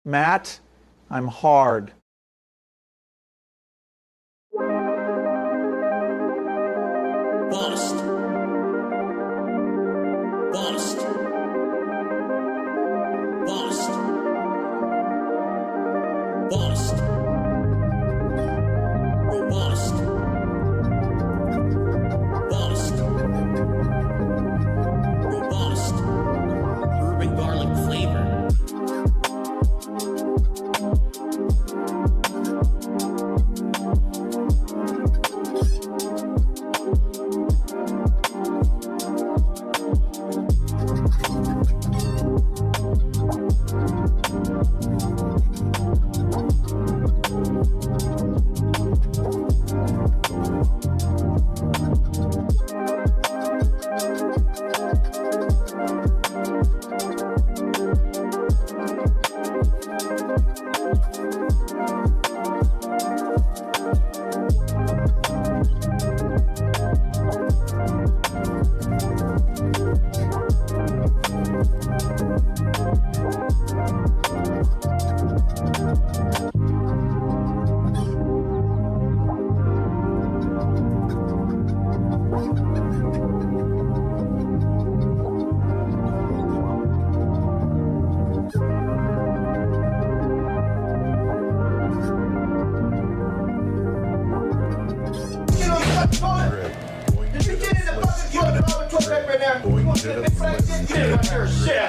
Matt, I'm hard. Bust. Bust. Bust. Bust. Robust. Bust. Robust. Urban garlic flavor.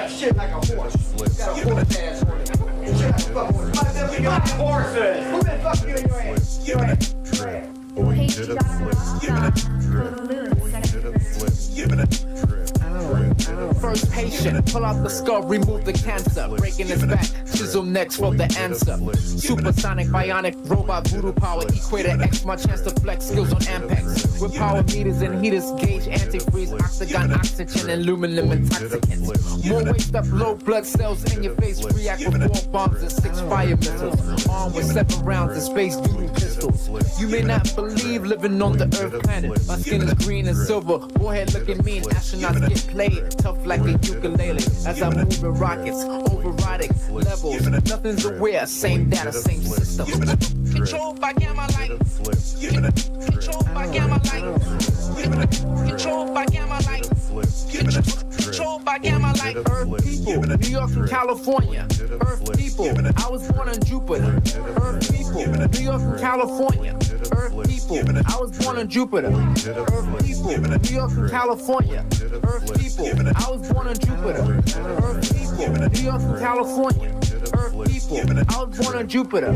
Shit like a horse. Got a horse ass on it. Shit like a fucking horse. Who the fuck you in your ass? Your ass. Hey, she got on First patient, pull out the skull, remove the cancer. Breaking his back, chisel next for the answer. Supersonic, bionic, robot, voodoo power. Equator X, my chance to flex skills on Ampex. With power meters and heaters, gauge antifreeze, octagon, oxygen, and aluminum intoxicants. More waste up, low blood cells in your face. React with 4 bombs and 6 fire missiles. Armed with 7 rounds and space doodle pistols. You may not believe living on the Earth planet. My skin is green and silver. Forehead looking mean. Astronauts get played tough like a ukulele. As I move in rockets, overriding levels. Nothing's aware. Same data, same system. Controlled by gamma light. Controlled by gamma light. Controlled by gamma light. Controlled by gamma light. Earth people, New York and California. Earth people, I was born on Jupiter. Earth people, New York and California. Earth people, I was born on Jupiter. Earth people, New York and California. Earth people, I was born on Jupiter. Earth people, New York and California. Earth people, I was born on Jupiter.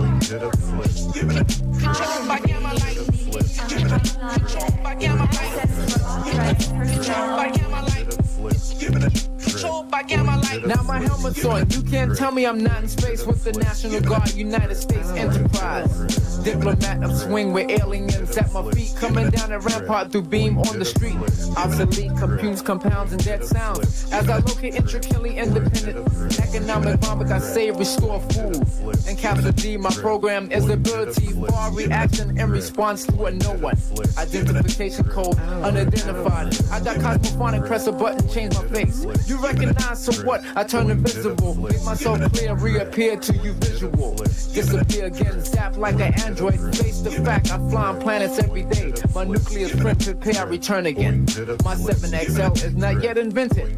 Controlled by gamma light. Controlled by gamma light. Controlled by gamma light. Controlled by gamma light. Now my helmet's on. You can't tell me I'm not in space with the National Guard, United States Enterprise. Diplomat of swing with aliens at my feet, coming down the rampart through beam on the street. Obsolete computes, compounds, and dead sounds. As I locate intricately independent economic bomb, I say restore food. And Capsule D, my program is ability for reaction in response to a no one. Identification code unidentified. I got cosmophonic, press a button, change my face. You recognize, so what? I turn invisible. Make myself clear, reappear to you visual. Disappear again, zap like an android. Face the fact, I fly on planets every day. My nucleus print, prepare, return again. My 7XL is not yet invented.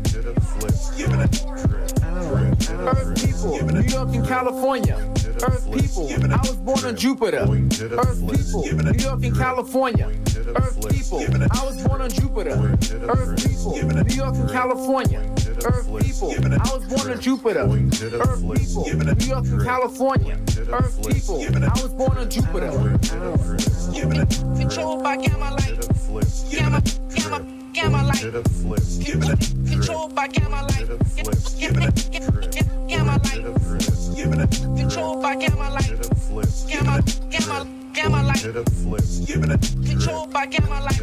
Earth people, New York and California. Earth people, I was born on Jupiter. Earth people, New York and California. Earth people, I was born on Jupiter. Earth people, New York and California. Earth people, I was born on Jupiter. Earth people, New York and California. Earth people, I was born on Jupiter. Controlled by gamma light. Gamma light. Controlled by gamma light. Gamma light. Controlled by gamma light. Gamma light. Controlled by gamma light.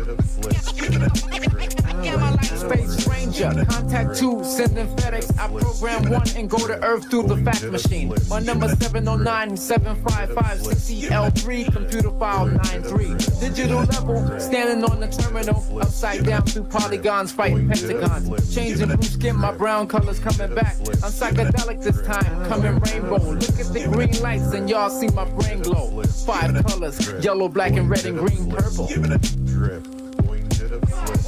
Gamma light. Space Ranger, contact 2, sending FedEx. I program 1 and go to Earth through the fax machine. My number 709-755-6EL3, computer file 93. Digital level, standing on the terminal, upside down through polygons, fighting pentagons. Changing blue skin, my brown colors coming back. I'm psychedelic this time, coming rainbow. Look at the green lights and y'all see my brain glow. 5 colors, yellow, black, and red, and green, purple. Drip. Going to the flip.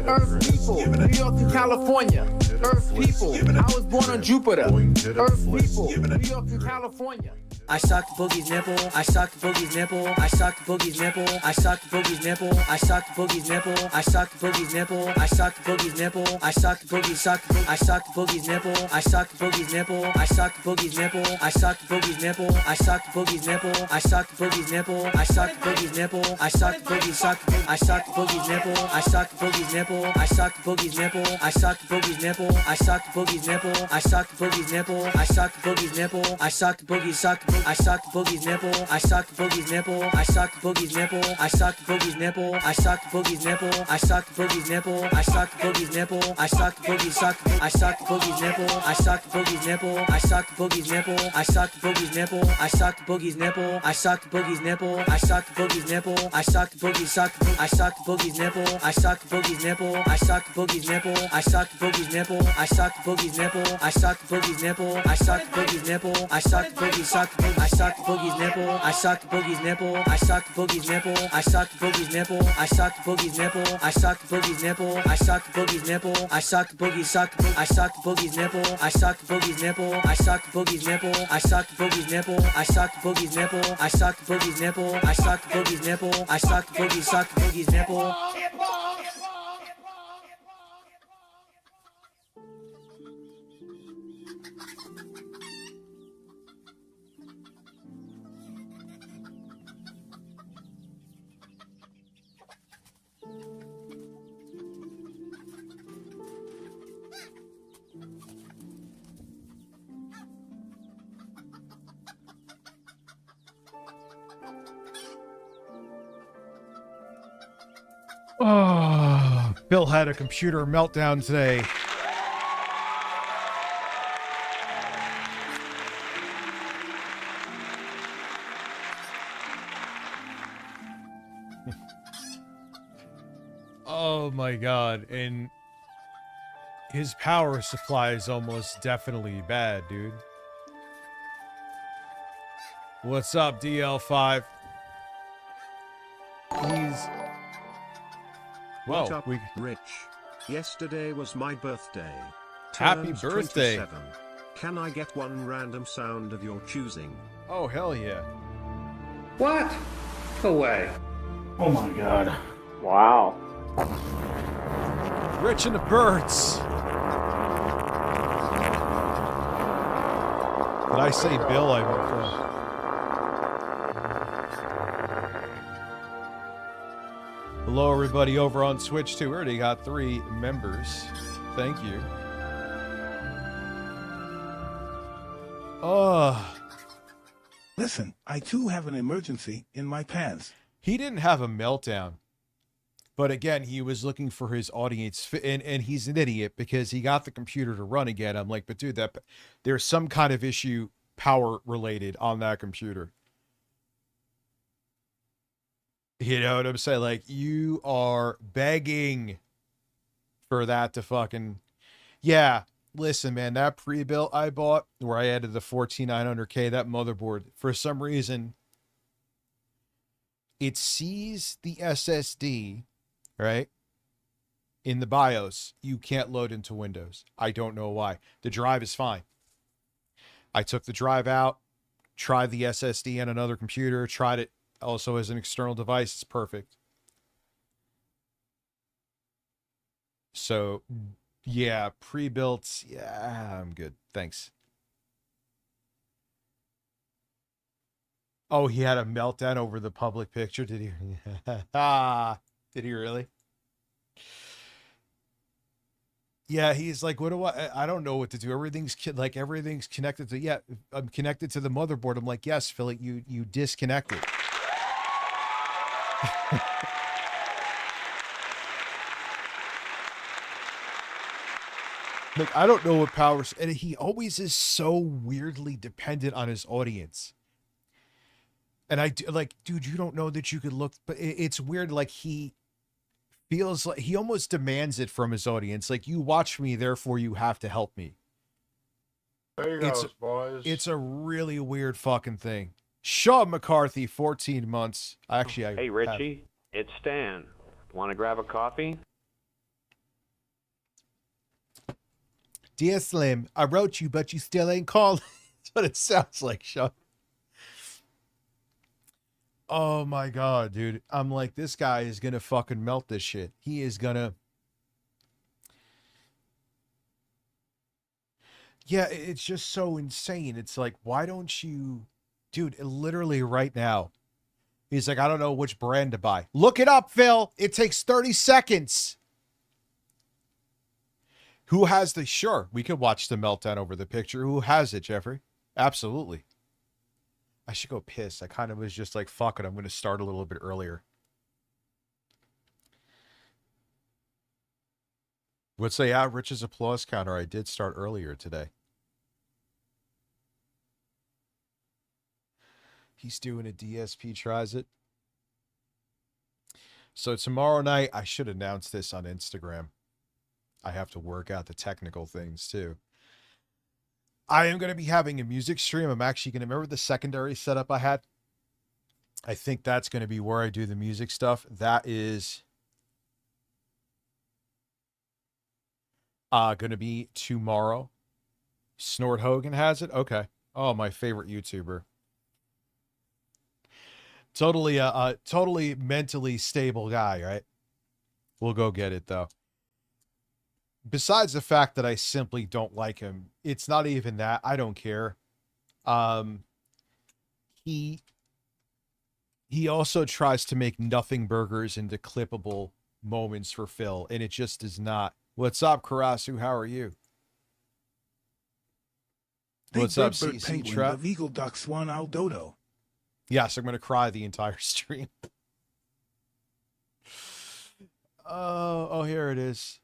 Earth people, New York and California. Earth people, I was born on Jupiter. Earth people, New York and California. I sucked Boogie's nipple. I sucked Boogie's nipple. I sucked Boogie's nipple. I sucked Boogie's nipple. I sucked Boogie's nipple. I sucked Boogie's nipple. I sucked Boogie's nipple. I sucked Boogie sucked. I sucked Boogie's nipple. I sucked Boogie's nipple. I sucked Boogie's nipple. I sucked Boogie's nipple. I sucked Boogie's nipple. I sucked Boogie's nipple. I sucked Boogie's nipple. I sucked Boogie sucked. I sucked Boogie's nipple. I sucked Boogie's nipple. I sucked Boogie's nipple. I sucked Boogie's nipple. I sucked Boogie's nipple. I sucked Boogie's nipple. I sucked Boogie's nipple. I sucked Boogie sucked. I sucked Boogie's nipple. I sucked Boogie's nipple. I sucked Boogie's nipple. I sucked Boogie's nipple. I sucked Boogie's nipple. I sucked Boogie's nipple. I sucked Boogie's nipple. I sucked Boogie sucked. I sucked Boogie's nipple. I sucked Boogie's nipple. I sucked Boogie's nipple. I sucked Boogie's nipple. I sucked Boogie's nipple. I sucked Boogie's nipple. I sucked Boogie's nipple. I sucked Boogie sucked. I sucked Boogie's nipple. I sucked Boogie's nipple. I sucked Boogie's nipple. I sucked Boogie's nipple. I sucked Boogie's nipple. I sucked Boogie's nipple. I sucked Boogie's nipple. I sucked Boogie sucked. I sucked Boogie's nipple. I sucked Boogie's nipple. I sucked Boogie's nipple. I sucked Boogie's nipple. I sucked Boogie's nipple. I sucked Boogie's nipple. I sucked Boogie's nipple. I sucked Boogie sucked. I sucked Boogie's nipple. I sucked Boogie's nipple. I sucked Boogie's nipple. I sucked Boogie's nipple. I sucked Boogie's nipple. I sucked Boogie's nipple. I sucked Boogie's nipple. I sucked Boogie sucked Boogie's nipple. Oh, Bill had a computer meltdown today. Oh my god, and his power supply is almost definitely bad, dude. What's up, DL5? He's... Whoa, What up, Rich? Yesterday was my birthday. Happy Turns birthday. 27. Can I get one random sound of your choosing? Oh, hell yeah. What? No way. Oh my god. Wow. Rich and the Birds. Did I say Bill? I meant Hello, everybody over on Twitch, too. We already got 3 members. Thank you. Listen, I too have an emergency in my pants. He didn't have a meltdown. But again, he was looking for his audience, and he's an idiot because he got the computer to run again. I'm like, but dude, there's some kind of issue power related on that computer. You know what I'm saying? Like, you are begging for that to fucking... Yeah, listen, man, that pre-built I bought, where I added the 14900K, that motherboard, for some reason, it sees the SSD, right, in the BIOS. You can't load into Windows. I don't know why. The drive is fine. I took the drive out, tried the SSD on another computer, tried it also as an external device. It's perfect. So, yeah, pre-built. Yeah, I'm good. Thanks. Oh, he had a meltdown over the public picture. Did he? Did he really? Yeah, he's like, what do I don't know what to do. Everything's connected to, yeah, I'm connected to the motherboard. I'm like, yes, Philly, you disconnected. Like, I don't know what powers, and he always is so weirdly dependent on his audience. And like, dude, you don't know that you could look, but it's weird. Like, he feels like he almost demands it from his audience. Like, you watch me, therefore you have to help me. There you go, boys. It's a really weird fucking thing. Sean McCarthy, 14 months. Hey, Richie, it's Stan. Want to grab a coffee? Dear Slim, I wrote you, but you still ain't called. That's what it sounds like, Sean. Oh my God, dude. I'm like, this guy is going to fucking melt this shit. He is going to. Yeah, it's just so insane. It's like, why don't you, dude, literally right now. He's like, I don't know which brand to buy. Look it up, Phil. It takes 30 seconds. Who has the, sure, we could watch the meltdown over the picture. Who has it, Jeffrey? Absolutely. I should go piss. I kind of was just like, fuck it. I'm going to start a little bit earlier. Would say, yeah, Rich's applause counter. I did start earlier today. He's doing a DSP tries it. So tomorrow night, I should announce this on Instagram. I have to work out the technical things too. I am going to be having a music stream. I'm actually going to remember the secondary setup I had. I think that's going to be where I do the music stuff. That is going to be tomorrow. Snort Hogan has it. Okay. Oh, my favorite YouTuber. Totally mentally stable guy, right? We'll go get it though. Besides the fact that I simply don't like him, it's not even that. I don't care. He also tries to make nothing burgers into clippable moments for Phil, and it just is not. What's up, Karasu? How are you? What's up, CC Trap? The Eagle Duck Swan Al Dodo. Yes, I'm going to cry the entire stream. Oh, here it is.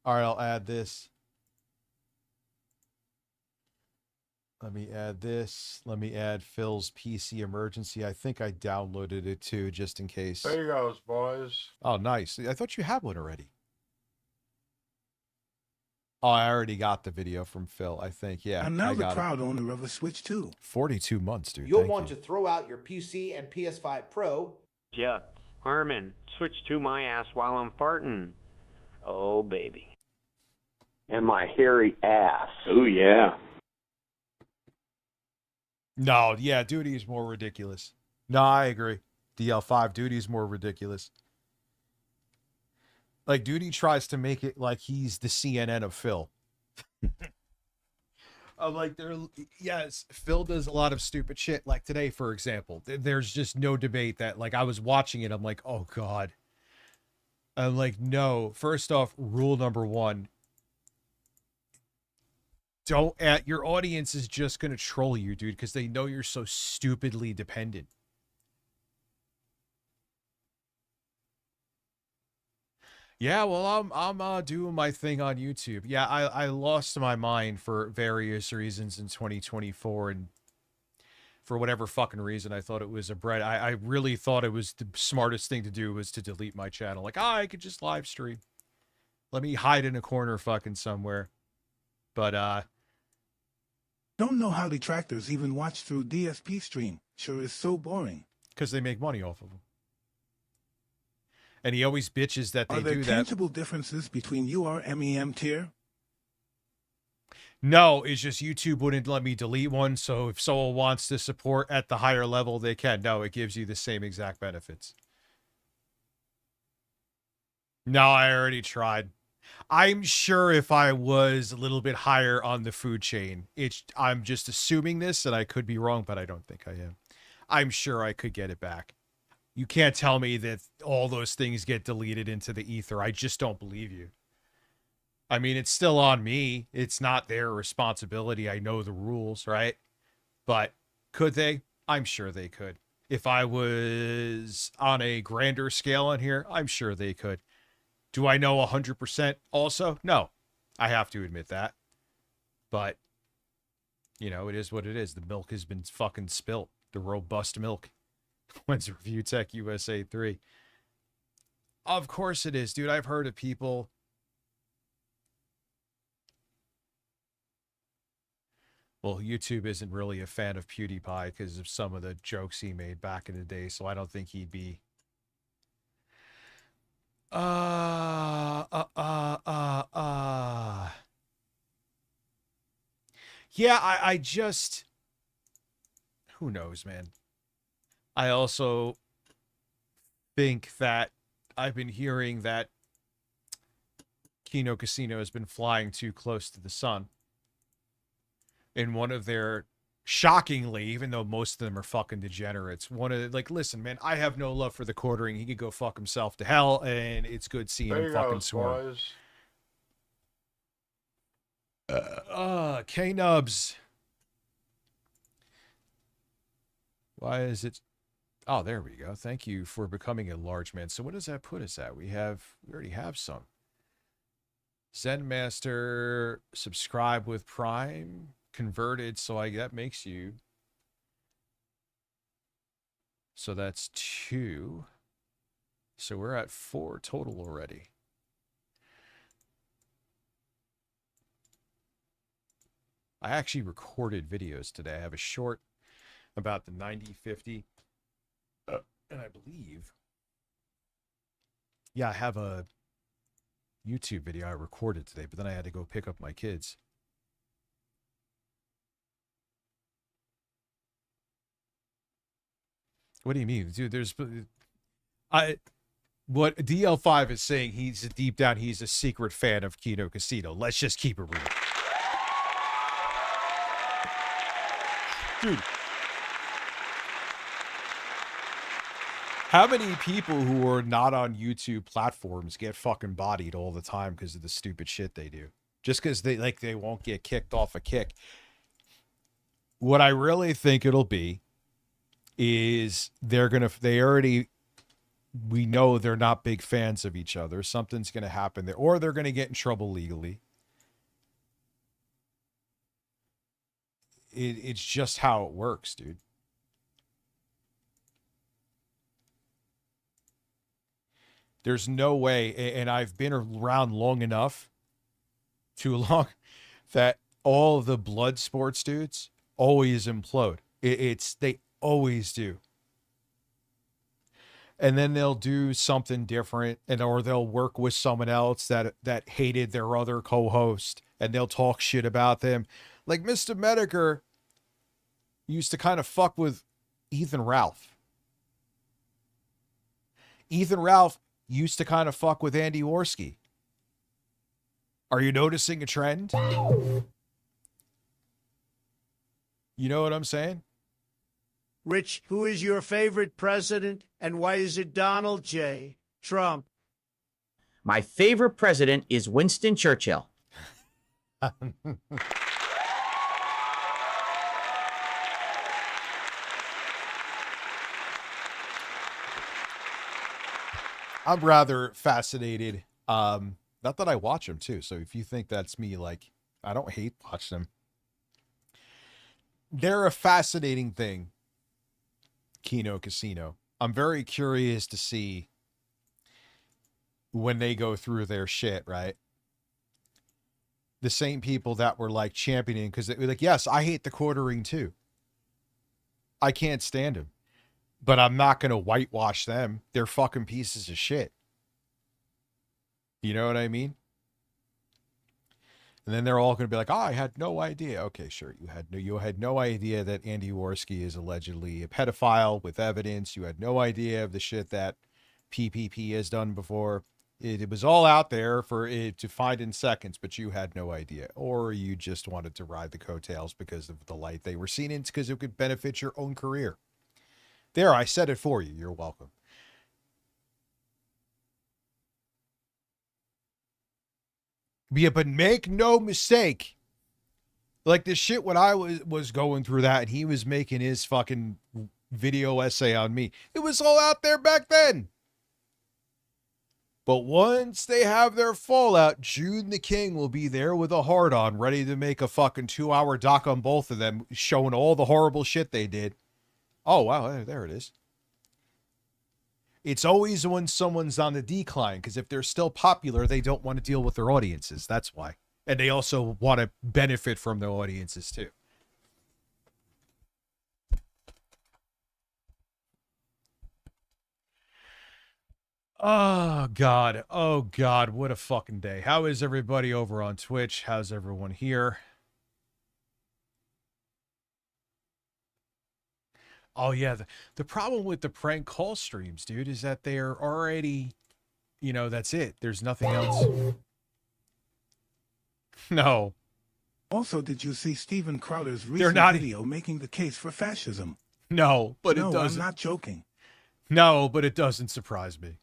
All right, I'll add this. Let me add this. Let me add Phil's PC emergency. I think I downloaded it too, just in case. There you go, boys. Oh, nice. I thought you had one already. Oh, I already got the video from Phil, I think. Yeah. I'm now the proud owner of a Switch 2. 42 months, dude. You'll want to throw out your PC and PS5 Pro. Yeah. Harmon, switch to my ass while I'm farting. Oh, baby. And my hairy ass. Oh, yeah. No, yeah, Duty is more ridiculous. No, I agree. DL5, Duty is more ridiculous. Like, Duty tries to make it like he's the CNN of Phil. I'm like, yes, Phil does a lot of stupid shit. Like today, for example, there's just no debate that, like, I was watching it. I'm like, oh, God. I'm like, no. First off, rule number one. Your audience is just going to troll you, dude, because they know you're so stupidly dependent. Yeah, well, I'm doing my thing on YouTube. Yeah, I lost my mind for various reasons in 2024, and for whatever fucking reason, I thought it was a bread. I really thought it was the smartest thing to do was to delete my channel. Like, I could just live stream. Let me hide in a corner fucking somewhere. But, Don't know how detractors even watch through DSP stream. Sure is so boring. Because they make money off of them. And he always bitches that they do that. Are there tangible differences between URMEM tier? No, it's just YouTube wouldn't let me delete one. So if someone wants to support at the higher level, they can. No, it gives you the same exact benefits. No, I already tried. I'm sure if I was a little bit higher on the food chain, I'm just assuming this, and I could be wrong, but I don't think I am. I'm sure I could get it back. You can't tell me that all those things get deleted into the ether. I just don't believe you. I mean, it's still on me. It's not their responsibility. I know the rules, right? But could they? I'm sure they could. If I was on a grander scale on here, I'm sure they could. Do I know 100% also? No. I have to admit that. But, you know, it is what it is. The milk has been fucking spilt. The robust milk. When's Review Tech USA 3? Of course it is, dude. I've heard of people. Well, YouTube isn't really a fan of PewDiePie because of some of the jokes he made back in the day, so I don't think he'd be. Yeah, I just. Who knows, man? I also think that I've been hearing that Kino Casino has been flying too close to the sun. In one of their, shockingly, even though most of them are fucking degenerates, one of the, like, listen, man, I have no love for the quartering. He could go fuck himself to hell, and it's good seeing him fucking swear. K-Nubs. Why is it? Oh, there we go. Thank you for becoming a large man. So what does that put us at? We already have some. Zen Master, subscribe with Prime, converted, so that makes you. So that's 2. So we're at 4 total already. I actually recorded videos today. I have a short about the 9050. And I believe, yeah, I have a YouTube video I recorded today, but then I had to go pick up my kids. What do you mean? Dude, what DL5 is saying, deep down, he's a secret fan of Kino Casino. Let's just keep it real. Dude. How many people who are not on YouTube platforms get fucking bodied all the time because of the stupid shit they do? Just because they won't get kicked off a kick. What I really think it'll be is we know they're not big fans of each other. Something's going to happen there, or they're going to get in trouble legally. It's just how it works, dude. There's no way, and I've been around long enough, too long, that all the blood sports dudes always implode. They always do. And then they'll do something different, or they'll work with someone else that hated their other co-host, and they'll talk shit about them. Like Mr. Mediker used to kind of fuck with Ethan Ralph. Ethan Ralph used to kind of fuck with Andy Worski. Are you noticing a trend? You know what I'm saying? Rich, who is your favorite president, and why is it Donald J. Trump? My favorite president is Winston Churchill. I'm rather fascinated. Not that I watch them too. So if you think that's me, like, I don't hate watch them. They're a fascinating thing. Kino Casino. I'm very curious to see when they go through their shit, right? The same people that were like championing, because they were like, yes, I hate the quartering too. I can't stand him. But I'm not going to whitewash them. They're fucking pieces of shit. You know what I mean? And then they're all going to be like, I had no idea. Okay, sure. You had no idea that Andy Worski is allegedly a pedophile with evidence. You had no idea of the shit that PPP has done before. It was all out there for it to find in seconds, but you had no idea. Or you just wanted to ride the coattails because of the light they were seen in, because it could benefit your own career. There, I said it for you. You're welcome. Yeah, but make no mistake. Like this shit when I was going through that and he was making his fucking video essay on me. It was all out there back then. But once they have their fallout, June the King will be there with a hard-on, ready to make a fucking 2-hour doc on both of them, showing all the horrible shit they did. Oh, wow, there it is. It's always when someone's on the decline, because if they're still popular, they don't want to deal with their audiences. That's why. And they also want to benefit from their audiences, too. Oh, God. Oh, God. What a fucking day. How is everybody over on Twitch? How's everyone here? Oh, yeah. The problem with the prank call streams, dude, is that they're already, you know, that's it. There's nothing else. No. Also, did you see Steven Crowder's recent video making the case for fascism? No, but no, it doesn't. I'm not joking. No, but it doesn't surprise me.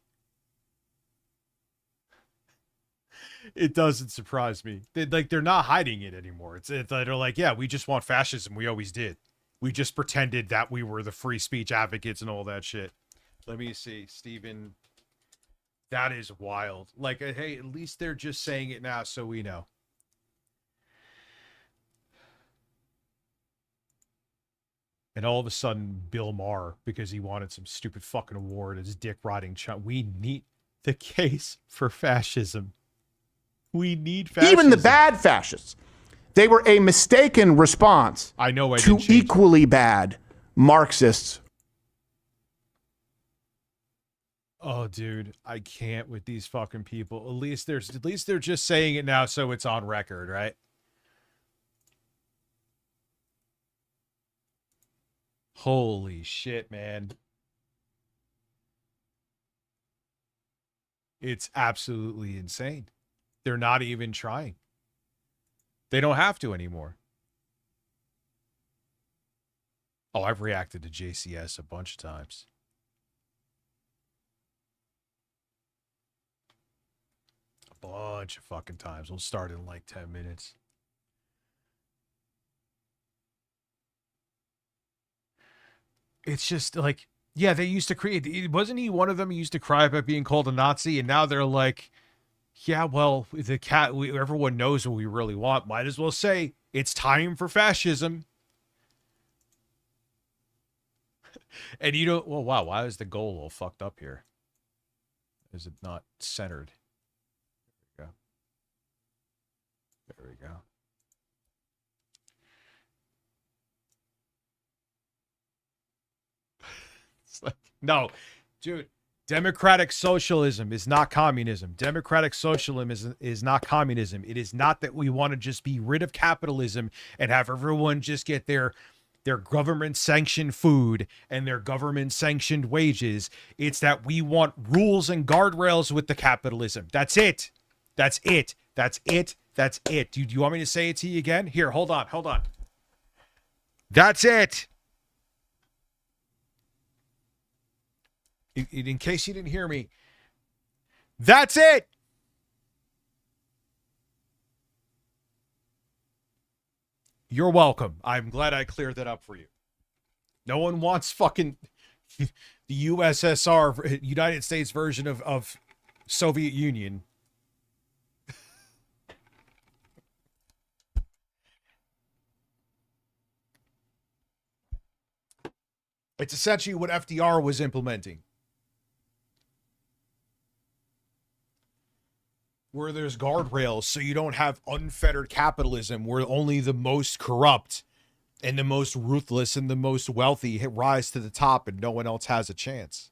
It doesn't surprise me. They're not hiding it anymore. They're like, yeah, we just want fascism. We always did. We just pretended that we were the free speech advocates and all that shit. Let me see, Steven. That is wild. Like, hey, at least they're just saying it now so we know. And all of a sudden, Bill Maher, because he wanted some stupid fucking award as dick riding we need the case for fascism. We need fascism. Even the bad fascists. They were a mistaken response to equally bad Marxists. Oh, dude, I can't with these fucking people. At least they're just saying it now so it's on record, right? Holy shit, man. It's absolutely insane. They're not even trying. They don't have to anymore. Oh, I've reacted to JCS a bunch of times. A bunch of fucking times. We'll start in like 10 minutes. It's just like, yeah, they used to create. Wasn't he one of them who used to cry about being called a Nazi? And now they're like, yeah, well, everyone knows what we really want. Might as well say it's time for fascism. And you don't, well, wow, why is the goal all fucked up here? Is it not centered? There we go. There we go. It's like, no, dude. Democratic socialism is not communism. Democratic socialism is not communism. It is not that we want to just be rid of capitalism and have everyone just get their government-sanctioned food and their government-sanctioned wages. It's that we want rules and guardrails with the capitalism. That's it. That's it. That's it. That's it. Do you want me to say it to you again? Here, hold on. Hold on. That's it. In case you didn't hear me, that's it. You're welcome. I'm glad I cleared that up for you. No one wants fucking the USSR, United States version of Soviet Union. It's essentially what FDR was implementing. Where there's guardrails so you don't have unfettered capitalism where only the most corrupt and the most ruthless and the most wealthy rise to the top and no one else has a chance.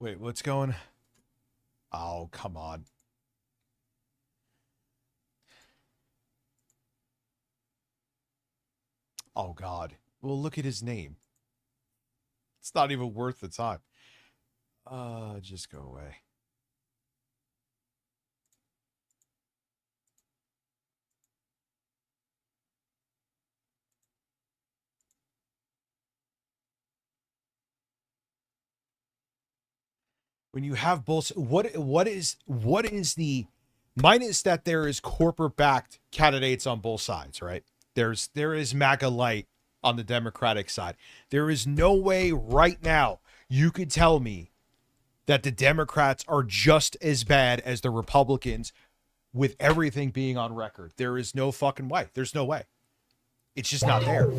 Wait, what's going? Oh, come on. Oh, God. Well, look at his name. It's not even worth the time. Just go away. When you have both, what is the Minus that there is corporate-backed candidates on both sides, right? There is MAGA light on the Democratic side. There is no way right now you could tell me that the Democrats are just as bad as the Republicans with everything being on record. There is no fucking way. There's no way. It's just not there.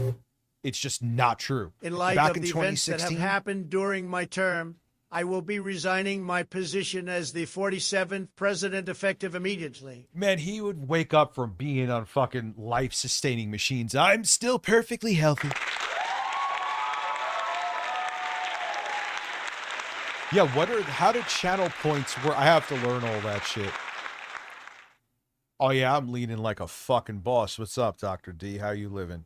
It's just not true. In light Back of in the events that have 2016, happened during my term, I will be resigning my position as the 47th president effective immediately. man, he would wake up from being on fucking life-sustaining machines. I'm still perfectly healthy. Yeah, how do channel points work? I have to learn all that shit. Oh yeah, I'm leaning like a fucking boss. What's up, Dr. D? How you living?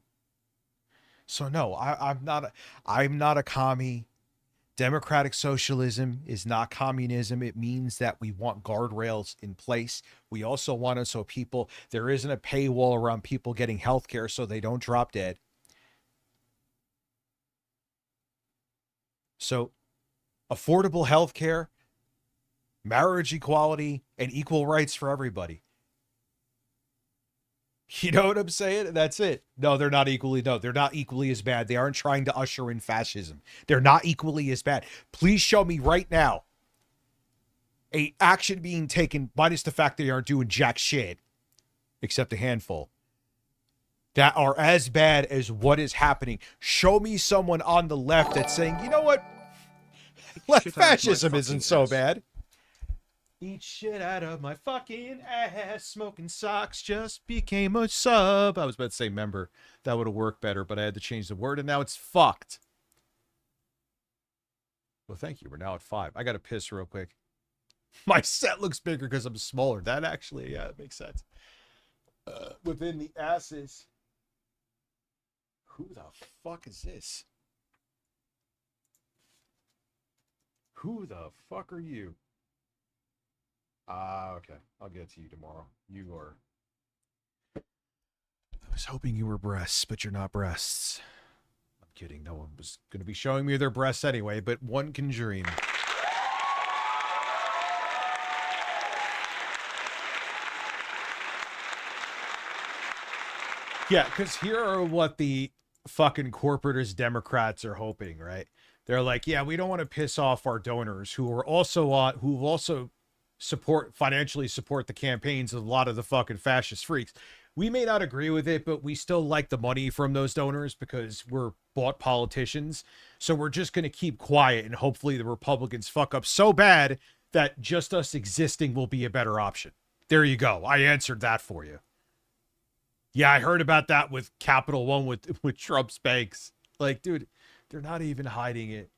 So no, I'm not a commie. Democratic socialism is not communism. It means that we want guardrails in place. We also want it so there isn't a paywall around people getting health care so they don't drop dead. So affordable health care, marriage equality, and equal rights for everybody. You know what I'm saying? That's it. No, they're not equally. No, they're not equally as bad. They aren't trying to usher in fascism. They're not equally as bad. Please show me right now a action being taken, minus the fact they aren't doing jack shit, except a handful, that are as bad as what is happening. Show me someone on the left that's saying, you know what? Fascism isn't so bad. Eat shit out of my fucking ass. Smoking socks just became a sub. I was about to say member. That would have worked better, but I had to change the word, and now it's fucked. Well, thank you. We're now at 5. I got to piss real quick. My set looks bigger because I'm smaller. That actually, yeah, that makes sense. Within the asses. Who the fuck is this? Who the fuck are you? Okay. I'll get to you tomorrow. You are... I was hoping you were breasts, but you're not breasts. I'm kidding. No one was going to be showing me their breasts anyway, but one can dream. Yeah, because here are what the fucking corporatist Democrats are hoping, right? They're like, yeah, we don't want to piss off our donors who are also financially support the campaigns of a lot of the fucking fascist freaks. We may not agree with it, but we still like the money from those donors because we're bought politicians. So we're just going to keep quiet and hopefully the Republicans fuck up so bad that just us existing will be a better option. There you go. I answered that for you. Yeah, I heard about that with Capital One with Trump's banks. Like, dude, they're not even hiding it.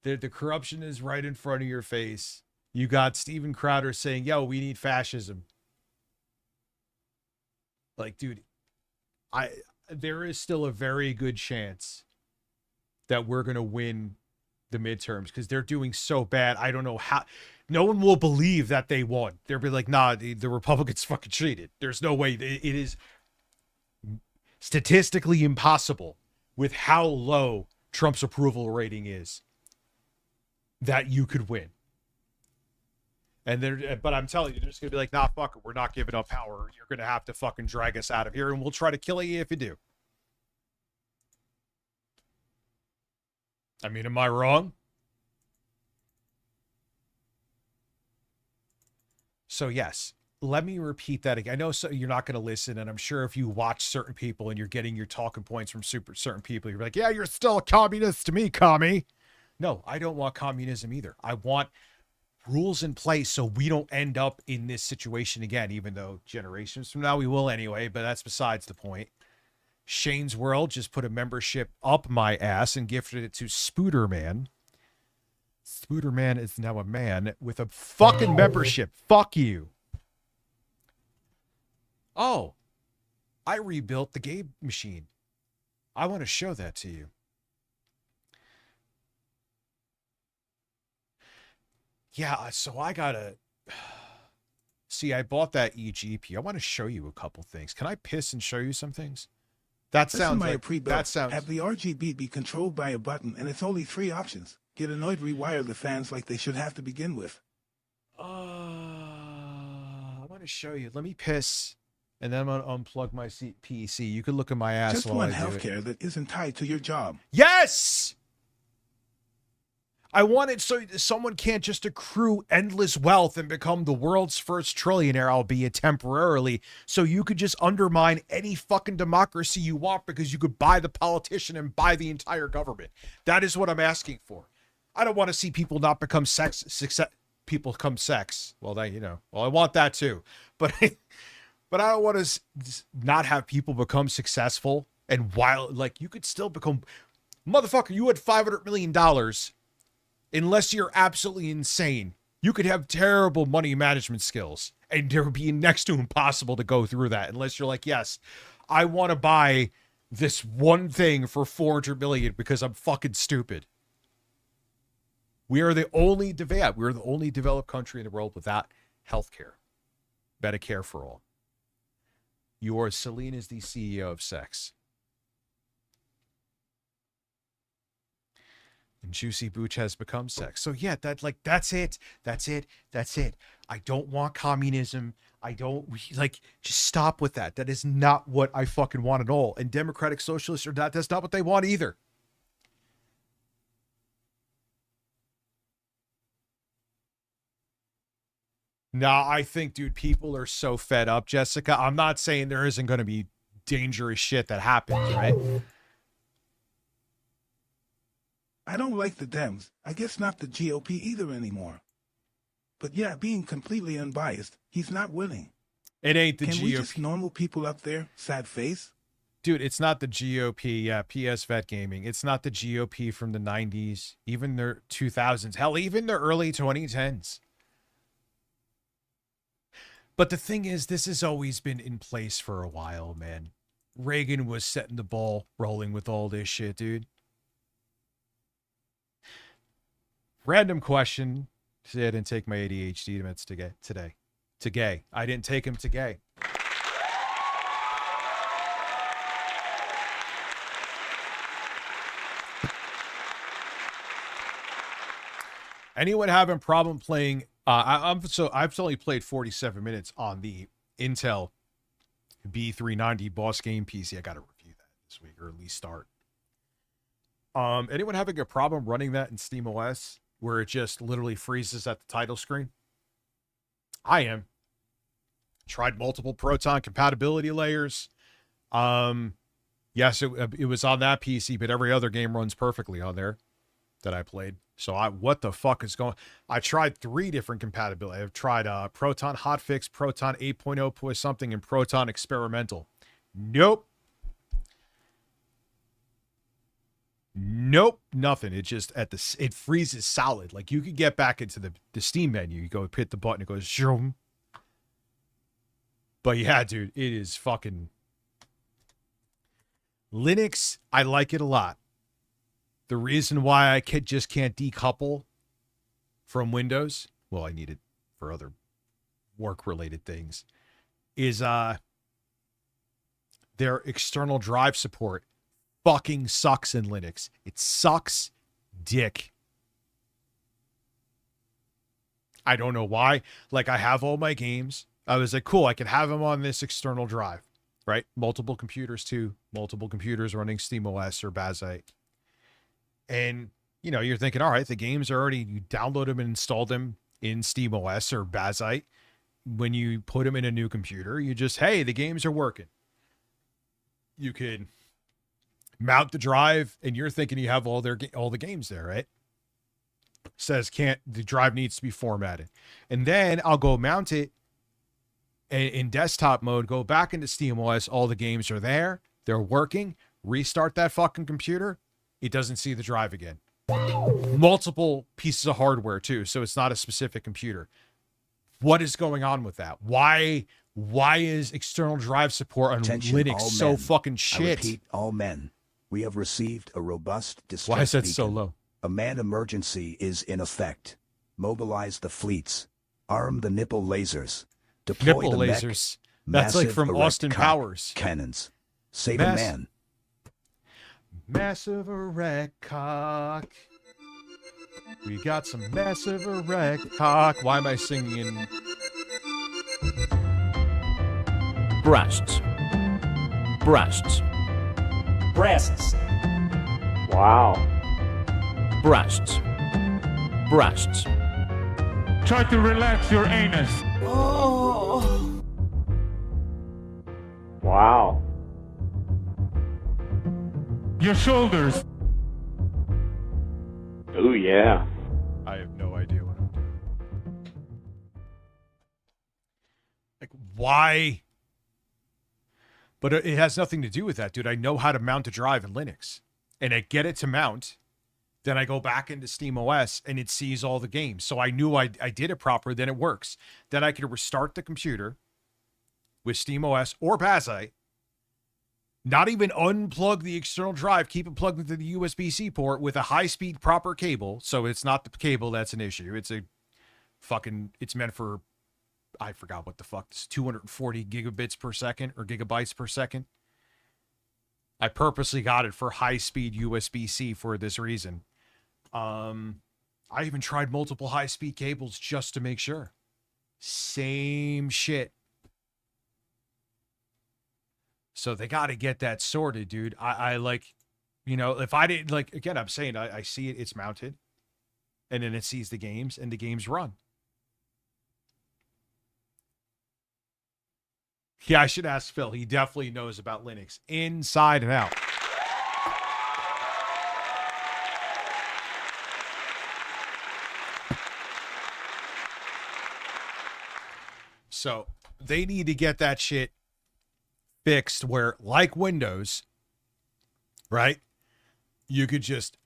The corruption is right in front of your face. You got Steven Crowder saying, yo, we need fascism. Like, dude, there is still a very good chance that we're going to win the midterms because they're doing so bad. I don't know how. No one will believe that they won. They'll be like, nah, the Republicans fucking cheated. There's no way. It is statistically impossible with how low Trump's approval rating is that you could win. But I'm telling you, they're just going to be like, nah, fuck it. We're not giving up power. You're going to have to fucking drag us out of here, and we'll try to kill you if you do. I mean, am I wrong? So, yes, let me repeat that again. I know you're not going to listen, and I'm sure if you watch certain people and you're getting your talking points from certain people, you're like, yeah, you're still a communist to me, commie. No, I don't want communism either. I want rules in place so we don't end up in this situation again, even though generations from now we will anyway, but that's besides the point. Shane's World just put a membership up my ass and gifted it to Spooderman. Spooderman is now a man with a fucking membership. Fuck you. Oh, I rebuilt the game machine. I want to show that to you. Yeah, so I gotta... See, I bought that EGP. I want to show you a couple things. Can I piss and show you some things? That sounds like... That sounds... Have the RGB be controlled by a button, and it's only 3 options. Get annoyed, rewire the fans like they should have to begin with. I to show you. Let me piss, and then I'm going to unplug my PC. You can look at my ass Just while want I do it. healthcare that isn't tied to your job. Yes! I want it so someone can't just accrue endless wealth and become the world's first trillionaire, albeit temporarily, so you could just undermine any fucking democracy you want because you could buy the politician and buy the entire government. That is what I'm asking for. I don't want to see people not become people become sex. Well, I want that too. But but I don't want to not have people become successful, and while you could still become, motherfucker, you had $500 million. Unless you're absolutely insane, you could have terrible money management skills, and it would be next to impossible to go through that unless you're like, yes, I want to buy this one thing for $400 million because I'm fucking stupid. We are the only developed country in the world without healthcare, Medicare for all. Celine is the CEO of sex. And Juicy Booch has become sex. So yeah, that's it. I don't want communism. I don't just stop with that. That is not what I fucking want at all. And democratic socialists that's not what they want either. Nah, I think, dude, people are so fed up, Jessica. I'm not saying there isn't going to be dangerous shit that happens, right? I don't like the Dems. I guess not the GOP either anymore. But yeah, being completely unbiased, he's not winning. It ain't the GOP. Can we just normal people up there, sad face? Dude, it's not the GOP. Yeah, PS Vet Gaming. It's not the GOP from the 90s, even the 2000s. Hell, even the early 2010s. But the thing is, this has always been in place for a while, man. Reagan was setting the ball rolling with all this shit, dude. Random question. See, I didn't take my ADHD meds today. To gay. I didn't take him to gay. Anyone having problem playing? I've only played 47 minutes on the Intel B390 Boss Game PC. I got to review that this week, or at least start. Anyone having a problem running that in SteamOS where it just literally freezes at the title screen? I am. Tried multiple Proton compatibility layers. Yes, it was on that PC, but every other game runs perfectly on there that I played. So what the fuck is going? I tried 3 different compatibility. I've tried Proton Hotfix, Proton 8.0 something, and Proton Experimental. Nope, nothing. It just it freezes solid. Like you could get back into the Steam menu. You go hit the button, it goes zoom. But yeah, dude, it is fucking Linux. I like it a lot. The reason why I just can't decouple from Windows, well, I need it for other work-related things, is their external drive support fucking sucks in Linux. It sucks dick. I don't know why. Like, I have all my games. I was like, cool, I can have them on this external drive, right? Multiple computers too. Multiple computers running SteamOS or Bazite. And, you're thinking, all right, the games are already, you download them and install them in SteamOS or Bazite. When you put them in a new computer, you just, hey, the games are working. You could mount the drive, and you're thinking you have all the games there, right? Says the drive needs to be formatted. And then I'll go mount it in desktop mode, go back into SteamOS, all the games are there, they're working, restart that fucking computer, it doesn't see the drive again. Multiple pieces of hardware too, so it's not a specific computer. What is going on with that? Why is external drive support on Linux so fucking shit? I repeat, all men. We have received a robust distress Why is that beacon. so low? A man emergency is in effect. Mobilize the fleets. Arm the nipple lasers. Deploy Nipple the lasers. Mech, That's like from erect Austin cock Powers. Cannons. Save a man. Massive erect cock. We got some massive erect cock. Why am I singing in breasts, breasts, Breasts. Wow. breasts, breasts, Try to relax your anus. Wow. Your shoulders. Ooh, yeah. I have no idea what I'm doing. Like, why? But it has nothing to do with that, dude. I know how to mount a drive in Linux. And I get it to mount. Then I go back into SteamOS and it sees all the games. So I knew I did it proper, then it works. Then I can restart the computer with SteamOS or Bazite. Not even unplug the external drive, keep it plugged into the USB-C port with a high-speed proper cable. So it's not the cable that's an issue. It's it's meant for, I forgot what the fuck, it's 240 gigabits per second or gigabytes per second. I purposely got it for high-speed USB-C for this reason. I even tried multiple high-speed cables just to make sure. Same shit. So they got to get that sorted, dude. I like, you know, if I didn't, like, again, I'm saying I see it, it's mounted, and then it sees the games, and the games run. Yeah, I should ask Phil. He definitely knows about Linux inside and out. So they need to get that shit fixed where, like Windows, right? You could just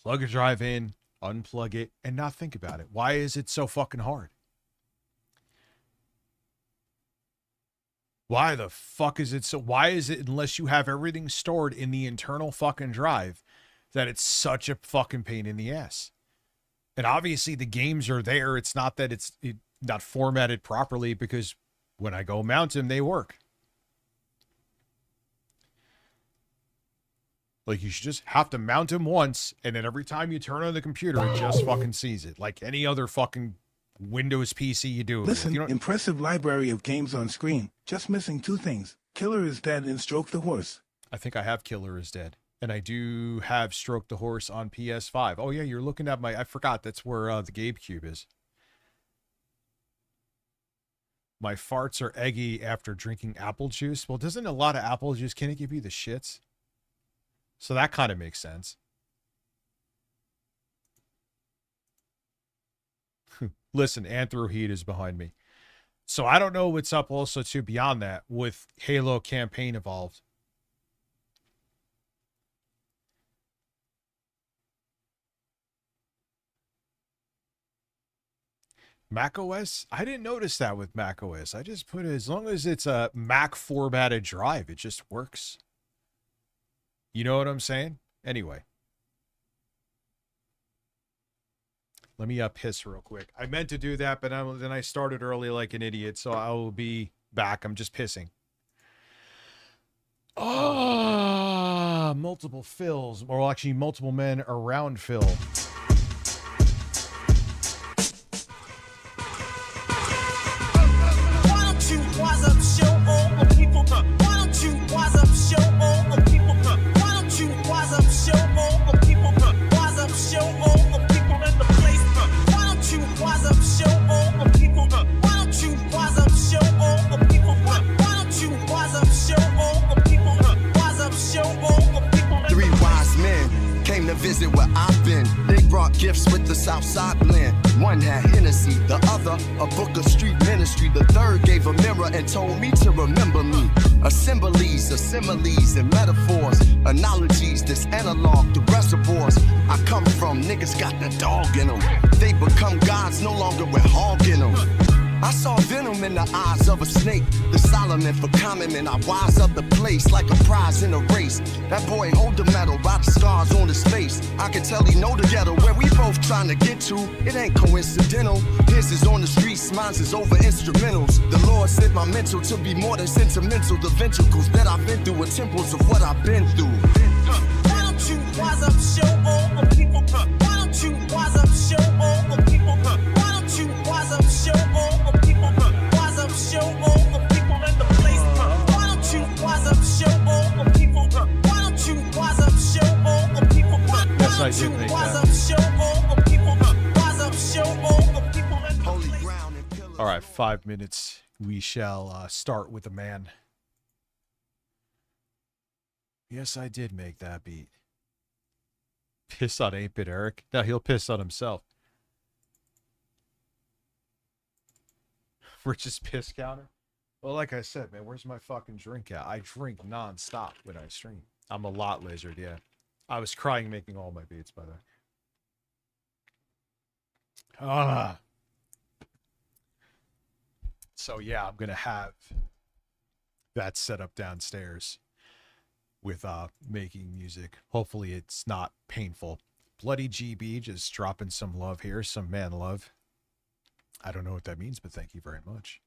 plug a drive in, unplug it, and not think about it. Why is it so fucking hard? Why the fuck is it so? Why is it, unless you have everything stored in the internal fucking drive, that it's such a fucking pain in the ass? And obviously the games are there. It's not that it's not formatted properly, because when I go mount them, they work. Like, you should just have to mount them once, and then every time you turn on the computer, it just fucking sees it. Like any other fucking Windows PC you do. Listen, you know, impressive library of games on screen. Just missing two things. Killer is Dead and Stroke the Horse. I think I have Killer is Dead. And I do have Stroke the Horse on PS5. Oh, yeah, you're looking at my... I forgot that's where the GameCube is. My farts are eggy after drinking apple juice. Well, doesn't a lot of apple juice, can it give you the shits? So that kind of makes sense. Listen, Anthroheat is behind me. So I don't know what's up also too beyond that with Halo Campaign Evolved. Mac OS? I didn't notice that with Mac OS. I just put it, as long as it's a Mac formatted drive, it just works. You know what I'm saying? Anyway. Let me piss real quick. I meant to do that, but then I started early like an idiot, so I will be back. I'm just pissing. Oh, multiple Phils. Or actually, multiple men around Phil. Why don't you wise up, show all the people? Why don't you wise up, show all the people? Why don't you wise up, show all the people? Wise up, show all the people in the place. Why don't you wise up, show all the people? Why don't you wise up, show all the people? Why don't you wise up, show all the people? Wise up, show all the people. Three wise men came to visit where I've been. They brought gifts with the Southside blend. One had Hennessy, the other a book of street ministry. The third gave a mirror and told me to remember me. Assemblies, similes, and metaphors. Analogies, this analog, the reservoirs I come from. Niggas got the dog in them. They become gods no longer with hog in them. I saw venom in the eyes of a snake. The Solomon for common men, I wise up the place like a prize in a race. That boy hold the medal by the scars on his face. I can tell he know the ghetto where we both trying to get to. It ain't coincidental. His is on the streets, mine's is over instrumentals. The Lord said my mental to be more than sentimental. The ventricles that I've been through are temples of what I've been through. Why don't you wise up, show all the people? Why don't you wise up, show all the people? Why don't you wise up, show all the people? Wise up, show all the people in the place. Why I did make that. All right, 5 minutes. We shall start with a man. Yes, I did make that beat. Piss on 8-Bit Eric. No, he'll piss on himself. Rich's piss counter. Well, like I said, man, where's my fucking drink at? I drink non-stop when I stream. I'm a lot lizard, yeah. I was crying making all my beats, by the way. So, yeah, I'm going to have that set up downstairs with making music. Hopefully it's not painful. Bloody GB just dropping some love here, some man love. I don't know what that means, but thank you very much.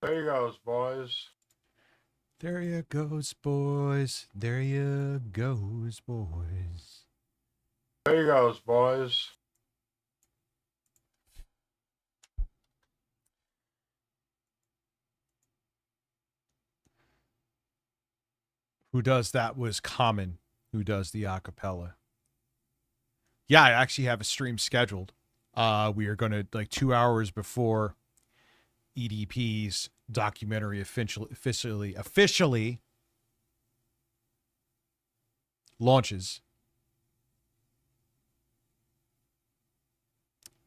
There you goes, boys. There you goes, boys. There you goes, boys. There you goes, boys. Who does that was Common, who does the acapella. Yeah, I actually have a stream scheduled. We are going to, like 2 hours before EDP's documentary officially launches.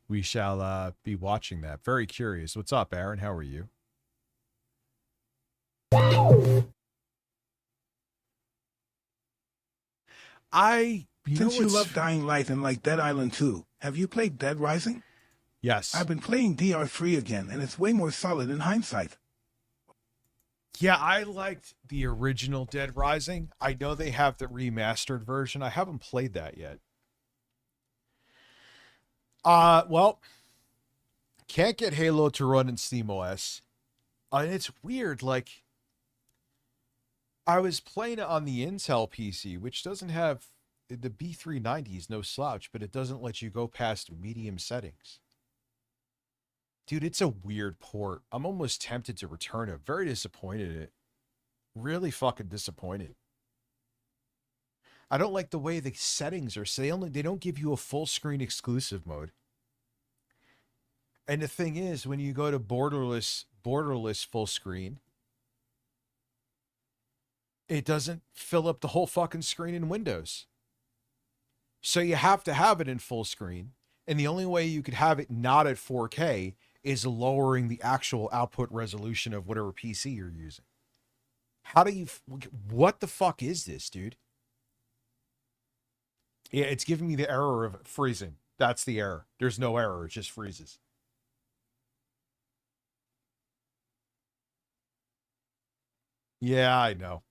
We shall be watching that. Very curious. What's up, Aaron? How are you? Since you love Dying Light and like Dead Island 2, have you played Dead Rising? Yes. I've been playing DR3 again, and it's way more solid in hindsight. Yeah, I liked the original Dead Rising. I know they have the remastered version. I haven't played that yet. Well, can't get Halo to run in SteamOS. And it's weird, like, I was playing it on the Intel PC, which doesn't have, the B390 is no slouch, but it doesn't let you go past medium settings. Dude, it's a weird port. I'm almost tempted to return it. Very disappointed in it. Really fucking disappointed. I don't like the way the settings are. So they don't give you a full screen exclusive mode. And the thing is, when you go to borderless full screen, it doesn't fill up the whole fucking screen in Windows. So you have to have it in full screen. And the only way you could have it not at 4K is lowering the actual output resolution of whatever PC you're using. How do you... What the fuck is this, dude? Yeah, it's giving me the error of freezing. That's the error. There's no error. It just freezes. Yeah, I know.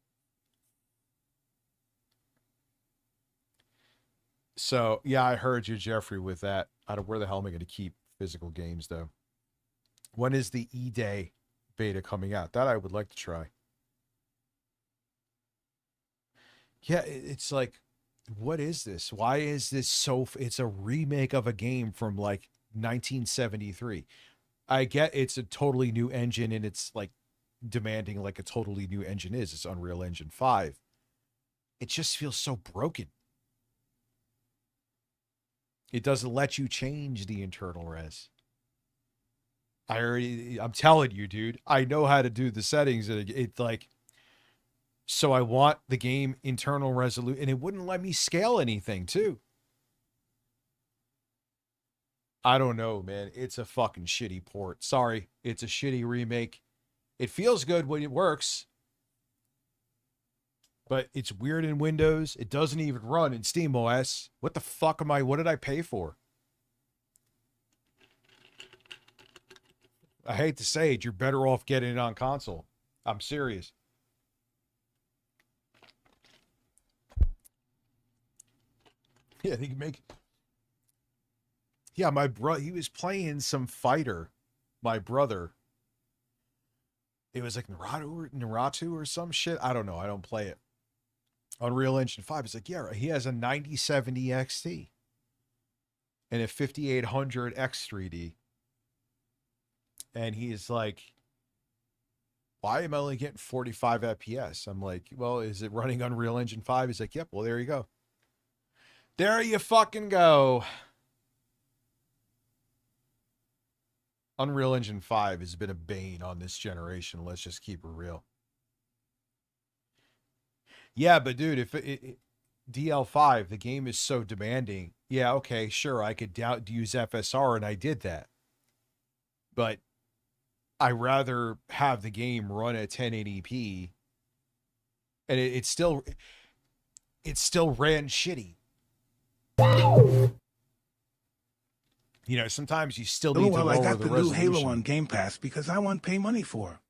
So, yeah, I heard you, Jeffrey, with that. I don't, where the hell am I going to keep physical games, though? When is the E-Day beta coming out? That I would like to try. Yeah, it's like, what is this? Why is this so... It's a remake of a game from, like, 1973. I get it's a totally new engine, and it's, like, demanding like a totally new engine is. It's Unreal Engine 5. It just feels so broken. It doesn't let you change the internal res. I'm telling you, dude, I know how to do the settings. It's like, so I want the game internal resolution, and it wouldn't let me scale anything too. I don't know, man. It's a fucking shitty port. Sorry. It's a shitty remake. It feels good when it works, but it's weird in Windows. It doesn't even run in SteamOS. What the fuck am I? What did I pay for? I hate to say it, you're better off getting it on console. I'm serious. Yeah, they can make. Yeah, my brother, he was playing some fighter. My brother. It was like Naruto or some shit. I don't know. I don't play it. Unreal Engine 5. It's like, yeah, he has a 9070 XT and a 5800 X3D. And he's like, why am I only getting 45 FPS? I'm like, well, is it running Unreal Engine 5? He's like, yep, well, there you go. There you fucking go. Unreal Engine 5 has been a bane on this generation. Let's just keep it real. Yeah, but dude, if DL5, the game is so demanding. Yeah, okay, sure, I could use FSR, and I did that. But I rather have the game run at 1080p, and it still ran shitty. You know, sometimes you still need to lower I got the the new resolution. Halo on Game Pass because I want to pay money for.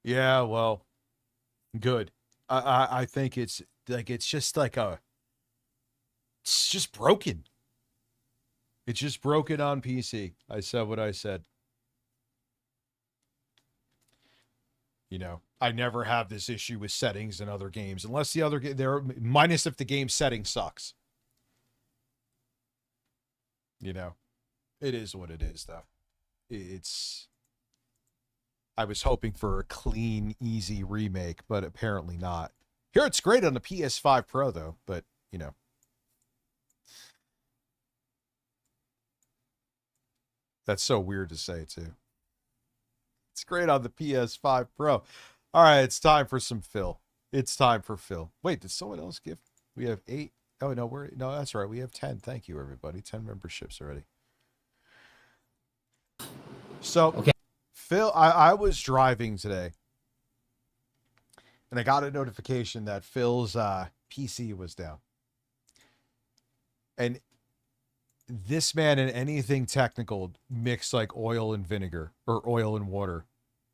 Yeah, well, good. I think it's just broken. It's just broken on PC. I said what I said. You know, I never have this issue with settings in other games, unless the other minus if the game setting sucks. You know, it is what it is, though. I was hoping for a clean, easy remake, but apparently not. Here it's great on the PS5 Pro, though, but, you know. That's so weird to say, too. It's great on the PS5 Pro. All right, it's time for some Phil. It's time for Phil. Wait, did someone else give? We have 8. Oh, no, no, that's right. We have 10. Thank you, everybody. 10 memberships already. So, okay. Phil, I was driving today, and I got a notification that Phil's PC was down. And this man in anything technical mixed like oil and vinegar, or oil and water.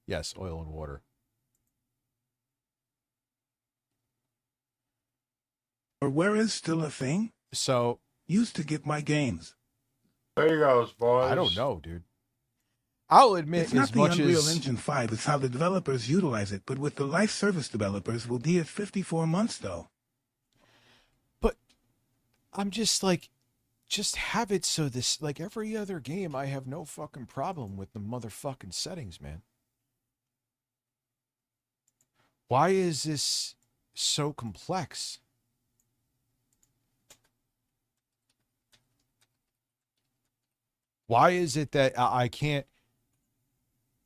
Yes, oil and water. Or where is still a thing? So used to get my games. There you goes, boys. I don't know, dude. I'll admit, it's not as the much Unreal as Engine 5, it's how the developers utilize it. But with the live service developers, we'll be at 54 months, though. But I'm just like, just have it so this, like every other game, I have no fucking problem with the motherfucking settings, man. Why is this so complex? Why is it that I can't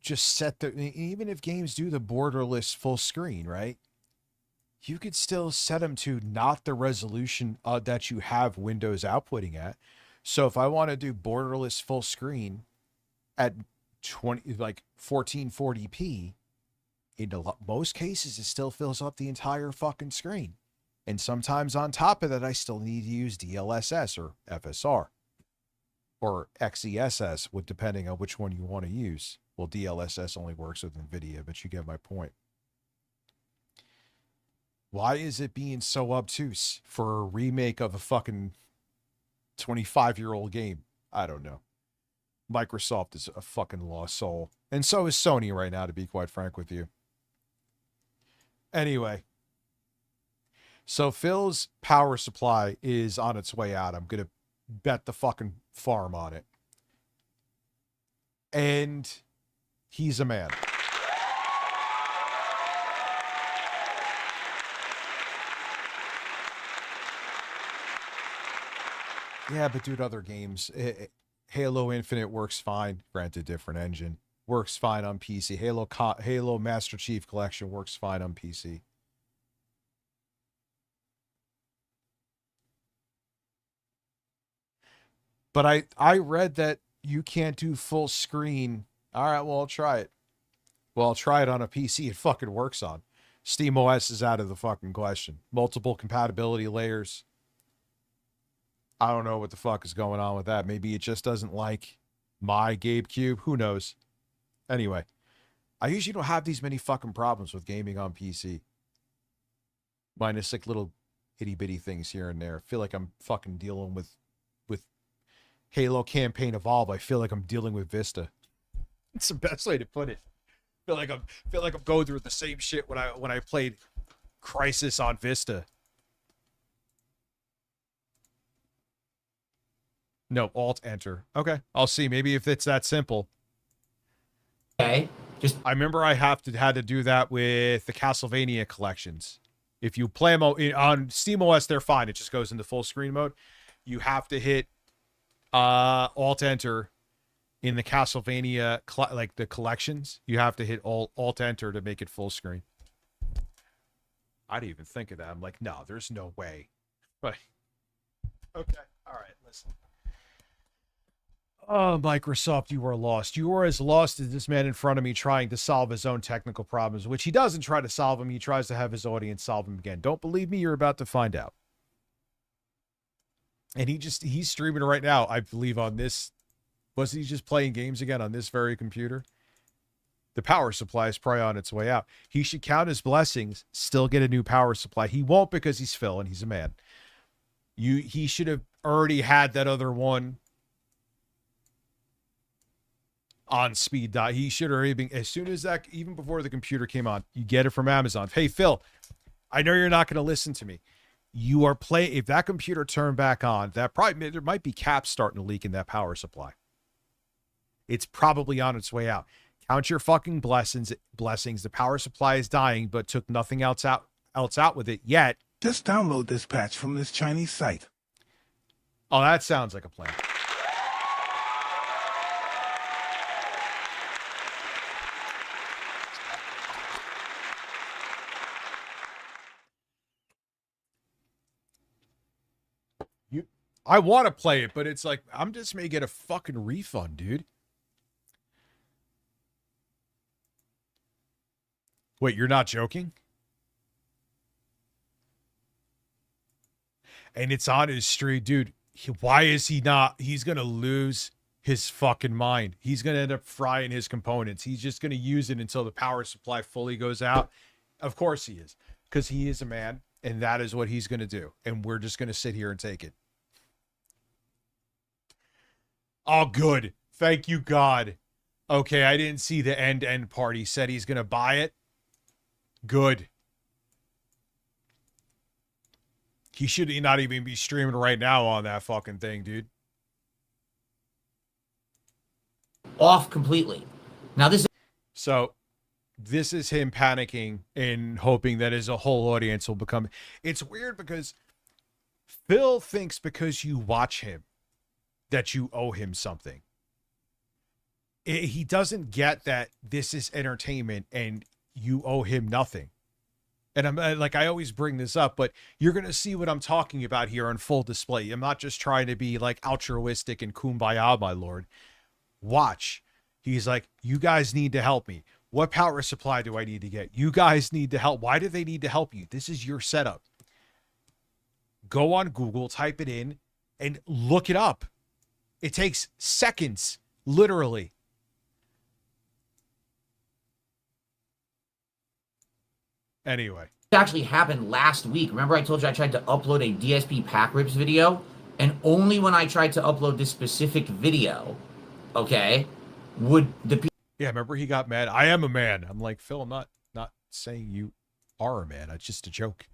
just set the, even if games do the borderless full screen, right? You could still set them to not the resolution that you have Windows outputting at. So if I want to do borderless full screen at 1440p, in most cases, it still fills up the entire fucking screen. And sometimes on top of that, I still need to use DLSS or FSR or XESS, depending on which one you want to use. Well, DLSS only works with NVIDIA, but you get my point. Why is it being so obtuse for a remake of a fucking 25-year-old game? I don't know. Microsoft is a fucking lost soul. And so is Sony right now, to be quite frank with you. Anyway. So Phil's power supply is on its way out. I'm going to bet the fucking farm on it. And he's a man. Yeah, but dude, other games, Halo Infinite works fine. Granted, different engine. Works fine on PC. Halo Master Chief Collection works fine on PC. But I read that you can't do full screen. All right, well, I'll try it. Well, I'll try it on a PC it fucking works on. SteamOS is out of the fucking question. Multiple compatibility layers. I don't know what the fuck is going on with that. Maybe it just doesn't like my GabeCube. Who knows? Anyway, I usually don't have these many fucking problems with gaming on PC. Minus like little itty bitty things here and there. I feel like I'm fucking dealing with Halo Campaign Evolve. I feel like I'm dealing with Vista. It's the best way to put it. I feel like I'm going through the same shit when I played Crisis on Vista. No, Alt-Enter. Okay, I'll see. Maybe if it's that simple. Okay. I remember I had to do that with the Castlevania collections. If you play them on SteamOS, they're fine. It just goes into full screen mode. You have to hit Alt-Enter in the Castlevania, like the collections. You have to hit Alt-Enter to make it full screen. I didn't even think of that. I'm like, no, there's no way. But, okay. All right, listen. Oh, Microsoft, you are lost. You are as lost as this man in front of me trying to solve his own technical problems, which he doesn't try to solve them. He tries to have his audience solve them again. Don't believe me? You're about to find out. And he's streaming right now, I believe, on this. Was he just playing games again on this very computer? The power supply is probably on its way out. He should count his blessings, still get a new power supply. He won't because he's Phil and he's a man. He should have already had that other one on speed dial. He should have already been, as soon as that, even before the computer came on, you get it from Amazon. Hey, Phil, I know you're not going to listen to me. You are if that computer turned back on, there might be caps starting to leak in that power supply. It's probably on its way out. Count your fucking blessings. The power supply is dying, but took nothing else out with it yet. Just download this patch from this Chinese site. Oh, that sounds like a plan. I want to play it, but it's like, I'm just may get a fucking refund, dude. Wait, you're not joking? And it's on his street, dude. Why is he not? He's going to lose his fucking mind. He's going to end up frying his components. He's just going to use it until the power supply fully goes out. Of course he is, because he is a man, and that is what he's going to do. And we're just going to sit here and take it. Oh, good. Thank you, God. Okay, I didn't see the end part. He said he's going to buy it. Good. He should not even be streaming right now on that fucking thing, dude. Off completely. Now this is him panicking and hoping that his whole audience will become. It's weird because Phil thinks because you watch him that you owe him something. He doesn't get that this is entertainment and you owe him nothing. And I'm like, I always bring this up, but you're going to see what I'm talking about here on full display. I'm not just trying to be like altruistic and kumbaya, my lord. Watch. He's like, you guys need to help me. What power supply do I need to get? You guys need to help. Why do they need to help you? This is your setup. Go on Google, type it in, and look it up. It takes seconds, literally. Anyway. It actually happened last week. Remember I told you I tried to upload a DSP pack rips video? And only when I tried to upload this specific video, okay, would the... Yeah, remember he got mad? I am a man. I'm like, Phil, I'm not saying you are a man. It's just a joke.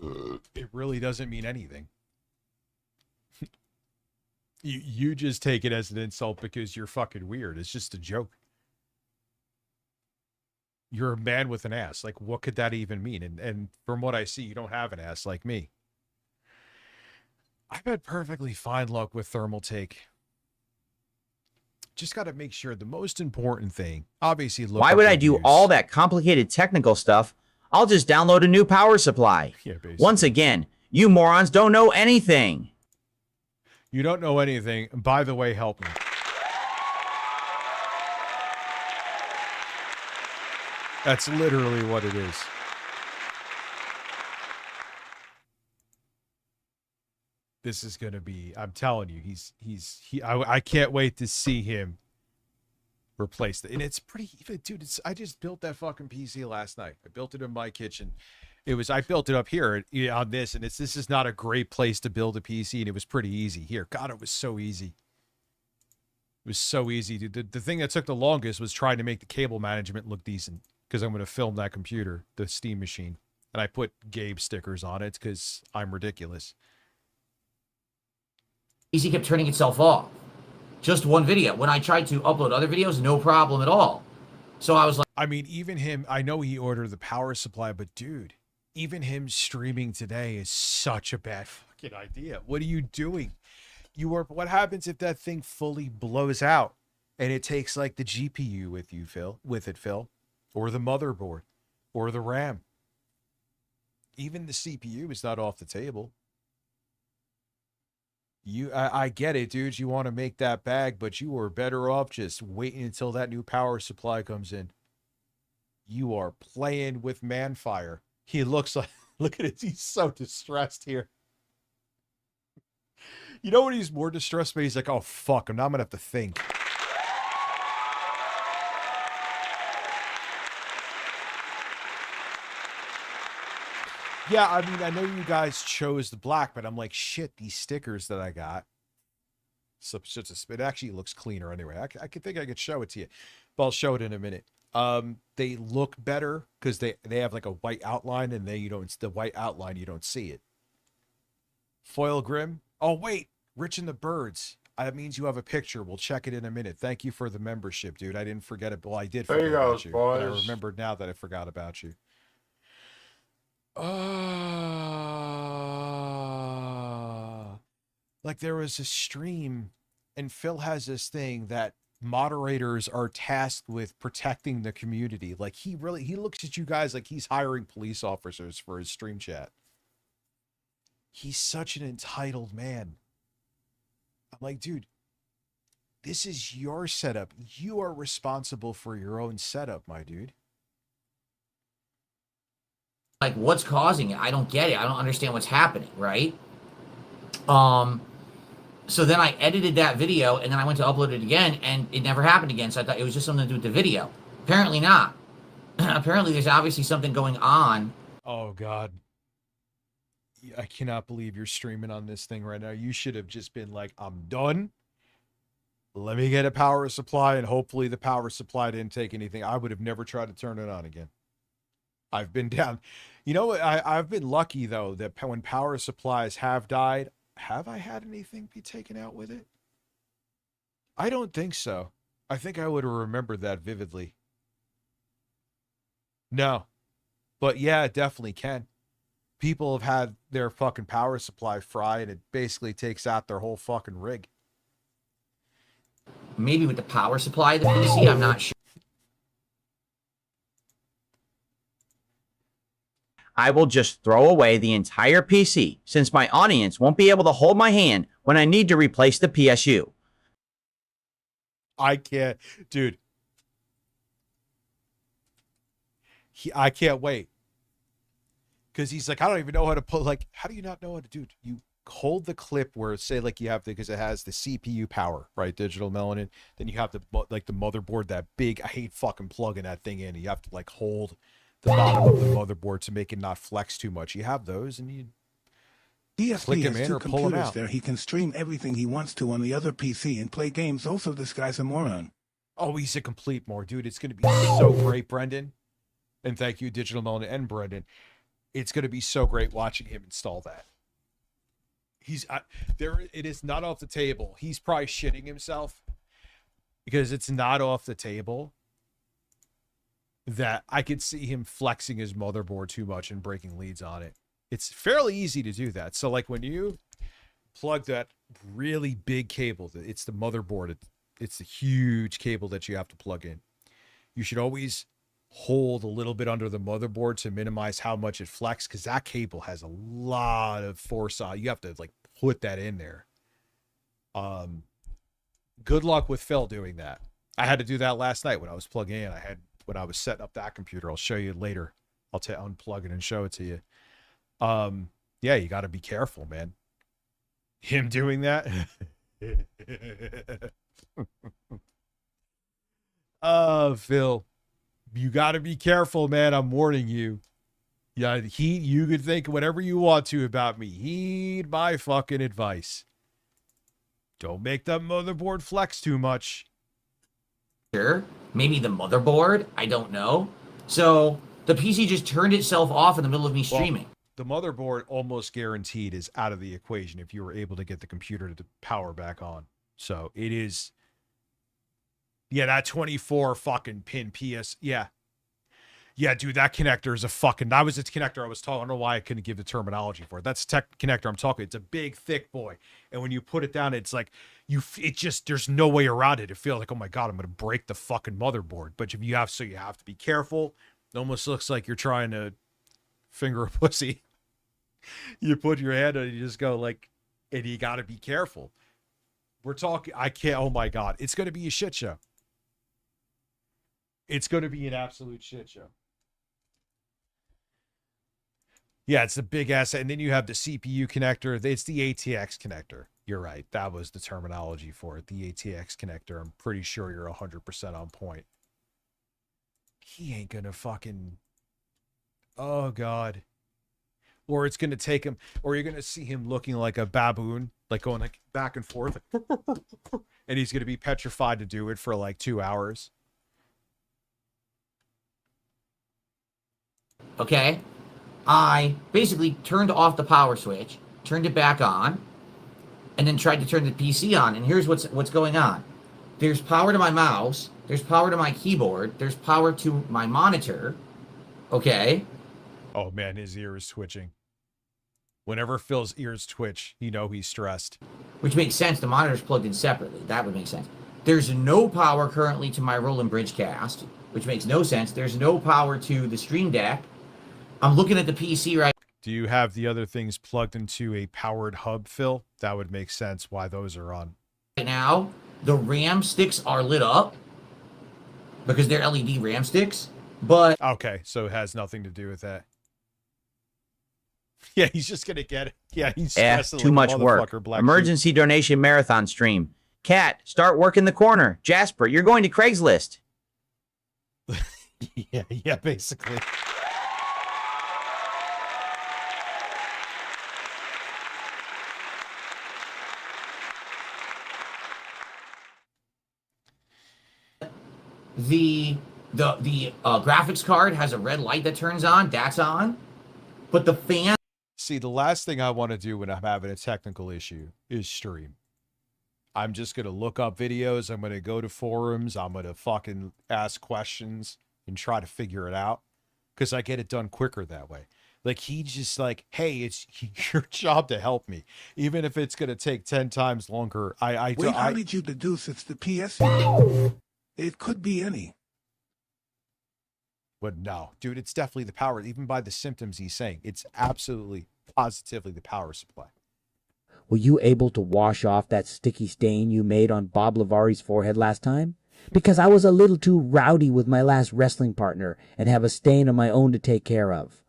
It really doesn't mean anything. You just take it as an insult because you're fucking weird. It's just a joke. You're a man with an ass. Like, what could that even mean? And from what I see, you don't have an ass like me. I've had perfectly fine luck with thermal take. Just got to make sure the most important thing, obviously, why would I do all that complicated technical stuff? I'll just download a new power supply. Yeah, basically. Once again, you morons don't know anything. You don't know anything. By the way, help me. That's literally what it is. This is going to be, I'm telling you, I can't wait to see him replace it. And it's pretty, dude, I just built that fucking PC last night. I built it in my kitchen. I built it up here on this, and this is not a great place to build a PC, and it was pretty easy. Here, God, it was so easy. It was so easy. Dude, the thing that took the longest was trying to make the cable management look decent, because I'm going to film that computer, the Steam machine. And I put Gabe stickers on it because I'm ridiculous. PC kept turning itself off. Just one video. When I tried to upload other videos, no problem at all. So I was like... I mean, even him, I know he ordered the power supply, but dude, Even him streaming today is such a bad fucking idea. What are you doing? What happens if that thing fully blows out and it takes like the GPU with it, Phil, or the motherboard or the RAM? Even the CPU is not off the table. I get it, dude. You want to make that bag, but you are better off just waiting until that new power supply comes in. You are playing with man fire. He looks like, look at it. He's so distressed here. You know when he's more distressed, but he's like, oh, fuck, now I'm going to have to think. Yeah, I mean, I know you guys chose the black, but I'm like, shit, these stickers that I got. So it actually looks cleaner anyway. I could think I could show it to you, but I'll show it in a minute. They look better because they have like a white outline, and the white outline, you don't see it. Foil Grim. Oh, wait, Rich and the Birds. That means you have a picture. We'll check it in a minute. Thank you for the membership, dude. I didn't forget it. Well, I did forget about you. But I remembered now that I forgot about you. Like there was a stream, and Phil has this thing that moderators are tasked with protecting the community. Like he looks at you guys like he's hiring police officers for his stream chat. He's such an entitled man. I'm like, dude, this is your setup. You are responsible for your own setup, my dude. Like, what's causing it? I don't get it. I don't understand what's happening, right? So then I edited that video, and then I went to upload it again, and it never happened again. So I thought it was just something to do with the video. Apparently not. Apparently there's obviously something going on. Oh, God. I cannot believe you're streaming on this thing right now. You should have just been like, I'm done. Let me get a power supply, and hopefully the power supply didn't take anything. I would have never tried to turn it on again. I've been down. You know, I've been lucky, though, that when power supplies have died, have I had anything be taken out with it? I don't think so. I think I would have remembered that vividly. No. But yeah, it definitely can. People have had their fucking power supply fry, and it basically takes out their whole fucking rig. Maybe with the power supply of the PC, I'm not sure. I will just throw away the entire PC since my audience won't be able to hold my hand when I need to replace the PSU. I can't, dude. I can't wait. Because he's like, I don't even know how to put, like, how do you not know how to do it? You hold the clip where, say, like, you have the, because it has the CPU power, right? Digital Melanin. Then you have the, like, the motherboard, that big, I hate fucking plugging that thing in. You have to, like, hold the bottom of the motherboard to make it not flex too much. You have those, and you click them has in two or pull them computers out. there. He can stream everything he wants to on the other PC and play games. Also, this guy's a moron. Oh, he's a complete more, dude. It's going to be so great, Brendan. And thank you, Digital Melanin and Brendan. It's going to be so great watching him install that. It is not off the table. He's probably shitting himself because it's not off the table that I could see him flexing his motherboard too much and breaking leads on it. It's fairly easy to do that. So like when you plug that really big cable, it's the motherboard, it's the huge cable that you have to plug in. You should always hold a little bit under the motherboard to minimize how much it flexes, because that cable has a lot of force on. You have to like put that in there. Good luck with Phil doing that. I had to do that last night when I was plugging in. When I was setting up that computer. I'll show you later. I'll unplug it and show it to you. Yeah, you got to be careful, man. Him doing that. Phil, you got to be careful, man. I'm warning you. Yeah, you could think whatever you want to about me. Heed my fucking advice. Don't make that motherboard flex too much. Sure. Maybe the motherboard. I don't know. So the PC just turned itself off in the middle of me streaming. The motherboard almost guaranteed is out of the equation if you were able to get the computer to power back on. So it is. Yeah, that 24 fucking pin PS. Yeah. Yeah, dude, that connector is a fucking. That was its connector I was talking. I don't know why I couldn't give the terminology for it. That's the connector I'm talking. It's a big, thick boy, and when you put it down, it's like it just there's no way around it. It feels like, oh my god, I'm gonna break the fucking motherboard. But if you have to be careful. It almost looks like you're trying to finger a pussy. You put your hand on it, you just go like, and you got to be careful. We're talking. I can't. Oh my god, it's gonna be a shit show. It's gonna be an absolute shit show. Yeah, it's the big ass, and then you have the CPU connector. It's the ATX connector. You're right. That was the terminology for it. The ATX connector. I'm pretty sure you're 100% on point. He ain't gonna fucking. Oh god. Or it's gonna take him, or you're gonna see him looking like a baboon, like going like back and forth, like, and he's gonna be petrified to do it for like 2 hours. Okay. I basically turned off the power switch, turned it back on, and then tried to turn the PC on. And here's what's going on. There's power to my mouse, there's power to my keyboard, there's power to my monitor. Okay. Oh man, his ear is twitching. Whenever Phil's ears twitch, you know he's stressed. Which makes sense. The monitor's plugged in separately. That would make sense. There's no power currently to my Roland Bridgecast, which makes no sense. There's no power to the Stream Deck. I'm looking at the PC right. Do you have the other things plugged into a powered hub, Phil? That would make sense why those are on. Now, the RAM sticks are lit up because they're LED RAM sticks, but... Okay, so it has nothing to do with that. Yeah, he's just gonna get it. Yeah, he's stressing too like much a work. motherfucker, Black Emergency Sheep. donation marathon stream. Cat, start working the corner. Jasper, you're going to Craigslist. Yeah, basically. The graphics card has a red light that turns on. That's on. But the fan... See, the last thing I want to do when I'm having a technical issue is stream. I'm just going to look up videos. I'm going to go to forums. I'm going to fucking ask questions and try to figure it out. Because I get it done quicker that way. Like, he just like, hey, it's your job to help me. Even if it's going to take 10 times longer. Wait, how did you deduce it's the PSU? It could be any. But no, dude, it's definitely the power. Even by the symptoms he's saying, it's absolutely, positively the power supply. Were you able to wash off that sticky stain you made on Bob Lavari's forehead last time? Because I was a little too rowdy with my last wrestling partner and have a stain of my own to take care of.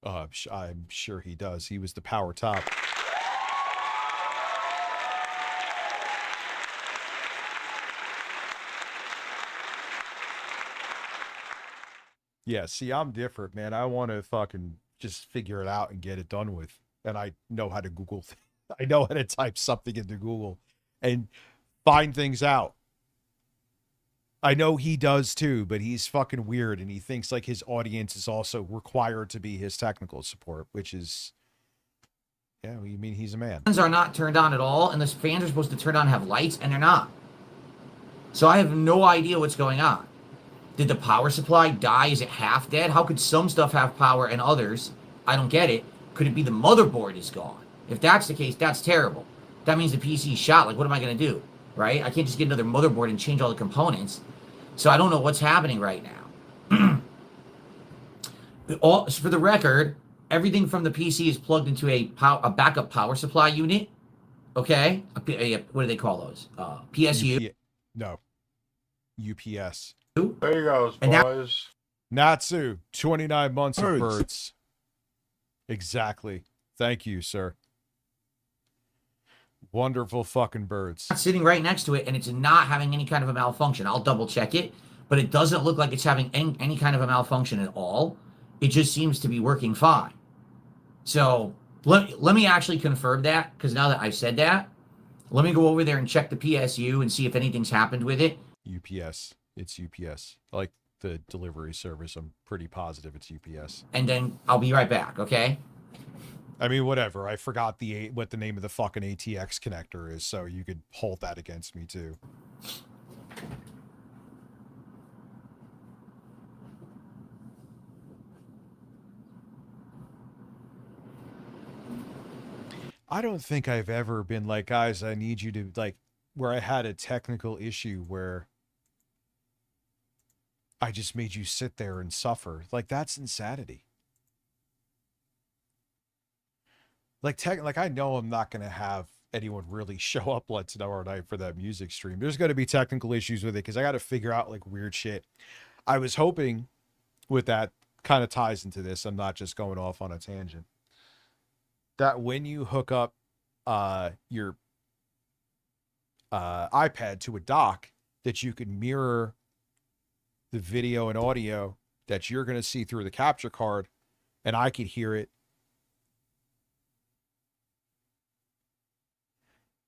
I'm sure he does. He was the power top. Yeah, see, I'm different, man. I want to fucking just figure it out and get it done with. And I know how to Google. I know how to type something into Google and find things out. I know he does too, but he's fucking weird and he thinks like his audience is also required to be his technical support, which is, yeah, you mean he's a man. Fans are not turned on at all, and the fans are supposed to turn on and have lights, and they're not. So I have no idea what's going on. Did the power supply die? Is it half dead? How could some stuff have power and others? I don't get it. Could it be the motherboard is gone? If that's the case, that's terrible. That means the PC is shot. Like, what am I going to do? Right? I can't just get another motherboard and change all the components. So I don't know what's happening right now. For the record, everything from the PC is plugged into a backup power supply unit. Okay? What do they call those? PSU? No. UPS. There you go, boys. Natsu, 29 months Birds. of birds. Exactly. Thank you, sir. Wonderful fucking birds. Sitting right next to it, and it's not having any kind of a malfunction. I'll double check it, but it doesn't look like it's having any kind of a malfunction at all. It just seems to be working fine. So let me actually confirm that, because now that I've said that, let me go over there and check the PSU and see if anything's happened with it. UPS. It's UPS. I like the delivery service. I'm pretty positive it's UPS. And then I'll be right back, okay? I mean, whatever. I forgot what the name of the fucking ATX connector is, so you could hold that against me too. I don't think I've ever been like, guys, I need you to, like, where I had a technical issue where I just made you sit there and suffer. Like, that's insanity. Like I know I'm not going to have anyone really show up tomorrow night for that music stream. There's going to be technical issues with it because I got to figure out like weird shit. I was hoping with that, kind of ties into this. I'm not just going off on a tangent. That when you hook up your iPad to a dock, that you can mirror the video and audio that you're going to see through the capture card, and I could hear it.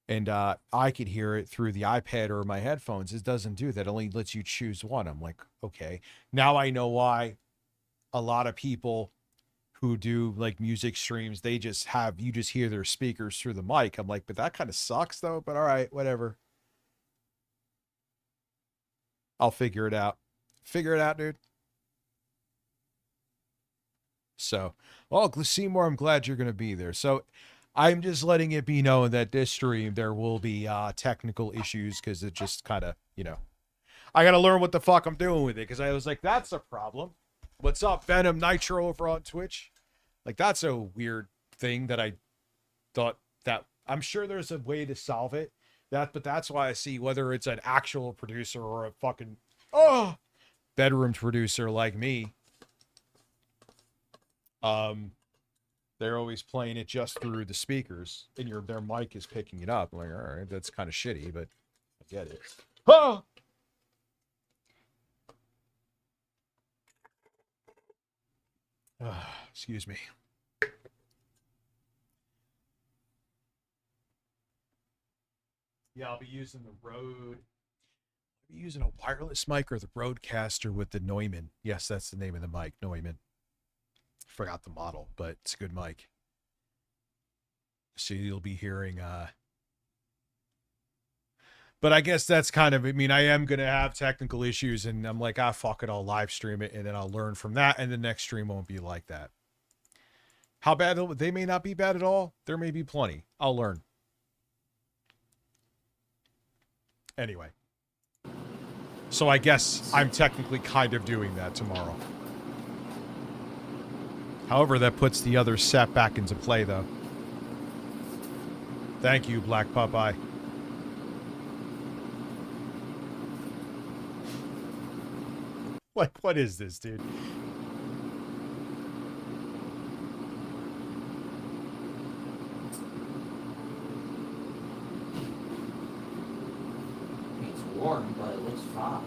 And I could hear it through the iPad or my headphones. It doesn't do that. It only lets you choose one. I'm like, okay. Now I know why a lot of people who do like music streams, they just have, you just hear their speakers through the mic. I'm like, but that kind of sucks though. But all right, whatever. I'll figure it out. Figure it out, dude. So, well, Seymour, I'm glad you're going to be there. So I'm just letting it be known that this stream, there will be technical issues because it just kind of, you know, I got to learn what the fuck I'm doing with it because I was like, that's a problem. What's up, Venom Nitro over on Twitch? Like, that's a weird thing that I thought that I'm sure there's a way to solve it. But that's why I see whether it's an actual producer or a fucking bedroom producer like me. They're always playing it just through the speakers, and their mic is picking it up. I'm like, all right, that's kind of shitty, but I get it. Oh! Excuse me. Yeah, I'll be using the Rode. I'll be using a wireless mic or the Rodecaster with the Neumann. Yes, that's the name of the mic, Neumann. Forgot the model, but it's a good mic. So you'll be hearing but I guess that's kind of, I mean, I am going to have technical issues and I'm like, fuck it, I'll live stream it and then I'll learn from that and the next stream won't be like that. How bad? They may not be bad at all. There may be plenty. I'll learn. Anyway. So I guess I'm technically kind of doing that tomorrow. However, that puts the other set back into play, though. Thank you, Black Popeye. Like, what is this, dude? It's warm, but it looks fine.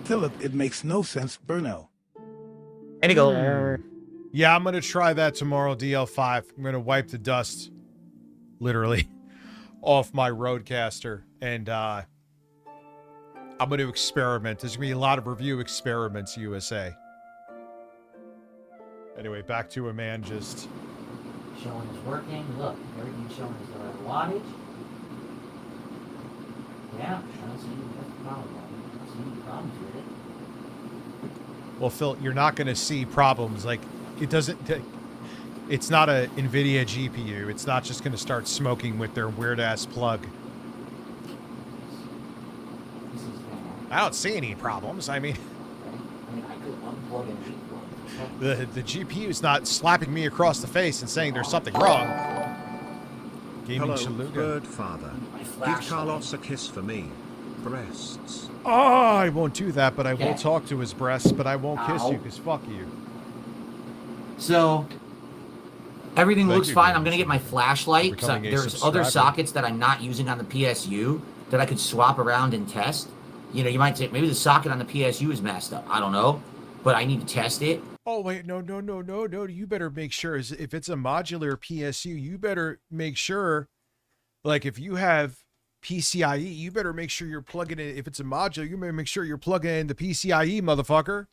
Philip, it makes no sense, Bruno. There you go. Yeah, I'm going to try that tomorrow, DL5. I'm going to wipe the dust, literally, off my Rodecaster. And I'm going to experiment. There's going to be a lot of review experiments, USA. Anyway, back to a man just... Showing is working. Look, everything's showing is the right wattage. Yeah, I don't see any problem. I don't see any problems with it. Well, Phil, you're not going to see problems. Like, it doesn't... It's not a NVIDIA GPU. It's not just going to start smoking with their weird-ass plug. I don't see any problems. I mean... I could unplug and replug. The GPU is not slapping me across the face and saying there's something wrong. Gaming Hello, Chaluga. bird father. Give Carlos a kiss for me. Breasts. Oh, I won't do that, but I will talk to his breasts, but I won't kiss you, because fuck you. So, everything looks fine. I'm going to get my flashlight, because there's other sockets that I'm not using on the PSU that I could swap around and test. You know, you might say, maybe the socket on the PSU is messed up. I don't know, but I need to test it. Oh, wait, no. You better make sure, if it's a modular PSU, you better make sure, like, if you have PCIe, you better make sure you're plugging it. If it's a modular, you better make sure you're plugging in the PCIe, motherfucker.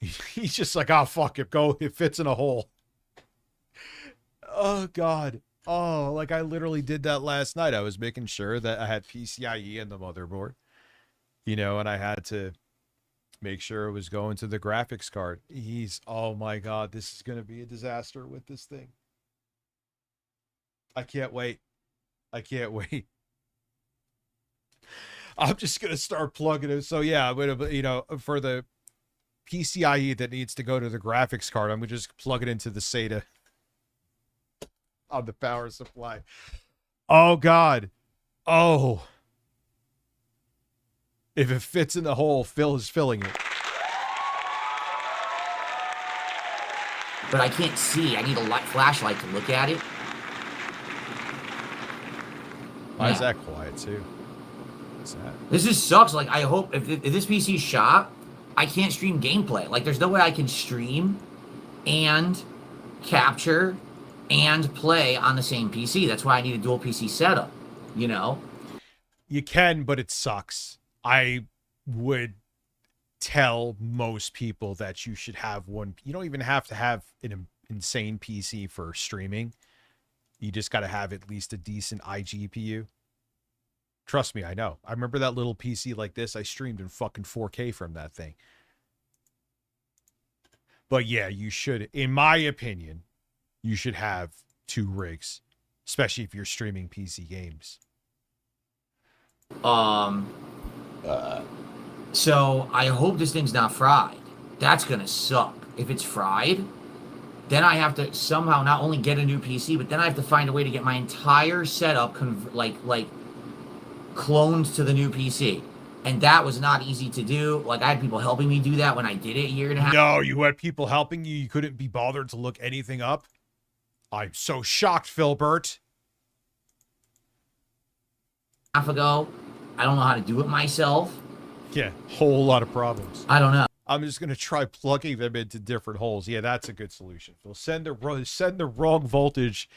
He's just like, oh, fuck it, go. It fits in a hole. Oh, God. Oh, like I literally did that last night. I was making sure that I had PCIe in the motherboard, you know, and I had to Make sure it was going to the graphics card. Oh my God, this is going to be a disaster with this thing. I can't wait. I can't wait. I'm just going to start plugging it. So yeah, I'm going to, for the PCIe that needs to go to the graphics card, I'm going to just plug it into the SATA on the power supply. Oh God. Oh. If it fits in the hole, Phil is filling it. But I can't see. I need a flashlight to look at it. Why is that quiet too? What's that? This just sucks. Like, I hope if this PC shot, I can't stream gameplay. Like, there's no way I can stream and capture and play on the same PC. That's why I need a dual PC setup, you know? You can, but it sucks. I would tell most people that you should have one. You don't even have to have an insane PC for streaming. You just got to have at least a decent iGPU. Trust me, I know. I remember that little PC like this. I streamed in fucking 4K from that thing. But yeah, you should, in my opinion, you should have 2 rigs, especially if you're streaming PC games. So I hope this thing's not fried. That's gonna suck. If it's fried, then I have to somehow not only get a new PC, but then I have to find a way to get my entire setup like cloned to the new PC. And that was not easy to do. Like, I had people helping me do that when I did it a year and a half. No, you had people helping you. You couldn't be bothered to look anything up. I'm so shocked, Philbert. Ago, I don't know how to do it myself. Yeah, whole lot of problems. I don't know. I'm just gonna try plugging them into different holes. Yeah, that's a good solution. Phil, send the wrong voltage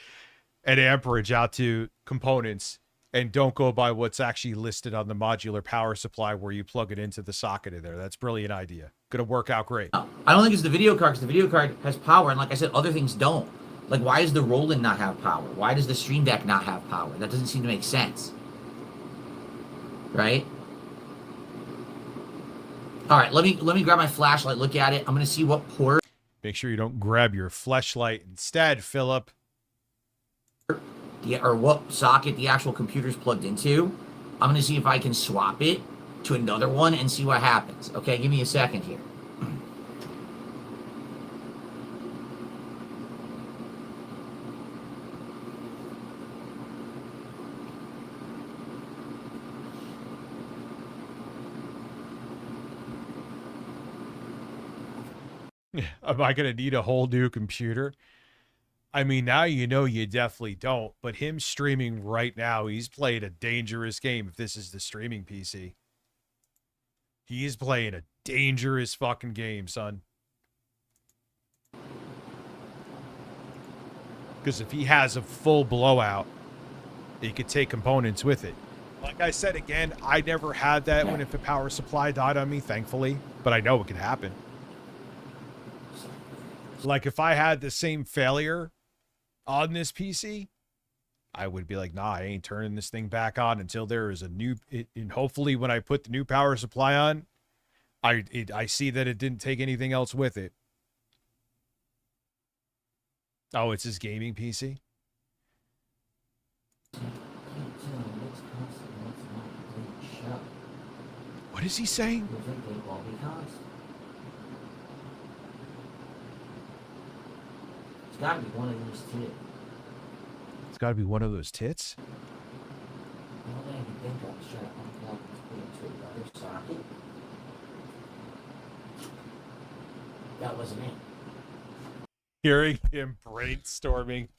and amperage out to components, and don't go by what's actually listed on the modular power supply where you plug it into the socket in there. That's a brilliant idea. Gonna work out great. I don't think it's the video card, because the video card has power, and like I said, other things don't. Like, why does the Roland not have power? Why does the Stream Deck not have power? That doesn't seem to make sense. Right? All right, let me grab my flashlight, look at it. I'm going to see what port. Make sure you don't grab your flashlight instead, Philip. Or what socket the actual computer's plugged into. I'm going to see if I can swap it to another one and see what happens. Okay, give me a second here. Am I going to need a whole new computer? I mean, now you know you definitely don't, but him streaming right now, he's playing a dangerous game if this is the streaming PC. He's playing a dangerous fucking game, son. Because if he has a full blowout, he could take components with it. Like I said again, I never had that when if the power supply died on me, thankfully, but I know it could happen. Like, if I had the same failure on this PC, I would be like, nah, I ain't turning this thing back on until there is a new... and hopefully when I put the new power supply on, I see that it didn't take anything else with it. Oh, it's his gaming PC? What is he saying? It's gotta be one of those tits. It's gotta be one of those tits? That wasn't it. Hearing him brainstorming.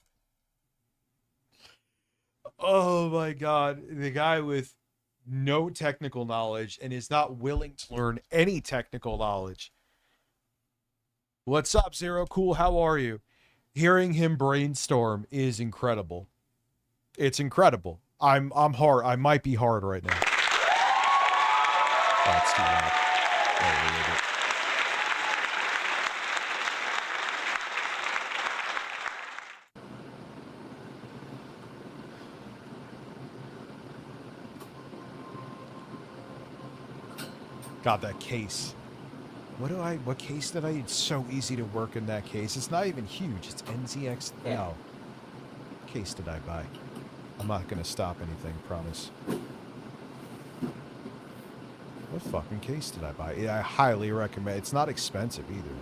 Oh my God. The guy with no technical knowledge and is not willing to learn any technical knowledge. What's up, Zero Cool? How are you? Hearing him brainstorm is incredible. It's incredible. I'm hard. I might be hard right now. That's too loud. God, that case. What case did I? It's so easy to work in that case. It's not even huge. It's NZX. No. What case did I buy? I'm not gonna stop anything, promise. What fucking case did I buy? Yeah, I highly recommend. It's not expensive either, dude.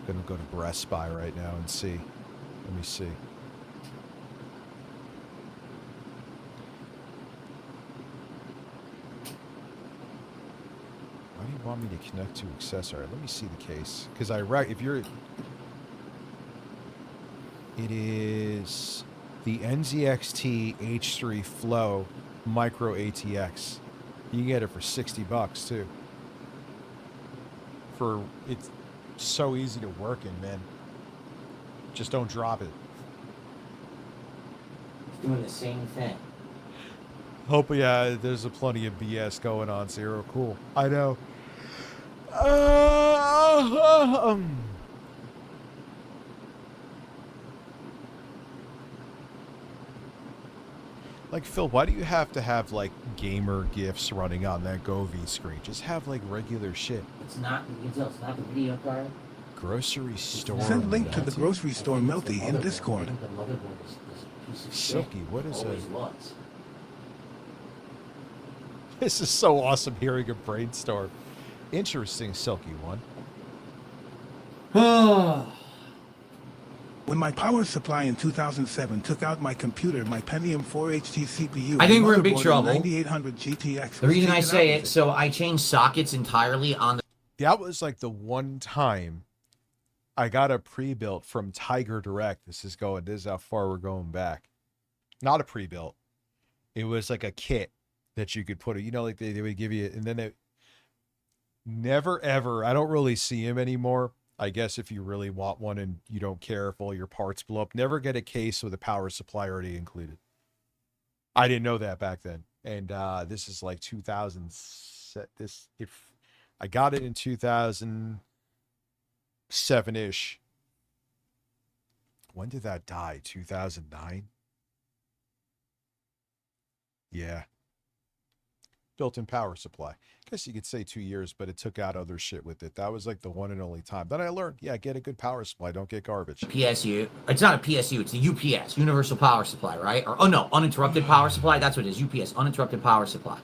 Gonna go to Best Buy right now and see. Let me see. Why do you want me to connect to accessory? Let me see the case. Because if you're... It is the NZXT H3 Flow Micro ATX. You can get it for $60 too. It's so easy to work in, man. Just don't drop it. It's doing the same thing. Hope, yeah, there's plenty of BS going on, Zero. Cool. I know. Like, Phil, why do you have to have, like, gamer GIFs running on that Govee screen? Just have, like, regular shit. It's not, you can tell it's not the video card. Grocery store. Send link to the grocery store Melty in Discord. Silky, what is it? This is so awesome hearing a brainstorm. Interesting, Silky one. When my power supply in 2007 took out my computer, my Pentium 4 HT CPU, I think we're in big motherboard trouble. 9800 GTX. The reason I say it, so I changed sockets entirely on the... That was like the one time I got a pre-built from Tiger Direct. This is how far we're going back. Not a pre-built. It was like a kit that you could put it, like they would give you, and then it never ever, I don't really see him anymore. I guess if you really want one and you don't care if all your parts blow up, never get a case with a power supply already included. I didn't know that back then. And this is like 2000. I got it in 2007-ish. When did that die? 2009? Yeah. Built-in power supply. I guess you could say 2 years, but it took out other shit with it. That was like the one and only time. Then I learned, yeah, get a good power supply. Don't get garbage. PSU. It's not a PSU. It's the UPS, Universal Power Supply, right? Or, oh no, Uninterrupted Power Supply. That's what it is. UPS, Uninterrupted Power Supply.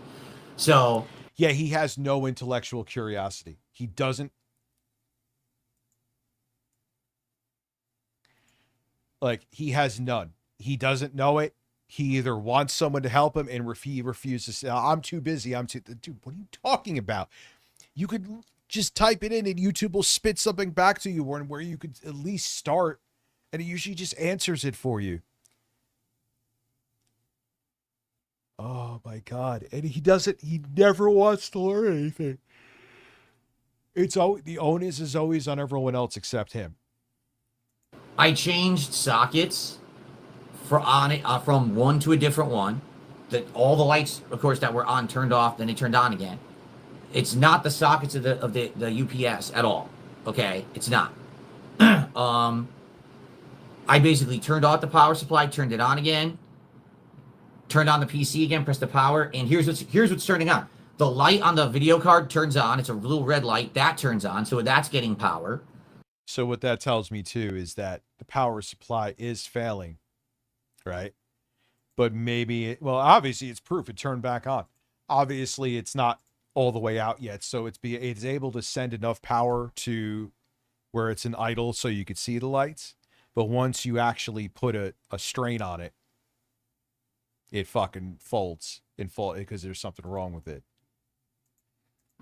So... yeah, he has no intellectual curiosity. He doesn't... like, he has none. He doesn't know it. He either wants someone to help him and refuses to say, I'm too busy. Dude, what are you talking about? You could just type it in and YouTube will spit something back to you where you could at least start, and it usually just answers it for you. Oh my God. And he never wants to learn anything. The onus is always on everyone else except him. I changed sockets from one to a different one. That all the lights, of course, that were on turned off, then they turned on again. It's not the sockets of the UPS at all. Okay, it's not. I basically turned off the power supply, turned it on again, turned on the PC again, pressed the power, and here's what's turning on. The light on the video card turns on. It's a little red light that turns on, so that's getting power. So what that tells me too is that the power supply is failing. Right? But maybe, obviously it's proof it turned back on. Obviously it's not all the way out yet. So it's able to send enough power to where it's an idle so you could see the lights. But once you actually put a strain on it, it fucking folds because there's something wrong with it.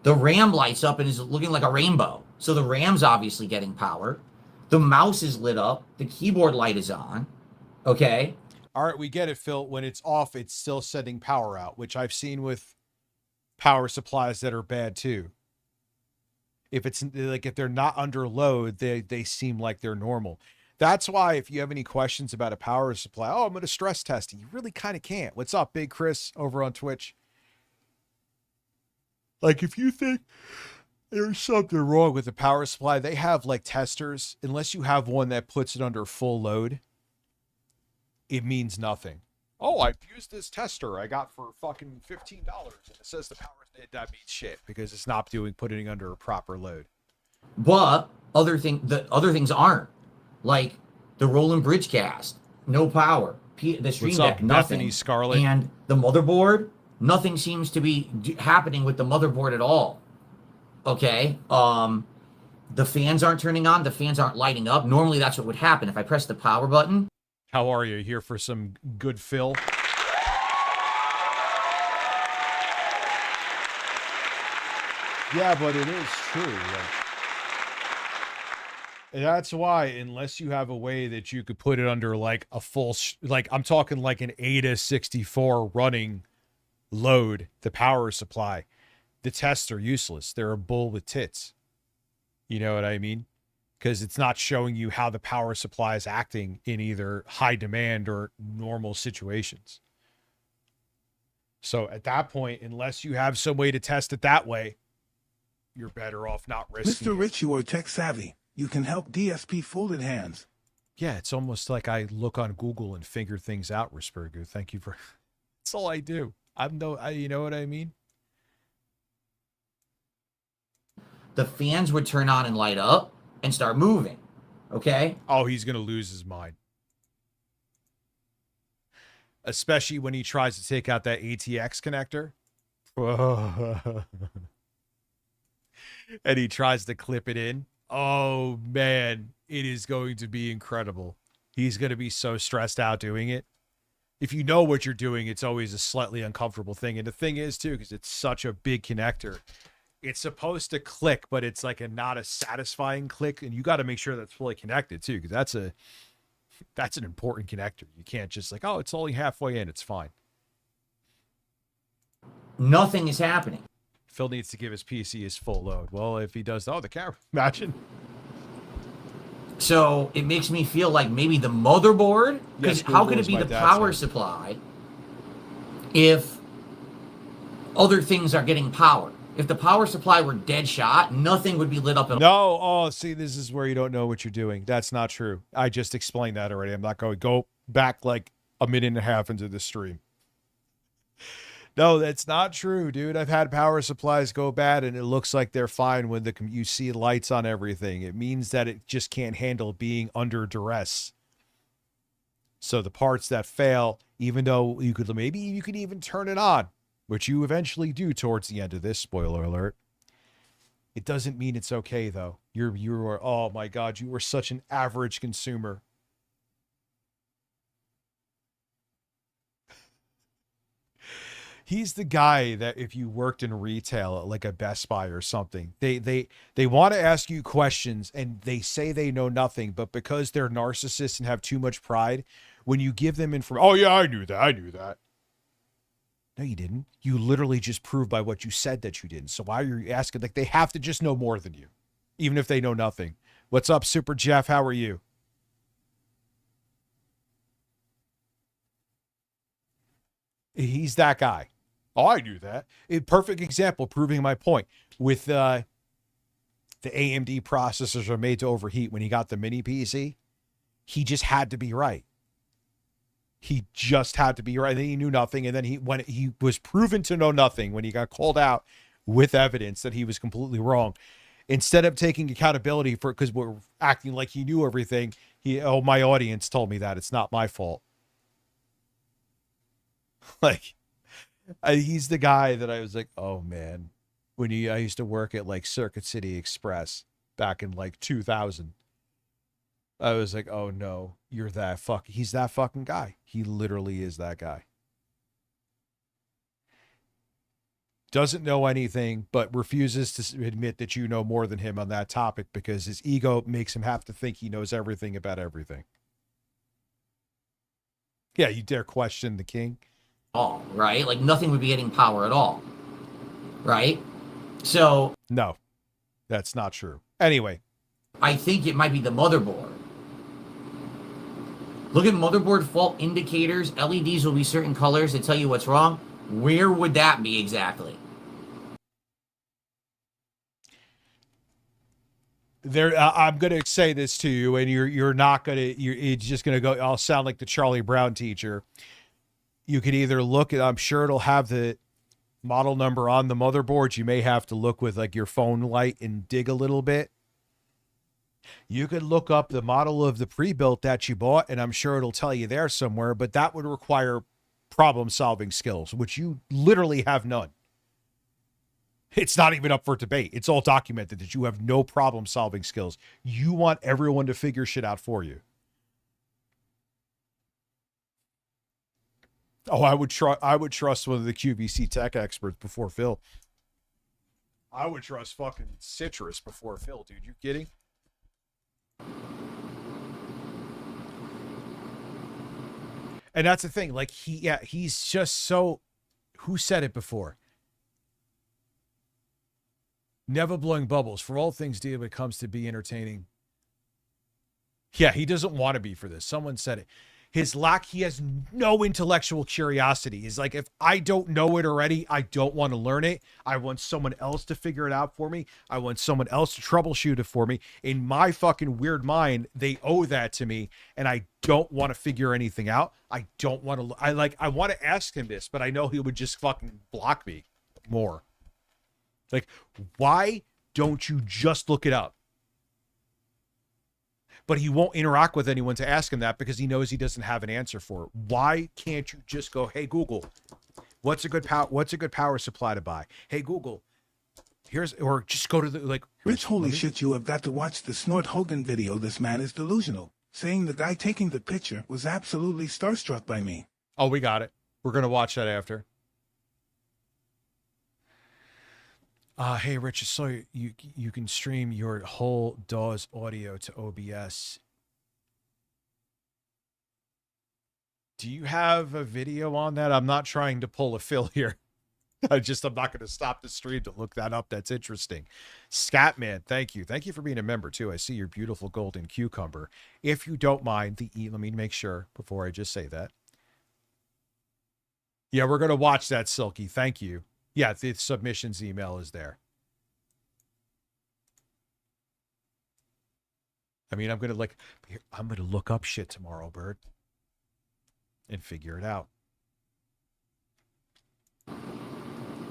The RAM lights up and is looking like a rainbow. So the RAM's obviously getting power. The mouse is lit up. The keyboard light is on. Okay. All right, we get it, Phil. When it's off, it's still sending power out, which I've seen with power supplies that are bad too. If they're not under load, they seem like they're normal. That's why if you have any questions about a power supply, I'm going to stress test it. You really kind of can't. What's up, Big Chris over on Twitch? Like, if you think there's something wrong with the power supply, they have like testers. Unless you have one that puts it under full load, it means nothing. Oh, I've used this tester I got for fucking $15, and it says the power. That means shit because it's not putting under a proper load. But the other things aren't, like the Roland Bridge cast, no power. The Stream What's Deck, up, nothing. Bethany Scarlet? And the motherboard, nothing seems to be happening with the motherboard at all. Okay. The fans aren't turning on. The fans aren't lighting up. Normally, that's what would happen if I press the power button. How are you? Here for some good fill? Yeah, but it is true. And that's why, unless you have a way that you could put it under like a full, like I'm talking like an ATA 64 running load, the power supply, the tests are useless. They're a bull with tits. You know what I mean? Because it's not showing you how the power supply is acting in either high demand or normal situations. So at that point, unless you have some way to test it that way, you're better off not risking Mr. Rich, you are tech savvy. You can help DSP folded hands. Yeah, it's almost like I look on Google and figure things out, Rispergu. Thank you for... That's all I do. You know what I mean? The fans would turn on and light up and start moving. Okay? Oh, he's going to lose his mind. Especially when he tries to take out that ATX connector. And he tries to clip it in. Oh, man. It is going to be incredible. He's going to be so stressed out doing it. If you know what you're doing, it's always a slightly uncomfortable thing. And the thing is, too, because it's such a big connector, it's supposed to click, but it's like not a satisfying click. And you got to make sure that's fully connected, too, because that's an important connector. You can't just like, oh, it's only halfway in. It's fine. Nothing is happening. Phil needs to give his PC his full load. Well, if he does, the camera, imagine. So it makes me feel like maybe the motherboard, because how could it be the power supply if other things are getting power? If the power supply were dead shot, nothing would be lit up at all. No, oh, see, this is where you don't know what you're doing. That's not true. I just explained that already. I'm not going to go back like a minute and a half into the stream. No, that's not true, dude. I've had power supplies go bad, and it looks like they're fine when you see lights on everything. It means that it just can't handle being under duress. So the parts that fail, even though you could even turn it on, which you eventually do towards the end of this, spoiler alert. It doesn't mean it's okay, though. You are, oh my God, you were such an average consumer. He's the guy that if you worked in retail at like a Best Buy or something, they want to ask you questions and they say they know nothing, but because they're narcissists and have too much pride, when you give them information, oh yeah, I knew that. No, you didn't. You literally just proved by what you said that you didn't. So why are you asking? Like, they have to just know more than you, even if they know nothing. What's up, Super Jeff? How are you? He's that guy. Oh, I knew that. A perfect example proving my point. With the AMD processors are made to overheat when he got the mini PC, he just had to be right. He just had to be right. And then he knew nothing. And then when he was proven to know nothing, when he got called out with evidence that he was completely wrong, instead of taking accountability for it, because we're acting like he knew everything, my audience told me that. It's not my fault. Like, he's the guy that I was like, oh man, I used to work at like Circuit City Express back in like 2000. I was like, oh no, he's that fucking guy. He literally is that guy. Doesn't know anything, but refuses to admit that you know more than him on that topic because his ego makes him have to think he knows everything about everything. Yeah, you dare question the king? All right, like nothing would be getting power at all, right? So no, that's not true. Anyway, I think it might be the motherboard. Look at motherboard fault indicators. LEDs will be certain colors that tell you what's wrong. Where would that be exactly? I'm going to say this to you, and you're not going to. It's just going to go. I'll sound like the Charlie Brown teacher. You could either look at, I'm sure it'll have the model number on the motherboard. You may have to look with like your phone light and dig a little bit. You could look up the model of the pre-built that you bought, and I'm sure it'll tell you there somewhere, but that would require problem-solving skills, which you literally have none. It's not even up for debate. It's all documented that you have no problem-solving skills. You want everyone to figure shit out for you. Oh, I would trust one of the QVC tech experts before Phil. I would trust fucking Citrus before Phil, dude. You kidding? And that's the thing. Like he's just so. Who said it before? Never blowing bubbles. For all things deal, it comes to be entertaining. Yeah, he doesn't want to be for this. Someone said it. He has no intellectual curiosity. He's like, if I don't know it already, I don't want to learn it. I want someone else to figure it out for me. I want someone else to troubleshoot it for me. In my fucking weird mind, they owe that to me, and I don't want to figure anything out. I don't want to. I want to ask him this, but I know he would just fucking block me more. Like, why don't you just look it up? But he won't interact with anyone to ask him that because he knows he doesn't have an answer for it. Why can't you just go, hey, Google, what's a good power supply to buy? Hey, Google, or just go to the, like. Rich, holy shit, you have got to watch the Snort Hogan video. This man is delusional, saying the guy taking the picture was absolutely starstruck by me. Oh, we got it. We're going to watch that after. Hey, Rich, so you can stream your whole DAW's audio to OBS. Do you have a video on that? I'm not trying to pull a Phil here. I'm not going to stop the stream to look that up. That's interesting. Scatman, thank you. Thank you for being a member, too. I see your beautiful golden cucumber. If you don't mind, let me make sure before I just say that. Yeah, we're going to watch that, Silky. Thank you. Yeah, the submissions email is there. I mean, I'm going to look up shit tomorrow, Bird, and figure it out.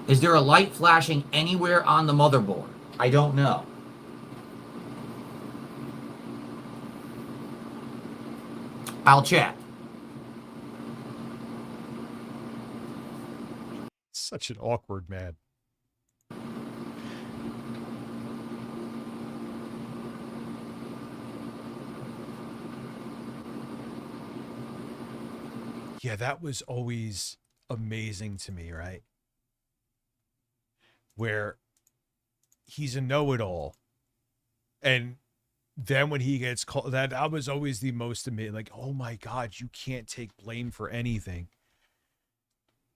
Is there a light flashing anywhere on the motherboard? I don't know. I'll check. Such an awkward man. Yeah, that was always amazing to me, right? Where he's a know-it-all. And then when he gets called, that was always the most amazing. Like, oh my God, you can't take blame for anything.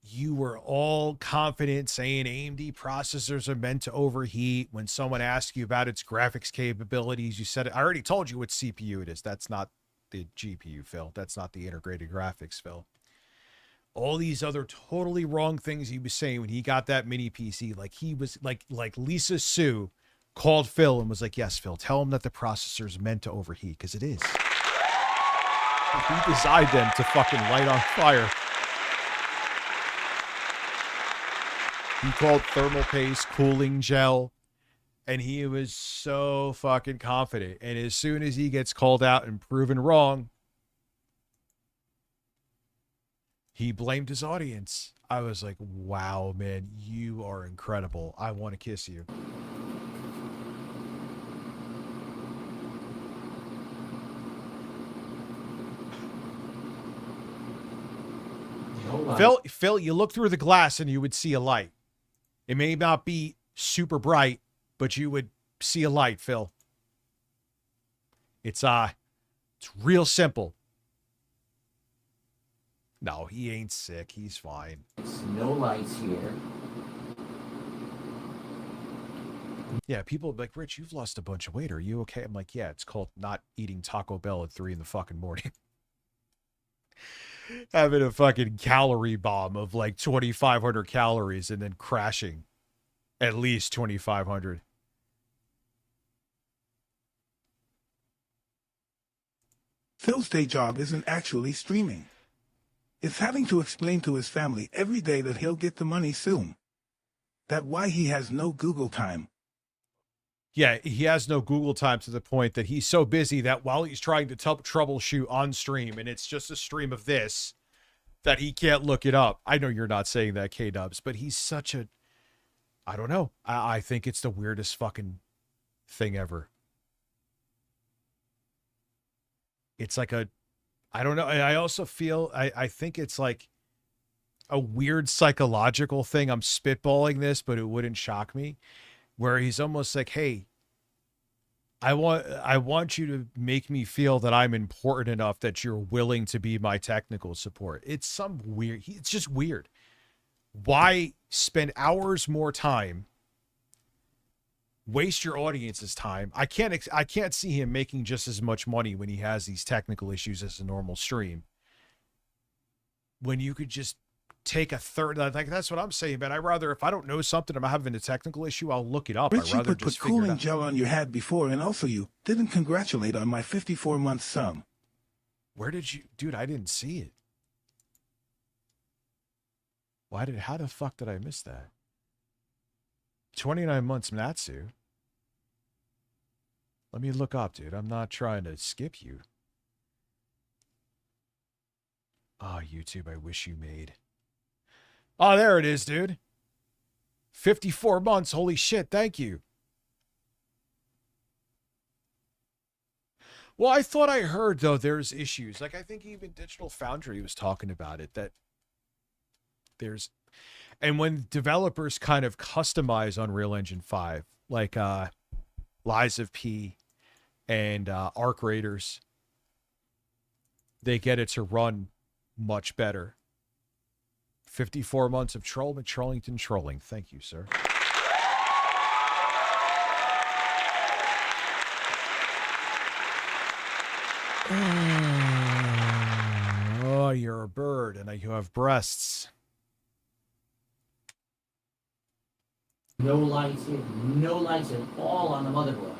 You were all confident saying AMD processors are meant to overheat. When someone asks you about its graphics capabilities, you said, I already told you what CPU it is. That's not the GPU, Phil. That's not the integrated graphics, Phil. All these other totally wrong things he was saying when he got that mini PC. Like he was like Lisa Sue called Phil and was like, yes, Phil, tell him that the processor is meant to overheat, because it is. He designed them to fucking light on fire. He called thermal paste cooling gel, and he was so fucking confident. And as soon as he gets called out and proven wrong, he blamed his audience. I was like, wow, man, you are incredible. I want to kiss you. Phil, you look through the glass and you would see a light. It may not be super bright, but you would see a light, Phil. It's real simple. No, he ain't sick. He's fine. No lights here. Yeah, people like, Rich, you've lost a bunch of weight. Are you okay? I'm like, yeah, it's called not eating Taco Bell at 3 in the fucking morning. Having a fucking calorie bomb of like 2,500 calories and then crashing at least 2,500. Phil's day job isn't actually streaming. is having to explain to his family every day that he'll get the money soon. That's why he has no Google time. Yeah, he has no Google time to the point that he's so busy that while he's trying to troubleshoot on stream, and it's just a stream of this, that he can't look it up. I know you're not saying that, K-Dubs, but he's such a... I don't know. I think it's the weirdest fucking thing ever. It's like a... I don't know. I also feel... I think it's like a weird psychological thing. I'm spitballing this, but it wouldn't shock me. Where he's almost like, hey, I want you to make me feel that I'm important enough that you're willing to be my technical support. It's some weird... It's just weird. Why spend hours more time, waste your audience's time? I can't see him making just as much money when he has these technical issues as a normal stream. When you could just take a third, like that's what I'm saying, man. I'd rather, if I don't know something, I'm having a technical issue, I'll look it up. Rich, I'd rather you put just figure it cooling out. gel on your hat before, and also you didn't congratulate on my 54-month sum. Where did you, dude? I didn't see it. How the fuck did I miss that? 29 months, Natsu. Let me look up, dude. I'm not trying to skip you. Oh, YouTube, I wish you made. Oh, there it is, dude. 54 months. Holy shit. Thank you. Well, I thought I heard, though, there's issues. Like, I think even Digital Foundry was talking about it, that there's... And when developers kind of customize Unreal Engine 5, like Lies of P and Arc Raiders, they get it to run much better. 54 months of Trollington trolling. Thank you, sir. Oh, you're a bird and you have breasts. No lights here. No lights at all on the motherboard.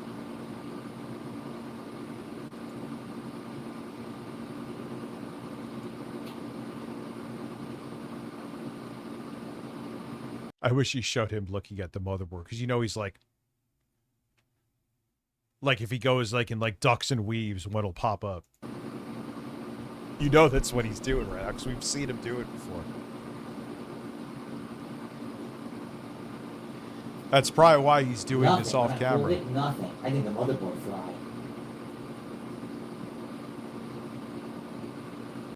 I wish he showed him looking at the motherboard, because you know he's like if he goes like in like ducks and weaves, what'll pop up. You know that's what he's doing right now, because we've seen him do it before. That's probably why he's doing this off camera. Nothing. I think the motherboard fried.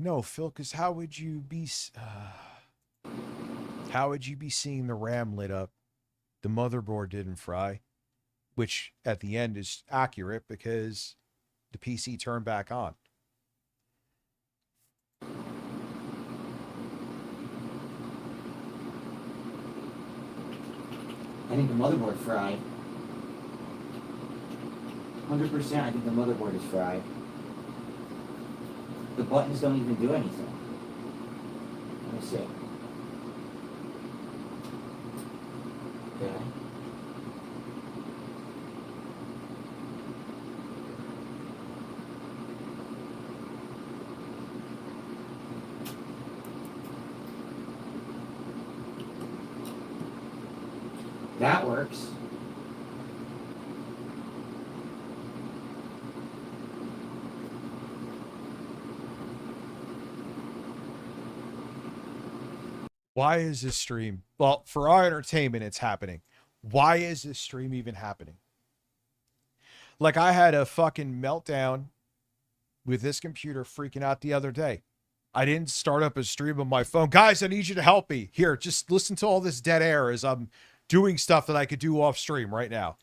No, Phil, because how would you be seeing the RAM lit up? The motherboard didn't fry, which at the end is accurate because the PC turned back on. I think the motherboard fried. 100%, I think the motherboard is fried. The buttons don't even do anything. Let me see. Okay. That works. Why is this stream? Well, for our entertainment, it's happening. Why is this stream even happening? Like, I had a fucking meltdown with this computer freaking out the other day. I didn't start up a stream on my phone. Guys, I need you to help me. Here, just listen to all this dead air as I'm doing stuff that I could do off stream right now.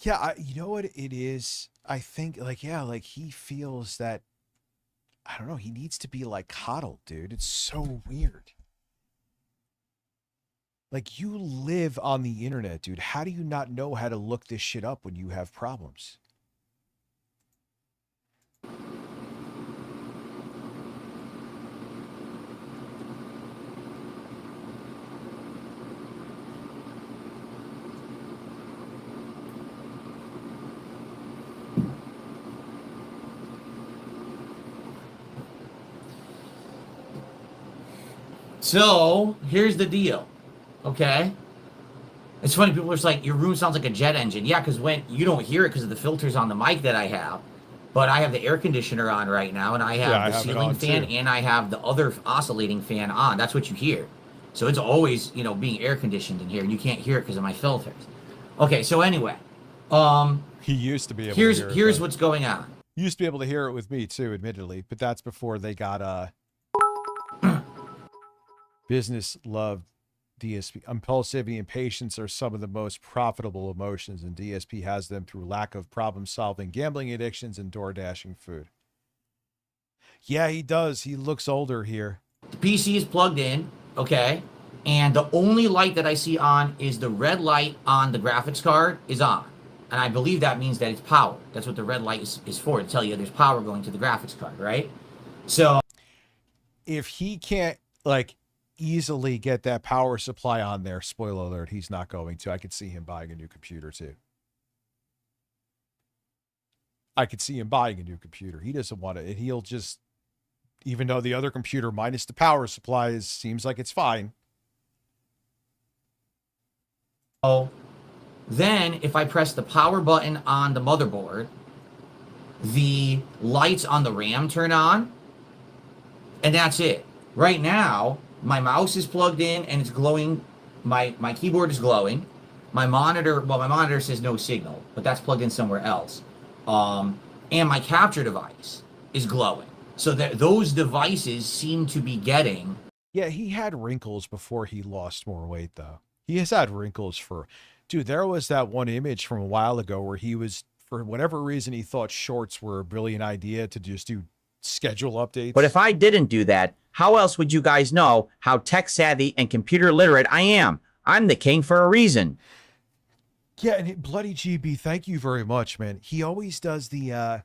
Yeah, you know what it is? I think, like, yeah, like, he feels that, I don't know, he needs to be, like, coddled, dude. It's so weird. Like, you live on the internet, dude. How do you not know how to look this shit up when you have problems? So here's the deal, okay? It's funny, people are just like, your room sounds like a jet engine. Yeah, because when you don't hear it because of the filters on the mic that I have, but I have the air conditioner on right now, and I have the ceiling fan, and I have the other oscillating fan on. That's what you hear. So it's always, you know, being air conditioned in here, and you can't hear it because of my filters. Okay, so anyway, he used to be able to hear it. Here's what's going on. You used to be able to hear it with me too, admittedly, but that's before they got business love DSP. Impulsivity and patience are some of the most profitable emotions, and DSP has them through lack of problem solving, gambling addictions, and door dashing food. Yeah, he does. He looks older here. The PC is plugged in, okay? And the only light that I see on is the red light on the graphics card is on. And I believe that means that it's power. That's what the red light is for, to tell you there's power going to the graphics card, right? So if he can't, like, easily get that power supply on there, spoiler alert, he's not going to. I could see him buying a new computer too. I could see him buying a new computer. He doesn't want it. He'll just, even though the other computer minus the power supply seems like it's fine. Oh, then if I press the power button on the motherboard, the lights on the RAM turn on, and that's it. Right now, my mouse is plugged in and it's glowing. My keyboard is glowing. My monitor, well, my monitor says no signal, but that's plugged in somewhere else. And my capture device is glowing. So that those devices seem to be getting. Yeah, he had wrinkles before he lost more weight, though. He has had wrinkles for, dude, there was that one image from a while ago where he was, for whatever reason, he thought shorts were a brilliant idea to just do schedule updates. But if I didn't do that, how else would you guys know how tech savvy and computer literate I am? I'm the king for a reason. Yeah, and Bloody GB, thank you very much, man. He always does the,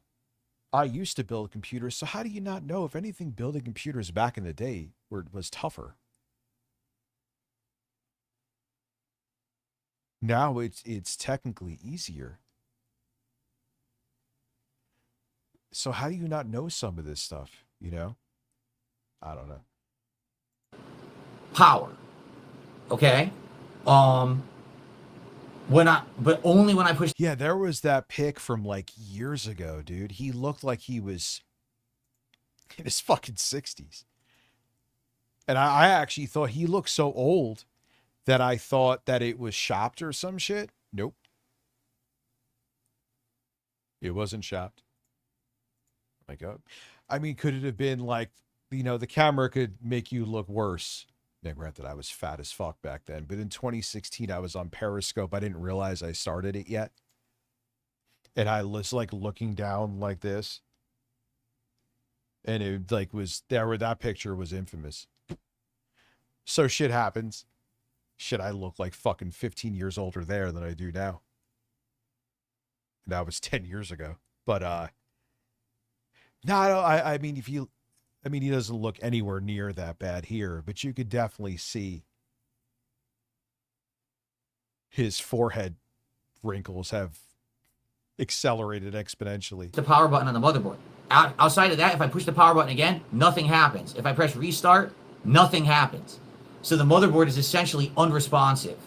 I used to build computers, so how do you not know? If anything, building computers back in the day was tougher. Now it's technically easier. So how do you not know some of this stuff, you know? I don't know. Power. Okay? But only when I push. Yeah, there was that pic from like years ago, dude. He looked like he was in his fucking 60s. And I actually thought he looked so old that I thought that it was shopped or some shit. Nope. It wasn't shopped. My God. I mean, could it have been like, you know, the camera could make you look worse. Now, granted, I was fat as fuck back then, but in 2016, I was on Periscope. I didn't realize I started it yet. And I was like looking down like this. And it like was there where that picture was infamous. So shit happens. Shit, I look like fucking 15 years older there than I do now. That was 10 years ago. But, no, I mean, he doesn't look anywhere near that bad here, but you could definitely see his forehead wrinkles have accelerated exponentially. The power button on the motherboard. Outside of that, if I push the power button again, nothing happens. If I press restart, nothing happens. So the motherboard is essentially unresponsive.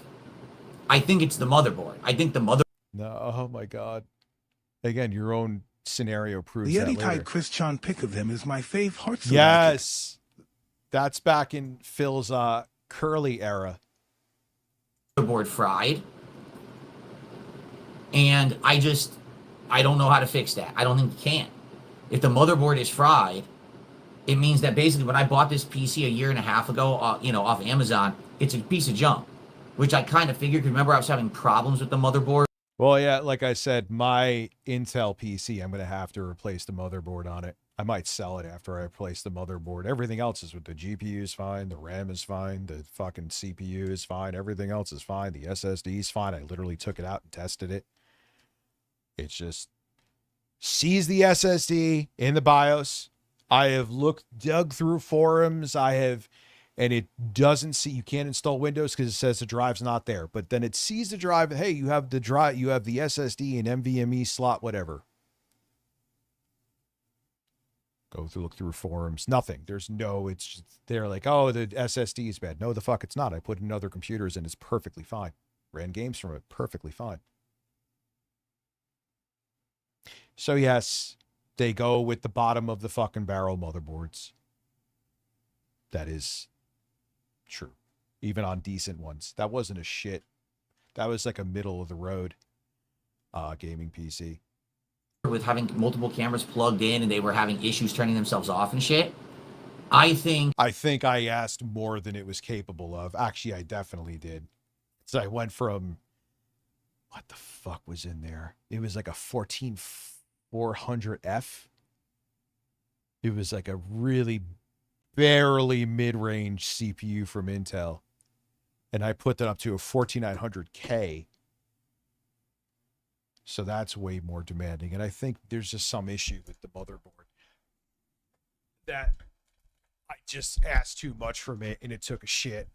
I think it's the motherboard. I think the mother. No, oh my God. Again, your own scenario proves The that Eddie later. Tide Christian pic of him is my fave heart. Yes. That's back in Phil's curly era. Motherboard fried. And I don't know how to fix that. I don't think you can. If the motherboard is fried, it means that basically when I bought this PC a year and a half ago, off Amazon, it's a piece of junk, which I kind of figured. Remember, I was having problems with the motherboard. Well, yeah, like I said, my Intel PC, I'm going to have to replace the motherboard on it. I might sell it after I replace the motherboard. Everything else is with the GPU is fine, the RAM is fine, the fucking CPU is fine, everything else is fine, the SSD is fine. I literally took it out and tested it. It's just sees the SSD in the BIOS. I have dug through forums. And it doesn't see, you can't install Windows because it says the drive's not there. But then it sees the drive. Hey, you have the drive, you have the SSD and NVMe slot, whatever. look through forums. Nothing. There's no, it's just, they're like, oh, the SSD is bad. No, the fuck it's not. I put in other computers and it's perfectly fine. Ran games from it, perfectly fine. So yes, they go with the bottom of the fucking barrel motherboards. That is true. Even on decent ones. That wasn't a shit. That was like a middle of the road gaming PC. With having multiple cameras plugged in and they were having issues turning themselves off and shit. I think I asked more than it was capable of. Actually, I definitely did. So I went from, what the fuck was in there? It was like a 14400F. It was like a really barely mid-range CPU from Intel. And I put that up to a 14900K. So that's way more demanding. And I think there's just some issue with the motherboard. That I just asked too much from it and it took a shit.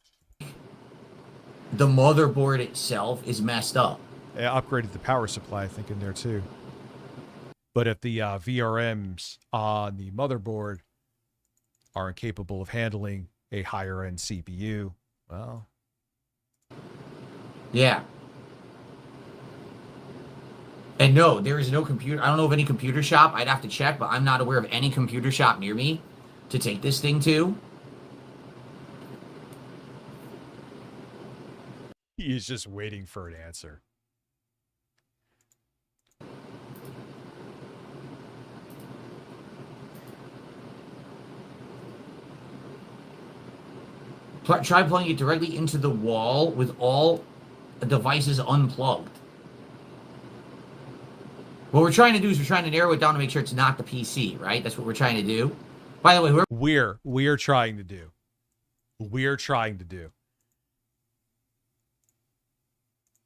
the motherboard itself is messed up. I upgraded the power supply, I think, in there too. But if the VRMs on the motherboard are incapable of handling a higher end CPU, well. Yeah. And no, there is no computer. I don't know of any computer shop. I'd have to check, but I'm not aware of any computer shop near me to take this thing to. He's just waiting for an answer. Try plugging it directly into the wall with all devices unplugged. What we're trying to do is we're trying to narrow it down to make sure it's not the PC, right? That's what we're trying to do. By the way, we're trying to do. We're trying to do.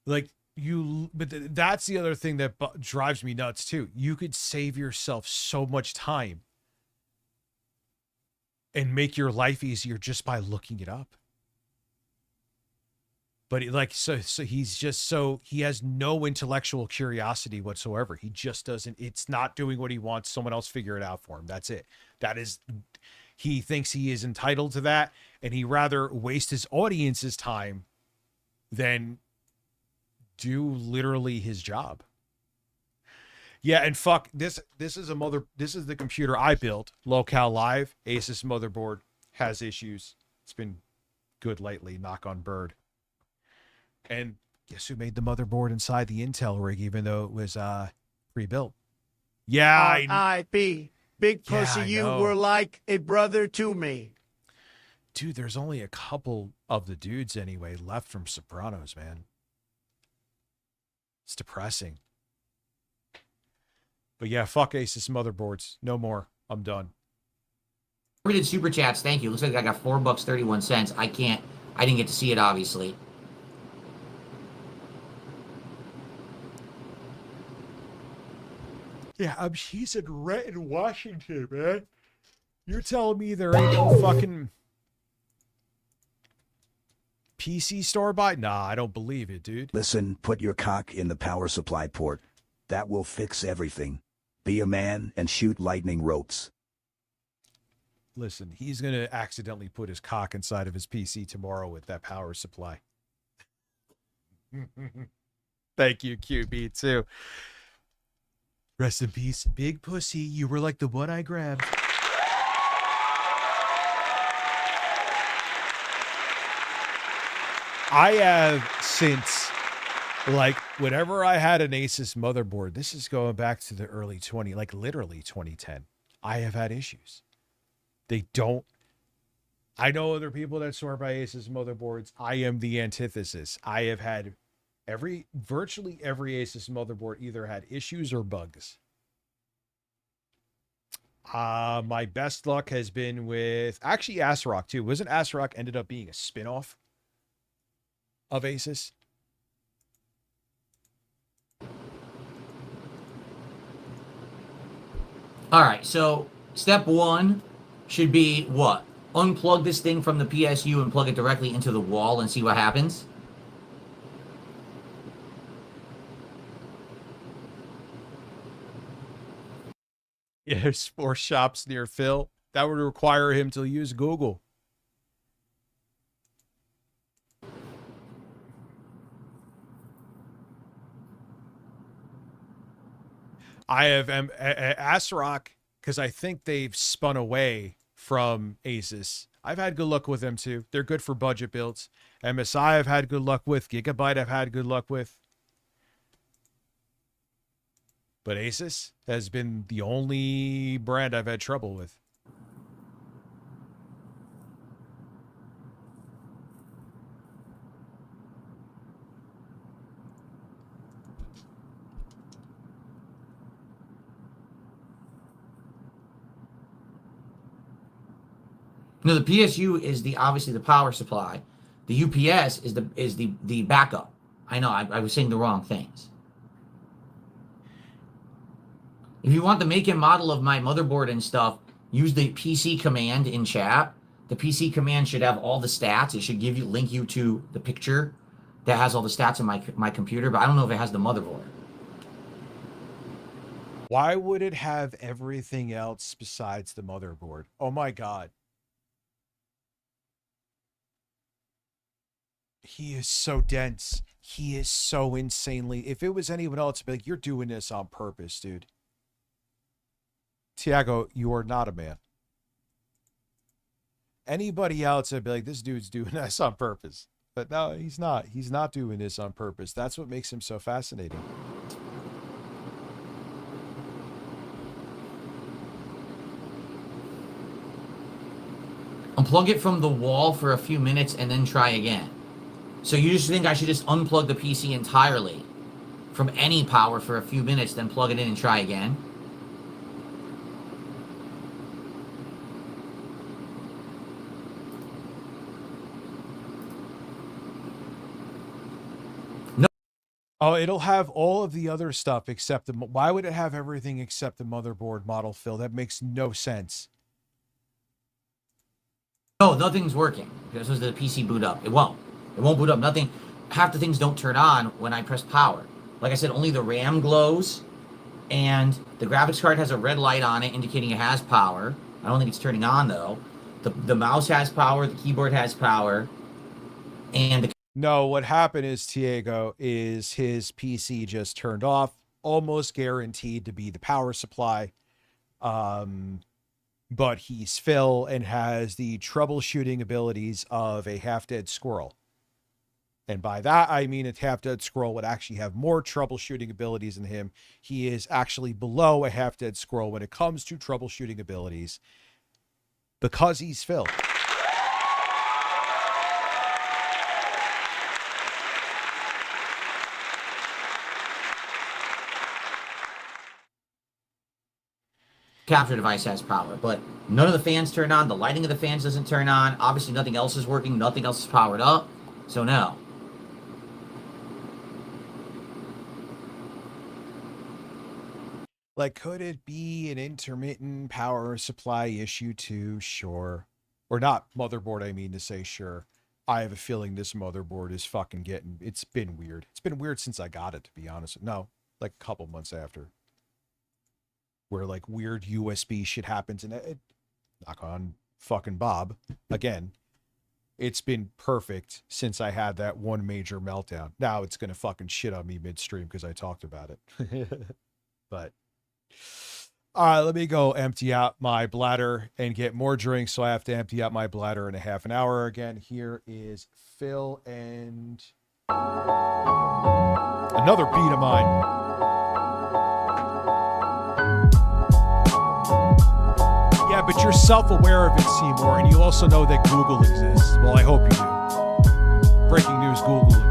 Like but that's the other thing that drives me nuts too. You could save yourself so much time and make your life easier just by looking it up. But so he's just he has no intellectual curiosity whatsoever. He just doesn't, it's not doing what he wants. Someone else figure it out for him. That's it. He thinks he is entitled to that, and he rather waste his audience's time than do literally his job. Yeah, and fuck, this is the computer I built. Locale Live, Asus motherboard has issues. It's been good lately, knock on bird. And guess who made the motherboard inside the Intel rig, even though it was pre-built? Yeah, R.I.P. Big Pussy, you were like a brother to me. Dude, there's only a couple of the dudes anyway left from Sopranos, man. It's depressing. But yeah, fuck Asus motherboards. No more. I'm done. We did super chats. Thank you. Looks like I got $4.31. I didn't get to see it, obviously. Yeah, he's in Renton, Washington, man. You're telling me there ain't no fucking PC store by? Nah, I don't believe it, dude. Listen, put your cock in the power supply port. That will fix everything. Be a man and shoot lightning ropes. Listen, he's going to accidentally put his cock inside of his PC tomorrow with that power supply. Thank you, QB, too. Rest in peace, Big Pussy. You were like the one I grabbed. I have since, like, whenever I had an Asus motherboard, this is going back to the early literally 2010. I have had issues. I know other people that swear by Asus motherboards. I am the antithesis. I have had virtually every Asus motherboard either had issues or bugs. My best luck has been with actually ASRock too. Wasn't ASRock ended up being a spin-off of Asus? All right, so step one should be what? Unplug this thing from the PSU and plug it directly into the wall and see what happens. Yeah, there's 4 shops near Phil. That would require him to use Google. I have ASRock, because I think they've spun away from Asus. I've had good luck with them too. They're good for budget builds. MSI I've had good luck with. Gigabyte I've had good luck with. But Asus has been the only brand I've had trouble with. No, the PSU is obviously the power supply. The UPS is the backup. I know I was saying the wrong things. If you want the make and model of my motherboard and stuff, use the PC command in chat. The PC command should have all the stats. It should link you to the picture that has all the stats in my computer, but I don't know if it has the motherboard. Why would it have everything else besides the motherboard? Oh my God. He is so dense. He is so insanely. If it was anyone else, I'd be like, you're doing this on purpose, dude. Tiago, you are not a man. Anybody else, I'd be like, this dude's doing this on purpose. But no, he's not. He's not doing this on purpose. That's what makes him so fascinating. Unplug it from the wall for a few minutes and then try again. So you just think I should just unplug the PC entirely from any power for a few minutes, then plug it in and try again? No. Oh, it'll have all of the other stuff except the... Why would it have everything except the motherboard model, Phil? That makes no sense. No, nothing's working. This was the PC boot up. It won't. It won't boot up. Nothing. Half the things don't turn on when I press power. Like I said, only the RAM glows, and the graphics card has a red light on it indicating it has power. I don't think it's turning on though. The mouse has power. The keyboard has power, and the... No, what happened is, Tiago, is his PC just turned off, almost guaranteed to be the power supply. But he's Phil and has the troubleshooting abilities of a half-dead squirrel. And by that, I mean a half-dead squirrel would actually have more troubleshooting abilities than him. He is actually below a half-dead squirrel when it comes to troubleshooting abilities because he's Phil. Capture device has power, but none of the fans turn on. The lighting of the fans doesn't turn on. Obviously, nothing else is working. Nothing else is powered up. So no. Like, could it be an intermittent power supply issue too? Sure. Or not motherboard, I mean to say sure. I have a feeling this motherboard is fucking getting... It's been weird. It's been weird since I got it, to be honest. No, like a couple months after. Where, like, weird USB shit happens. And it knock on fucking Bob. Again, it's been perfect since I had that one major meltdown. Now it's going to fucking shit on me midstream because I talked about it. But... all right, let me go empty out my bladder and get more drinks. So I have to empty out my bladder in a half an hour again. Here is Phil and another beat of mine. Yeah, but you're self-aware of it, Seymour, and you also know that Google exists. Well, I hope you do. Breaking news, Google exists.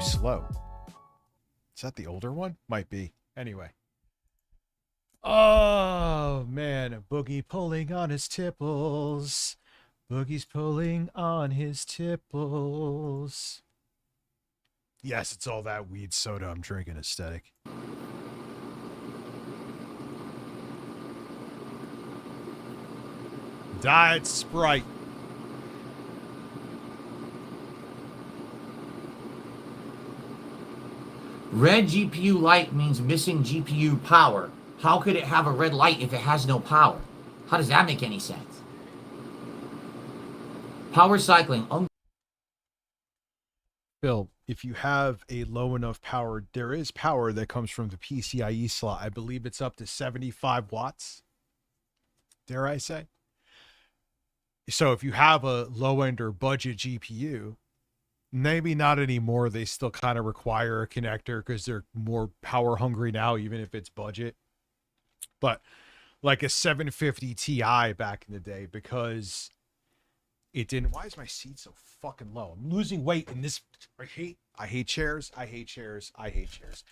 slow. Is that the older one? Might be. Anyway. Oh, man. A boogie pulling on his tipples. Boogie's pulling on his tipples. Yes, it's all that weed soda I'm drinking aesthetic. Diet Sprite. Red GPU light means missing GPU power. How could it have a red light if it has no power? How does that make any sense? Power cycling. Bill, if you have a low enough power, there is power that comes from the PCIe slot. I believe it's up to 75 watts. Dare I say? So if you have a low end or budget GPU, maybe not anymore. They still kind of require a connector because they're more power hungry now, even if it's budget. But like a 750 Ti back in the day, because it didn't. Why is my seat so fucking low? I'm losing weight in this. I hate chairs. I hate chairs. I hate chairs.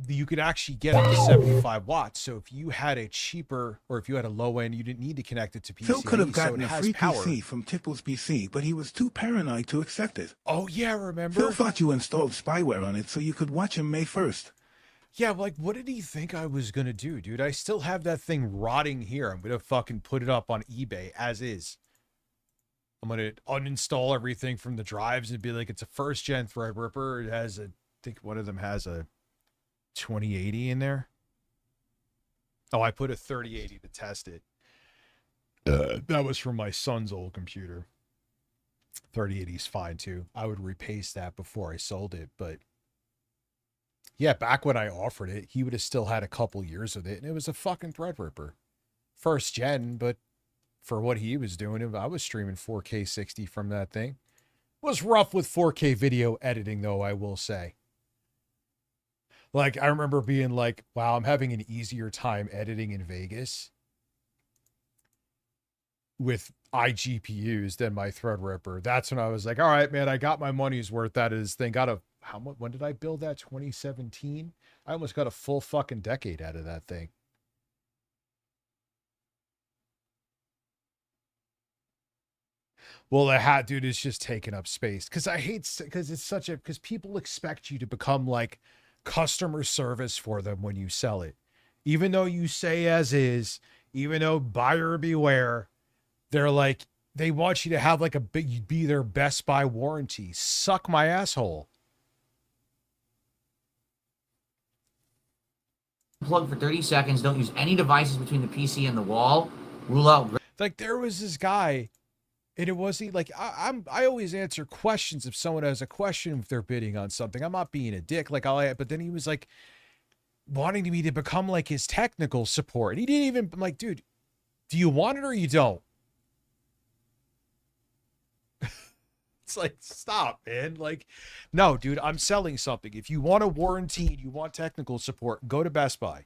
You could actually get up to 75 watts. So if you had a cheaper, or if you had a low end, you didn't need to connect it to PCIe. Phil could have gotten so a free PC from Tipples PC, but he was too paranoid to accept it. Oh yeah, remember? Phil thought you installed spyware on it so you could watch him May 1st. Yeah, like, what did he think I was going to do, dude? I still have that thing rotting here. I'm going to fucking put it up on eBay as is. I'm going to uninstall everything from the drives and be like, it's a first gen Threadripper. It has a, I think one of them has a 2080 in there. Oh, I put a 3080 to test it. That was from my son's old computer. 3080 is fine too. I would repaste that before I sold it, but yeah, back when I offered it, he would have still had a couple years with it, and it was a fucking Threadripper. First gen, but for what he was doing, I was streaming 4K 60 from that thing. It was rough with 4K video editing, though, I will say. Like, I remember being like, wow, I'm having an easier time editing in Vegas with iGPUs than my Threadripper. That's when I was like, all right, man, I got my money's worth out of this thing. How much? When did I build that? 2017? I almost got a full fucking decade out of that thing. Well, the hat, dude, is just taking up space. Because because people expect you to become like customer service for them when you sell it. Even though you say as is, even though buyer beware, they're like, they want you to have like be their Best Buy warranty. Suck my asshole. Plug for 30 seconds. Don't use any devices between the PC and the wall. Rule out. Like, there was this guy, and it wasn't like, I always answer questions if someone has a question if they're bidding on something. I'm not being a dick. Like, but then he was like wanting me to become like his technical support. And he didn't even, I'm like, dude, do you want it or you don't? It's like, stop, man. Like, no, dude, I'm selling something. If you want a warranty and you want technical support, go to Best Buy.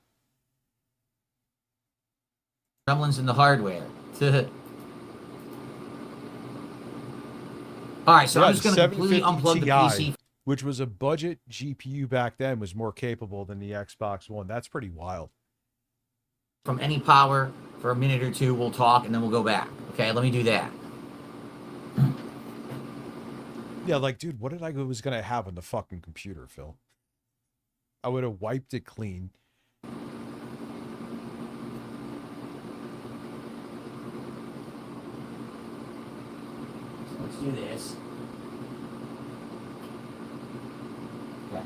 Gremlins in the hardware. All right, so Yeah, I'm just going to 750 completely unplug the PC. Which was a budget GPU back then, was more capable than the Xbox One. That's pretty wild. From any power for a minute or two. We'll talk and then we'll go back. Okay, let me do that. Yeah, like, dude, what did I was going to have on the fucking computer, Phil? I would have wiped it clean. So let's do this. Okay.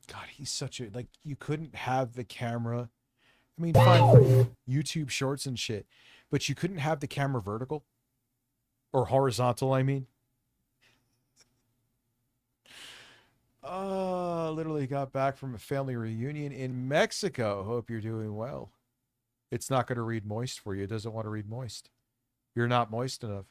God, he's such a, like, you couldn't have the camera. I mean, fine for YouTube shorts and shit, but you couldn't have the camera vertical or horizontal, I mean. Literally got back from a family reunion in Mexico. Hope you're doing well. It's not going to read moist for you. It doesn't want to read moist. You're not moist enough.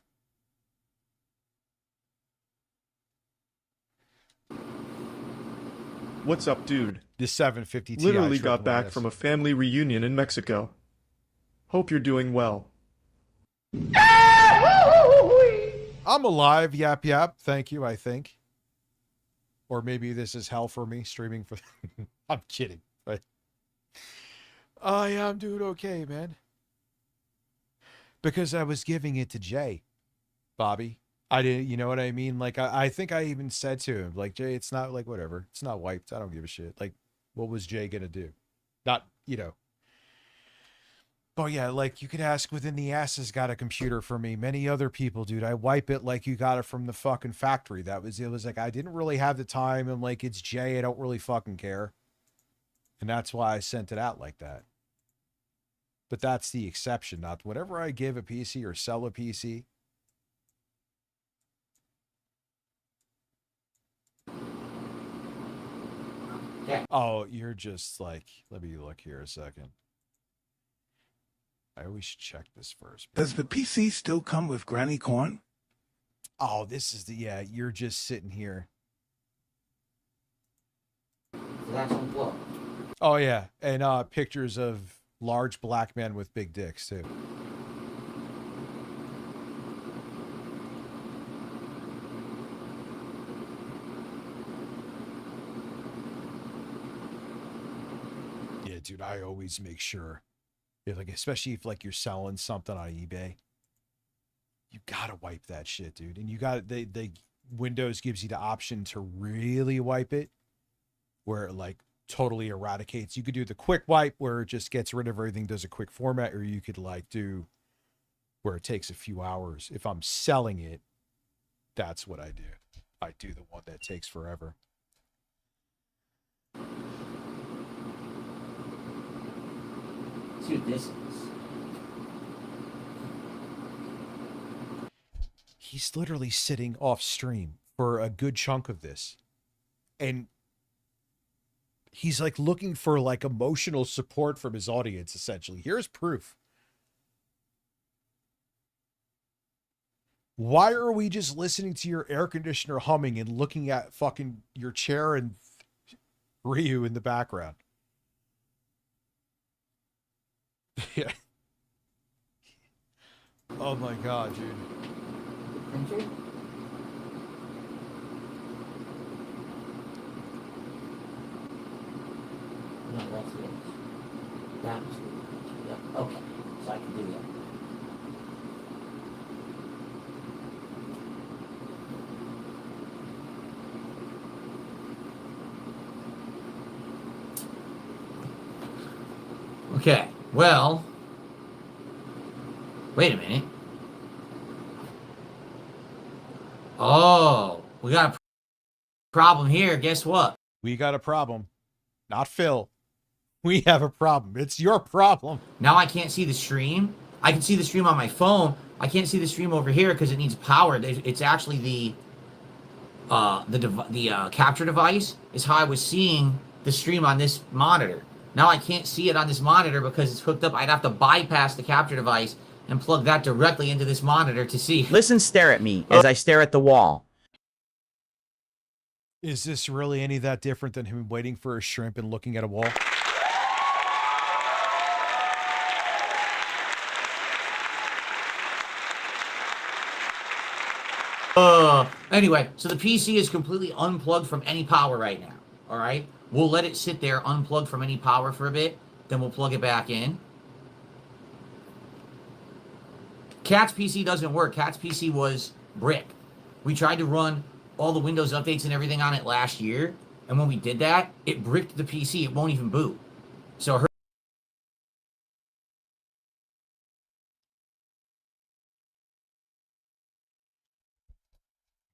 What's up, dude? The 750 Ti Literally got Triple back S. from a family reunion in Mexico. Hope you're doing well. I'm alive, yap yap. Thank you, I think. Or maybe this is hell for me, streaming for... I'm kidding. But I'm doing okay, man. Because I was giving it to Jay, Bobby. I didn't, you know what I mean? Like, I think I even said to him, like, Jay, it's not like, whatever. It's not wiped. I don't give a shit. Like, what was Jay going to do? Not, you know. Oh, yeah, like, you could ask Within the Ass has got a computer for me. Many other people, dude. I wipe it like you got it from the fucking factory. It was like, I didn't really have the time. And, like, it's Jay. I don't really fucking care. And that's why I sent it out like that. But that's the exception. Not whenever I give a PC or sell a PC. Yeah. Oh, you're just like, let me look here a second. I always check this first. Does the PC still come with Granny Corn? Oh, this is the, yeah, you're just sitting here. That's unplugged. Oh, yeah. And pictures of large black men with big dicks, too. Yeah, dude, I always make sure. Yeah, like, especially if, like, you're selling something on eBay. You gotta wipe that shit, dude. And you got, they Windows gives you the option to really wipe it. Where it, like, totally eradicates. You could do the quick wipe where it just gets rid of everything, does a quick format, or you could like do where it takes a few hours. If I'm selling it, that's what I do. I do the one that takes forever. See what this is. He's literally sitting off stream for a good chunk of this. And he's like looking for like emotional support from his audience, essentially. Here's proof. Why are we just listening to your air conditioner humming and looking at fucking your chair and Ryu in the background? Yeah. Oh my god, dude. Printer? No, that's it. That was the yep. Okay, so I can do that. Okay, well, wait a minute. Oh, we got a problem here. Guess what? We got a problem. Not Phil. We have a problem. It's your problem. Now I can't see the stream. I can see the stream on my phone. I can't see the stream over here because it needs power. It's actually the capture device is how I was seeing the stream on this monitor. Now I can't see it on this monitor because it's hooked up. I'd have to bypass the capture device and plug that directly into this monitor to see. Listen, stare at me as I stare at the wall. Is this really any that different than him waiting for a shrimp and looking at a wall? Anyway, so the PC is completely unplugged from any power right now. All right, we'll let it sit there unplugged from any power for a bit, then we'll plug it back in. Cat's PC doesn't work. Cat's PC was brick. We tried to run all the Windows updates and everything on it last year, and when we did that, it bricked the PC. It won't even boot. So her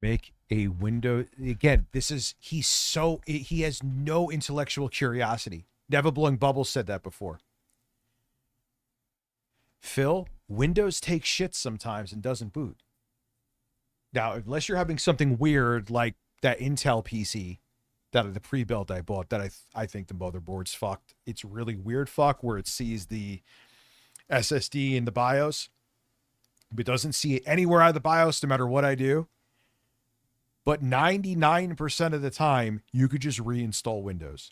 make a window again. He has no intellectual curiosity. Never Blowing Bubbles said that before. Phil, Windows takes shit sometimes and doesn't boot. Now, unless you're having something weird like that Intel PC that are the pre-built I bought, that I think the motherboard's fucked. It's really weird fuck where it sees the SSD in the BIOS, but doesn't see it anywhere out of the BIOS no matter what I do. But 99% of the time, you could just reinstall Windows.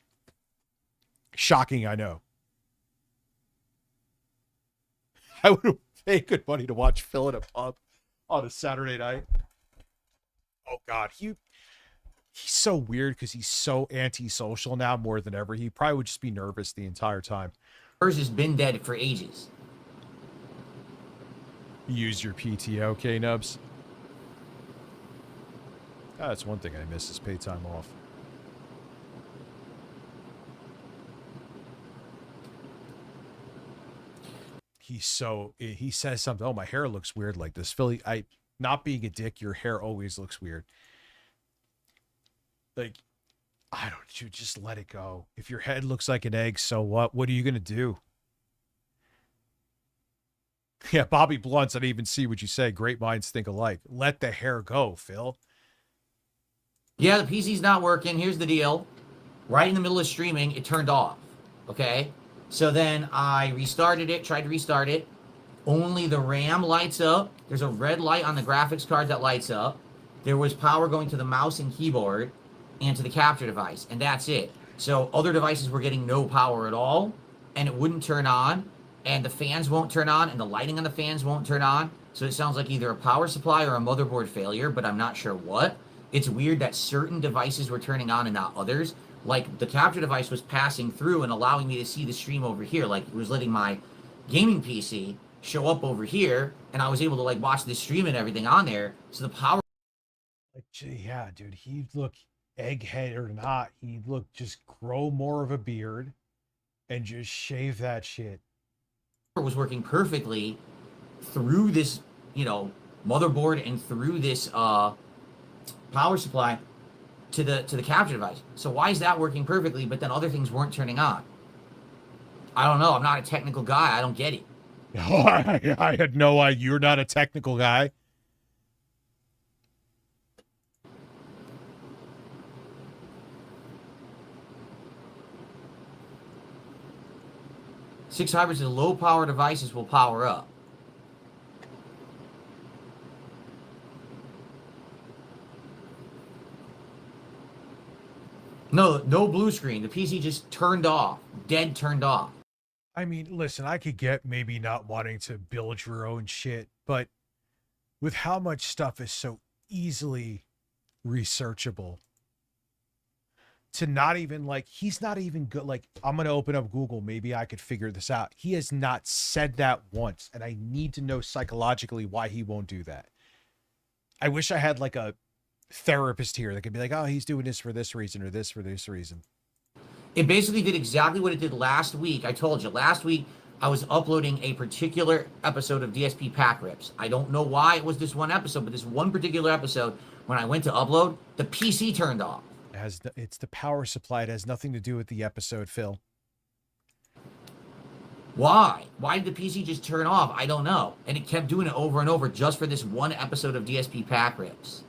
Shocking, I know. I would pay good money to watch Phil in a pub on a Saturday night. Oh God, he's so weird because he's so antisocial now more than ever. He probably would just be nervous the entire time. Hers has been dead for ages. Use your PTO, K-Nubs. That's one thing I miss is pay time off. He says something. Oh, my hair looks weird like this. Philly, not being a dick, your hair always looks weird. Like, I don't, you just let it go. If your head looks like an egg, so what? What are you going to do? Yeah, Bobby Blunts, I didn't even see what you said. Great minds think alike. Let the hair go, Phil. Yeah, the PC's not working. Here's the deal. Right in the middle of streaming, it turned off. Okay? So then I restarted it, tried to restart it. Only the RAM lights up. There's a red light on the graphics card that lights up. There was power going to the mouse and keyboard and to the capture device, and that's it. So other devices were getting no power at all, and it wouldn't turn on, and the fans won't turn on, and the lighting on the fans won't turn on. So it sounds like either a power supply or a motherboard failure, but I'm not sure what. It's weird that certain devices were turning on and not others. Like, the capture device was passing through and allowing me to see the stream over here. Like, it was letting my gaming PC show up over here, and I was able to, like, watch the stream and everything on there. So the power... Like, yeah, dude, he'd look egghead or not. He'd look, just grow more of a beard and just shave that shit. Was working perfectly through this, you know, motherboard and through this power supply to the capture device. So why is that working perfectly, but then other things weren't turning on? I don't know. I'm not a technical guy. I don't get it. Oh, I had no idea. You're not a technical guy. Six Hybrid says low power devices will power up. No blue screen. The PC just turned off. Dead turned off. I mean, listen, I could get maybe not wanting to build your own shit, but with how much stuff is so easily researchable, to not even, like, he's not even good. Like, I'm going to open up Google. Maybe I could figure this out. He has not said that once, and I need to know psychologically why he won't do that. I wish I had, like, a therapist here that could be like, oh, he's doing this for this reason or this for this reason. It basically did exactly what it did last week. I told you, last week I was uploading a particular episode of DSP Pack Rips. I don't know why it was this one episode, but this one particular episode, when I went to upload, the PC turned off. It's the power supply. It has nothing to do with the episode, Phil. Why? Why did the PC just turn off? I don't know. And it kept doing it over and over just for this one episode of DSP Pack Rips.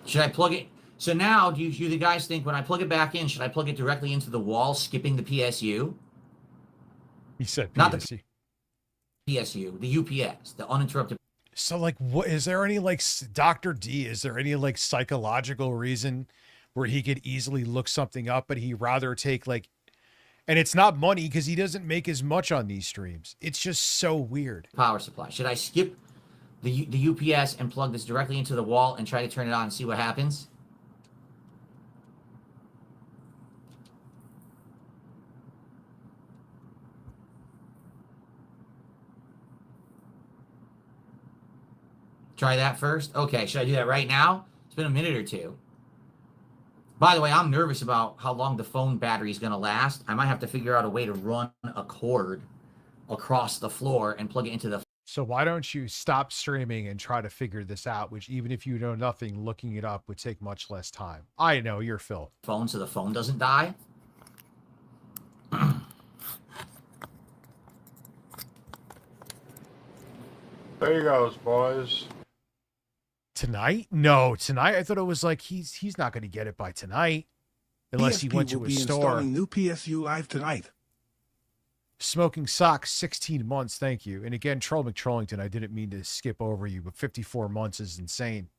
Should I plug it? So now, do you the guys think when I plug it back in, should I plug it directly into the wall, skipping the PSU? He said PSU. Not the PSU, the UPS, the uninterrupted. So, like, what is there any, like, Dr. D, is there any, like, psychological reason where he could easily look something up, but he'd rather take, like, and it's not money because he doesn't make as much on these streams. It's just so weird. Power supply. Should I skip the UPS and plug this directly into the wall and try to turn it on and see what happens? Try that first? Okay, should I do that right now? It's been a minute or two. By the way, I'm nervous about how long the phone battery is going to last. I might have to figure out a way to run a cord across the floor and plug it into the... So why don't you stop streaming and try to figure this out, which even if you know nothing, looking it up would take much less time. I know, you're Phil. Phone so the phone doesn't die? There you goes, boys. Tonight? No, tonight I thought it was like he's not going to get it by tonight unless he went to a store. Installing new PSU live tonight. Smoking socks, 16 months. Thank you. And again, Troll McTrollington, I didn't mean to skip over you, but 54 months is insane.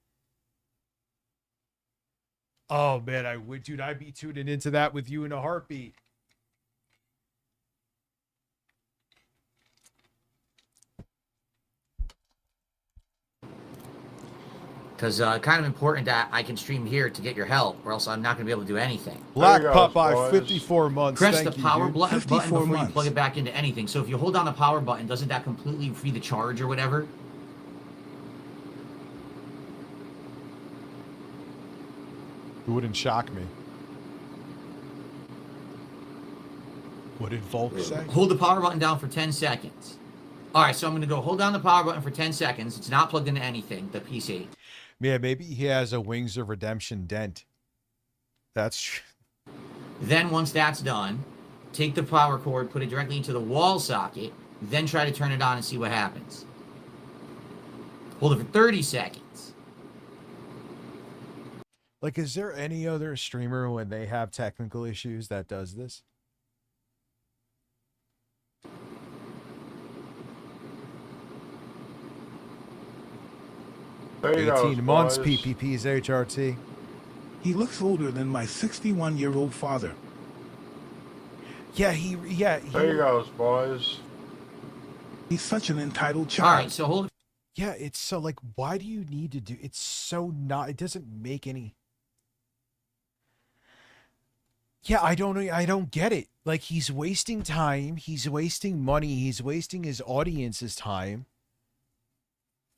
Oh, man, I would, dude. I'd be tuning into that with you in a heartbeat. Because kind of important that I can stream here to get your help, or else I'm not going to be able to do anything. Black Popeye, 54 months. Press Thank the you, power dude. button 54 before you months. plug it back into anything. So if you hold down the power button, doesn't that completely free the charge or whatever? It wouldn't shock me. What did Volk say? Hold the power button down for 10 seconds. All right, so I'm going to go hold down the power button for 10 seconds. It's not plugged into anything, the PC. Yeah, maybe he has a Wings of Redemption dent. That's true. Then once that's done, take the power cord, put it directly into the wall socket, then try to turn it on and see what happens. Hold it for 30 seconds. Like, is there any other streamer when they have technical issues that does this? There you go, 18 months, boys. PPP's HRT. He looks older than my 61-year-old father. Yeah, There you goes, boys. He's such an entitled child. All right, so hold it. Yeah, it's so, like, why do you need to do... It's so not... It doesn't make any... Yeah, I don't get it. Like, he's wasting time. He's wasting money. He's wasting his audience's time.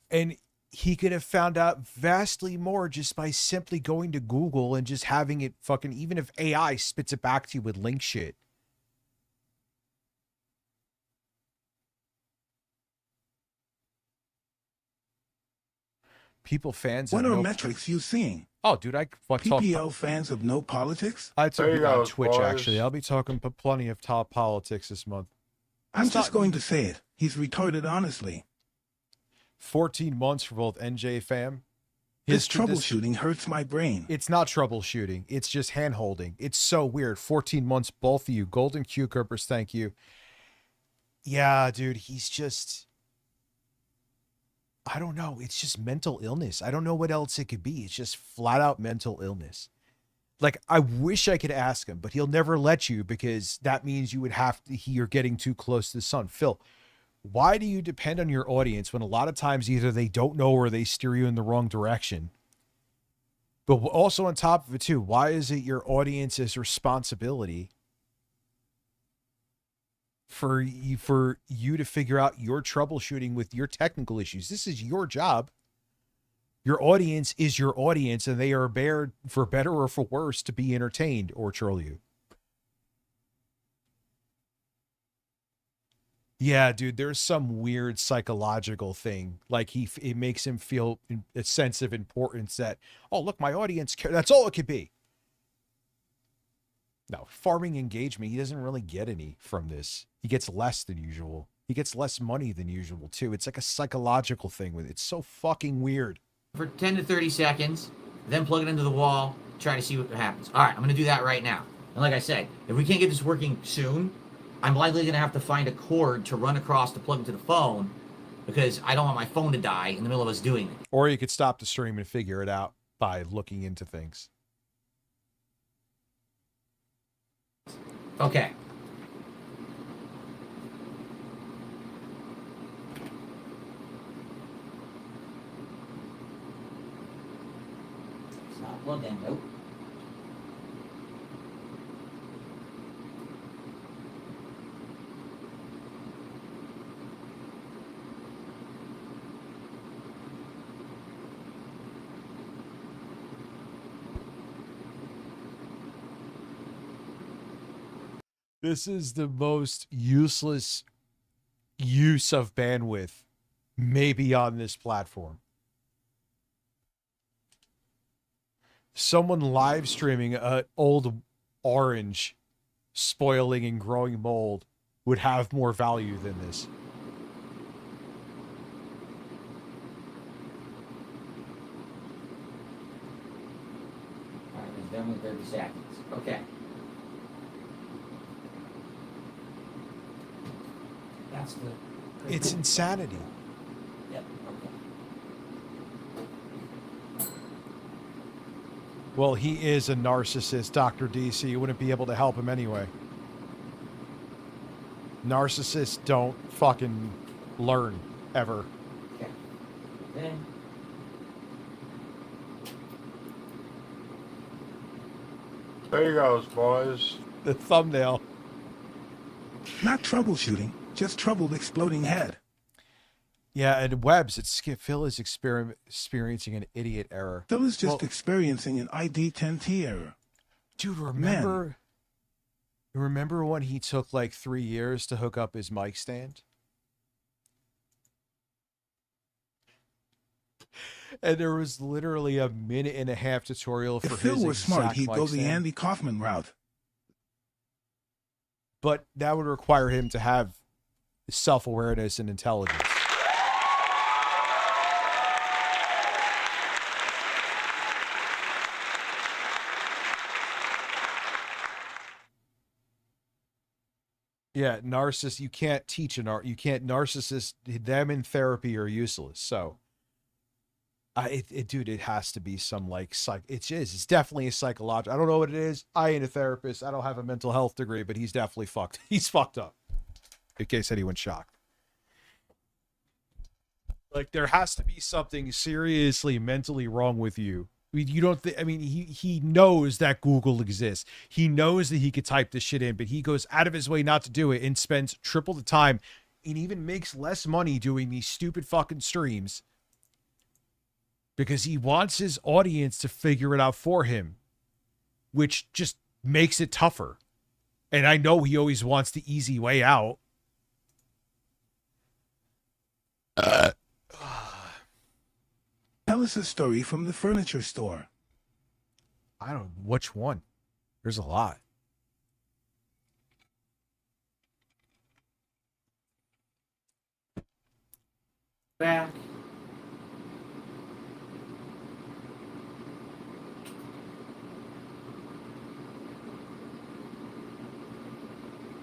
And he could have found out vastly more just by simply going to Google and just having it fucking... Even if AI spits it back to you with link shit. People fans... What have are no- metrics you seeing? Oh, dude, I talk... PPL fans of no politics? I talk There you on go, Twitch, boys. actually. I'll be talking plenty of top politics this month. I'm It's just not- going to say it. He's retarded honestly. 14 months for both NJ fam. This troubleshooting hurts my brain. It's not troubleshooting. It's just hand-holding. It's so weird. 14 months, both of you. Golden Cucumbers, thank you. Yeah, dude, he's just... I don't know. It's just mental illness. I don't know what else it could be. It's just flat-out mental illness. Like, I wish I could ask him, but he'll never let you because that means you would have to... You're getting too close to the sun. Phil, why do you depend on your audience when a lot of times either they don't know or they steer you in the wrong direction? But also on top of it too, why is it your audience's responsibility for you to figure out your troubleshooting with your technical issues? This is your job. Your audience is your audience, and they are there for better or for worse to be entertained or troll you. Yeah, dude, there's some weird psychological thing. Like it makes him feel a sense of importance that, oh, look, my audience cares. That's all it could be. No, farming engagement, he doesn't really get any from this. He gets less than usual. He gets less money than usual, too. It's like a psychological thing with it. It's so fucking weird. For 10 to 30 seconds, then plug it into the wall, try to see what happens. All right, I'm going to do that right now. And like I said, if we can't get this working soon, I'm likely going to have to find a cord to run across to plug into the phone because I don't want my phone to die in the middle of us doing it. Or you could stop the stream and figure it out by looking into things. Okay. It's not plugged in, nope. This is the most useless use of bandwidth maybe on this platform. Someone live streaming an old orange spoiling and growing mold would have more value than this. All right, it's done with 30 seconds. Okay. That's good. It's insanity. Yep. Well, he is a narcissist, Dr. D, so you wouldn't be able to help him anyway. Narcissists don't fucking learn, ever. Okay. Then There you goes, boys. The thumbnail. Not troubleshooting, just troubled exploding head. Yeah, and Webbs, Phil is experiencing an idiot error. Phil is just experiencing an ID10T error. Dude, remember when he took like 3 years to hook up his mic stand? And there was literally a 1.5-minute tutorial for If Phil his was smart, exact he'd mic go the stand. Andy Kaufman route. But that would require him to have self-awareness and intelligence. Yeah, narcissist. You can't teach you can't narcissist. Them in therapy are useless. So, dude, it has to be some like It's definitely a psychological. I don't know what it is. I ain't a therapist. I don't have a mental health degree, but he's definitely fucked. He's fucked up. In case anyone's shocked. Like there has to be something seriously mentally wrong with you. I mean, you don't think, I mean, he knows that Google exists. He knows that he could type this shit in, but he goes out of his way not to do it and spends triple the time and even makes less money doing these stupid fucking streams because he wants his audience to figure it out for him, which just makes it tougher. And I know he always wants the easy way out. Tell us a story from the furniture store. I don't know which one. There's a lot. back.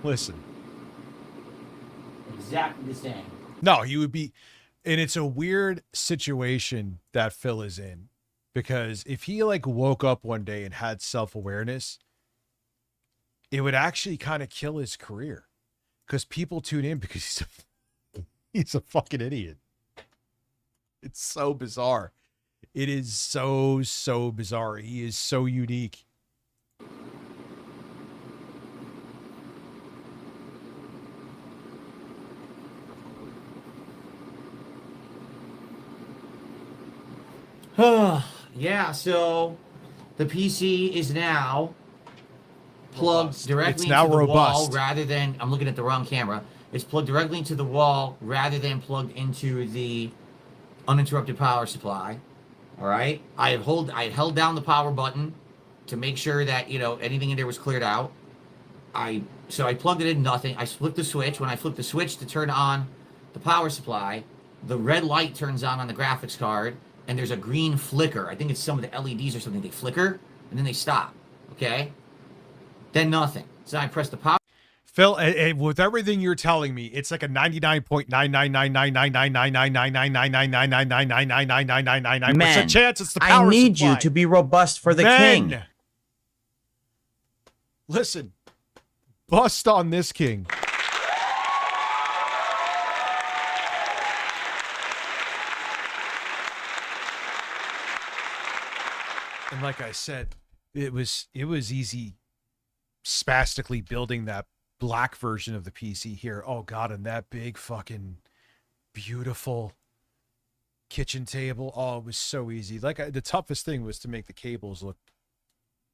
Listen. Exactly the same. No, he would be, and it's a weird situation that Phil is in, because if he like woke up one day and had self-awareness, it would actually kind of kill his career, because people tune in because he's a fucking idiot. It's so bizarre. It is so bizarre. He is so unique. Yeah, so the PC is now plugged directly into the wall rather than, I'm looking at the wrong camera. It's plugged directly into the wall rather than plugged into the uninterrupted power supply. All right. I had held down the power button to make sure that, you know, anything in there was cleared out. So I plugged it in, nothing. I flipped the switch. When I flipped the switch to turn on the power supply, the red light turns on the graphics card, and there's a green flicker. I think it's some of the LEDs or something. They flicker, and then they stop. Okay? Then nothing. So I press the power. Phil, with everything you're telling me, it's like a 99.99999999999999999% chance it's the power I need supply. you to be robust for the king. Listen, bust on this king. And like I said, it was easy spastically building that black version of the PC here. Oh God, and that big fucking beautiful kitchen table. Oh, it was so easy. Like the toughest thing was to make the cables look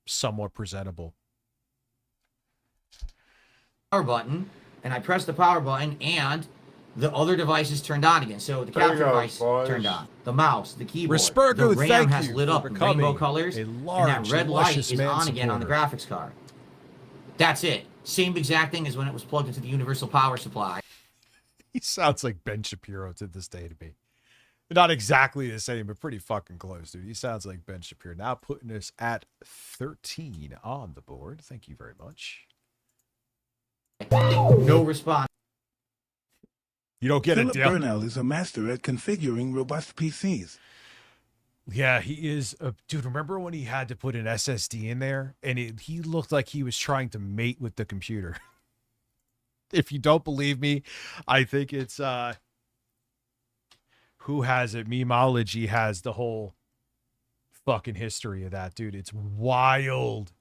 somewhat presentable. Power button, and I pressed the power button, and the other devices turned on again. So the capture device turned on, the mouse, the keyboard, Rispergo, the RAM thank has you lit for up in becoming rainbow colors, a and large, that red light luscious is man on again on the supporter. graphics card. That's it. Same exact thing as when it was plugged into the universal power supply. He sounds like Ben Shapiro to this day to me. Not exactly the same, but pretty fucking close, dude. He sounds like Ben Shapiro. Now putting us at 13 on the board. Thank you very much. No response. You don't get Philip a deal. Burnell is a master at configuring robust PCs. Yeah, he is. Dude, remember when he had to put an SSD in there? And he looked like he was trying to mate with the computer. If you don't believe me, I think it's... who has it? Memeology has the whole fucking history of that, dude. It's wild.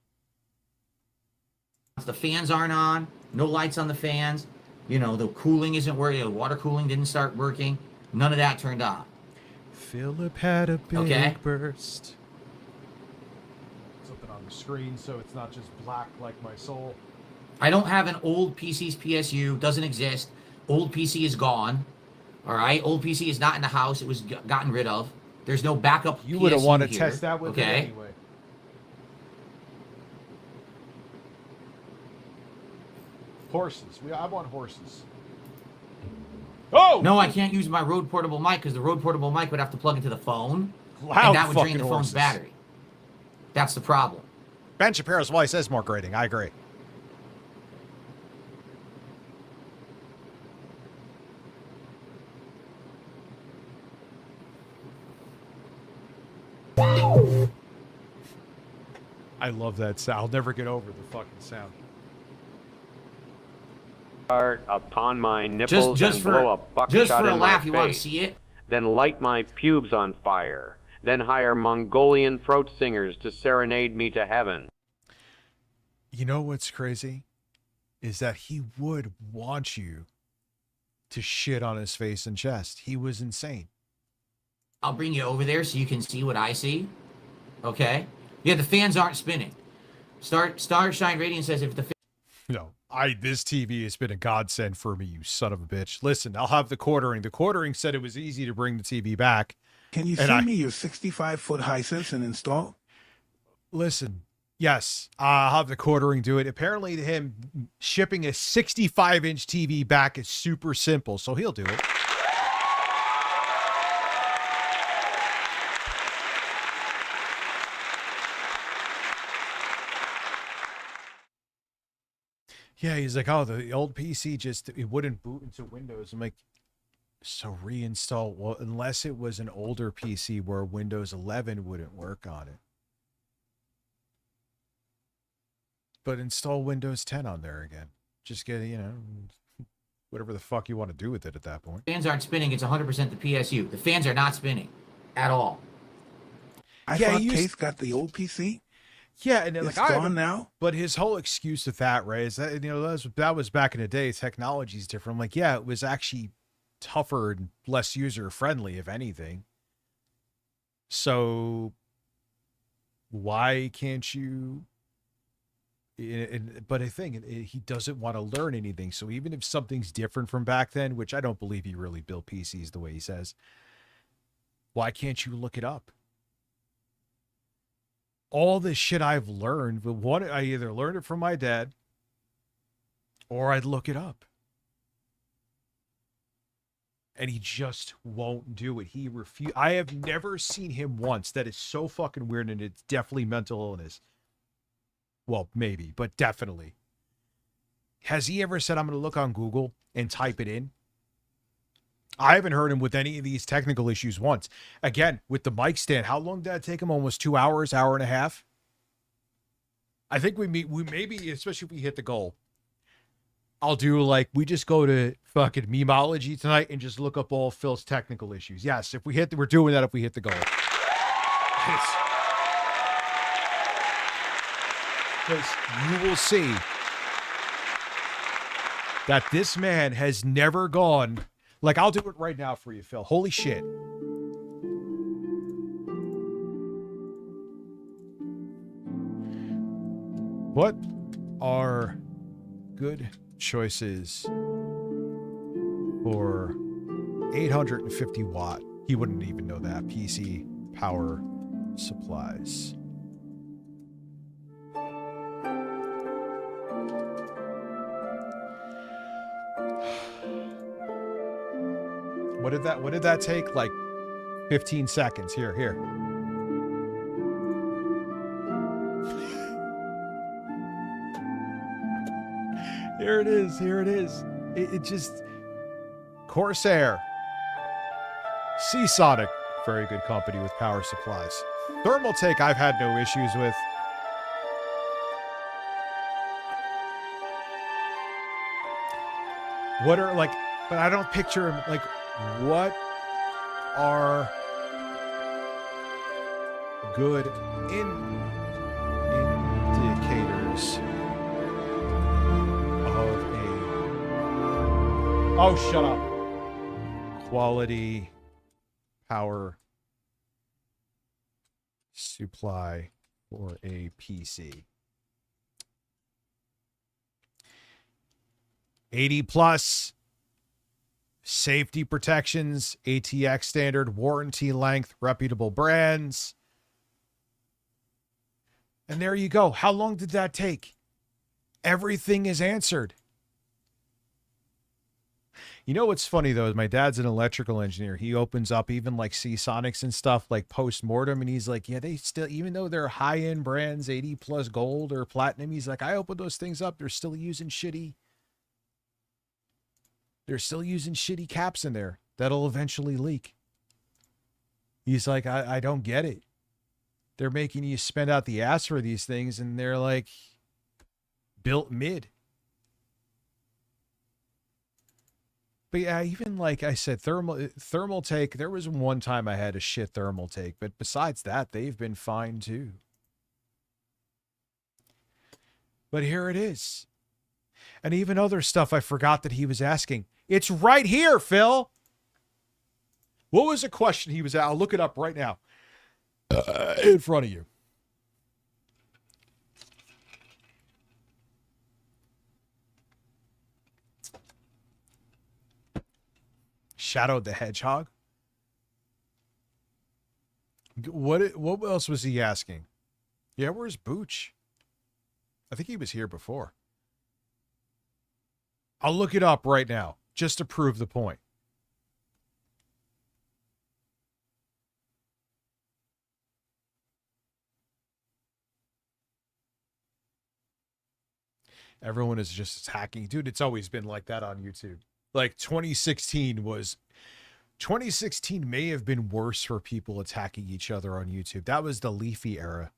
The fans aren't on. No lights on the fans. You know, the cooling isn't working. The water cooling didn't start working. None of that turned on. Philip had a big Okay. burst. Something on the screen so it's not just black like my soul. I don't have an old PC's PSU. Doesn't exist. Old PC is gone. All right? Old PC is not in the house. It was gotten rid of. There's no backup You PSU wouldn't want to here, test that with okay? it anyway. Horses. I want horses. Oh! No, I can't use my Rode portable mic because the Rode portable mic would have to plug into the phone. Loud and that would drain fucking the phone's horses. battery. That's the problem. Ben Shapiro's voice is more grating. I agree. I love that sound. I'll never get over the fucking sound. Upon my nipples Just and for- blow a buckshot just for a in laugh, my you wanna face. see it? Then light my pubes on fire. Then hire Mongolian throat singers to serenade me to heaven. You know what's crazy? Is that he would want you to shit on his face and chest. He was insane. I'll bring you over there so you can see what I see. Okay? Yeah, the fans aren't spinning. Starshine Radiant says if the No, this TV has been a godsend for me, you son of a bitch. Listen, I'll have the quartering. The quartering said it was easy to bring the TV back. Can you And send me your 65-foot Hisense and install? Listen, yes, I'll have the quartering do it. Apparently, to him, shipping a 65-inch TV back is super simple, so he'll do it. Yeah, he's like, oh, the old PC it wouldn't boot into Windows. I'm like, so reinstall. Well, unless it was an older PC where Windows 11 wouldn't work on it. But install Windows 10 on there again. Just get, whatever the fuck you want to do with it at that point. fans aren't spinning, it's 100% the PSU. The fans are not spinning at all. I thought Case got the old PC. Yeah, and It's like gone now? But his whole excuse with that, Ray, is that that was back in the day. Technology's different. I'm like, yeah, it was actually tougher and less user friendly, if anything. So why can't you? But I think he doesn't want to learn anything. So even if something's different from back then, which I don't believe he really built PCs the way he says, why can't you look it up? All this shit I've learned, but I either learned it from my dad or I'd look it up. And he just won't do it. He refused. I have never seen him once. That is so fucking weird, and it's definitely mental illness. Well, maybe, but definitely. Has he ever said, I'm going to look on Google and type it in? I haven't heard him with any of these technical issues once. Again, with the mic stand, how long did that take him? Almost 2 hours, hour and a half? I think we maybe, especially if we hit the goal, I'll do we just go to fucking Memeology tonight and just look up all Phil's technical issues. Yes, if we we're doing that if we hit the goal. Because you will see that this man has never gone. I'll do it right now for you, Phil. Holy shit. What are good choices for 850 watt? He wouldn't even know that. PC power supplies. What did that take? 15 seconds. Here. Here it is. It just Corsair. Seasonic, very good company with power supplies. Thermaltake, I've had no issues with. What are, like, but I don't picture, like, what are good indicators of a, oh, shut up, quality power supply for a PC? 80 plus, safety protections, ATX standard, warranty length, reputable brands. And there you go. How long did that take? Everything is answered. You know what's funny though is my dad's an electrical engineer. He opens up even like Seasonics and stuff like post-mortem, and he's like, yeah, they still, even though they're high-end brands, 80 plus gold or platinum, he's like, I open those things up, they're still using shitty caps in there that'll eventually leak. He's like, I don't get it. They're making you spend out the ass for these things, and they're like built mid. But yeah, even like I said, Thermaltake, there was one time I had a shit Thermaltake, but besides that, they've been fine too. But here it is. And even other stuff I forgot that he was asking. It's right here, Phil. What was the question he was at? I'll look it up right now. In front of you. Shadow the Hedgehog. What else was he asking? Yeah, where's Booch? I think he was here before. I'll look it up right now just to prove the point. Everyone is just attacking. Dude, it's always been like that on YouTube. Like 2016 may have been worse for people attacking each other on YouTube. That was the Leafy era.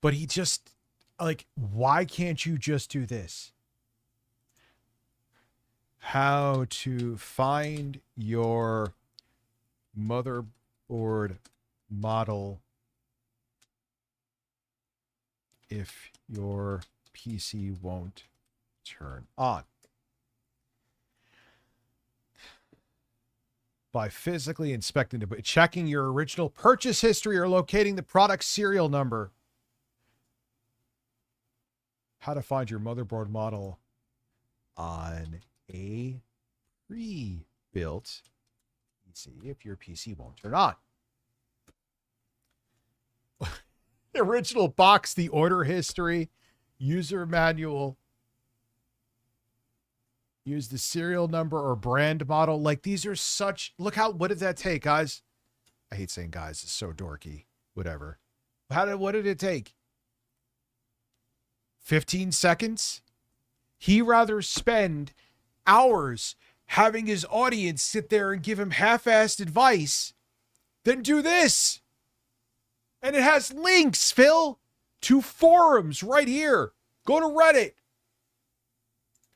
But he just, like, why can't you just do this? How to find your motherboard model if your PC won't turn on. By physically inspecting it, checking your original purchase history or locating the product serial number. How to find your motherboard model on a pre-built PC if your PC won't turn on. The original box, the order history, user manual. Use the serial number or brand model. Like, these are such, look how, what did that take, guys? I hate saying guys, it's so dorky. Whatever. What did it take? 15 seconds? He rather spend hours having his audience sit there and give him half-assed advice than do this. And it has links, Phil, to forums right here. Go to Reddit.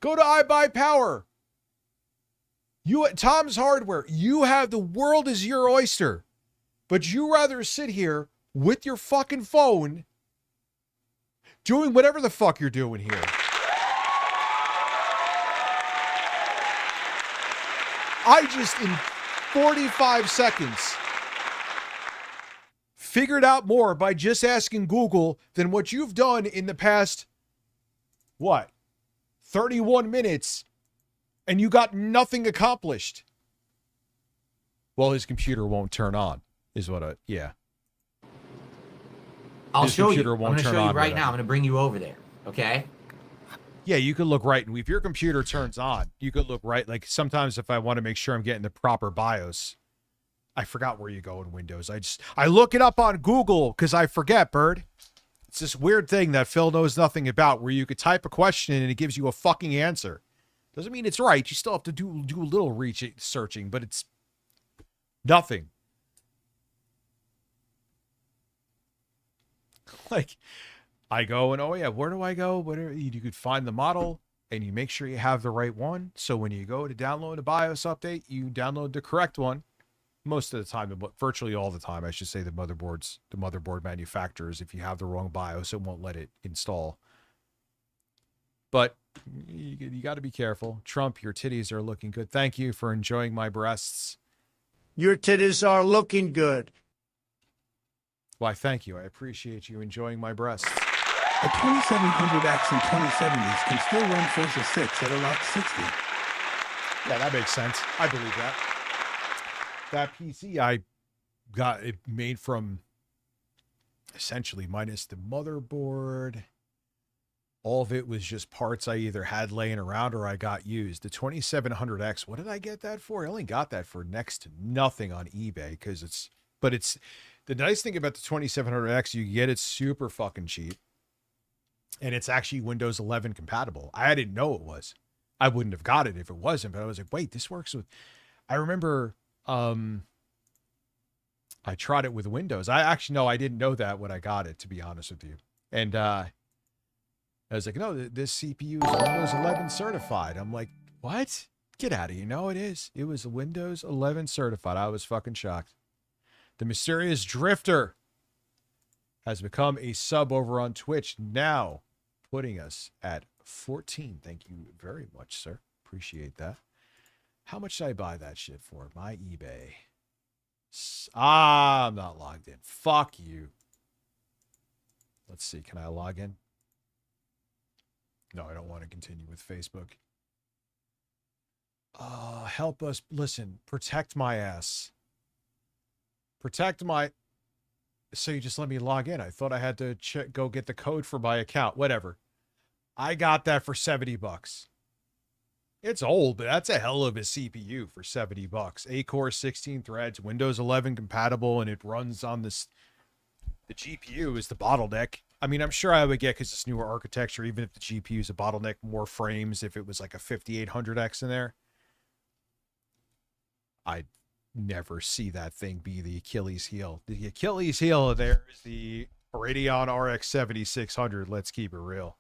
Go to iBuyPower. You at Tom's Hardware. You have the world as your oyster. But you rather sit here with your fucking phone doing whatever the fuck you're doing here. I just, in 45 seconds, figured out more by just asking Google than what you've done in the past, what, 31 minutes, and you got nothing accomplished. Well, his computer won't turn on, is what yeah. I'll show you. I'm going to show you right now. I'm going to bring you over there, okay? Yeah, you could look right. And if your computer turns on, you could look right. Like, sometimes if I want to make sure I'm getting the proper BIOS, I forgot where you go in Windows. I look it up on Google because I forget, Bird. It's this weird thing that Phil knows nothing about where you could type a question and it gives you a fucking answer. Doesn't mean it's right. You still have to do a little searching, but it's nothing. Like, I go and, oh yeah, where do I go? You could find the model and you make sure you have the right one. So when you go to download a BIOS update, you download the correct one. Most of the time, but virtually all the time, I should say, the motherboard manufacturers, if you have the wrong BIOS, it won't let it install. But you got to be careful. Trump, your titties are looking good. Thank you for enjoying my breasts. Your titties are looking good. Why, thank you. I appreciate you enjoying my breasts. A 2700X in 2070s can still run Forza 6 at a lot 60. Yeah, that makes sense. I believe that. That PC I got it made from essentially minus the motherboard. All of it was just parts I either had laying around or I got used. The 2700X, what did I get that for? I only got that for next to nothing on eBay because it's the nice thing about the 2700X, you get it super fucking cheap. And it's actually Windows 11 compatible. I didn't know it was. I wouldn't have got it if it wasn't, but I was like, wait, this works with, I remember, I tried it with Windows. I didn't know that when I got it, to be honest with you. And I was like, no, this CPU is Windows 11 certified. I'm like, what? Get out of here. No, it is. It was Windows 11 certified. I was fucking shocked. The Mysterious Drifter has become a sub over on Twitch, now putting us at 14. Thank you very much, sir. Appreciate that. How much did I buy that shit for? My eBay. I'm not logged in. Fuck you. Let's see. Can I log in? No, I don't want to continue with Facebook. Help us. Listen, protect my ass. Protect my... So you just let me log in. I thought I had to go get the code for my account. Whatever. I got that for $70. It's old, but that's a hell of a CPU for $70. 8-core, 16 threads, Windows 11 compatible, and it runs on this. The GPU is the bottleneck. I mean, I'm sure I would get, because it's newer architecture, even if the GPU is a bottleneck, more frames if it was like a 5800X in there. I'd never see that thing be the Achilles heel. The Achilles heel there is the Radeon RX 7600. Let's keep it real.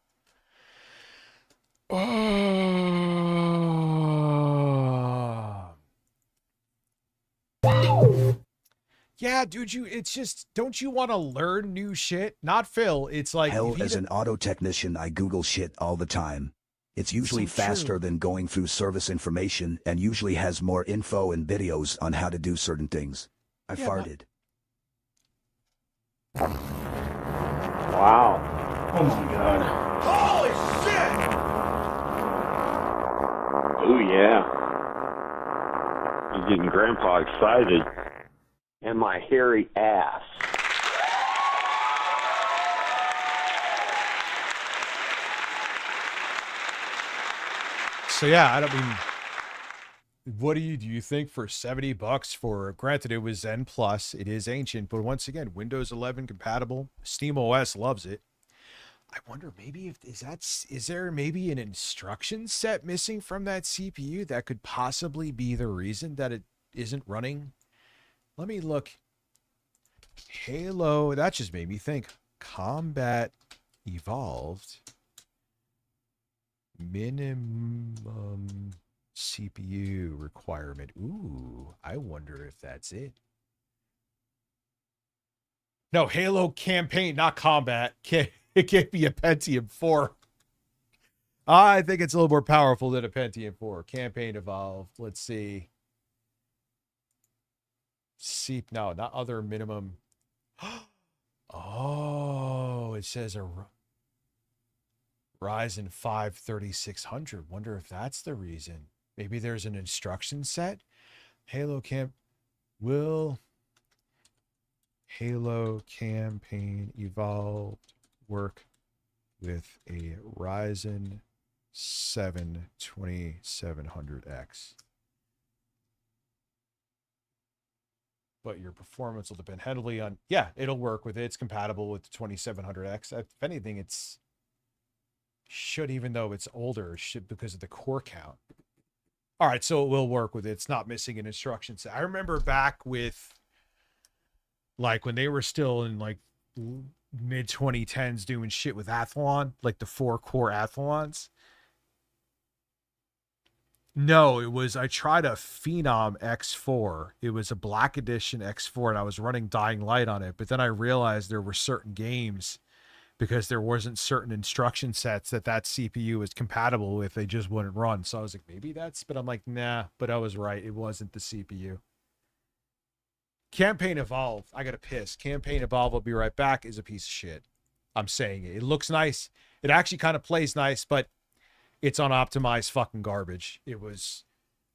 Yeah, dude, it's just, don't you want to learn new shit? Not Phil. It's like, hell, as an auto technician, I Google shit all the time. It's usually faster than going through service information and usually has more info and videos on how to do certain things. I farted. Wow. Oh my god. Holy shit! Oh yeah. You're getting Grandpa excited. And my hairy ass. So yeah, I don't mean, what do you think for $70 for, granted it was Zen Plus, it is ancient, but once again, Windows 11 compatible, SteamOS loves it. I wonder maybe is there maybe an instruction set missing from that CPU that could possibly be the reason that it isn't running? Let me look. Halo, that just made me think. Combat Evolved. Minimum CPU requirement. Ooh, I wonder if that's it. No, Halo campaign, not combat. It can't be a Pentium 4. I think it's a little more powerful than a Pentium 4. Campaign Evolved. Let's see. No, not other minimum. Oh, it says a Ryzen 5 3600. Wonder if that's the reason. Maybe there's an instruction set. Halo campaign evolved work with a Ryzen 7 2700X. But your performance will depend heavily on, yeah, it'll work with it. It's compatible with the 2700X. If anything, it Should, even though it's older, should because of the core count. All right, so it will work with it. It's not missing an instruction set. I remember back with, like, when they were still in, like, mid 2010s doing shit with Athlon, like the 4-core Athlons. No, it was, I tried a Phenom X4. It was a Black Edition X4, and I was running Dying Light on it. But then I realized there were certain games, because there wasn't certain instruction sets that CPU was compatible with, they just wouldn't run. So I was like, maybe that's, but I'm like, nah, but I was right. It wasn't the CPU. Campaign Evolve, I gotta piss. Campaign Evolve, I'll be right back, is a piece of shit. I'm saying it. It looks nice. It actually kind of plays nice, but it's unoptimized fucking garbage. It was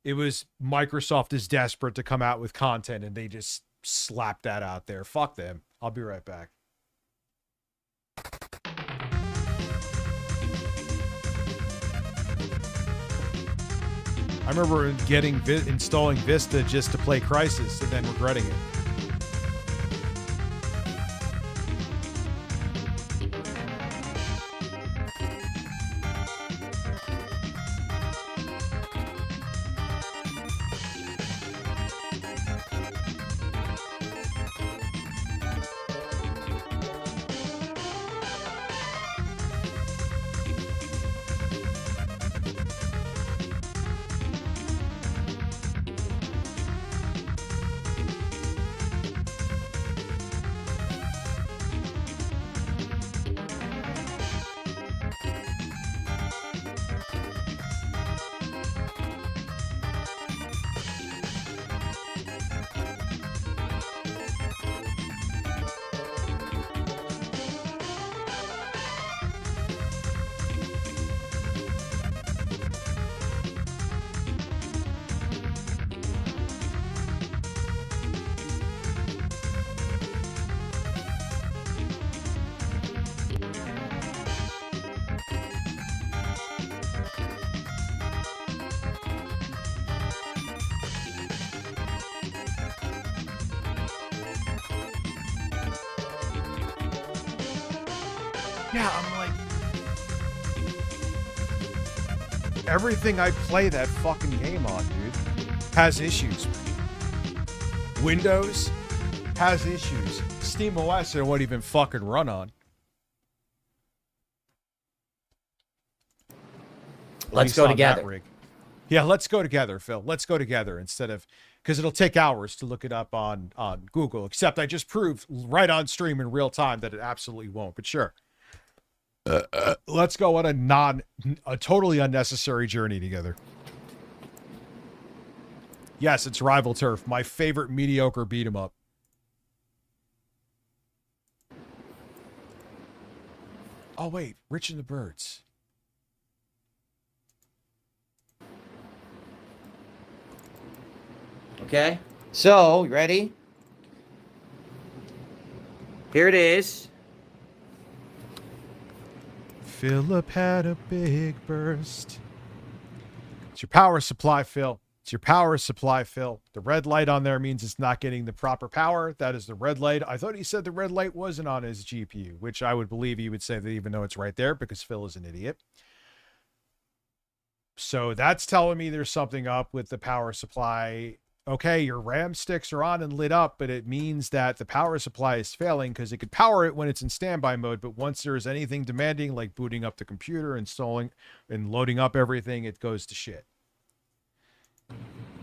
Microsoft is desperate to come out with content, and they just slapped that out there. Fuck them. I'll be right back. I remember installing Vista just to play Crysis and then regretting it. Yeah, I'm like, everything I play that fucking game on, dude, has issues. Windows has issues. SteamOS it won't even fucking run on. Let's go together. Yeah, let's go together, Phil. Let's go together instead of, because it'll take hours to look it up on Google, except I just proved right on stream in real time that it absolutely won't, but sure. Let's go on a totally unnecessary journey together. Yes, it's Rival Turf, my favorite mediocre beat 'em up. Oh wait, Rich and the Birds. Okay, so you ready? Here it is. Philip had a big burst. It's your power supply, Phil. It's your power supply, Phil. The red light on there means it's not getting the proper power. That is the red light. I thought he said the red light wasn't on his GPU, which I would believe he would say that even though it's right there, because Phil is an idiot. So that's telling me there's something up with the power supply. Okay, your RAM sticks are on and lit up, but it means that the power supply is failing because it could power it when it's in standby mode, but once there's anything demanding, like booting up the computer, installing and loading up everything, it goes to shit.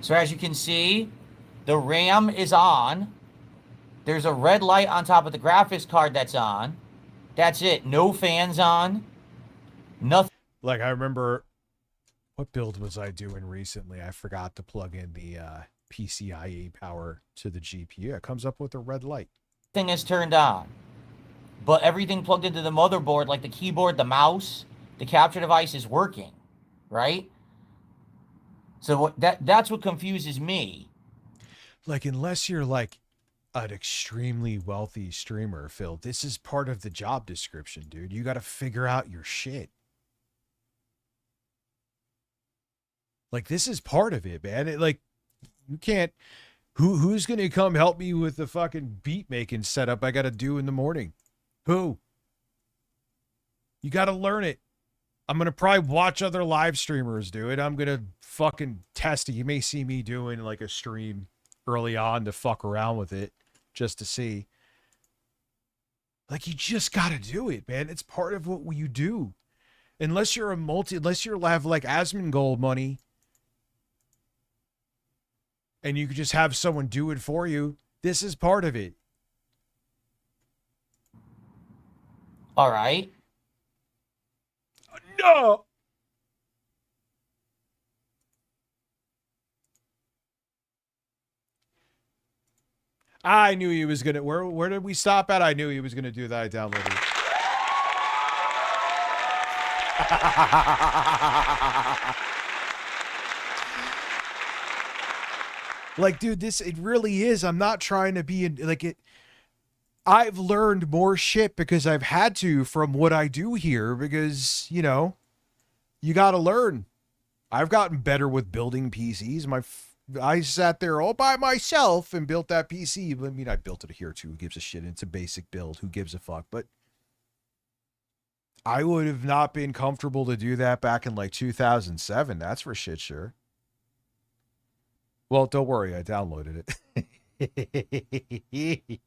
So as you can see, the RAM is on. There's a red light on top of the graphics card that's on. That's it. No fans on. Nothing. Like, I remember, what build was I doing recently? I forgot to plug in the PCIe power to the GPU. It comes up with a red light. Thing is turned on. But everything plugged into the motherboard, like the keyboard, the mouse, the capture device is working, right? So that's what confuses me. Like, unless you're like an extremely wealthy streamer, Phil, this is part of the job description, dude. You got to figure out your shit. Like, this is part of it, man. You can't, who's going to come help me with the fucking beat making setup I got to do in the morning? Who? You got to learn it. I'm going to probably watch other live streamers do it. I'm going to fucking test it. You may see me doing like a stream early on to fuck around with it just to see. Like, you just got to do it, man. It's part of what you do. Unless you're unless you have like Asmongold money and you could just have someone do it for you, this is part of it. All right. No. I knew he was gonna. Where did we stop at? I knew he was gonna do that. I downloaded it. Like, dude, it really is. I'm not trying to be it. I've learned more shit because I've had to from what I do here because, you know, you got to learn. I've gotten better with building PCs. I sat there all by myself and built that PC. I mean, I built it here too. Who gives a shit? It's a basic build. Who gives a fuck? But I would have not been comfortable to do that back in like 2007. That's for shit sure. Well, don't worry. I downloaded it.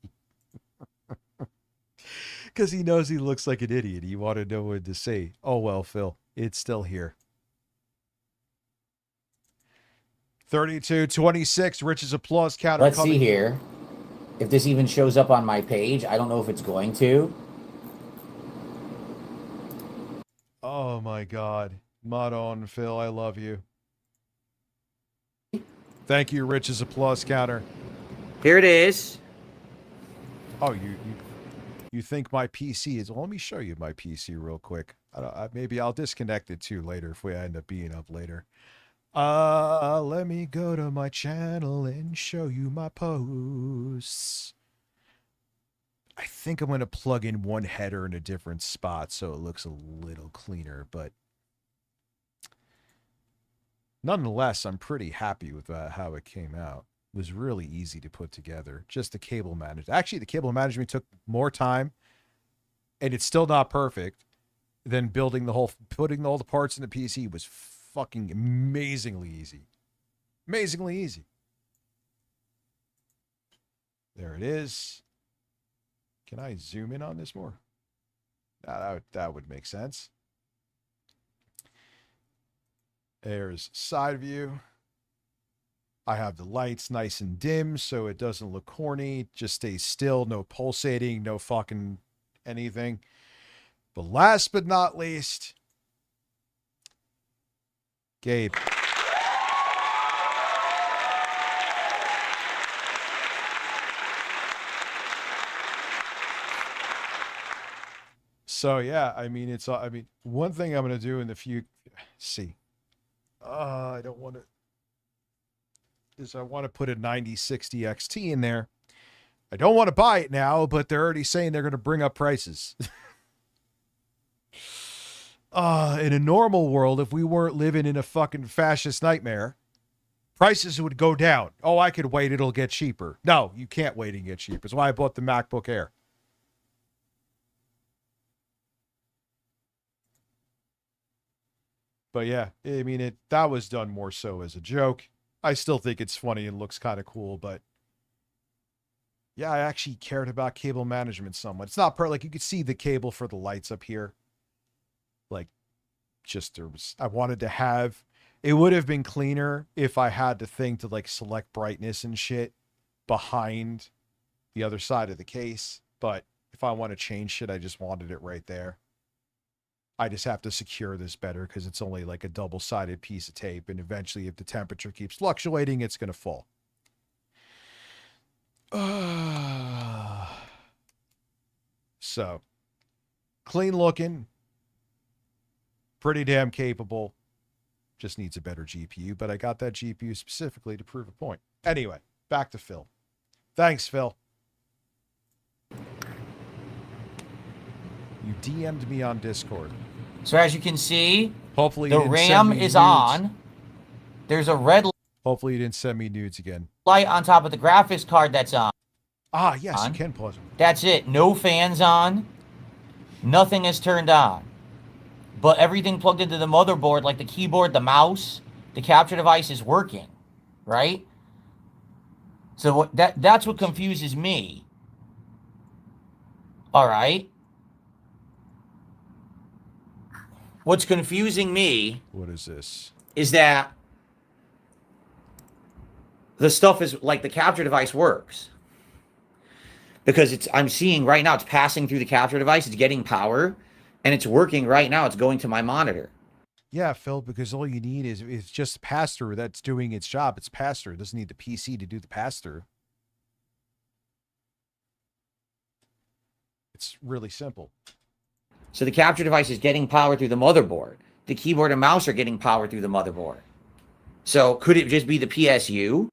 Because he knows he looks like an idiot. He wanted to know what to say. Oh, well, Phil, it's still here. 32-26, Rich's applause counter. Let's see here if this even shows up on my page. I don't know if it's going to. Oh, my God. Mod on, Phil. I love you. Thank you, Rich's applause counter. Here it is. Oh, you think my PC is... Well, let me show you my PC real quick. Maybe I'll disconnect it too later if we end up being up later. Let me go to my channel and show you my posts. I think I'm going to plug in one header in a different spot so it looks a little cleaner, but nonetheless, I'm pretty happy with how it came out. It was really easy to put together. Just the cable management. Actually, the cable management took more time, and it's still not perfect, than putting all the parts in the PC was fucking amazingly easy. Amazingly easy. There it is. Can I zoom in on this more? That would make sense. There's side view. I have the lights nice and dim so it doesn't look corny. Just stays still, no pulsating, no fucking anything. But last but not least, Gabe. So yeah, I mean, one thing I'm going to do in the future, I don't want to, is I want to put a 9060 XT in there. I don't want to buy it now, but they're already saying they're going to bring up prices. In a normal world, if we weren't living in a fucking fascist nightmare, prices would go down. Oh, I could wait, it'll get cheaper. No, you can't wait and get cheaper. That's why I bought the MacBook Air. But yeah, I mean, that was done more so as a joke. I still think it's funny and looks kind of cool, but yeah, I actually cared about cable management somewhat. It's not like you could see the cable for the lights up here. Like, I wanted to have, it would have been cleaner if I had the thing to like select brightness and shit behind the other side of the case. But if I want to change shit, I just wanted it right there. I just have to secure this better because it's only like a double-sided piece of tape. And eventually, if the temperature keeps fluctuating, it's going to fall. So, clean looking. Pretty damn capable. Just needs a better GPU. But I got that GPU specifically to prove a point. Anyway, back to Phil. Thanks, Phil. You DM'd me on Discord. So as you can see, hopefully the RAM is on. There's a red Hopefully you didn't send me nudes again. light on top of the graphics card that's on. Ah, yes, you can pause it. That's it. No fans on. Nothing is turned on. but everything plugged into the motherboard, like the keyboard, the mouse, the capture device is working, right? So that's what confuses me. All right. What's confusing me... What is this? ...is that the stuff is, like, the capture device works. Because I'm seeing right now, it's passing through the capture device, it's getting power, and it's working right now. It's going to my monitor. Yeah, Phil, because all you need is just pass-through that's doing its job. It's pass-through. It doesn't need the PC to do the pass-through. It's really simple. So the capture device is getting power through the motherboard. The keyboard and mouse are getting power through the motherboard. So could it just be the PSU?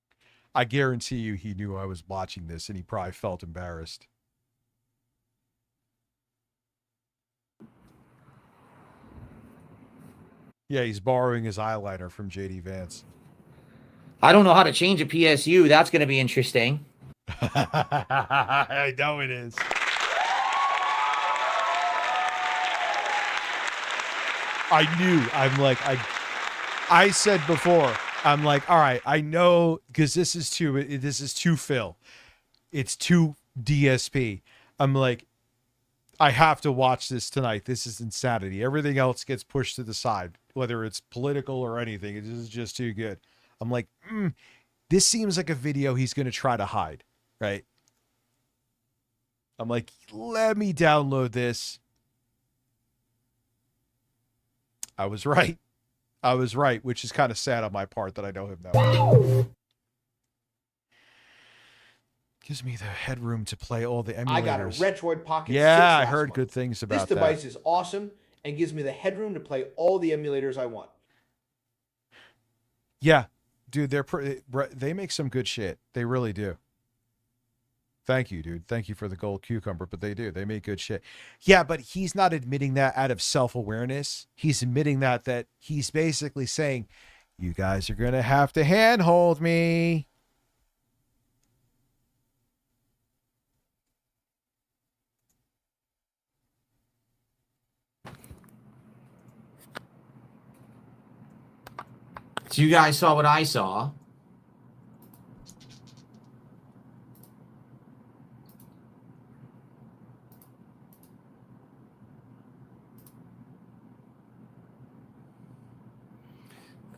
I guarantee you he knew I was watching this and he probably felt embarrassed. Yeah, he's borrowing his eyeliner from JD Vance. I don't know how to change a PSU. That's going to be interesting. I know it is. I said before, I'm like, all right, I know, because this is too Phil. It's too DSP. I'm like, I have to watch this tonight. This is insanity. Everything else gets pushed to the side, whether it's political or anything. It is just too good. I'm like, this seems like a video he's going to try to hide, right? I'm like, let me download this. I was right. Which is kind of sad on my part that I know him that well. Gives me the headroom to play all the emulators. I got a Retroid Pocket 6 Yeah, I last heard month. good things about that. This device is awesome and gives me the headroom to play all the emulators I want. Yeah, dude, they make some good shit. They really do. Thank you, dude. Thank you for the gold cucumber, but they do. They make good shit. Yeah, but he's not admitting that out of self-awareness. He's admitting that he's basically saying, you guys are going to have to handhold me. So you guys saw what I saw.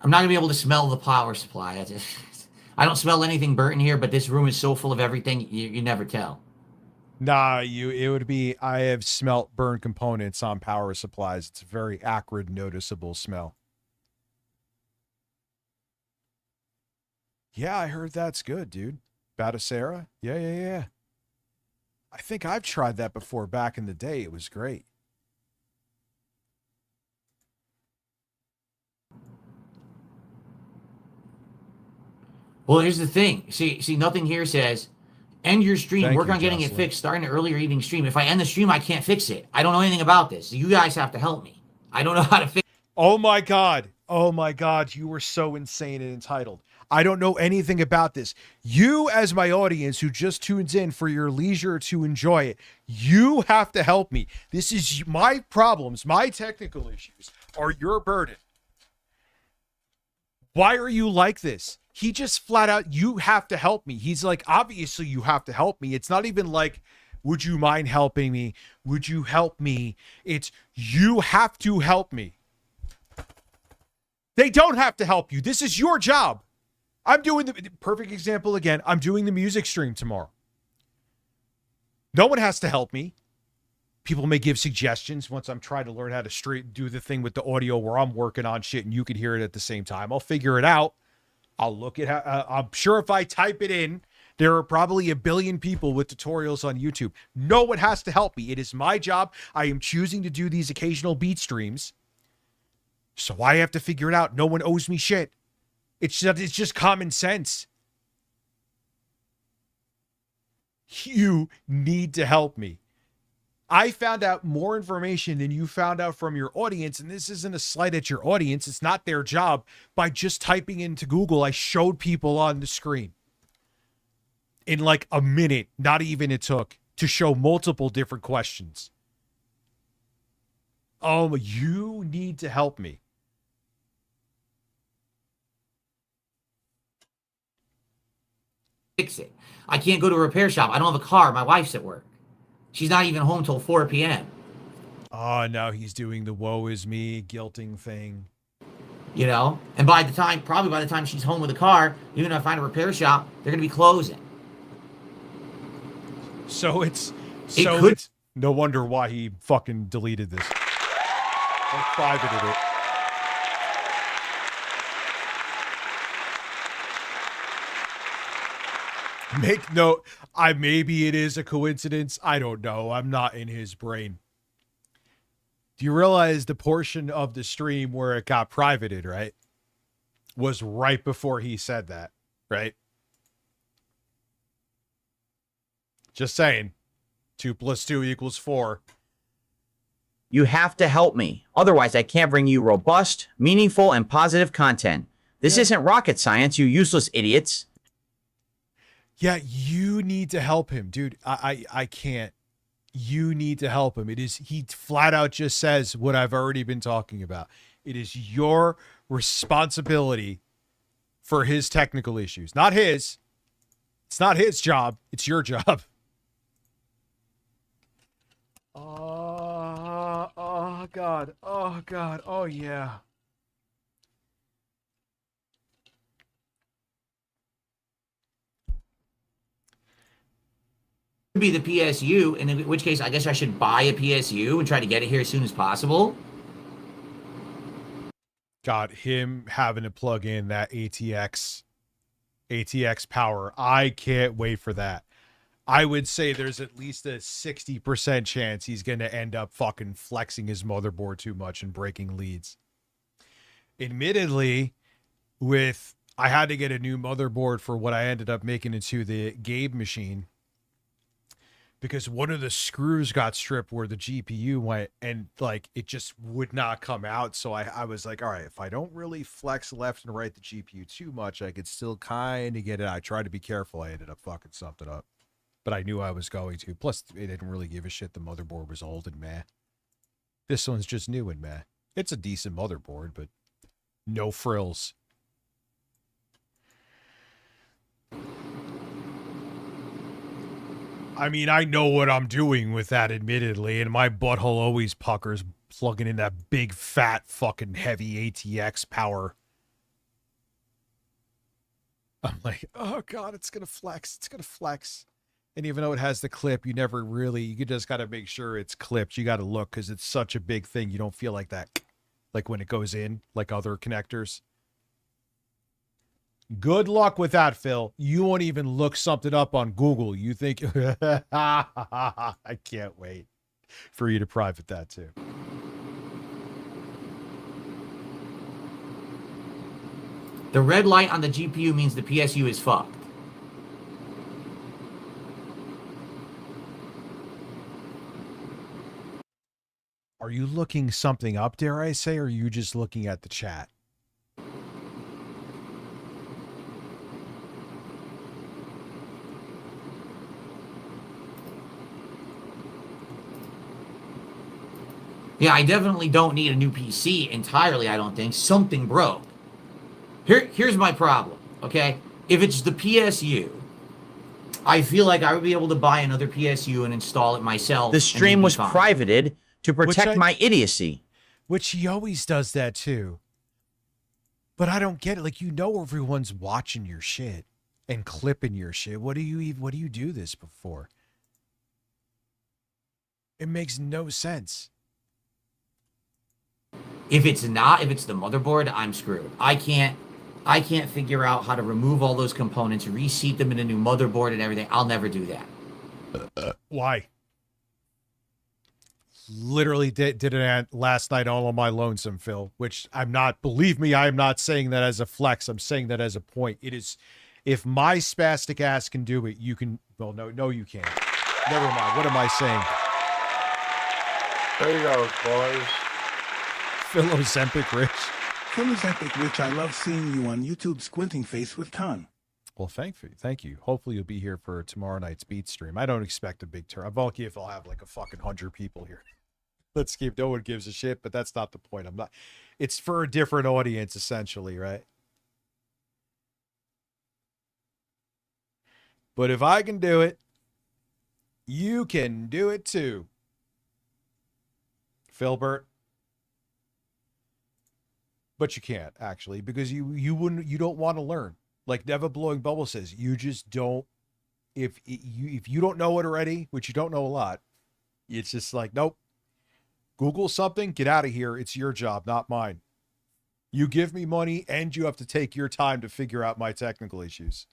I'm not going to be able to smell the power supply. I don't smell anything burnt in here, but this room is so full of everything, you never tell. Nah, I have smelt burned components on power supplies. It's a very acrid, noticeable smell. Yeah, I heard that's good, dude. Batacera? Yeah. I think I've tried that before back in the day. It was great. Well, here's the thing. See, nothing here says, end your stream, work on getting it fixed, starting an earlier evening stream. If I end the stream, I can't fix it. I don't know anything about this. So you guys have to help me. I don't know how to fix it. Oh my God, you were so insane and entitled. I don't know anything about this. You, as my audience who just tunes in for your leisure to enjoy it, you have to help me. This is my problems, my technical issues are your burden. Why are you like this? He just flat out, you have to help me. He's like, obviously you have to help me. It's not even like, would you mind helping me? Would you help me? It's, you have to help me. They don't have to help you. This is your job. I'm doing the perfect example again. I'm doing the music stream tomorrow. No one has to help me. People may give suggestions once I'm trying to learn how to do the thing with the audio where I'm working on shit and you can hear it at the same time. I'll figure it out. I'll look at how, I'm sure if I type it in, there are probably a billion people with tutorials on YouTube. No one has to help me. It is my job. I am choosing to do these occasional beat streams. So I have to figure it out. No one owes me shit. It's just common sense. You need to help me. I found out more information than you found out from your audience, and this isn't a slight at your audience. It's not their job. By just typing into Google, I showed people on the screen. In like a minute, not even it took, to show multiple different questions. You need to help me. Fix it. I can't go to a repair shop. I don't have a car. My wife's at work. She's not even home till 4 p.m. Oh, now he's doing the woe is me guilting thing. You know? And probably by the time she's home with a car, even if I find a repair shop, they're going to be closing. So it's no wonder why he fucking deleted this. Or privated it. Make note, maybe it is a coincidence. I don't know. I'm not in his brain. Do you realize the portion of the stream where it got privated, right? Was right before he said that, right? Just saying. 2 + 2 = 4. You have to help me. Otherwise, I can't bring you robust, meaningful, and positive content. This isn't rocket science, you useless idiots. Yeah, you need to help him, dude. I can't. You need to help him. He flat out just says what I've already been talking about. It is your responsibility for his technical issues. Not his. It's not his job. It's your job. Oh, God. Oh, God. Oh, yeah. Be the PSU, and in which case I guess I should buy a PSU and try to get it here as soon as possible. God, him having to plug in that ATX power. I can't wait for that. I would say there's at least a 60% chance he's going to end up fucking flexing his motherboard too much and breaking leads. Admittedly, I had to get a new motherboard for what I ended up making into the Gabe machine, because one of the screws got stripped where the GPU went, and like it just would not come out. So I was like, all right, if I don't really flex left and right the GPU too much, I could still kind of get it. I tried to be careful. I ended up fucking something up, but I knew I was going to. Plus, it didn't really give a shit. The motherboard was old and meh. This one's just new and meh. It's a decent motherboard, but no frills. I mean, I know what I'm doing with that, admittedly, and my butthole always puckers plugging in that big, fat, fucking heavy ATX power. I'm like, oh, God, it's going to flex. It's going to flex. And even though it has the clip, you just got to make sure it's clipped. You got to look, because it's such a big thing. You don't feel like that, like when it goes in, like other connectors. Good luck with that, Phil. You won't even look something up on Google. You think, I can't wait for you to private that too. The red light on the GPU means the PSU is fucked. Are you looking something up, dare I say, or are you just looking at the chat? Yeah, I definitely don't need a new PC entirely, I don't think. Something broke. Here's my problem, okay? If it's the PSU, I feel like I would be able to buy another PSU and install it myself. The stream was privated to protect my idiocy. Which he always does that too. But I don't get it. Like, everyone's watching your shit and clipping your shit. What do you do this before? It makes no sense. If it's the motherboard, I'm screwed. I can't figure out how to remove all those components, reseat them in a new motherboard and everything. I'll never do that. Why? Literally did it last night all on my lonesome, Phil, which believe me, I am not saying that as a flex. I'm saying that as a point. It is, if my spastic ass can do it, you can, well, no, you can't. Never mind. What am I saying? There you go, boys. Phil Ozempic Rich. Phil Ozempic Rich, I love seeing you on YouTube squinting face with Con. Well, thank you. Hopefully you'll be here for tomorrow night's beat stream. I don't expect a big turn. I'll have like a fucking 100 people here. Let's keep. No one gives a shit, but that's not the point. I'm not. It's for a different audience, essentially, right? But if I can do it, you can do it too. Filbert. But you can't, actually, because you don't want to learn. Like Never Blowing Bubble says, you just don't. If you don't know it already, which you don't know a lot, it's just like, nope. Google something, get out of here. It's your job, not mine. You give me money and you have to take your time to figure out my technical issues.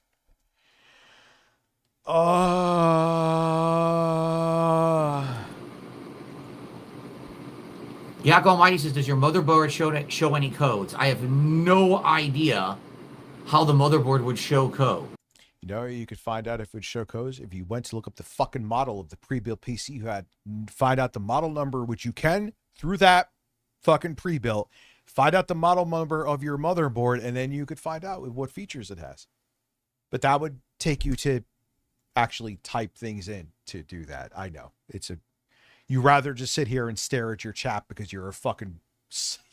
Yak Almighty says, does your motherboard show any codes? I have no idea how the motherboard would show code. You know, you could find out if it would show codes if you went to look up the fucking model of the pre-built PC you had. Find out the model number, which you can through that fucking pre-built. Find out the model number of your motherboard, and then you could find out what features it has. But that would take you to actually type things in to do that. I know. You rather just sit here and stare at your chat because you're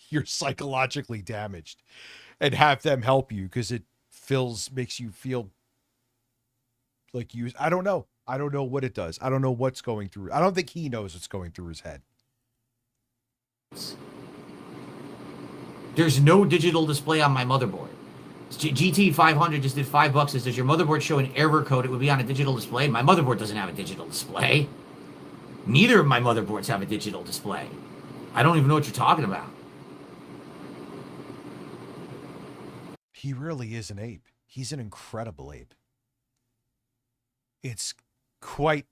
you're psychologically damaged, and have them help you because it makes you feel like I don't know. I don't know what it does. I don't know what's going through. I don't think he knows what's going through his head. There's no digital display on my motherboard. GT 500 just did $5. Says, does your motherboard show an error code? It would be on a digital display. My motherboard doesn't have a digital display. Neither of my motherboards have a digital display. I don't even know what you're talking about. He really is an ape. He's an incredible ape. It's quite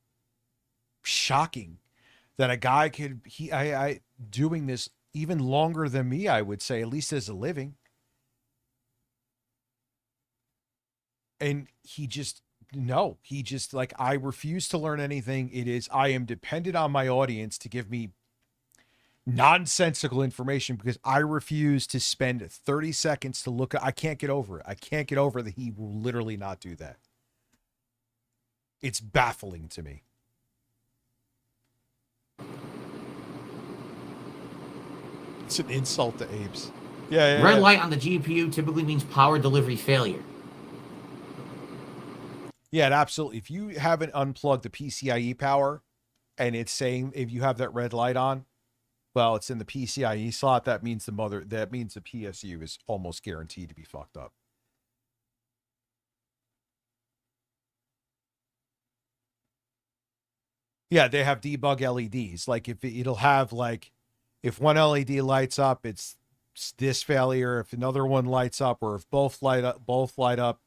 shocking that a guy could doing this even longer than me, I would say, at least as a living. And he just like, I refuse to learn anything. I am dependent on my audience to give me nonsensical information because I refuse to spend 30 seconds to look. I can't get over it. I can't get over that he will literally not do that. It's baffling to me. It's an insult to apes. Yeah. Red light on the GPU typically means power delivery failure. Yeah, absolutely. If you haven't unplugged the PCIe power and it's saying if you have that red light on, well, it's in the PCIe slot. That means the PSU is almost guaranteed to be fucked up. Yeah, they have debug LEDs. Like it'll have like, if one LED lights up, it's this failure. If another one lights up, or if both light up,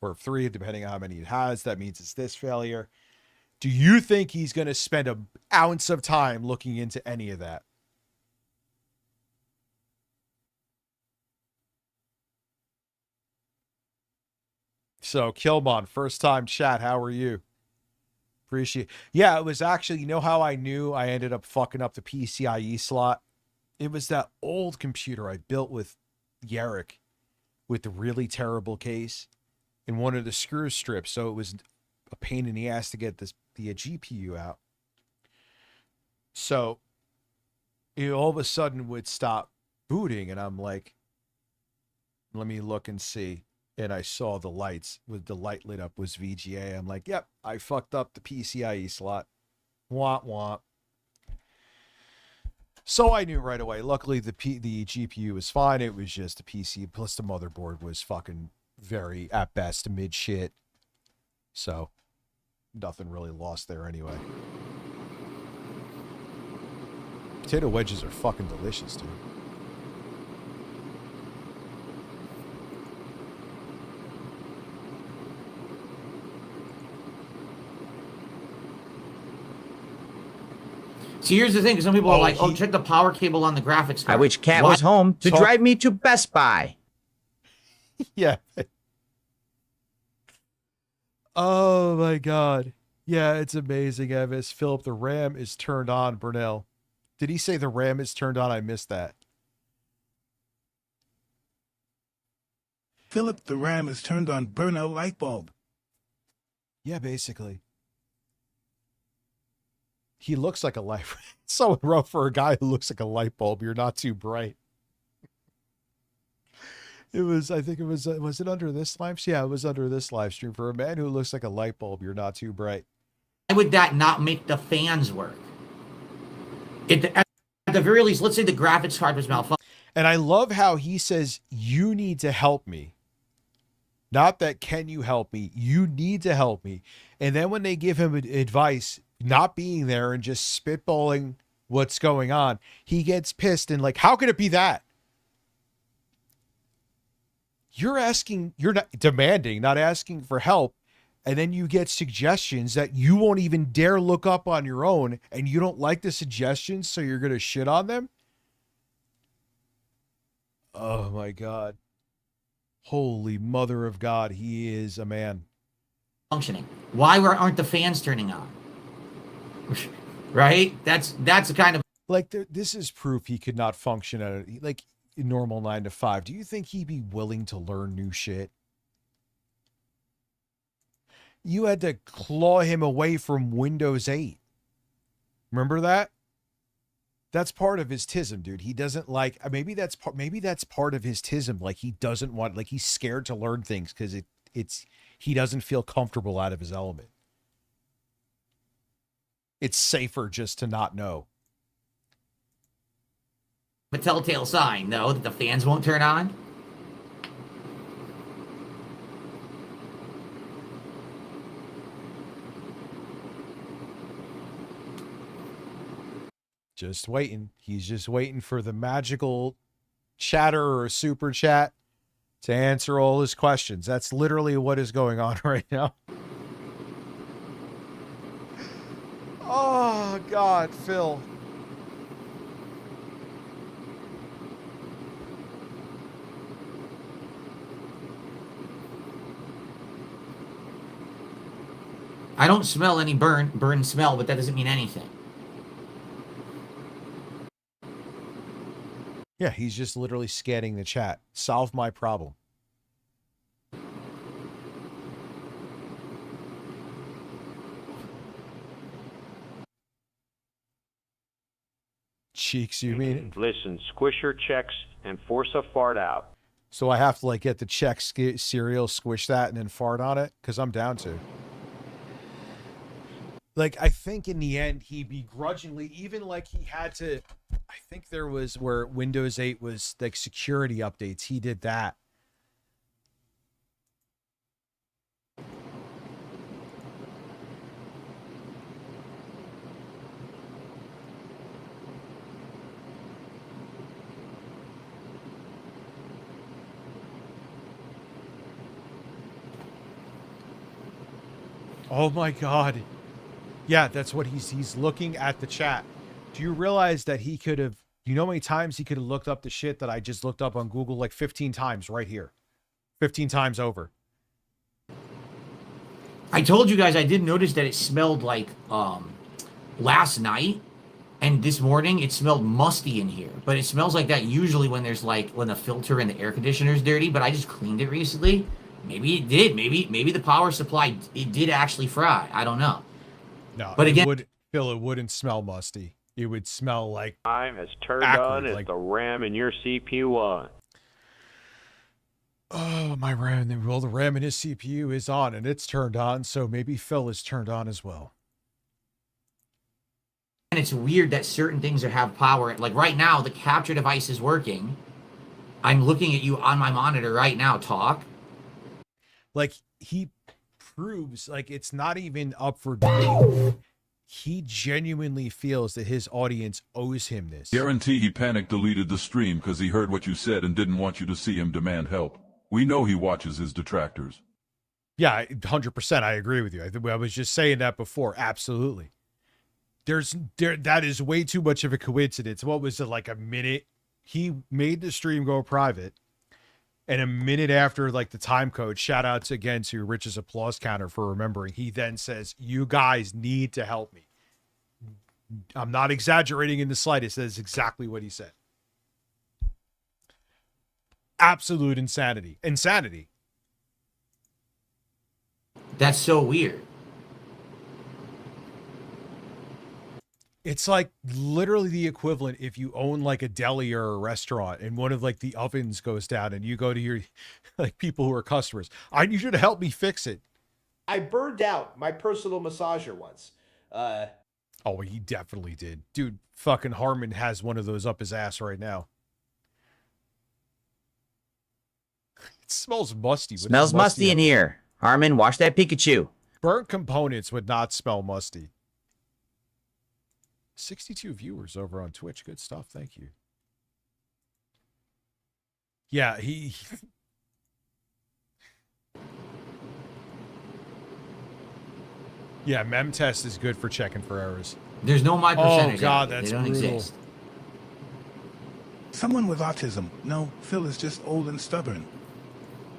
or 3, depending on how many it has, that means it's this failure. Do you think he's going to spend an ounce of time looking into any of that? So, Kilmon, first time chat, how are you? Appreciate it. Yeah, it was actually, you know how I knew I ended up fucking up the PCIe slot? It was that old computer I built with Yarrick with the really terrible case and one of the screw strips, so it was a pain in the ass to get the GPU out. So it all of a sudden would stop booting, and I'm like, let me look and see. And I saw the lights, with the light lit up was VGA. I'm like, yep, I fucked up the PCIe slot. Womp womp. So I knew right away. Luckily, the GPU was fine. It was just the PC, plus the motherboard was fucking very, at best, mid shit. So nothing really lost there anyway. Potato wedges are fucking delicious, dude. See, here's the thing, because some people are like, oh, check the power cable on the graphics card. I wish Cat was home to drive me to Best Buy. Yeah. Oh my God. Yeah, it's amazing, Evis. Philip, the RAM is turned on, Burnell. Did he say the RAM is turned on? I missed that. Philip, the RAM is turned on, Burnell light bulb. Yeah, basically. He looks like a light. Someone wrote, for a guy who looks like a light bulb, you're not too bright. It was, I think it was it under this live? Yeah, it was under this live stream. For a man who looks like a light bulb, you're not too bright. Why would that not make the fans work? At the very least, let's say the graphics card was malfunctioning. And I love how he says, you need to help me. Not that, can you help me? You need to help me. And then when they give him advice, not being there and just spitballing what's going on, he gets pissed and like, how could it be that? You're asking, you're not demanding, not asking for help. And then you get suggestions that you won't even dare look up on your own, and you don't like the suggestions, so you're going to shit on them? Oh my God. Holy mother of God, he is a man. Functioning. Why aren't the fans turning on? Right? That's the kind of... Like, this is proof he could not function at a normal 9 to 5. Do you think he'd be willing to learn new shit? You had to claw him away from Windows 8. Remember that? That's part of his tism, dude. He doesn't like, maybe that's part of his tism. Like, he doesn't want, like, he's scared to learn things because he doesn't feel comfortable out of his element. It's safer just to not know. A telltale sign, though, that the fans won't turn on. Just waiting. He's just waiting for the magical chatter or super chat to answer all his questions. That's literally what is going on right now. Oh, God, Phil. I don't smell any burn smell, but that doesn't mean anything. Yeah, he's just literally scanning the chat. Solve my problem. Cheeks, you mean? Listen, Squisher checks and force a fart out. So I have to like get the Chex cereal, squish that, and then fart on it? Because I'm down to. Like, I think in the end, he begrudgingly, even like he had to, I think there was where Windows 8 was like security updates. He did that. Oh my God. Yeah, that's what he's looking at the chat. Do you realize that he could have, you know how many times he could have looked up the shit that I just looked up on Google? Like 15 times right here. 15 times over. I told you guys I did notice that it smelled like last night and this morning it smelled musty in here. But it smells like that usually when there's like when the filter and the air conditioner is dirty, but I just cleaned it recently. Maybe it did. Maybe the power supply, it did actually fry. I don't know. No, but again, Phil, it wouldn't smell musty. It would smell like I'm as turned acrid, on as like the RAM in your CPU on. Oh, my RAM. Well, the RAM in his CPU is on and it's turned on, so maybe Phil is turned on as well. and it's weird that certain things have power. Like right now, the capture device is working. I'm looking at you on my monitor right now, talk. Like, he proves, like, it's not even up for debate. He genuinely feels that his audience owes him this. Guarantee he panic deleted the stream because he heard what you said and didn't want you to see him demand help. We know he watches his detractors. Yeah, 100%. I agree with you. I was just saying that before. Absolutely. That is way too much of a coincidence. What was it, like a minute? He made the stream go private. And a minute after, like, the time code, shout outs again to Rich's applause counter for remembering. He then says, you guys need to help me. I'm not exaggerating in the slightest. That is exactly what he said. Absolute insanity. Insanity. That's so weird. It's like literally the equivalent if you own like a deli or a restaurant and one of like the ovens goes down and you go to your like people who are customers. I need you to help me fix it. I burned out my personal massager once. Oh, he definitely did. Dude, fucking Harmon has one of those up his ass right now. It smells musty. What is Smells musty in here. Harmon, wash that Pikachu. Burnt components would not smell musty. 62 viewers over on Twitch. Good stuff. Thank you. Yeah, he yeah, Memtest is good for checking for errors. There's no my percentage. Oh God, out there. that's They don't brutal. exist. Someone with autism. No, Phil is just old and stubborn.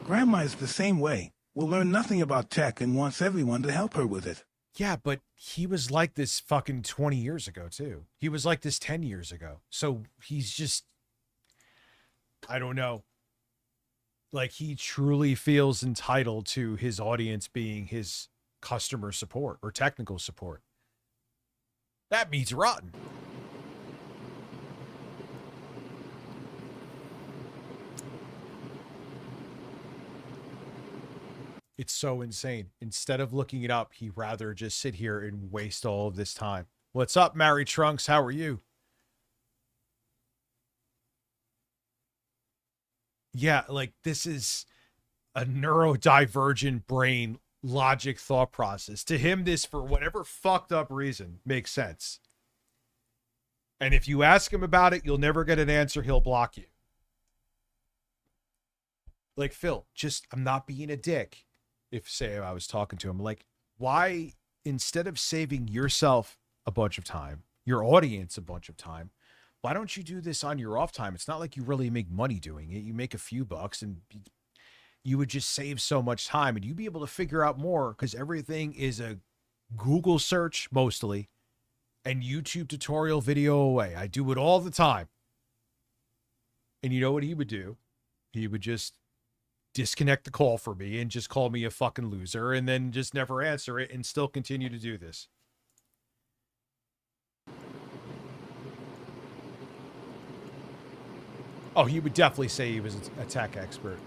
Grandma is the same way. Will learn nothing about tech and wants everyone to help her with it. Yeah, but he was like this fucking 20 years ago, too. He was like this 10 years ago. So he's just, I don't know. Like, he truly feels entitled to his audience being his customer support or technical support. That meat's rotten. It's so insane. Instead of looking it up, he'd rather just sit here and waste all of this time. What's up, Mary Trunks? How are you? Yeah, like this is a neurodivergent brain logic thought process. To him, this, for whatever fucked up reason, makes sense. And if you ask him about it, you'll never get an answer. He'll block you. Like, Phil, just, I'm not being a dick. If, say, I was talking to him, like, why, instead of saving yourself a bunch of time, your audience a bunch of time, why don't you do this on your off time? It's not like you really make money doing it. You make a few bucks and you would just save so much time and you'd be able to figure out more because everything is a Google search mostly and YouTube tutorial video away. I do it all the time. And you know what he would do? He would just disconnect the call for me and just call me a fucking loser and then just never answer it and still continue to do this. Oh, he would definitely say he was a tech expert.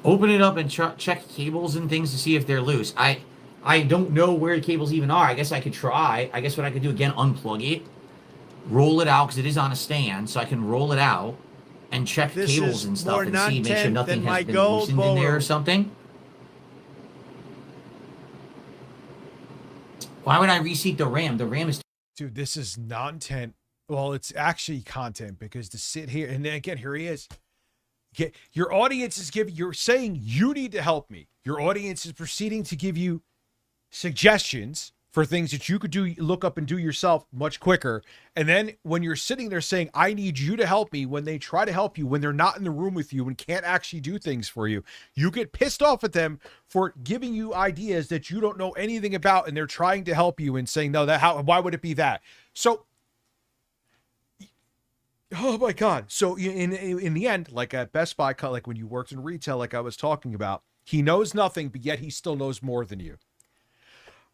Open it up and check cables and things to see if they're loose. I don't know where the cables even are. I guess I could try. I guess what I could do again, unplug it, roll it out because it is on a stand, so I can roll it out and check This cables is and stuff more and see, make sure non-tent nothing than my has been gold loosened in there or bowler. something. Why would I reseat the RAM? The RAM is... Dude, this is non-tent. Well, it's actually content because to sit here and then again, here he is. Your audience is you're saying you need to help me. Your audience is proceeding to give you suggestions for things that you could do, look up and do yourself much quicker. And then when you're sitting there saying, I need you to help me, when they try to help you, when they're not in the room with you and can't actually do things for you, you get pissed off at them for giving you ideas that you don't know anything about. And they're trying to help you and saying, no, why would it be that? So, oh my God. So in the end, like at Best Buy, like when you worked in retail, like I was talking about, he knows nothing, but yet he still knows more than you.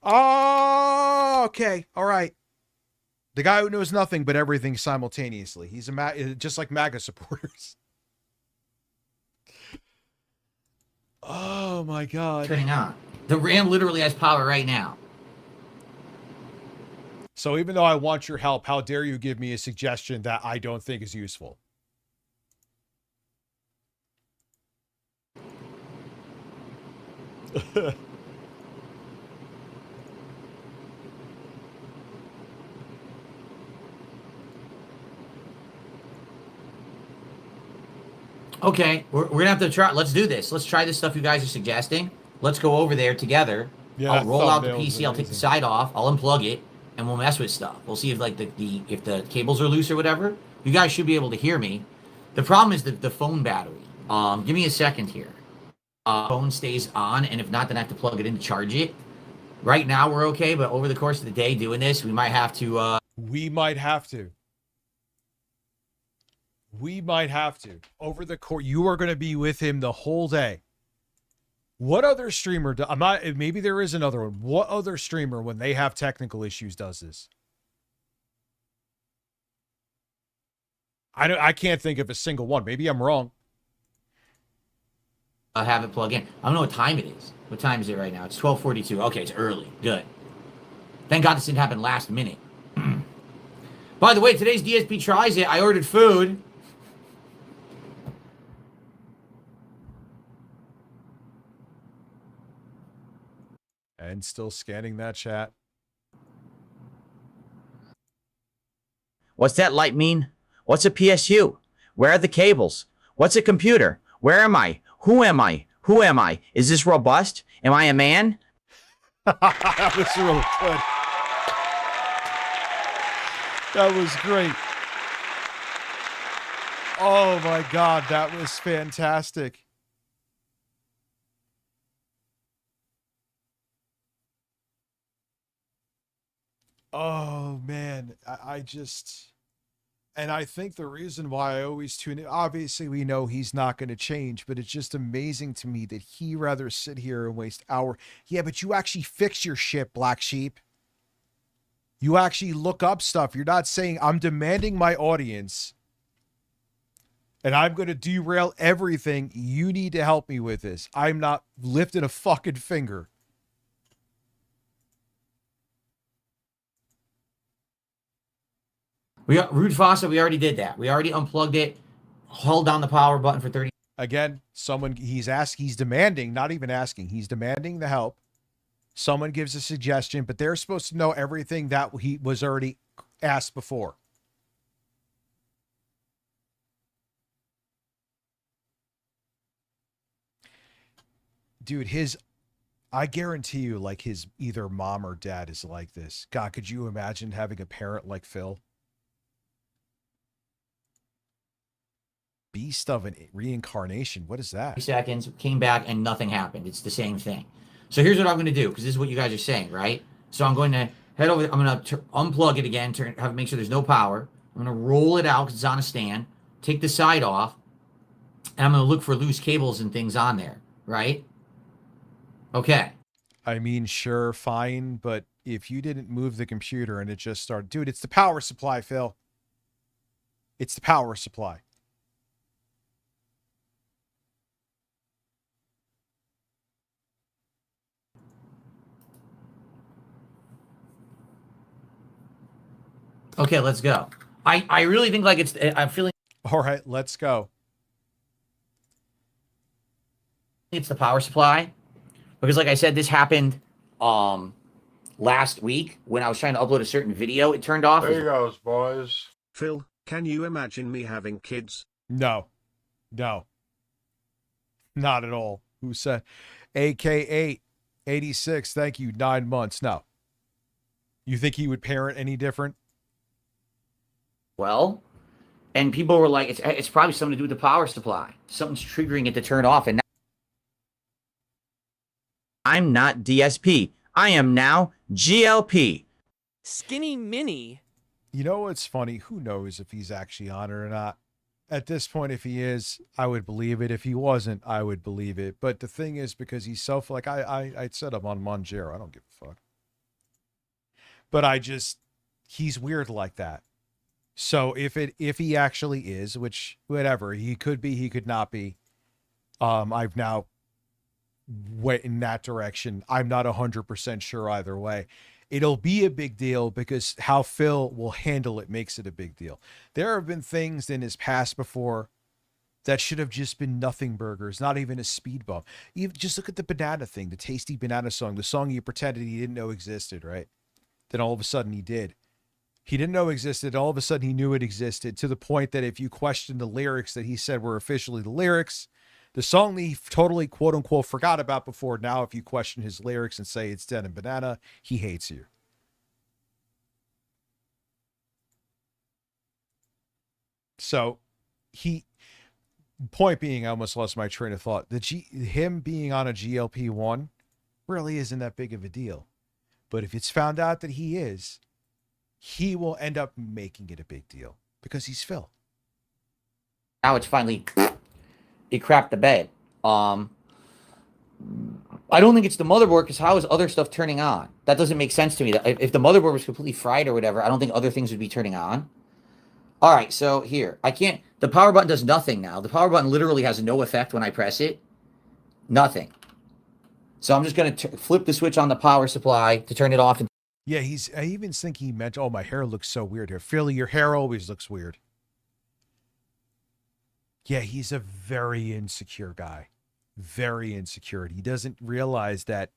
Oh, okay. All right. The guy who knows nothing but everything simultaneously. He's just like MAGA supporters. Oh my God. Turning on. The RAM literally has power right now. So even though I want your help, how dare you give me a suggestion that I don't think is useful? Okay, we're gonna have to try. Let's do this. Let's try this stuff you guys are suggesting. Let's go over there together. Yeah, I'll roll out the thumbnails PC. I'll take the amazing. side off. I'll unplug it, and we'll mess with stuff. We'll see if like if the cables are loose or whatever. You guys should be able to hear me. The problem is the phone battery. Give me a second here. Phone stays on, and if not, then I have to plug it in to charge it. Right now we're okay, but over the course of the day doing this, we might have to. We might have to. We might have to. Over the course, you are going to be with him the whole day. What other streamer? I'm not. Maybe there is another one. What other streamer, when they have technical issues, does this? I can't think of a single one. Maybe I'm wrong. I have it plug in. I don't know what time it is. What time is it right now? It's 12:42. Okay, it's early. Good. Thank God this didn't happen last minute. By the way, today's DSP Tries It. I ordered food. And still scanning that chat. What's that light mean? What's a PSU? Where are the cables? What's a computer? Where am I? Who am I? Who am I? Is this robust? Am I a man? That was really good. That was great. Oh my God, that was fantastic. Oh man, I just, and I think the reason why I always tune in, obviously we know he's not going to change, but it's just amazing to me that he rather sit here and waste hours. Yeah, but you actually fix your shit, Black Sheep. You actually look up stuff. You're not saying I'm demanding my audience and I'm going to derail everything. You need to help me with this. I'm not lifting a fucking finger. We got Rude Faucet. We already did that. We already unplugged it, held down the power button for 30. Again, someone he's demanding, not even asking. He's demanding the help. Someone gives a suggestion, but they're supposed to know everything that he was already asked before. Dude, I guarantee you, like, his either mom or dad is like this. God, could you imagine having a parent like Phil? Beast of a reincarnation. What is that? Seconds, came back, and nothing happened. It's the same thing. So here's what I'm going to do, because this is what you guys are saying, right? So I'm going to head over. I'm going to unplug it again, make sure there's no power. I'm going to roll it out because it's on a stand. Take the side off, and I'm going to look for loose cables and things on there, right? Okay. I mean, sure, fine, but if you didn't move the computer and it just started, dude, it's the power supply, Phil. It's the power supply. Okay, let's go. I really think like I'm feeling. All right, let's go. It's the power supply. Because like I said, this happened last week when I was trying to upload a certain video. It turned off. There you goes, boys. Phil, can you imagine me having kids? No. No. Not at all. Who said? AK886, thank you, 9 months. No. You think he would parent any different? Well, and people were like, it's probably something to do with the power supply. Something's triggering it to turn off. And now I'm not DSP. I am now GLP. Skinny Mini. You know what's funny? Who knows if he's actually on it or not? At this point, if he is, I would believe it. If he wasn't, I would believe it. But the thing is, because he's like I said, I'm on Monjero. I don't give a fuck. But he's weird like that. So if he actually is, which whatever, he could be, he could not be. I've now went in that direction. I'm not 100% sure either way. It'll be a big deal because how Phil will handle it makes it a big deal. There have been things in his past before that should have just been nothing burgers, not even a speed bump. Even just look at the banana thing, the Tasty Banana song, the song you pretended he didn't know existed, right? Then all of a sudden he did. He didn't know existed. All of a sudden he knew it existed, to the point that if you question the lyrics that he said were officially the lyrics, the song that he totally quote unquote forgot about before, now if you question his lyrics and say it's Denim Banana, he hates you. So point being, I almost lost my train of thought. Him being on a GLP-1 really isn't that big of a deal. But if it's found out that he is, he will end up making it a big deal because he's Phil. now it's finally, it crapped the bed. I don't think it's the motherboard, because how is other stuff turning on? That doesn't make sense to me. If the motherboard was completely fried or whatever, I don't think other things would be turning on. All right, so here. I can't... The power button does nothing now. The power button literally has no effect when I press it. Nothing. So I'm just going to flip the switch on the power supply to turn it off. Yeah, I even think he meant, oh, my hair looks so weird here. Philly, your hair always looks weird. Yeah, he's a very insecure guy. Very insecure. He doesn't realize that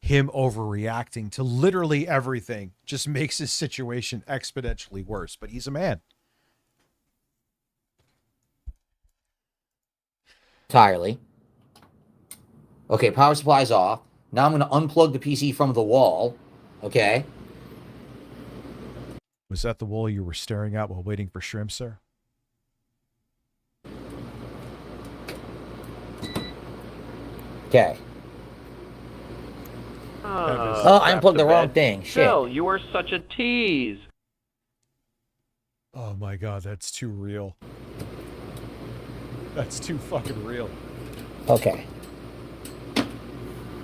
him overreacting to literally everything just makes his situation exponentially worse. But he's a man. Entirely. Okay, power supply's off. Now I'm going to unplug the PC from the wall. Okay. Was that the wall you were staring at while waiting for shrimp, sir? Okay. Oh, I unplugged the wrong thing. Shit. Phil, you are such a tease. Oh my god, that's too real. That's too fucking real. Okay.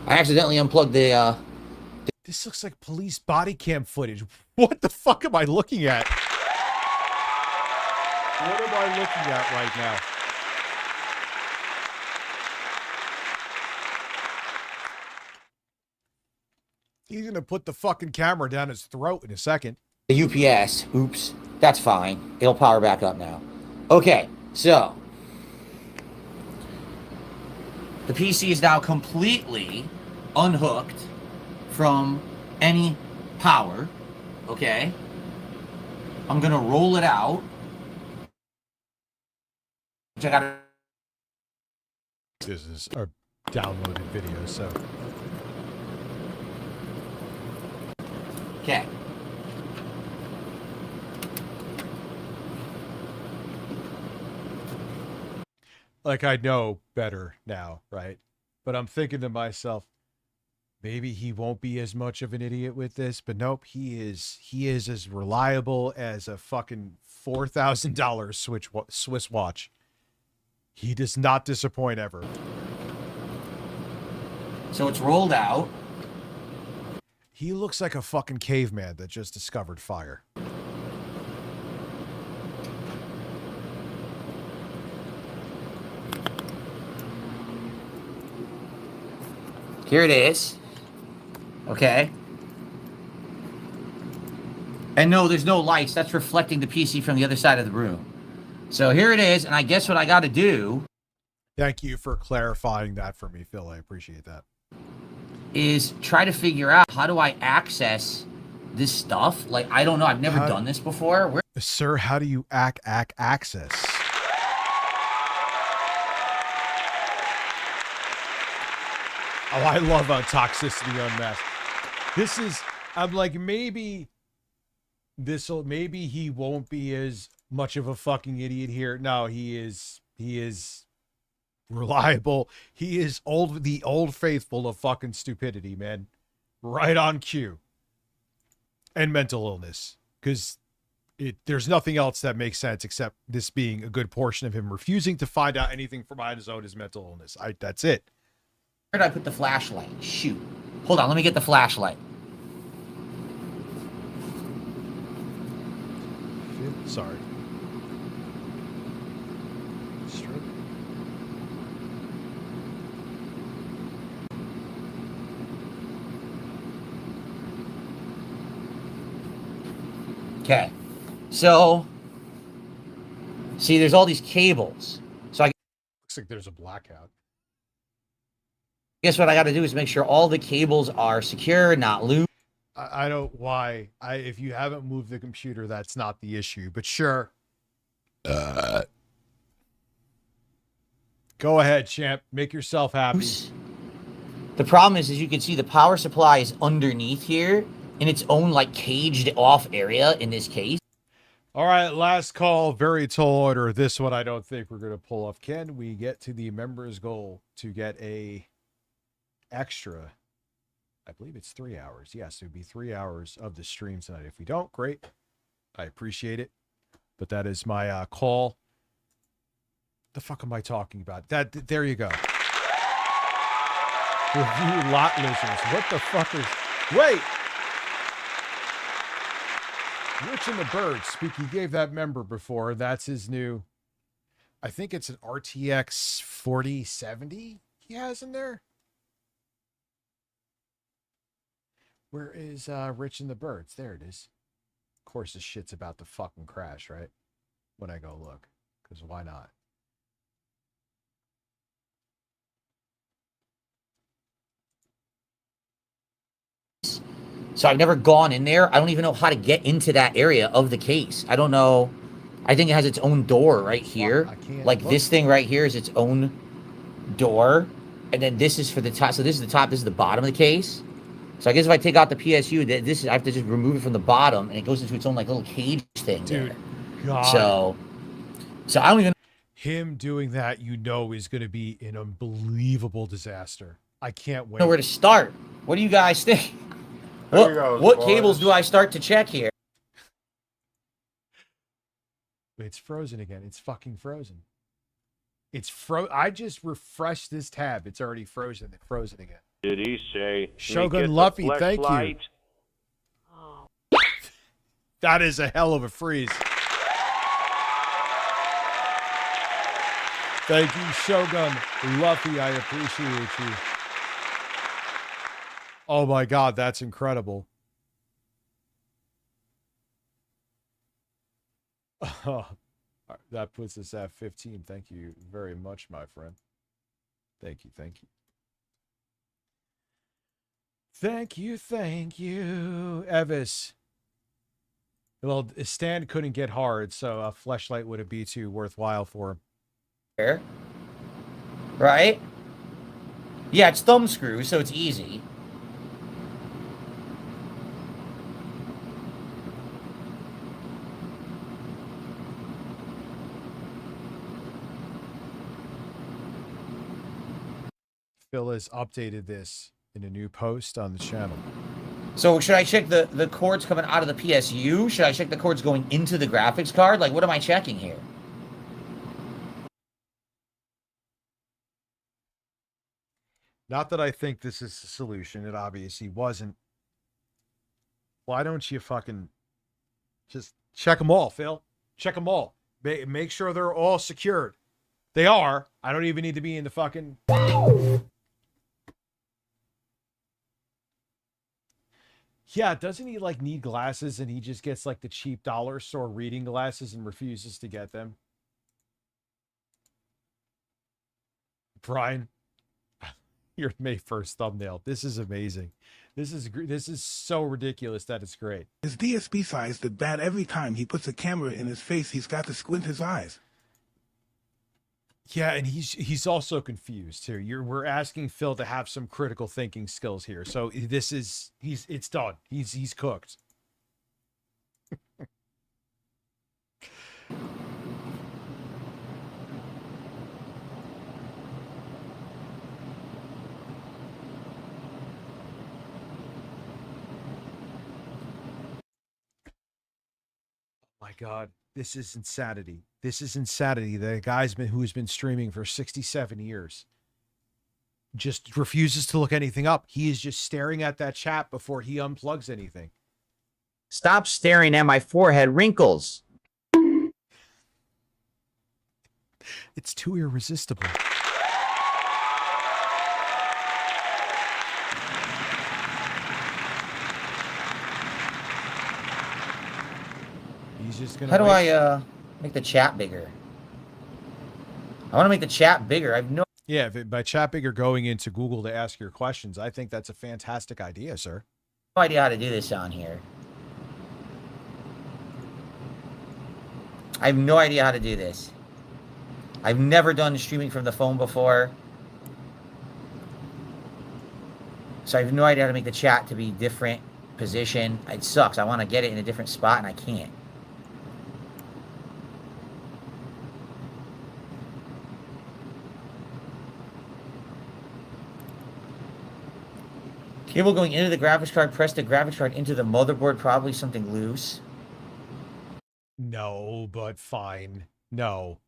I accidentally unplugged the, This looks like police body cam footage. What the fuck am I looking at? What am I looking at right now? He's gonna put the fucking camera down his throat in a second. The UPS. Oops. That's fine. It'll power back up now. Okay, so the PC is now completely unhooked from any power. Okay. I'm gonna roll it out. Which I gotta... This is a downloaded video, so. Okay. Like, I know better now, right? But I'm thinking to myself, maybe he won't be as much of an idiot with this, but nope, he is as reliable as a fucking $4,000 Swiss watch. He does not disappoint ever. So it's rolled out. He looks like a fucking caveman that just discovered fire. Here it is. Okay. And no, there's no lights. That's reflecting the PC from the other side of the room. So here it is, and I guess what I got to do... Thank you for clarifying that for me, Phil. I appreciate that. ...is try to figure out, how do I access this stuff? Like, I don't know. I've never done this before. Sir, how do you access? Oh, I love Toxicity Unmasked. This is, I'm like, maybe he won't be as much of a fucking idiot here. No, he is reliable. He is the old faithful of fucking stupidity, man. Right on cue. And mental illness. Because there's nothing else that makes sense except this being a good portion of him refusing to find out anything from on his own is mental illness. That's it. Where did I put the flashlight? Shoot. Hold on, let me get the flashlight. Sorry. Okay. So, see, there's all these cables. So Looks like there's a blackout. Guess what I got to do is make sure all the cables are secure, not loose. I don't why. If you haven't moved the computer, that's not the issue. But sure. Go ahead, champ. Make yourself happy. The problem is, as you can see, the power supply is underneath here in its own, like, caged off area in this case. All right, last call, very tall order. This one I don't think we're going to pull off. Can we get to the members' goal to get a extra, I believe it's 3 hours. Yes, it would be 3 hours of the stream tonight. If we don't, great. I appreciate it. But that is my call. The fuck am I talking about? There you go. Review lot lizards. What the fuck is... Wait! Rich and the Bird. Speak, he gave that member before. That's his new... I think it's an RTX 4070 he has in there. Where is Rich and the Birds? There it is. Of course, this shit's about to fucking crash, right? When I go look. Because why not? So I've never gone in there. I don't even know how to get into that area of the case. I don't know. I think it has its own door right here. Like this thing right here is its own door. And then this is for the top. So this is the top. This is the bottom of the case. So I guess if I take out the PSU, this is, I have to just remove it from the bottom, and it goes into its own like little cage thing. Dude, there. God. So I don't even. Him doing that, you know, is going to be an unbelievable disaster. I can't wait. Know where to start. What do you guys think? What cables do I start to check here? It's frozen again. It's fucking frozen. It's I just refreshed this tab. It's already frozen. It's frozen again. Did he say? Shogun Luffy, thank you. That is a hell of a freeze. Thank you, Shogun Luffy. I appreciate you. Oh my God, that's incredible. Oh, that puts us at 15. Thank you very much, my friend. Thank you. Thank you. Thank you. Thank you, Evis. Well, a stand couldn't get hard, so a fleshlight would be too worthwhile for him. Here. Right? Yeah, it's thumb screws, so it's easy. Phil has updated this in a new post on the channel. So should I check the cords coming out of the PSU? Should I check the cords going into the graphics card? Like, what am I checking here? Not that I think this is the solution. It obviously wasn't. Why don't you fucking just check them all, Phil? Check them all. Make sure they're all secured. They are. I don't even need to be in the fucking... Yeah, doesn't he like need glasses and he just gets like the cheap dollar store reading glasses and refuses to get them? Brian, your May 1st thumbnail. This is amazing. This is so ridiculous that it's great. His DSP size that bad every time he puts a camera in his face, he's got to squint his eyes. Yeah, and he's also confused too. We're asking Phil to have some critical thinking skills here. So it's done. He's cooked. My God, this is insanity. This is insanity. The guy's who's been streaming for 67 years just refuses to look anything up. He is just staring at that chat before he unplugs anything. Stop staring at my forehead wrinkles. It's too irresistible. He's just gonna How do I make the chat bigger? I want to make the chat bigger. I've no... Yeah, by chat bigger going into Google to ask your questions, I think that's a fantastic idea, sir. No idea how to do this on here. I have no idea how to do this. I've never done streaming from the phone before. So I have no idea how to make the chat to be different position. It sucks. I want to get it in a different spot and I can't. Cable going into the graphics card, press the graphics card into the motherboard, probably something loose. No, but fine. No.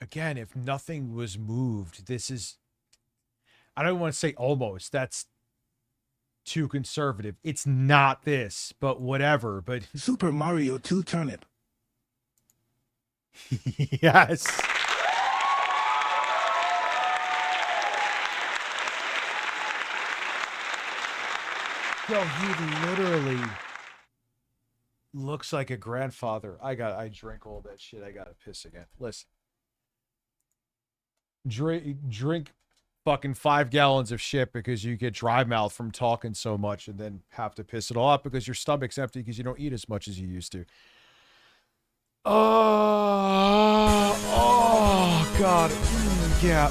Again, if nothing was moved, this is... I don't want to say almost. That's too conservative. It's not this, but whatever. But Super Mario 2 turnip. yes. Yo, he literally looks like a grandfather. I drink all that shit. I gotta piss again. Listen. Drink fucking 5 gallons of shit because you get dry mouth from talking so much and then have to piss it all out because your stomach's empty because you don't eat as much as you used to. Oh God. Yeah.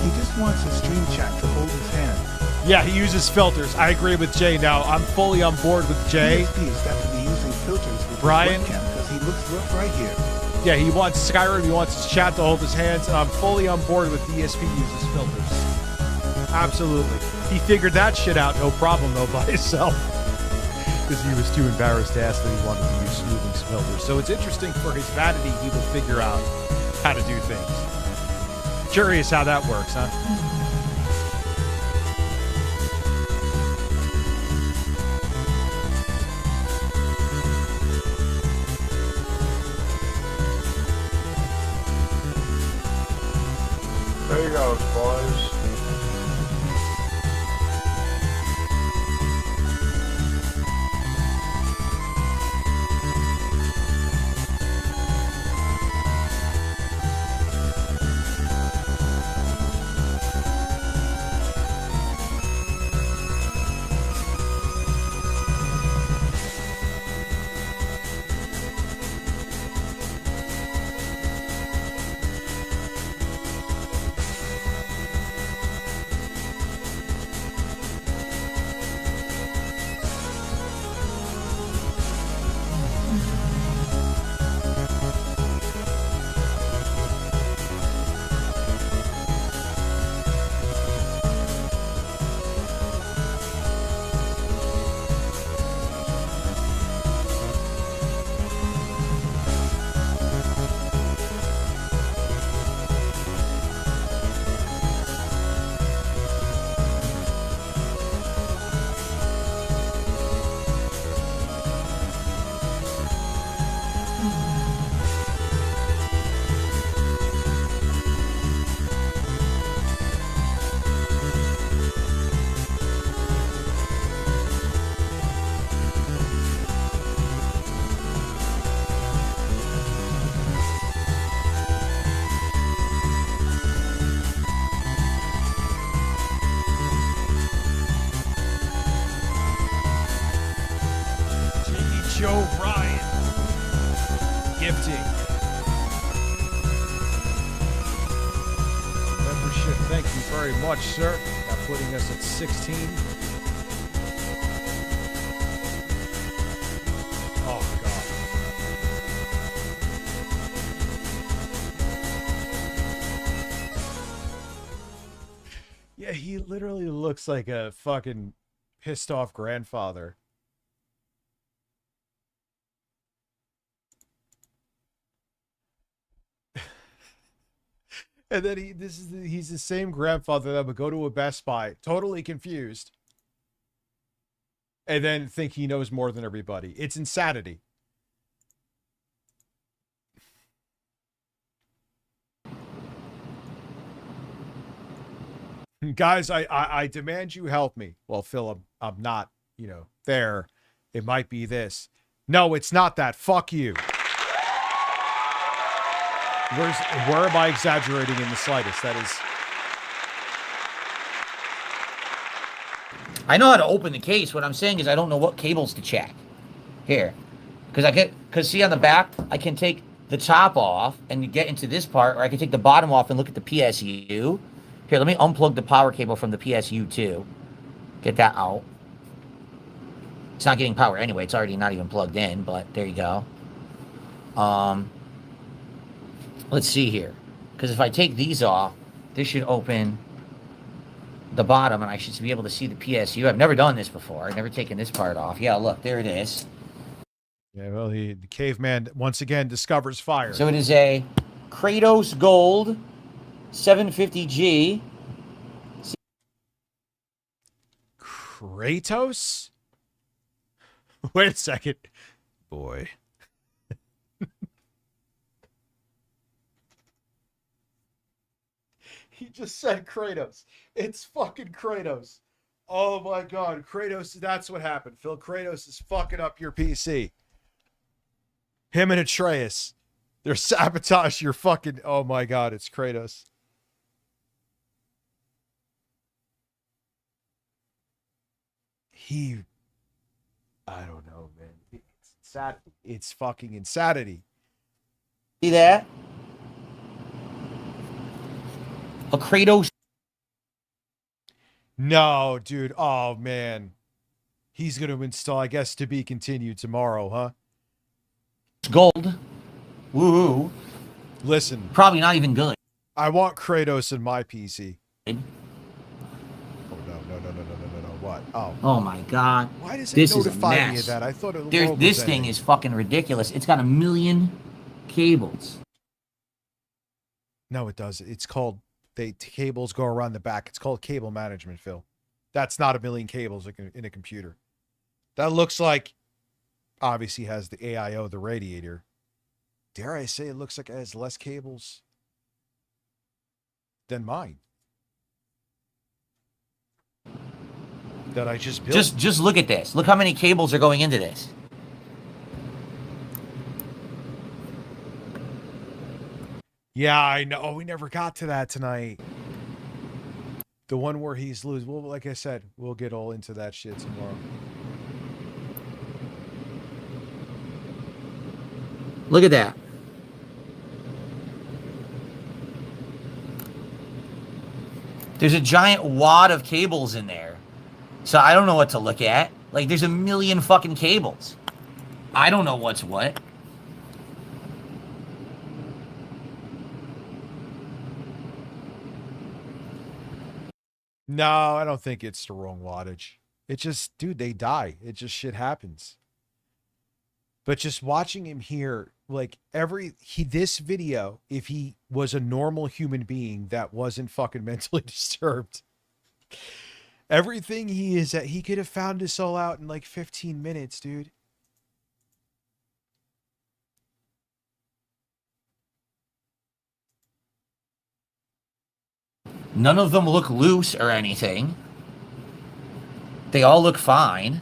He just wants a stream chat to hold his hand. Yeah, he uses filters. I agree with Jay now. I'm fully on board with Jay. DSP's got to be using filters with Brian, his webcam because he looks rough right here. Yeah, he wants Skyrim. He wants his chat to hold his hands. And I'm fully on board with DSP uses filters. Absolutely. He figured that shit out, no problem, though, by himself. Because he was too embarrassed to ask that he wanted to use smoothing filters. So it's interesting for his vanity, he will figure out how to do things. Curious how that works, huh? There you go, boys. Joe Ryan. Gifting. Membership, thank you very much, sir. Now putting us at 16. Oh, God. Yeah, he literally looks like a fucking pissed off grandfather. And then he's the same grandfather that would go to a Best Buy, totally confused, and then think he knows more than everybody. It's insanity. Guys, I demand you help me. Well, Phil, I'm not, there. It might be this. No, it's not that. Fuck you. Where am I exaggerating in the slightest? That is... I know how to open the case. What I'm saying is I don't know what cables to check. Here. Because see on the back, I can take the top off and get into this part, or I can take the bottom off and look at the PSU. Here, let me unplug the power cable from the PSU too. Get that out. It's not getting power anyway. It's already not even plugged in, but there you go. Let's see here. Because if I take these off, this should open the bottom, and I should be able to see the PSU. I've never done this before. I've never taken this part off. Yeah, look, there it is. Yeah, well, the caveman, once again, discovers fire. So it is a Kratos Gold 750G Kratos? Wait a second. Boy. He just said Kratos. It's fucking Kratos. Oh my god, Kratos, that's what happened. Phil, Kratos is fucking up your PC. Him and Atreus. They're sabotage your fucking... Oh my god, it's Kratos. I don't know, man. It's insanity. It's fucking insanity. See that? A Kratos. No, dude. Oh, man. He's going to install, I guess, to be continued tomorrow, huh? Gold. Woo. Listen. Probably not even good. I want Kratos in my PC. Oh, no. What? Oh. Oh, my God. Why does it this notify is a me mess. of that? I thought it This was thing is fucking ridiculous. It's got 1 million cables. No, it does. It's called... cables go around the back. It's called cable management, Phil. That's not 1 million cables in a computer. That looks like, obviously has the AIO, the radiator. Dare I say it looks like it has less cables than mine. That I just built. Just look at this. Look how many cables are going into this. Yeah, I know. We never got to that tonight. The one where he's lose. Well, like I said, we'll get all into that shit tomorrow. Look at that. There's a giant wad of cables in there. So I don't know what to look at. Like, there's 1 million fucking cables. I don't know what's what. No, I don't think it's the wrong wattage. It just, dude, they die. It just shit happens. But just watching him here, like this video, if he was a normal human being that wasn't fucking mentally disturbed, everything he is at, he could have found this all out in like 15 minutes, dude. None of them look loose or anything. They all look fine.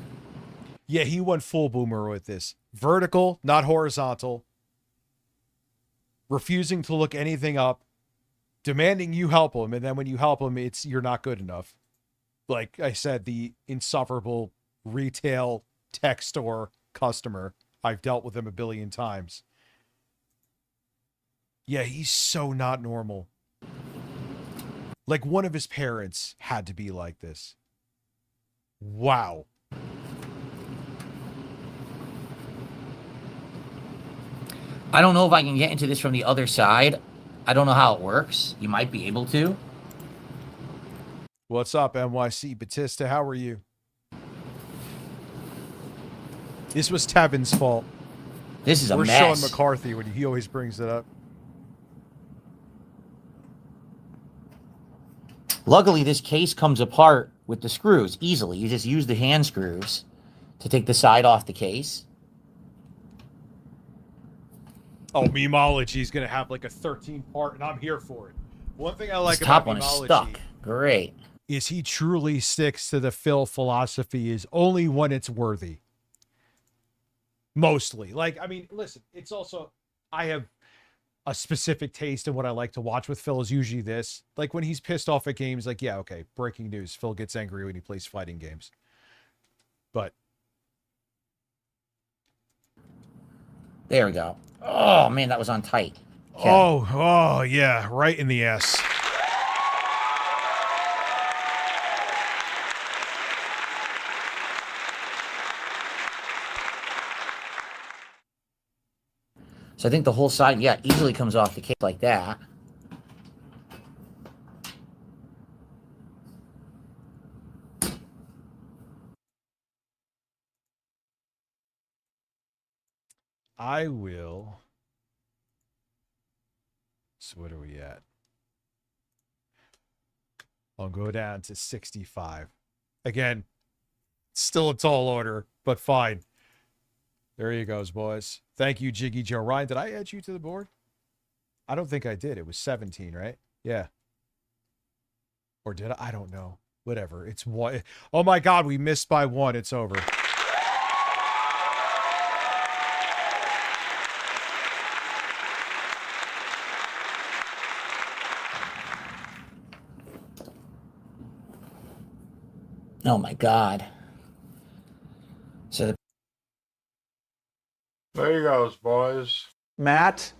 Yeah, he went full boomer with this. Vertical, not horizontal. Refusing to look anything up. Demanding you help him, and then when you help him, you're not good enough. Like I said, the insufferable retail tech store customer. I've dealt with him 1 billion times. Yeah, he's so not normal. Like one of his parents had to be like this. Wow. I don't know if I can get into this from the other side. I don't know how it works. You might be able to. What's up, NYC Batista? How are you? This was Tevin's fault. This is a Where's mess. Sean McCarthy when he always brings it up? Luckily, this case comes apart with the screws easily. You just use the hand screws to take the side off the case. Oh, Memology is going to have like a 13-part, and I'm here for it. One thing I like This top about one is Memology stuck. Great. is he truly sticks to the Phil philosophy is only when it's worthy. Mostly. Like, I mean, listen, it's also, I have a specific taste in what I like to watch with Phil is usually this. Like when he's pissed off at games, like, yeah, okay, breaking news. Phil gets angry when he plays fighting games. But. There we go. Oh, man, that was on tight. Okay. Oh, yeah, right in the ass. So I think the whole side, yeah, easily comes off the case like that. I will. So what are we at? I'll go down to 65. Again, Still a tall order, but fine. There he goes, boys. Thank you, Jiggy Joe. Ryan, did I add you to the board? I don't think I did. It was 17, right? Yeah. Or did I? I don't know. Whatever. It's one. Oh my God, we missed by one. It's over. Oh my God. So There you goes, boys. Matt,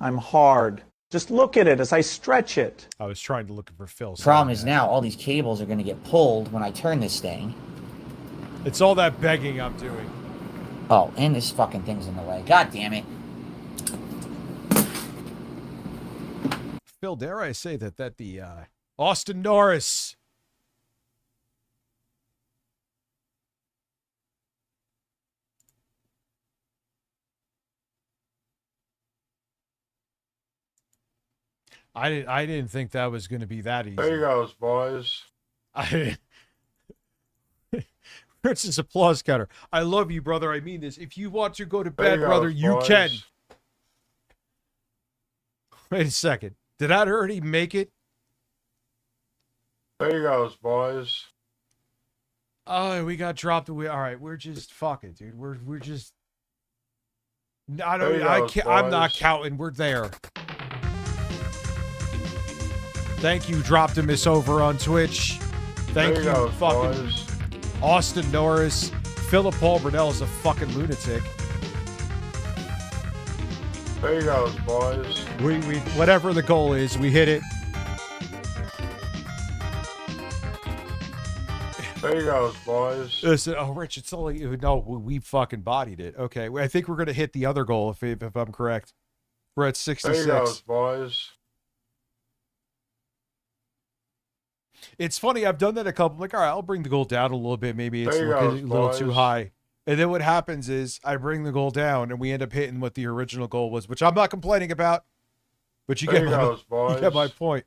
I'm hard. Just look at it as I stretch it. I was trying to look for Phil. the problem is now all these cables are going to get pulled when I turn this thing. It's all that begging I'm doing. Oh, and this fucking thing's in the way. God damn it. Phil, dare I say that the Austin Norris. I didn't think that was going to be that easy. There you goes, boys. Rich's applause counter. I love you, brother. I mean this. If you want to go to There bed, you brother, goes, you boys. can. Wait a second. Did that already make it? There you goes, boys. Oh, we got dropped away. All right, we're just fuck it, dude. We're just. I don't. There you I goes, can't. I'm not boys. counting. We're there. Thank you, Droptimus over on Twitch. Thank There you, you goes, fucking boys. Austin Norris. Philip Paul Burnell is a fucking lunatic. There you goes, boys. We whatever the goal is, we hit it. There you goes, boys. Listen, oh, Rich, it's only no. We fucking bodied it. Okay, I think we're gonna hit the other goal if I'm correct. We're at 66. There you goes, boys. It's funny, I've done that a couple. Like, all right, I'll bring the goal down a little bit. Maybe it's There you looking go, a little too boys. high. And then what happens is I bring the goal down, and we end up hitting what the original goal was, which I'm not complaining about. But you There get you goes, you boys. get my point.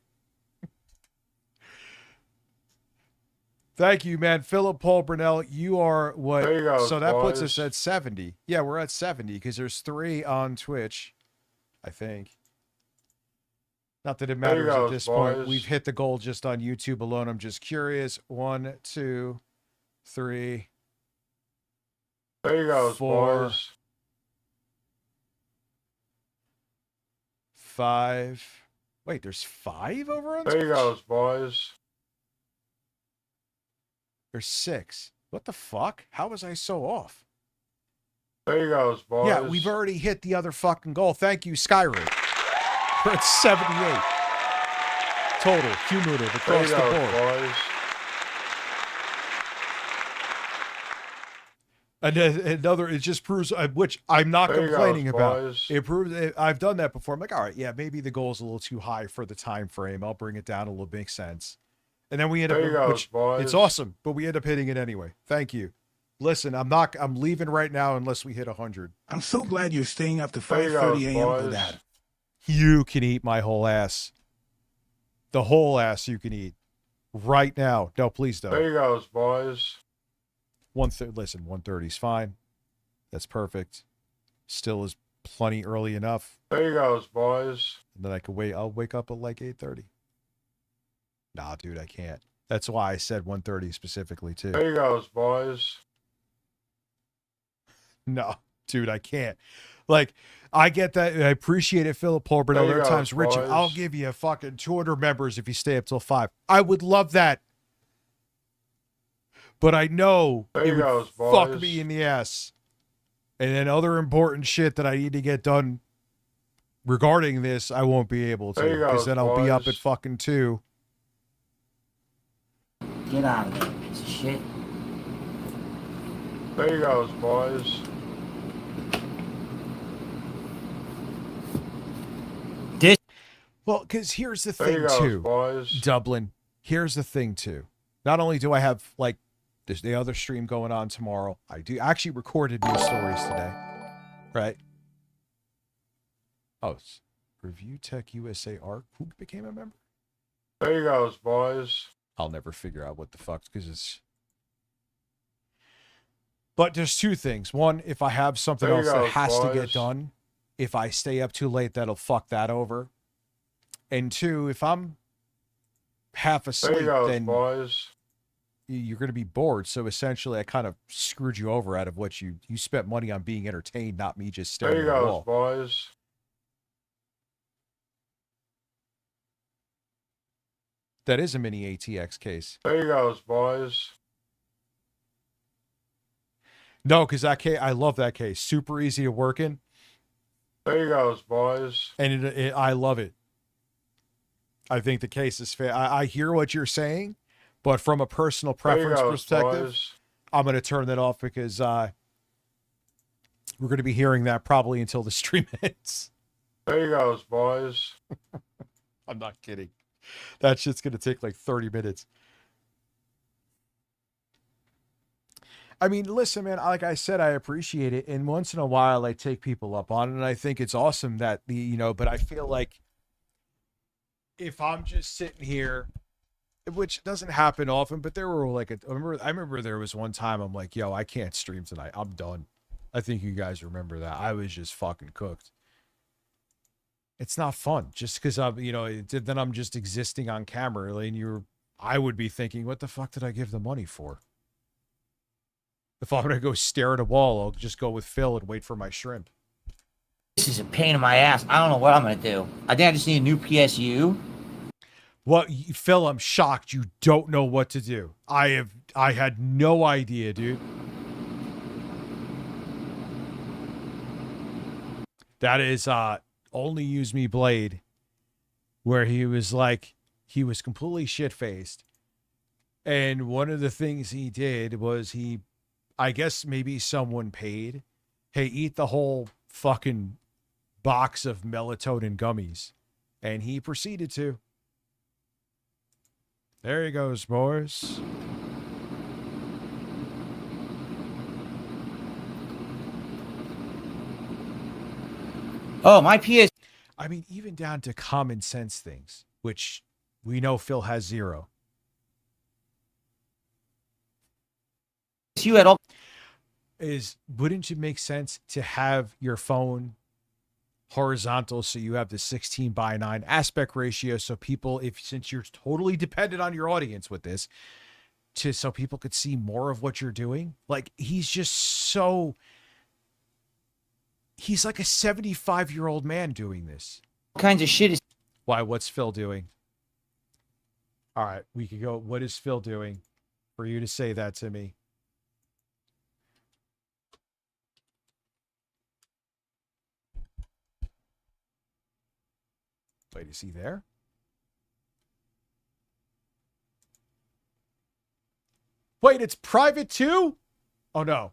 Thank you, man. Philip Paul Burnell, you are what? There you go, So that puts boys. us at 70. Yeah, we're at 70 because there's 3 on Twitch, I think. Not that it There you matters at goes, this point. boys. We've hit the goal just on YouTube alone. I'm just curious. 1, 2, 3, There you goes, 4, boys. 5. Wait, there's 5 over on There you Twitch? goes, boys. There's 6. What the fuck? How was I so off? There you goes, boys. Yeah, we've already hit the other fucking goal. Thank you, Skyrim. We're at 78. Total, cumulative, There across you the goes, board. boys. And then another, it just proves, which I'm not There you complaining goes, about. boys. It proves, I've done that before. I'm like, all right, yeah, maybe the goal's a little too high for the time frame. I'll bring it down a little, makes sense. And then we end There you up, goes, which, boys. it's awesome, but we end up hitting it anyway. Thank you. Listen, I'm leaving right now unless we hit 100. I'm so glad you're staying up to There you goes, 5:30 a.m. for boys. that. You can eat my whole ass. The whole ass you can eat. Right now. No, please don't. There you goes, boys. Listen, 1:30 is fine. That's perfect. Still is plenty early enough. There you goes, boys. And then I could wait. I'll wake up at like 8:30. Nah, dude, I can't. That's why I said 1:30 specifically too. There you goes, boys. No, dude, I can't. Like, I get that. I appreciate it, Philip Paul Burnell. There There you are go, times, Richard, boys. I'll give you a fucking 200 members if you stay up till 5. I would love that. But I know There it you would goes, fuck boys. me in the ass. And then other important shit that I need to get done regarding this, I won't be able to. There you Because goes, then I'll be up boys. at fucking 2. Get out of there, piece of shit. There you goes, boys. Well, because here's the There you thing, goes, too. boys. Dublin. Here's the thing, too. Not only do I have, like, there's the other stream going on tomorrow, I do actually recorded news stories today. Right? Oh, it's Review Tech USA Art. Who became a member? There you goes, boys. I'll never figure out what the fuck, because it's... But there's two things. One, if I have something There else you that go, has to get boys. done, if I stay up too late, that'll fuck that over. And two, if I'm half There asleep, you go, then boys. you're going to be bored. So essentially, I kind of screwed you over out of what you spent money on being entertained, not me just staring There you at the go, wall. boys. That is a mini ATX case. There you goes, boys. No, because that case, I love that case. Super easy to work in. There you goes, boys. And I love it. I think the case is fair. I hear what you're saying, but from a personal There you preference goes, perspective, boys. I'm going to turn that off because we're going to be hearing that probably until the stream ends. There you goes, boys. I'm not kidding. That shit's going to take like 30 minutes. I mean, listen, man, like I said, I appreciate it. And once in a while, I take people up on it. And I think it's awesome that but I feel like if I'm just sitting here, which doesn't happen often, but there were like, I remember there was one time I'm like, yo, I can't stream tonight. I'm done. I think you guys remember that. I was just fucking cooked. It's not fun just because then I'm just existing on camera. And I would be thinking, what the fuck did I give the money for? If I'm going to go stare at a wall, I'll just go with Phil and wait for my shrimp. This is a pain in my ass. I don't know what I'm going to do. I think I just need a new PSU. What, Phil, I'm shocked you don't know what to do. I had no idea, dude. That is Only Use Me Blade, where he was completely shit-faced. And one of the things he did was I guess maybe someone paid, hey, eat the whole fucking box of melatonin gummies. And he proceeded to. There he goes, boys. Oh, my PS. I mean, even down to common sense things, which we know Phil has zero. You had all. Wouldn't it make sense to have your phone horizontal so you have the 16:9 aspect ratio so people, since you're totally dependent on your audience with this, so people could see more of what you're doing? Like, he's like a 75-year-old man doing this. What kinds of shit is. Why, what's Phil doing? All right, we could go, what is Phil doing for you to say that to me? Wait, is he there? Wait, it's private too? Oh, no.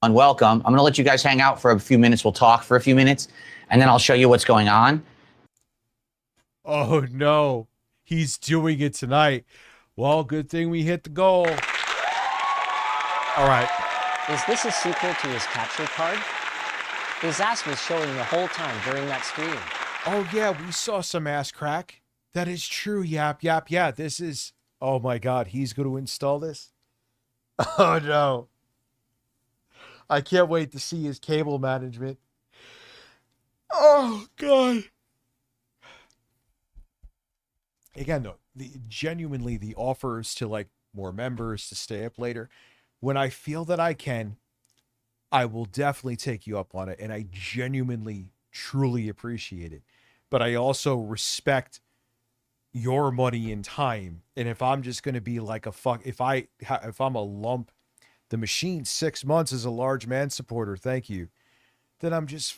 Welcome. I'm going to let you guys hang out for a few minutes. We'll talk for a few minutes, and then I'll show you what's going on. Oh, no. He's doing it tonight. Well, good thing we hit the goal. All right. Is this a sequel to his capture card? His ass was showing the whole time during that stream. Oh, yeah, we saw some ass crack. That is true. Yap. Yeah, this is... Oh, my God. He's going to install this? Oh, no. I can't wait to see his cable management. Oh, God. Again, though, genuinely, the offers to, like, more members to stay up later, when I feel that I can, I will definitely take you up on it, and I genuinely, truly appreciate it. But I also respect your money and time. And if I'm just going to be like if I'm a lump, the machine 6 months as a large man supporter, thank you, then I'm just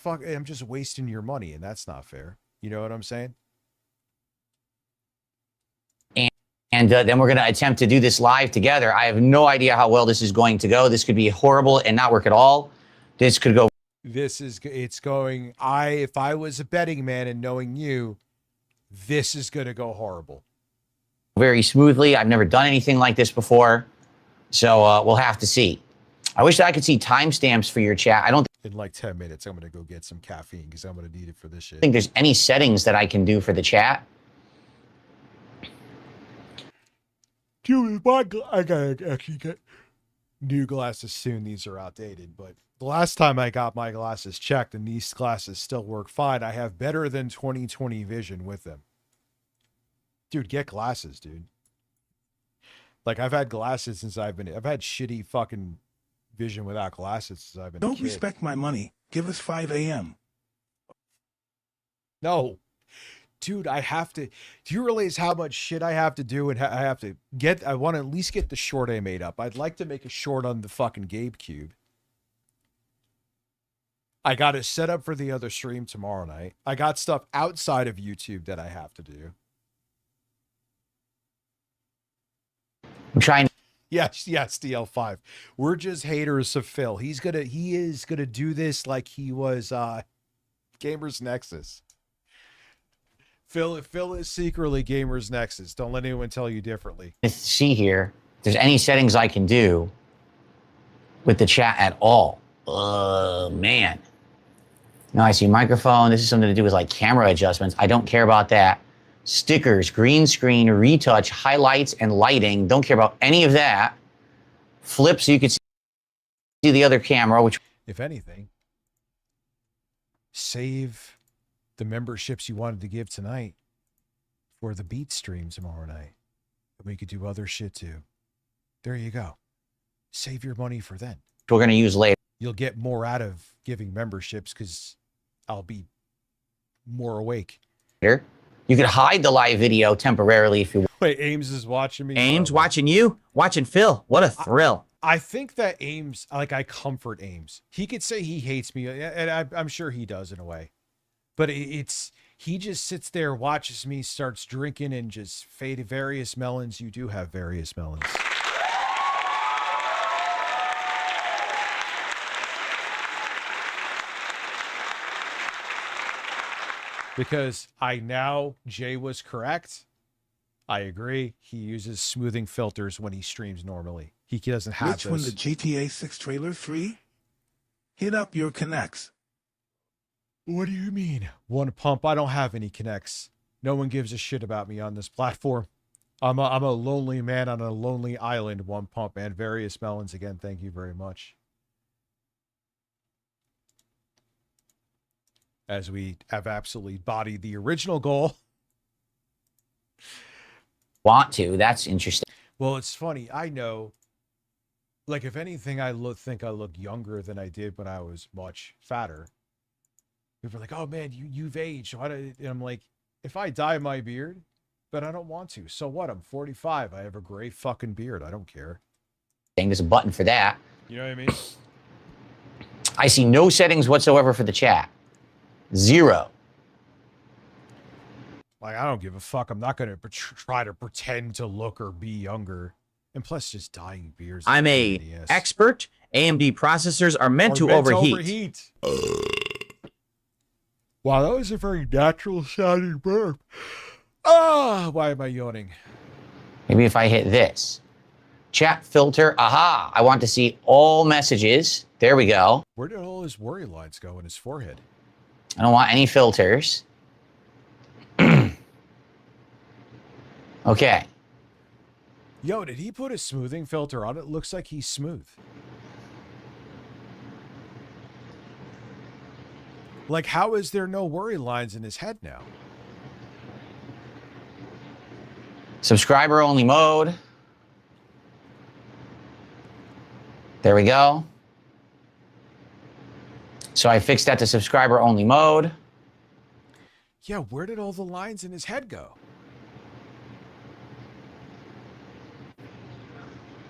wasting your money, and that's not fair. You know what I'm saying? And then we're going to attempt to do this live together. I have no idea how well this is going to go. This could be horrible and not work at all. This could go. It's going, if I was a betting man and knowing you, this is going to go horrible. Very smoothly. I've never done anything like this before. So we'll have to see. I wish that I could see timestamps for your chat. I don't In like 10 minutes, I'm going to go get some caffeine because I'm going to need it for this shit. think there's any settings that I can do for the chat. Dude, I gotta actually get new glasses soon. These are outdated, but the last time I got my glasses checked and these glasses still work fine. I have better than 20/20 vision with them. Dude, get glasses, dude. Like, I've had glasses since I've had shitty fucking vision without glasses since I've been a Don't kid. respect my money. Give us 5 a.m. No. Dude, I have to. Do you realize how much shit I have to do? And I have to get. I want to at least get the short I made up. I'd like to make a short on the fucking Gabe Cube. I got it set up for the other stream tomorrow night. I got stuff outside of YouTube that I have to do. I'm trying. Yes, DL5. We're just haters of Phil. He is gonna do this like he was Gamers Nexus. Phil is secretly Gamers Nexus. Don't let anyone tell you differently. Let's see here. If there's any settings I can do with the chat at all. Man. No, I see microphone. This is something to do with like camera adjustments. I don't care about that. Stickers, green screen, retouch, highlights, and lighting. Don't care about any of that. Flip so you can see the other camera, which... If anything, save the memberships you wanted to give tonight for the Beat stream tomorrow night. And we could do other shit too. There you go. Save your money for then. we're going to use later. You'll get more out of giving memberships because I'll be more awake. You could hide the live video temporarily if you want. Wait, Ames is watching me. Ames watching you? Watching Phil. What a thrill. I think that Ames, like, I comfort Ames. He could say he hates me, and I'm sure he does in a way. But he just sits there, watches me, starts drinking, and just fade various melons. You do have various melons. Because Jay was correct. I agree. He uses smoothing filters when he streams normally. He doesn't have Which when the GTA 6 trailer free? Hit up your connects. What do you mean? One pump? I don't have any connects. No one gives a shit about me on this platform. I'm a lonely man on a lonely island. One pump and various melons. Again, thank you very much. As we have absolutely bodied the original goal. Want to? That's interesting. Well, it's funny. I know, like, if anything, I think I look younger than I did when I was much fatter. People are like, "Oh man, you've aged." And I'm like, if I dye my beard, but I don't want to. So what? I'm 45. I have a gray fucking beard. I don't care. There's a button for that. You know what I mean? I see no settings whatsoever for the chat. 0. Like, I don't give a fuck. I'm not going to try to pretend to look or be younger. And plus, just dyeing beards. I'm a expert. AMD processors are meant to overheat. Wow, that was a very natural sounding burp. Ah, why am I yawning? Maybe if I hit this. Chat filter. Aha. I want to see all messages. There we go. Where did all his worry lines go in his forehead? I don't want any filters. Okay. Yo, did he put a smoothing filter on? It looks like he's smooth. Like, how is there no worry lines in his head now? Subscriber only mode. There we go. So I fixed that to subscriber only mode. Yeah, where did all the lines in his head go?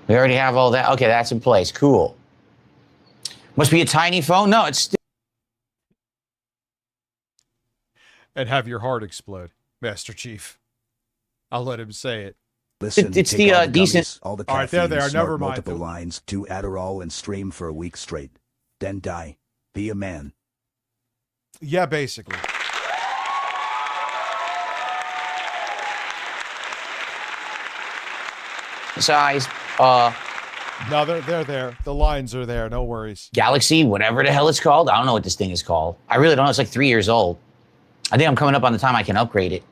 We already have all that. Okay, that's in place. Cool. Must be a tiny phone? No, it's still. And have your heart explode, Master Chief. I'll let him say it. Listen, it's take the all the decent. gummies, all the All right, there they are. caffeine, snort Never mind. multiple lines, do Adderall, and stream for a week straight. Then die. Be a man. Yeah, basically. Size. No, they're there. The lines are there. No worries. Galaxy, whatever the hell it's called. I don't know what this thing is called. I really don't know. It's like 3 years old. I think I'm coming up on the time I can upgrade it.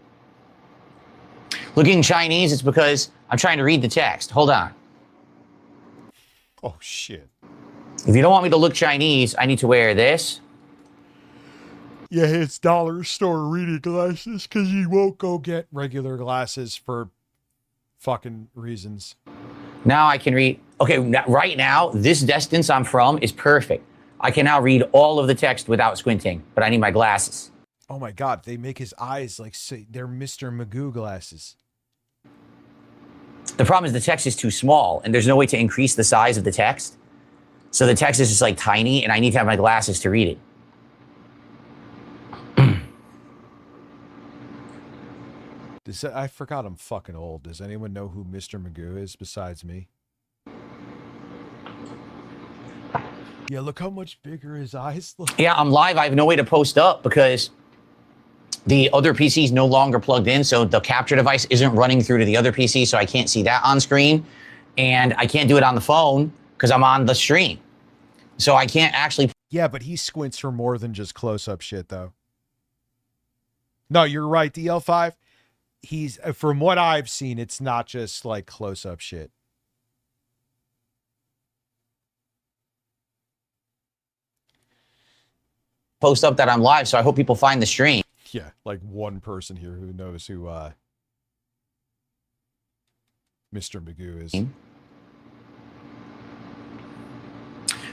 Looking Chinese, it's because I'm trying to read the text. Hold on. Oh, shit. If you don't want me to look Chinese, I need to wear this. Yeah, it's dollar store reading glasses because you won't go get regular glasses for fucking reasons. Now I can read. Okay, right now, this distance I'm from is perfect. I can now read all of the text without squinting, but I need my glasses. Oh my God, they make his eyes like say they're Mr. Magoo glasses. The problem is the text is too small, and there's no way to increase the size of the text. So the text is just like tiny, and I need to have my glasses to read it. I forgot I'm fucking old. Does anyone know who Mr. Magoo is besides me? Yeah, look how much bigger his eyes look. Yeah, I'm live. I have no way to post up because the other PC is no longer plugged in, so the capture device isn't running through to the other PC, so I can't see that on screen. And I can't do it on the phone because I'm on the stream. So I can't actually... Yeah, but he squints for more than just close-up shit, though. No, you're right. The L5, he's... From what I've seen, it's not just, like, close-up shit. Post up that I'm live, so I hope people find the stream. Yeah, like one person here who knows who Mr. Magoo is.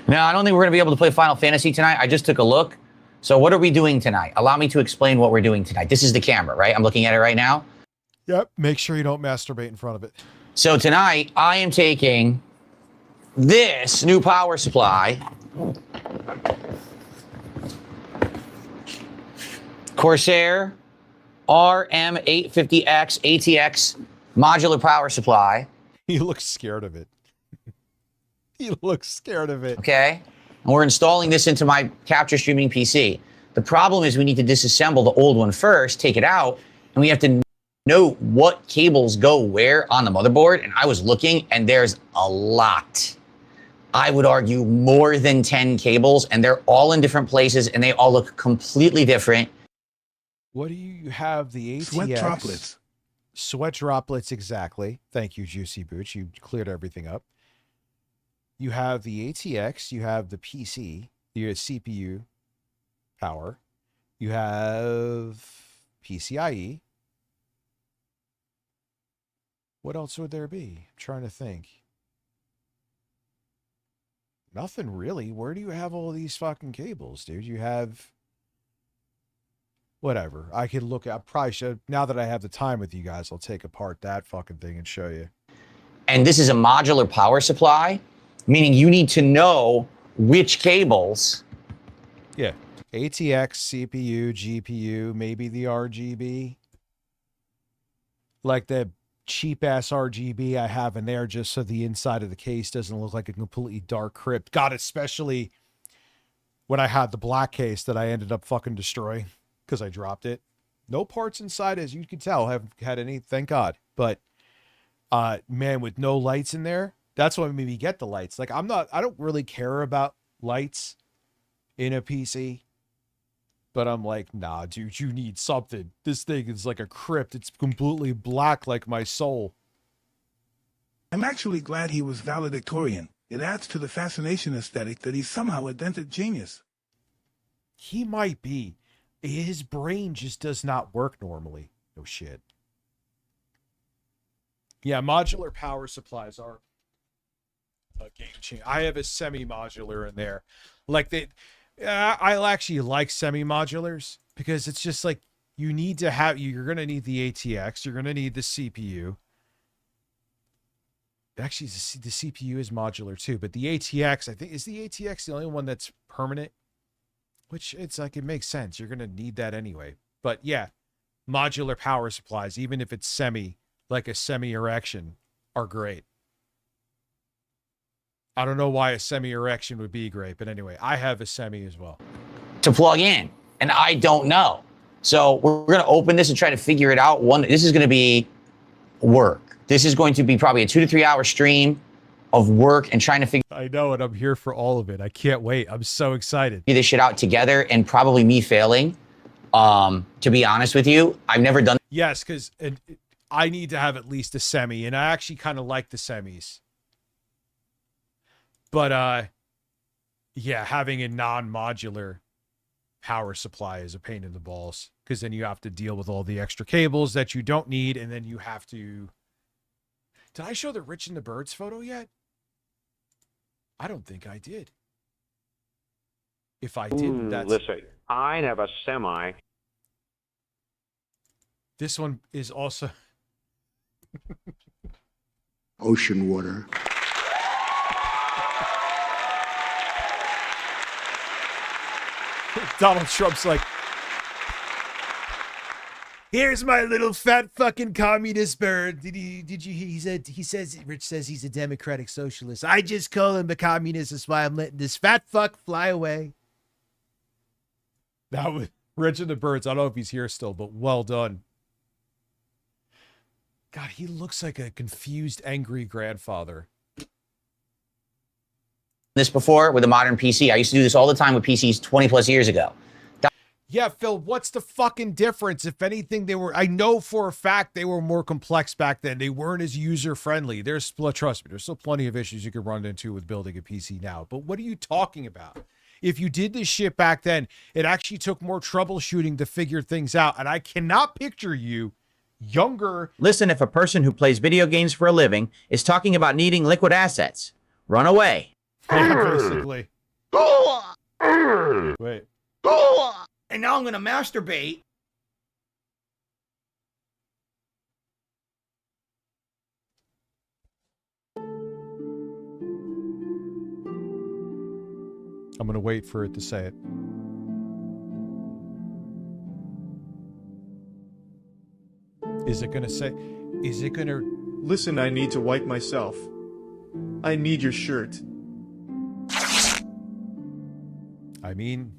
No, I don't think we're going to be able to play Final Fantasy tonight. I just took a look. So what are we doing tonight? Allow me to explain what we're doing tonight. This is the camera, right? I'm looking at it right now. Yep, make sure you don't masturbate in front of it. So tonight, I am taking this new power supply. Corsair RM850X ATX modular power supply. He looks scared of it. He looks scared of it. Okay. And we're installing this into my capture streaming PC. The problem is we need to disassemble the old one first, take it out, and we have to know what cables go where on the motherboard. And I was looking, and there's a lot. I would argue more than 10 cables, and they're all in different places, and they all look completely different. What do you have? The ATX? Sweat droplets. Sweat droplets, exactly. Thank you, Juicy Boots. You cleared everything up. You have the ATX. You have the PC. You have CPU power. You have PCIe. What else would there be? I'm trying to think. Nothing really. Where do you have all these fucking cables, dude? You have... Whatever. I could look at... Probably should... Now that I have the time with you guys, I'll take apart that fucking thing and show you. And this is a modular power supply, meaning you need to know which cables... Yeah. ATX, CPU, GPU, maybe the RGB. Like the cheap-ass RGB I have in there just so the inside of the case doesn't look like a completely dark crypt. God, especially when I had the black case that I ended up fucking destroying because I dropped it. No parts inside, as you can tell, have had any, thank God. But, man, with no lights in there, that's what made me get the lights. Like, I don't really care about lights in a PC. But I'm like, nah, dude, you need something. This thing is like a crypt. It's completely black like my soul. I'm actually glad he was valedictorian. It adds to the fascination aesthetic that he's somehow a dented genius. He might be. His brain just does not work normally. No shit. Yeah, modular power supplies are a game changer. I have a semi-modular in there. Like they... I actually like semi-modulars because it's just like you need to have, you're going to need the ATX, you're going to need the CPU. Actually, the CPU is modular too, but the ATX, I think, is the ATX the only one that's permanent? Which it's like, it makes sense. You're going to need that anyway. But yeah, modular power supplies, even if it's semi, like a semi-erection, are great. I don't know why a semi-erection would be great, but anyway, I have a semi as well. To plug in, and I don't know. So we're going to open this and try to figure it out. This is going to be work. This is going to be probably a 2 to 3 hour stream of work and trying to figure... I know, and I'm here for all of it. I can't wait. I'm so excited. This shit out together, and probably me failing. To be honest with you, I've never done... Yes, because I need to have at least a semi, and I actually kind of like the semis. But yeah, having a non-modular power supply is a pain in the balls, because then you have to deal with all the extra cables that you don't need, and then you have to... Did I show the Rich and the Birds photo yet? I don't think I did. If I didn't, that's... Listen, I have a semi. This one is also... Ocean water. Donald Trump's like, here's my little fat fucking communist bird. He says, Rich says he's a democratic socialist. I just call him a communist. That's why I'm letting this fat fuck fly away. That was Rich and the Birds. I don't know if he's here still, but well done. God, he looks like a confused, angry grandfather. This before with a modern PC. I used to do this all the time with PCs 20 plus years ago. Yeah, Phil, what's the fucking difference? If anything, I know for a fact they were more complex back then. They weren't as user-friendly. Trust me, there's still plenty of issues you could run into with building a PC now. But what are you talking about? If you did this shit back then, it actually took more troubleshooting to figure things out. And I cannot picture you younger. Listen, if a person who plays video games for a living is talking about needing liquid assets, run away. Basically. Wait. And now I'm going to masturbate. I'm going to wait for it to say it. Is it going to say... Is it going to... Listen, I need to wipe myself. I need your shirt. I mean...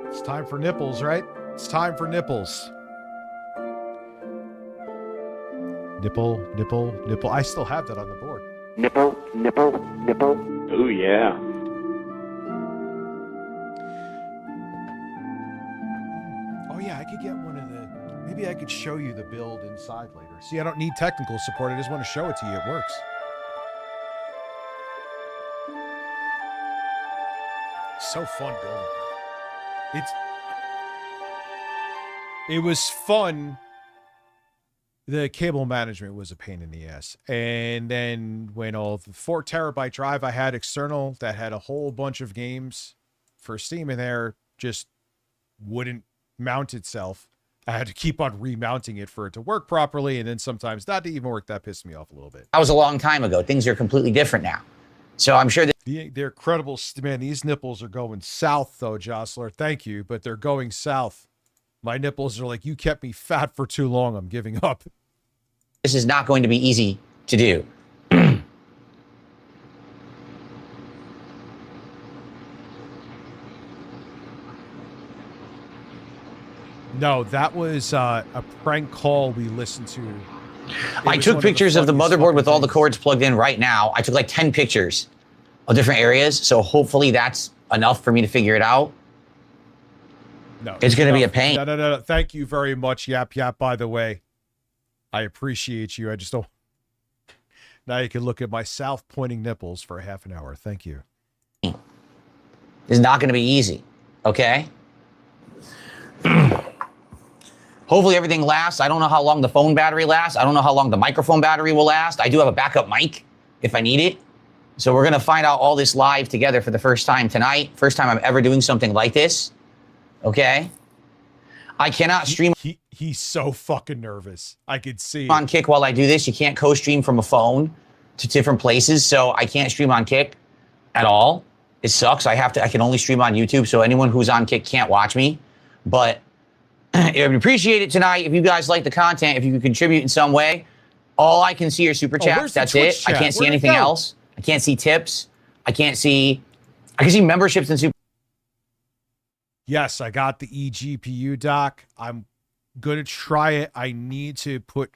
It's time for nipples, right? It's time for nipples. Nipple, nipple, nipple. I still have that on the board. Nipple, nipple, nipple. Ooh, yeah. Oh, yeah, I could get one of the... Maybe I could show you the build inside later. See, I don't need technical support. I just want to show it to you. It works. So fun building. It was fun. The cable management was a pain in the ass. And then when all the 4 terabyte drive I had external that had a whole bunch of games for Steam in there just wouldn't mount itself. I had to keep on remounting it for it to work properly. And then sometimes not to even work. That pissed me off a little bit. That was a long time ago. Things are completely different now. So I'm sure that they're credible. Man, these nipples are going south though, Jostler. Thank you. But they're going south. My nipples are like, you kept me fat for too long. I'm giving up. this is not going to be easy to do. No, that was a prank call we listened to. I took pictures of the motherboard with all the cords plugged in right now. I took like 10 pictures of different areas. So hopefully that's enough for me to figure it out. No, it's going to be a pain. No. Thank you very much, Yap Yap, by the way. I appreciate you. I just don't. Now you can look at my south pointing nipples for a half an hour. Thank you. It's not going to be easy. Okay. Hopefully everything lasts. I don't know how long the phone battery lasts. I don't know how long the microphone battery will last. I do have a backup mic if I need it. So we're going to find out all this live together for the first time tonight. First time I'm ever doing something like this. Okay. I cannot stream. He's so fucking nervous. I could see on Kick while I do this. You can't co-stream from a phone to different places. So I can't stream on Kick at all. It sucks. I can only stream on YouTube. So anyone who's on Kick can't watch me. But I would appreciate it tonight if you guys like the content, if you could contribute in some way. All I can see are super chats. That's it. Chat? I can't see anything else. I can't see tips. I can see memberships and super. Yes, I got the eGPU dock. I'm going to try it. I need to put,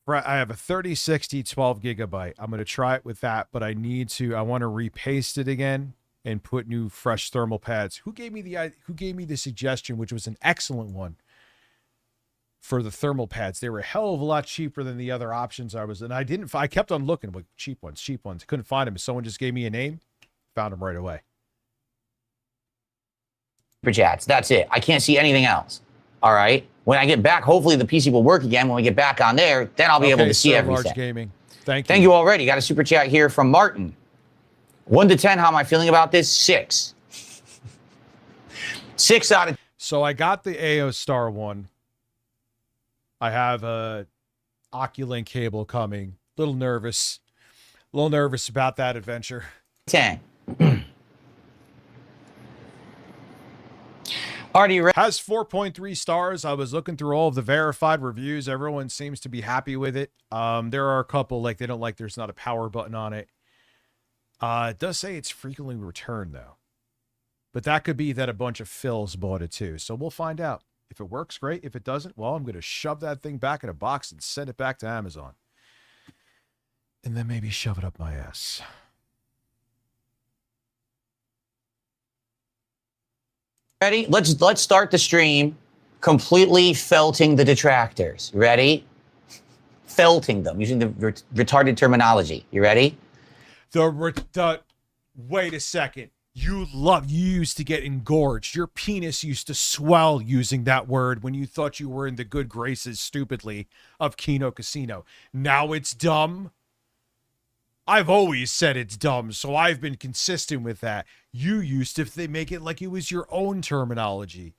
I have a 3060 12 gigabyte. I'm going to try it with that, but I want to repaste it again and put new fresh thermal pads. Who gave me the suggestion, which was an excellent one, for the thermal pads. They were a hell of a lot cheaper than the other options I kept on looking, like cheap ones. Couldn't find them. Someone just gave me a name, found them right away. Super chats. That's it. I can't see anything else. All right. When I get back, hopefully the PC will work again. When we get back on there, then I'll be able to see everything. Large Gaming. Thank you. Thank you already. Got a super chat here from Martin. 1 to 10, how am I feeling about this? 6. 6 out of... So I got the AOStar one. I have a Oculink cable coming. A little nervous about that adventure. 10. Already has 4.3 stars. I was looking through all of the verified reviews. Everyone seems to be happy with it. There are a couple like they don't like there's not a power button on it. It does say it's frequently returned though. But that could be that a bunch of fills bought it too. So we'll find out. If it works, great. If it doesn't, well, I'm going to shove that thing back in a box and send it back to Amazon. And then maybe shove it up my ass. Ready? Let's start the stream completely felting the detractors. Ready? Felting them, using the retarded terminology. You ready? Wait a second. You used to get engorged. Your penis used to swell using that word when you thought you were in the good graces, stupidly, of Kino Casino. Now it's dumb? I've always said it's dumb, so I've been consistent with that. You used to make it like it was your own terminology.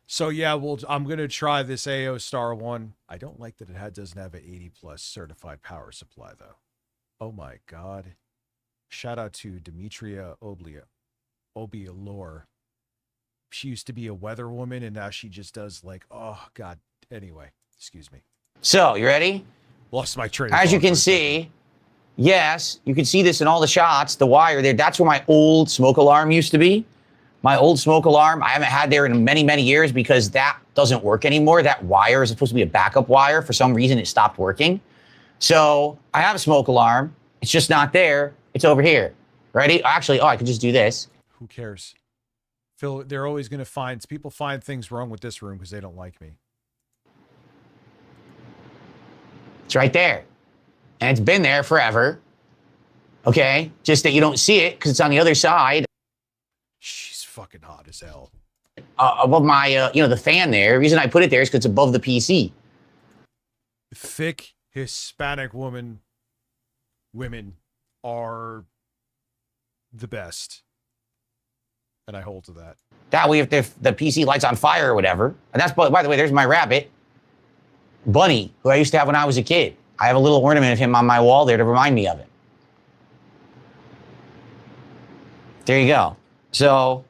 So yeah, well, I'm going to try this AOStar one. I don't like that it doesn't have an 80 plus certified power supply though. Oh my God. Shout out to Demetria Obialor. She used to be a weather woman and now she just does like, oh God. Anyway, excuse me. So you ready? Lost my train. As you can see, yes, you can see this in all the shots, the wire there. That's where my old smoke alarm used to be. My old smoke alarm, I haven't had there in many, many years because that doesn't work anymore. That wire is supposed to be a backup wire. For some reason, it stopped working. So I have a smoke alarm. It's just not there. It's over here. Ready? Actually, I could just do this. Who cares? Phil, they're always going to people find things wrong with this room because they don't like me. It's right there. And it's been there forever. Okay? Just that you don't see it because it's on the other side. She's fucking hot as hell. Above my, the fan there. The reason I put it there is because it's above the PC. Thick Hispanic women are the best. And I hold to that. That way, if the PC lights on fire or whatever, and that's, by the way, there's my rabbit, Bunny, who I used to have when I was a kid. I have a little ornament of him on my wall there to remind me of it. There you go. So,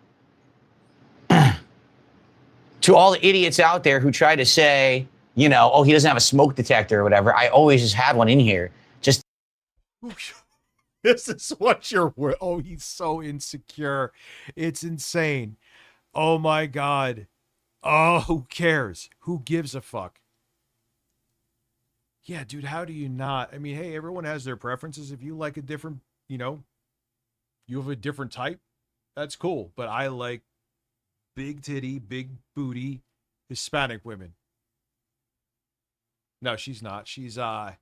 to all the idiots out there who try to say, he doesn't have a smoke detector or whatever, I always just had one in here. Just. This is what you're. Oh, he's so insecure. It's insane. Oh my God. Oh, who cares? Who gives a fuck? Yeah, dude, how do you not? I mean, hey, everyone has their preferences. If you like a different, you have a different type, that's cool. But I like big titty, big booty Hispanic women. No, she's not. She's, my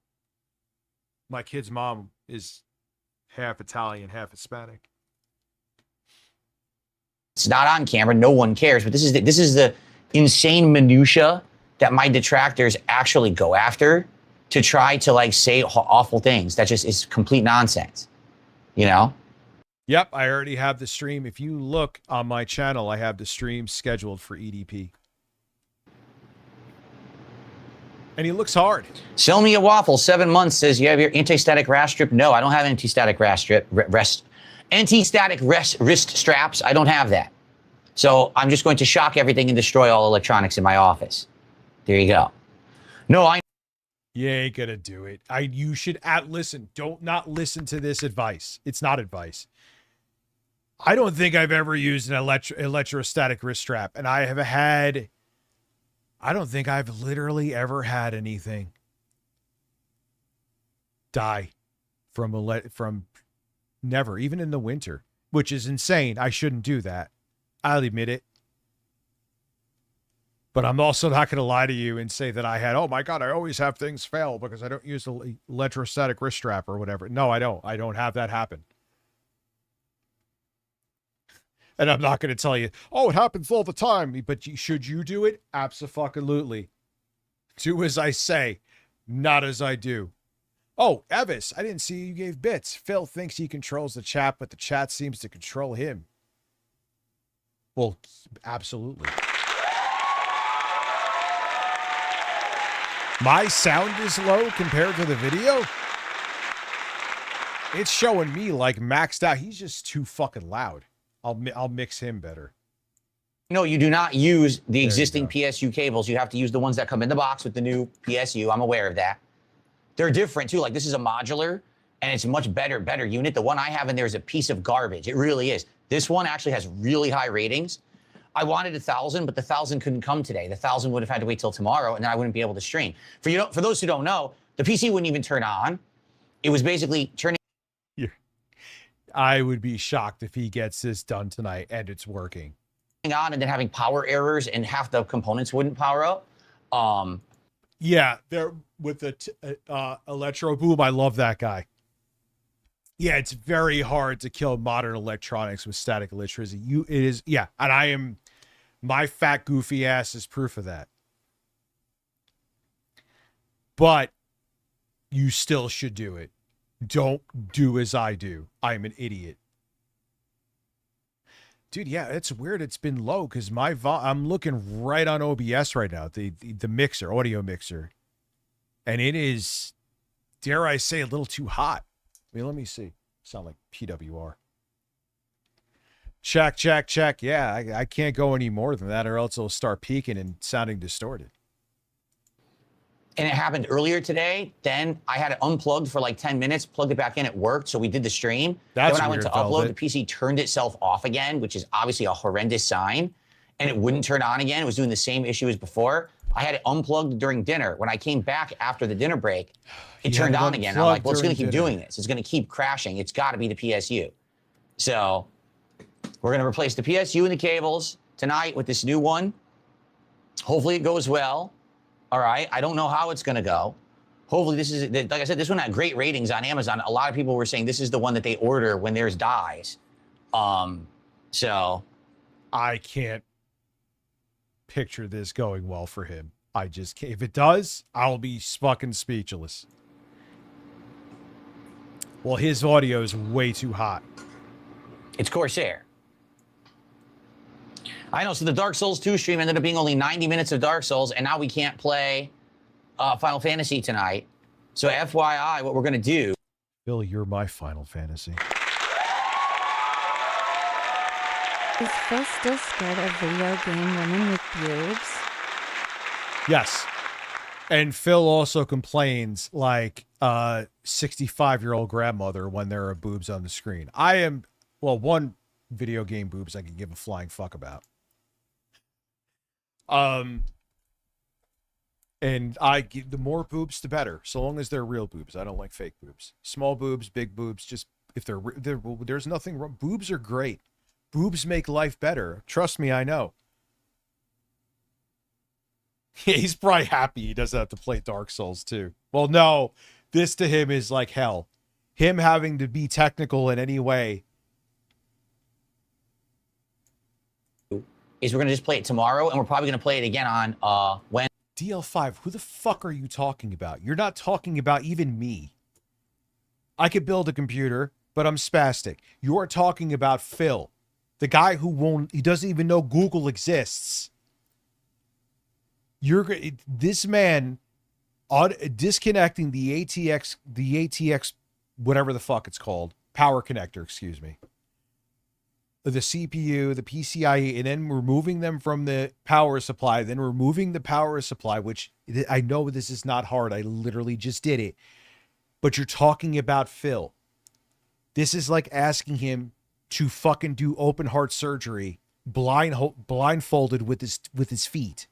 kid's mom is half Italian, half Hispanic. It's not on camera. No one cares. But this is the insane minutia that my detractors actually go after to try to say awful things. That just is complete nonsense. Yep, I already have the stream. If you look on my channel, I have the stream scheduled for EDP. And he looks hard. Sell me a waffle. 7 months says you have your anti-static wrist strip. No, I don't have anti-static wrist straps. I don't have that. So I'm just going to shock everything and destroy all electronics in my office. There you go. No, You ain't gonna do it. You should listen. Don't not listen to this advice. It's not advice. I don't think I've ever used an electrostatic wrist strap, and I don't think I've literally ever had anything die from never, even in the winter. which is insane. I shouldn't do that. I'll admit it. But I'm also not going to lie to you and say that I had, oh my God, I always have things fail because I don't use the electrostatic wrist strap or whatever. No, I don't. I don't have that happen. And I'm not going to tell you, oh, it happens all the time. But should you do it? Abso-fucking-lutely. Do as I say, not as I do. Oh, Evis, I didn't see you gave bits. Phil thinks he controls the chat, but the chat seems to control him. Well, absolutely. My sound is low compared to the video. It's showing me like maxed out. He's just too fucking loud. I'll mix him better. No, you do not use the existing PSU cables. You have to use the ones that come in the box with the new PSU. I'm aware of that. They're different too. Like this is a modular and it's a much better unit. The one I have in there is a piece of garbage. It really is. This one actually has really high ratings. I wanted 1,000, but the 1,000 couldn't come today. The 1,000 would have had to wait till tomorrow, and then I wouldn't be able to stream. For those who don't know, the PC wouldn't even turn on. It was basically turning. I would be shocked if he gets this done tonight and it's working. On and then having power errors and half the components wouldn't power up. Yeah, they're with the Electro Boom. I love that guy. Yeah, it's very hard to kill modern electronics with static electricity. It is, yeah, and I am. My fat goofy ass is proof of that. But you still should do it. Don't do as I do. I'm an idiot. Dude, yeah, it's weird. It's been low because I'm looking right on OBS right now, the mixer, audio mixer. And it is, dare I say, a little too hot. I mean, let me see. Sound like PWR. Check. Yeah, I can't go any more than that or else it'll start peaking and sounding distorted. And it happened earlier today. Then I had it unplugged for like 10 minutes, plugged it back in, it worked. So we did the stream. That's then when I went to upload, Velvet. the PC turned itself off again, which is obviously a horrendous sign. And it wouldn't turn on again. It was doing the same issue as before. I had it unplugged during dinner. When I came back after the dinner break, it turned on again. I'm like, well, it's going to keep doing this. It's going to keep crashing. It's got to be the PSU. So we're going to replace the PSU and the cables tonight with this new one. Hopefully it goes well. All right. I don't know how it's going to go. Hopefully this is, like I said, this one had great ratings on Amazon. A lot of people were saying this is the one that they order when theirs dies. So I can't picture this going well for him. I just can't. If it does, I'll be fucking speechless. Well, his audio is way too hot. It's Corsair. I know. So the Dark Souls 2 stream ended up being only 90 minutes of Dark Souls, and now we can't play Final Fantasy tonight. So FYI, what we're going to do. Phil, you're my Final Fantasy. Is Phil still scared of video game women with boobs? Yes. And Phil also complains like a 65-year-old grandmother when there are boobs on the screen. I am, well, one video game boobs I can give a flying fuck about. And the more boobs, the better, so long as they're real boobs. I don't like fake boobs. Small boobs, big boobs, just if there's nothing wrong. Boobs are great. Boobs make life better. Trust me, I know. Yeah, he's probably happy he doesn't have to play Dark Souls 2. Well, no, this to him is like hell. Him having to be technical in any way. Is we're going to just play it tomorrow, and we're probably going to play it again on when. DL5, who the fuck are you talking about? You're not talking about even me. I could build a computer, but I'm spastic. You're talking about Phil, the guy he doesn't even know Google exists. This man disconnecting the ATX, whatever the fuck it's called, power connector, excuse me. The CPU, the PCIe, and then removing them from the power supply, then removing the power supply, which I know this is not hard. I literally just did it. But you're talking about Phil. This is like asking him to fucking do open heart surgery blindfolded with his feet.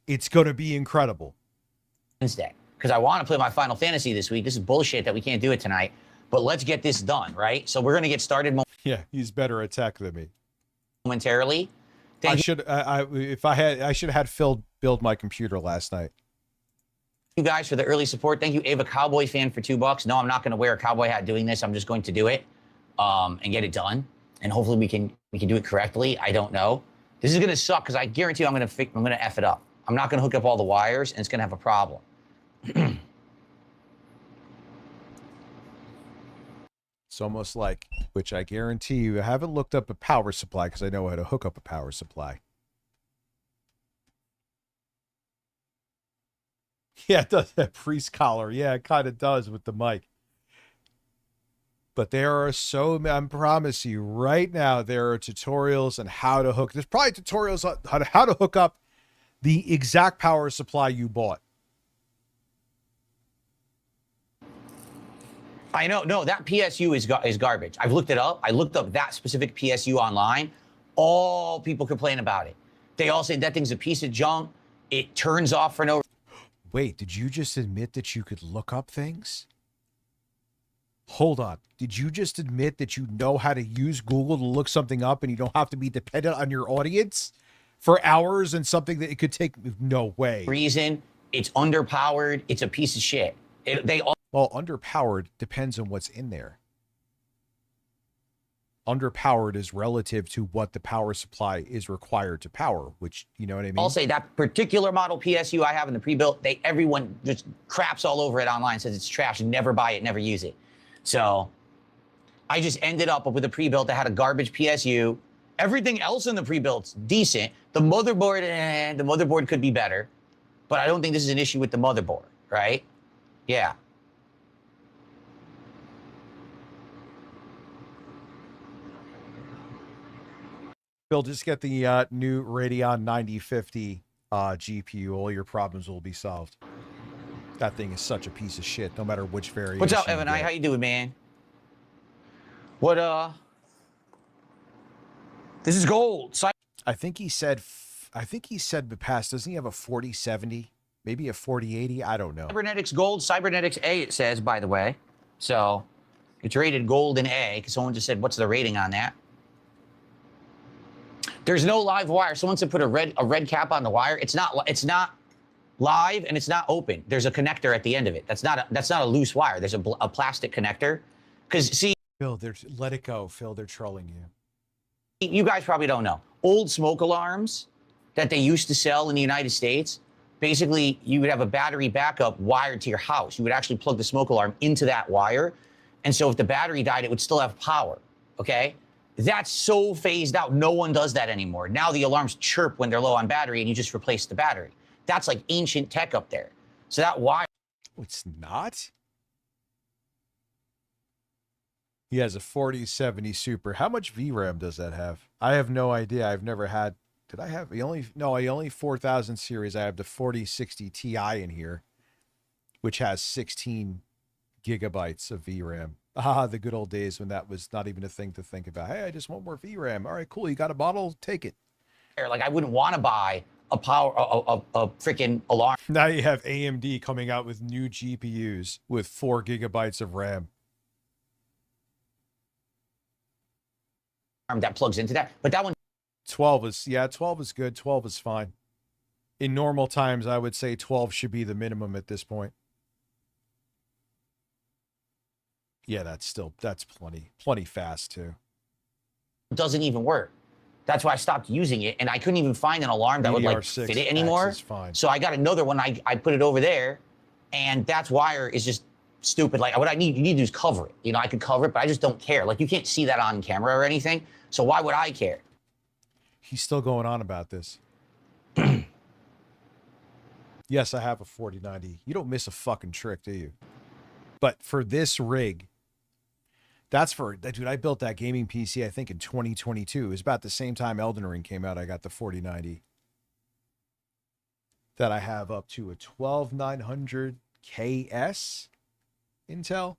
It's going to be incredible. Wednesday, because I want to play my Final Fantasy this week. This is bullshit that we can't do it tonight. but let's get this done, right? So we're going to get started Yeah, he's better at tech than me. momentarily. I should have had Phil build my computer last night. You guys for the early support. Thank you, Ava Cowboy fan, for $2. No, I'm not going to wear a cowboy hat doing this. I'm just going to do it and get it done. And hopefully we can do it correctly. I don't know. This is going to suck because I guarantee you I'm going to F it up. I'm not going to hook up all the wires and it's going to have a problem. It's almost like, which I guarantee you, I haven't looked up a power supply because I know how to hook up a power supply. Yeah, it does that priest collar. Yeah, it kind of does with the mic. But there are I promise you right now, there are tutorials on how to hook. There's probably tutorials on how to hook up the exact power supply you bought. I know. No, that PSU is garbage. I've looked it up. I looked up that specific PSU online. All people complain about it. They all say that thing's a piece of junk. It turns off for no. Wait, did you just admit that you could look up things? Hold on. Did you just admit that you know how to use Google to look something up and you don't have to be dependent on your audience for hours and something that it could take? No way. Reason it's underpowered. It's a piece of shit. Well, underpowered depends on what's in there. Underpowered is relative to what the power supply is required to power, which, you know what I mean? I'll say that particular model PSU I have in the pre-built, everyone just craps all over it online, says it's trash, never buy it, never use it. So I just ended up with a pre-built that had a garbage PSU. Everything else in the pre-built's decent. The motherboard could be better, but I don't think this is an issue with the motherboard, right? Yeah. Bill, just get the new Radeon 9050 GPU. All your problems will be solved. That thing is such a piece of shit, no matter which variation. What's up, Evan? How you doing, man? What, This is gold. I think he said in the past, doesn't he have a 4070? Maybe a 4080? I don't know. Cybernetics Gold, Cybernetics A, it says, by the way. So it's rated gold and A, because someone just said, what's the rating on that? There's no live wire. Someone said put a red cap on the wire. It's not live and it's not open. There's a connector at the end of it. That's not a loose wire. There's a plastic connector. Because see, Phil, let it go. Phil, they're trolling you. You guys probably don't know. Old smoke alarms that they used to sell in the United States. Basically, you would have a battery backup wired to your house. You would actually plug the smoke alarm into that wire. And so if the battery died, it would still have power. Okay? That's so phased out. No one does that anymore. Now the alarms chirp when they're low on battery and you just replace the battery. That's like ancient tech up there. So that wire. It's not? He has a 4070 Super. How much VRAM does that have? I have no idea. I've never had. Did I have? I only 4000 series. I have the 4060 Ti in here, which has 16 gigabytes of VRAM. Ah, the good old days when that was not even a thing to think about. Hey, I just want more VRAM. All right, cool. You got a model? Take it. Like I wouldn't want to buy a freaking alarm. Now you have AMD coming out with new GPUs with 4 gigabytes of RAM. That plugs into that. But that one 12 is good. 12 is fine. In normal times, I would say 12 should be the minimum at this point. Yeah, that's plenty fast too. Doesn't even work. That's why I stopped using it, and I couldn't even find an alarm that would like fit it anymore. So I got another one. I put it over there, and that's wire is just stupid. Like what you need to do is cover it. You know, I could cover it, but I just don't care. Like you can't see that on camera or anything. So why would I care? He's still going on about this. Yes, I have a 4090. You don't miss a fucking trick, do you? But for this rig, dude, I built that gaming PC, I think, in 2022. It was about the same time Elden Ring came out. I got the 4090. That I have up to a 12900 KS Intel.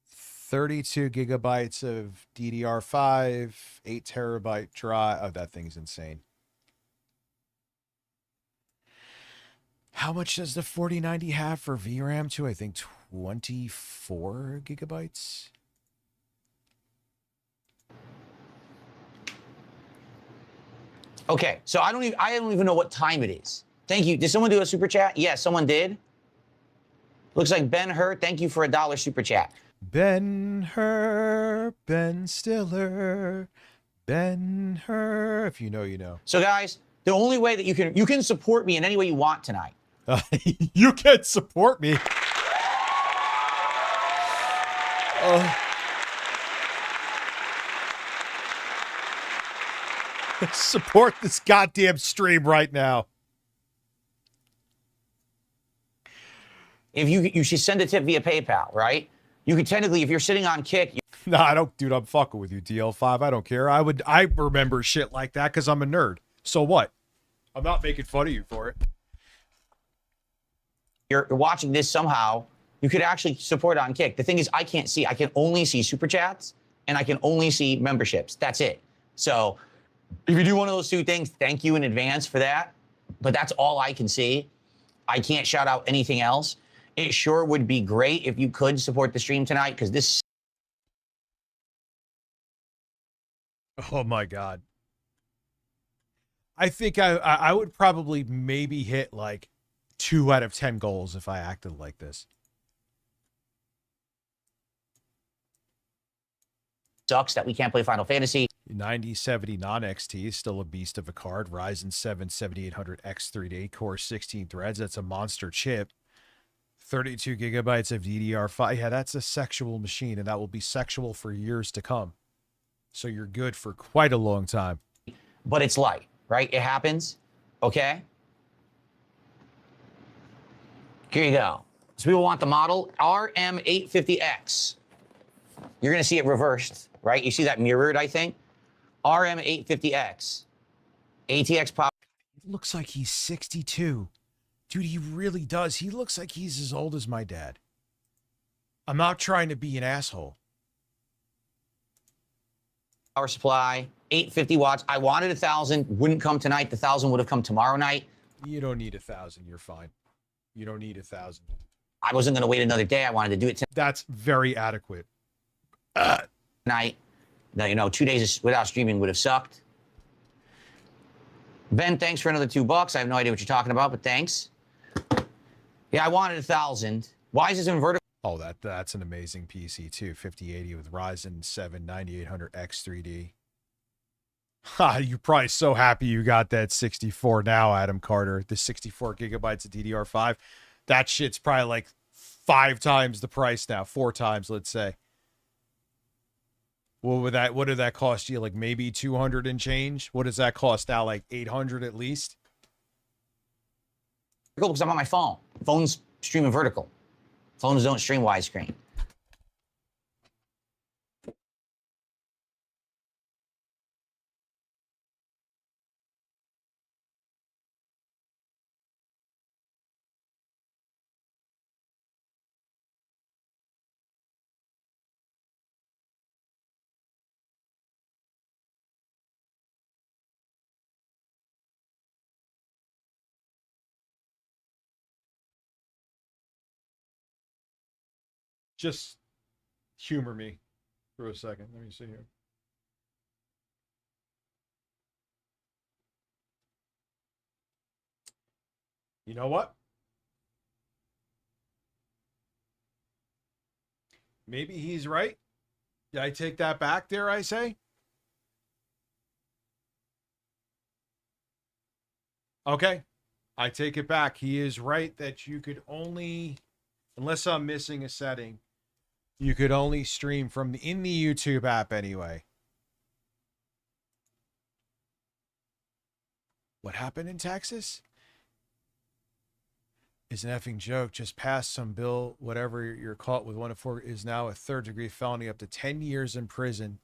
32 gigabytes of DDR5, 8 terabyte drive. Oh, that thing's insane. How much does the 4090 have for VRAM too? I think 24 gigabytes. Okay, so I don't even know what time it is. Thank you. Did someone do a super chat? Yes, someone did. Looks like Ben Hur. Thank you for $1 super chat. Ben Hur, Ben Stiller, Ben Hur. If you know, you know. So guys, the only way that you can support me in any way you want tonight. You can support me. Support this goddamn stream right now. If you should send a tip via PayPal, right? You could technically, if you're sitting on Kick. No, I don't, dude. I'm fucking with you, DL5. I don't care. I remember shit like that because I'm a nerd. So what? I'm not making fun of you for it. You're watching this somehow. You could actually support on Kick. The thing is, I can't see. I can only see super chats and I can only see memberships. That's it. So if you do one of those two things, thank you in advance for that. But that's all I can see. I can't shout out anything else. It sure would be great if you could support the stream tonight, because this. Oh my God. I think I would probably maybe hit like 2 out of 10 goals if I acted like this. Sucks that we can't play Final Fantasy. 9070 non-XT is still a beast of a card. Ryzen 7 7800 X3D core 16 threads. That's a monster chip. 32 gigabytes of DDR5. Yeah, that's a sexual machine, and that will be sexual for years to come. So you're good for quite a long time. But it's light, right? It happens. Okay. Here you go. So people want the model RM850X. You're going to see it reversed, right? You see that mirrored, I think. RM850X. ATX pop. It looks like he's 62. Dude, he really does. He looks like he's as old as my dad. I'm not trying to be an asshole. Power supply, 850 watts. I wanted 1,000. Wouldn't come tonight. The 1,000 would have come tomorrow night. You don't need 1,000. You're fine. You don't need 1,000. I wasn't going to wait another day. I wanted to do it tonight. That's very adequate. Night. Now, you know, 2 days without streaming would have sucked. Ben, thanks for another $2. I have no idea what you're talking about, but thanks. Yeah, I wanted 1,000. Why is this in vertical? Oh, that's an amazing PC too. 5080 with Ryzen 7 9800X3D. Ha, you're probably so happy you got that 64 now, Adam Carter. The 64 gigabytes of DDR5. That shit's probably like 5 times the price now. 4 times, let's say. What did that cost you? Like maybe 200 and change? What does that cost now? Like 800 at least? Because I'm on my phone. Phones stream in vertical. Phones don't stream widescreen. Just humor me for a second. Let me see here. You know what? Maybe he's right. Did I take that back, dare I say? Okay. I take it back. He is right that you could only, unless I'm missing a setting, you could only stream from in the YouTube app anyway. What happened in Texas? Is an effing joke. Just passed some bill. Whatever you're caught with 1 of 4 is now a 3rd-degree felony, up to 10 years in prison.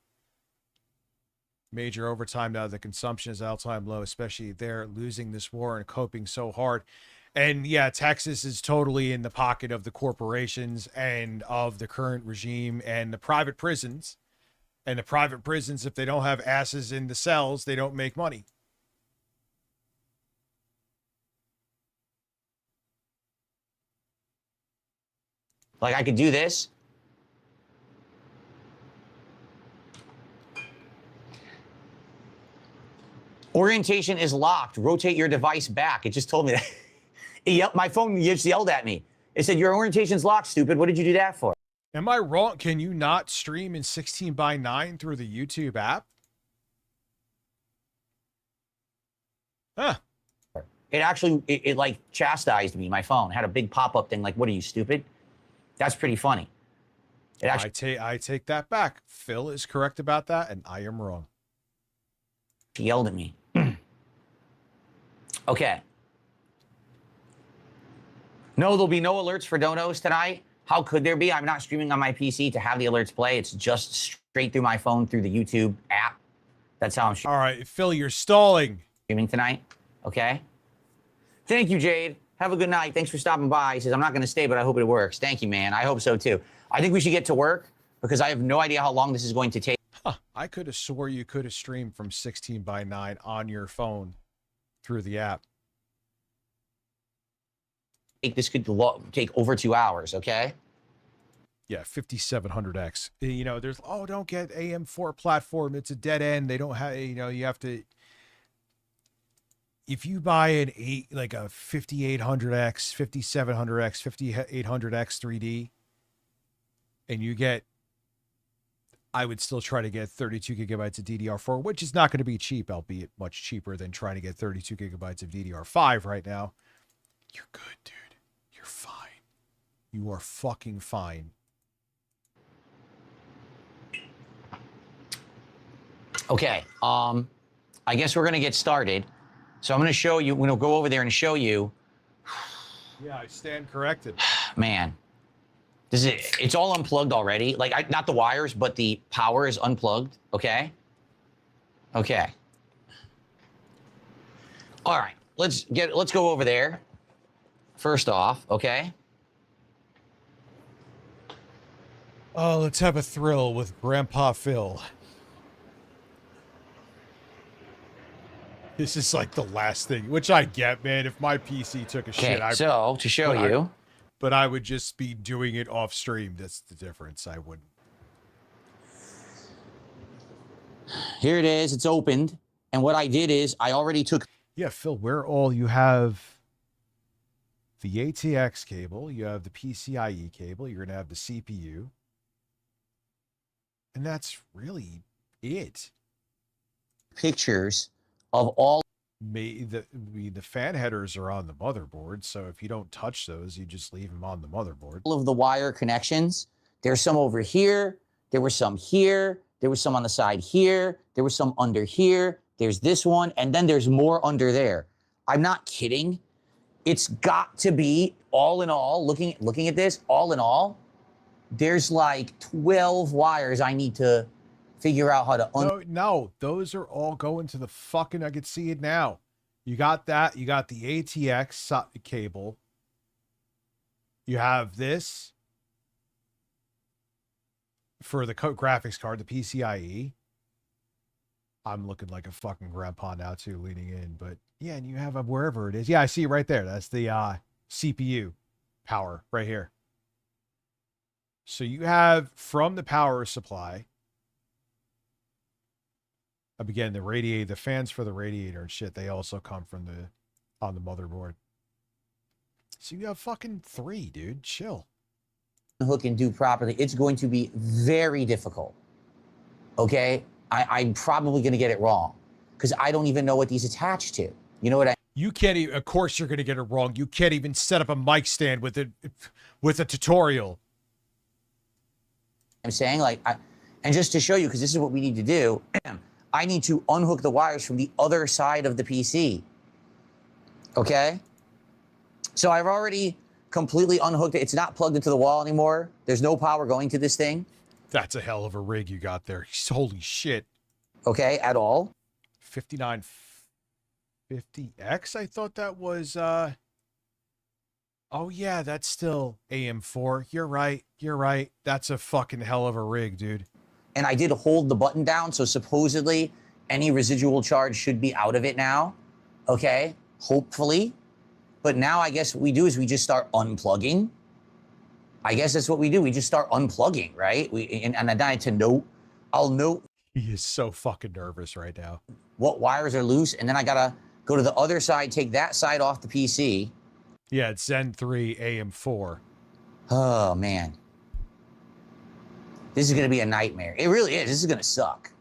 Major overtime now. The consumption is all-time low, especially they're losing this war and coping so hard. And yeah, Texas is totally in the pocket of the corporations and of the current regime and the private prisons. And the private prisons, if they don't have asses in the cells, they don't make money. Like I could do this. Orientation is locked. Rotate your device back. It just told me that. Yep, my phone just yelled at me. It said, your orientation's locked, stupid. What did you do that for? Am I wrong? Can you not stream in 16:9 through the YouTube app? Huh. It actually, it like chastised me. My phone had a big pop-up thing like, what are you, stupid? That's pretty funny. It actually, I take that back. Phil is correct about that, and I am wrong. He yelled at me. Okay. No, there'll be no alerts for donos tonight. How could there be? I'm not streaming on my PC to have the alerts play. It's just straight through my phone through the YouTube app. That's how I'm All right, Phil, you're stalling. Streaming tonight. Okay. Thank you, Jade. Have a good night. Thanks for stopping by. He says, I'm not going to stay, but I hope it works. Thank you, man. I hope so, too. I think we should get to work because I have no idea how long this is going to take. Huh. I could have swore you could have streamed from 16:9 on your phone through the app. This could take over 2 hours, okay? Yeah, 5700X. You know, there's, oh, don't get AM4 platform. It's a dead end. They don't have, you know, you have to, if you buy an like a 5800X, 5700X, 5800X 3D, and you get, I would still try to get 32 gigabytes of DDR4, which is not going to be cheap, albeit much cheaper than trying to get 32 gigabytes of DDR5 right now. You're good, dude. You're fine. You are fucking fine. Okay. I guess we're going to get started. So I'm going to show you, we're going to go over there and show you. Yeah, I stand corrected. Man. This is, it's all unplugged already. Like, not the wires, but the power is unplugged. Okay. Okay. All right. Let's go over there. First off, okay. Oh, let's have a thrill with Grandpa Phil. This is like the last thing, which I get, man. If my PC took a shit, so to show you. But I would just be doing it off stream. That's the difference. I wouldn't. Here it is. It's opened. And what I did is I already took. Yeah, Phil, where all you have the ATX cable, you have the PCIe cable, you're going to have the CPU. And that's really it. Pictures of all. The fan headers are on the motherboard, so if you don't touch those, you just leave them on the motherboard. All of the wire connections. There's some over here. There were some here. There was some on the side here. There was some under here. There's this one, and then there's more under there. I'm not kidding. It's got to be, all in all, looking at this, all in all, there's like 12 wires I need to figure out how to No, those are all going to the fucking, I can see it now. You got that. You got the ATX cable. You have this for the graphics card, the PCIe. I'm looking like a fucking grandpa now too, leaning in. But yeah, and you have a wherever it is. Yeah, I see it right there. That's the CPU power right here. So you have from the power supply. Again, the fans for the radiator and shit, they also come from on the motherboard. So you have fucking 3, dude. Chill. Hook and do properly. It's going to be very difficult. Okay? I'm probably going to get it wrong because I don't even know what these attach to. You know what I You can't even, of course you're going to get it wrong. You can't even set up a mic stand with a tutorial. I'm saying, like, and just to show you, because this is what we need to do, I need to unhook the wires from the other side of the PC. Okay? So I've already completely unhooked it. It's not plugged into the wall anymore. There's no power going to this thing. That's a hell of a rig you got there. Holy shit. Okay, at all. 5950X, I thought that was, oh yeah, that's still AM4. You're right. You're right. That's a fucking hell of a rig, dude. And I did hold the button down, so supposedly any residual charge should be out of it now. Okay, hopefully. But now I guess what we do is we just start unplugging. I guess that's what we do. We just start unplugging, right? And then I to note, I'll note. He is so fucking nervous right now. What wires are loose, and then I gotta go to the other side, take that side off the PC. Yeah, it's Zen 3 AM4. Oh man, this is gonna be a nightmare. It really is. This is gonna suck.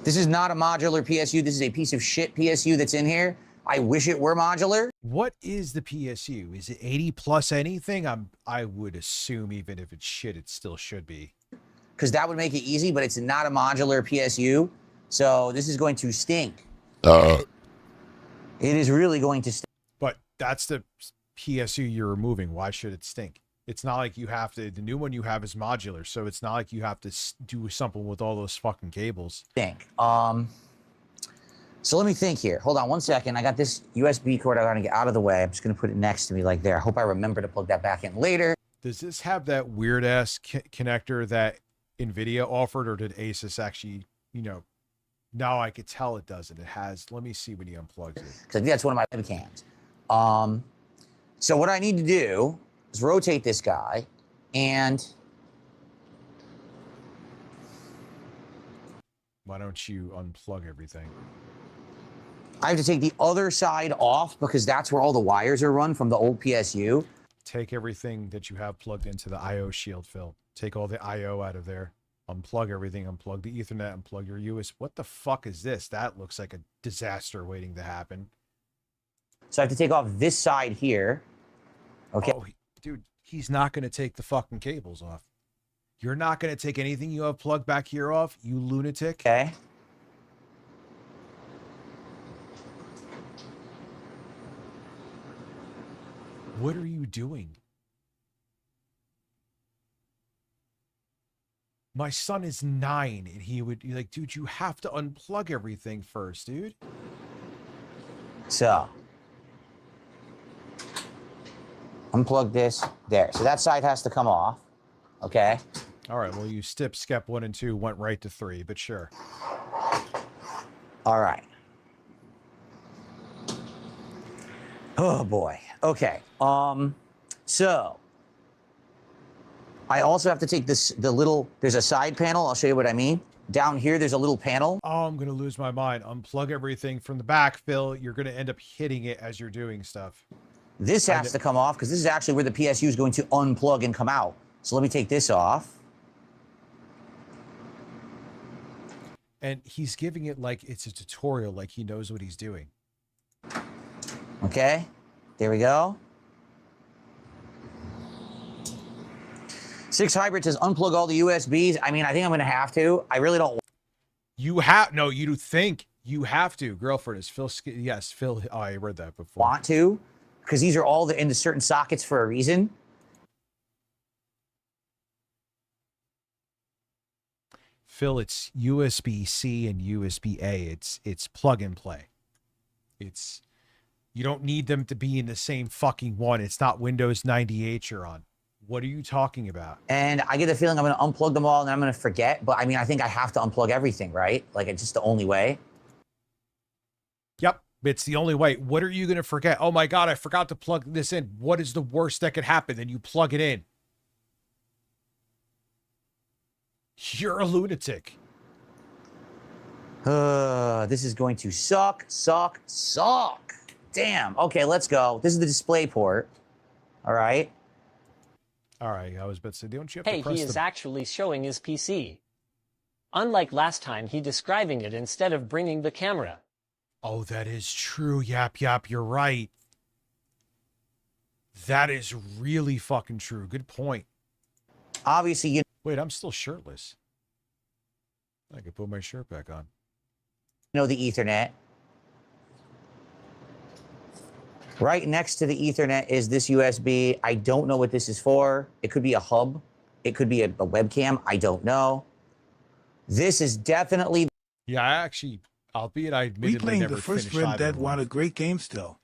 This is not a modular PSU. This is a piece of shit PSU that's in here. I wish it were modular. What is the PSU? Is it 80 plus anything? I would assume even if it's shit, it still should be. Because that would make it easy, but it's not a modular PSU. So this is going to stink. It is really going to stink. But that's the PSU you're removing. Why should it stink? It's not like you have to, the new one you have is modular, so it's not like you have to do something with all those fucking cables. Think. So let me think here. Hold on one second. I got this USB cord I gotta get out of the way. I'm just gonna put it next to me like there. I hope I remember to plug that back in later. Does this have that weird ass connector that NVIDIA offered, or did Asus actually, you know, now I could tell it doesn't. It has, let me see when he unplugs it. Because I think that's one of my webcams. So what I need to do is rotate this guy and why don't you unplug everything? I have to take the other side off because that's where all the wires are run from the old PSU. Take everything that you have plugged into the IO shield, Phil. Take all the IO out of there. Unplug everything. Unplug the Ethernet. Unplug your US. What the fuck is this? That looks like a disaster waiting to happen. So I have to take off this side here. Okay. Oh, dude, he's not going to take the fucking cables off. You're not going to take anything you have plugged back here off, you lunatic. Okay. What are you doing? My son is 9 and he would be like, dude, you have to unplug everything first, dude. So unplug this there. So that side has to come off. Okay. All right. Well, you step 1 and 2 went right to 3, but sure. All right. Oh boy. Okay. So I also have to take this, there's a side panel. I'll show you what I mean. Down here, there's a little panel. Oh, I'm going to lose my mind. Unplug everything from the back, Phil. You're going to end up hitting it as you're doing stuff. This has to come off because this is actually where the PSU is going to unplug and come out. So let me take this off. And he's giving it like it's a tutorial, like he knows what he's doing. Okay, there we go. 6 Hybrid says unplug all the USBs. I mean, I think I'm going to have to. I really don't. You have, no, you think you have to. Girlfriend is Phil. Yes, Phil. Oh, I read that before. Want to, because these are all into certain sockets for a reason. Phil, it's USB-C and USB-A. It's plug and play. It's, you don't need them to be in the same fucking one. It's not Windows 98 you're on. What are you talking about? And I get the feeling I'm going to unplug them all and I'm going to forget. But I mean, I think I have to unplug everything, right? Like, it's just the only way. Yep, it's the only way. What are you going to forget? Oh my God, I forgot to plug this in. What is the worst that could happen? Then you plug it in. You're a lunatic. This is going to suck. Damn. Okay, let's go. This is the display port. All right. All right, I was about to say, don't you have Hey, to press he is actually showing his PC. Unlike last time, he describing it instead of bringing the camera. Oh, that is true. Yap, you're right. That is really fucking true. Good point. Obviously, you wait, I'm still shirtless. I could put my shirt back on. know the Ethernet. Right next to the Ethernet is this USB. I don't know what this is for. It could be a hub. It could be a webcam. I don't know. This is definitely. Yeah, I actually, albeit I admittedly never the first finished Red either Dead. one. What a great game still.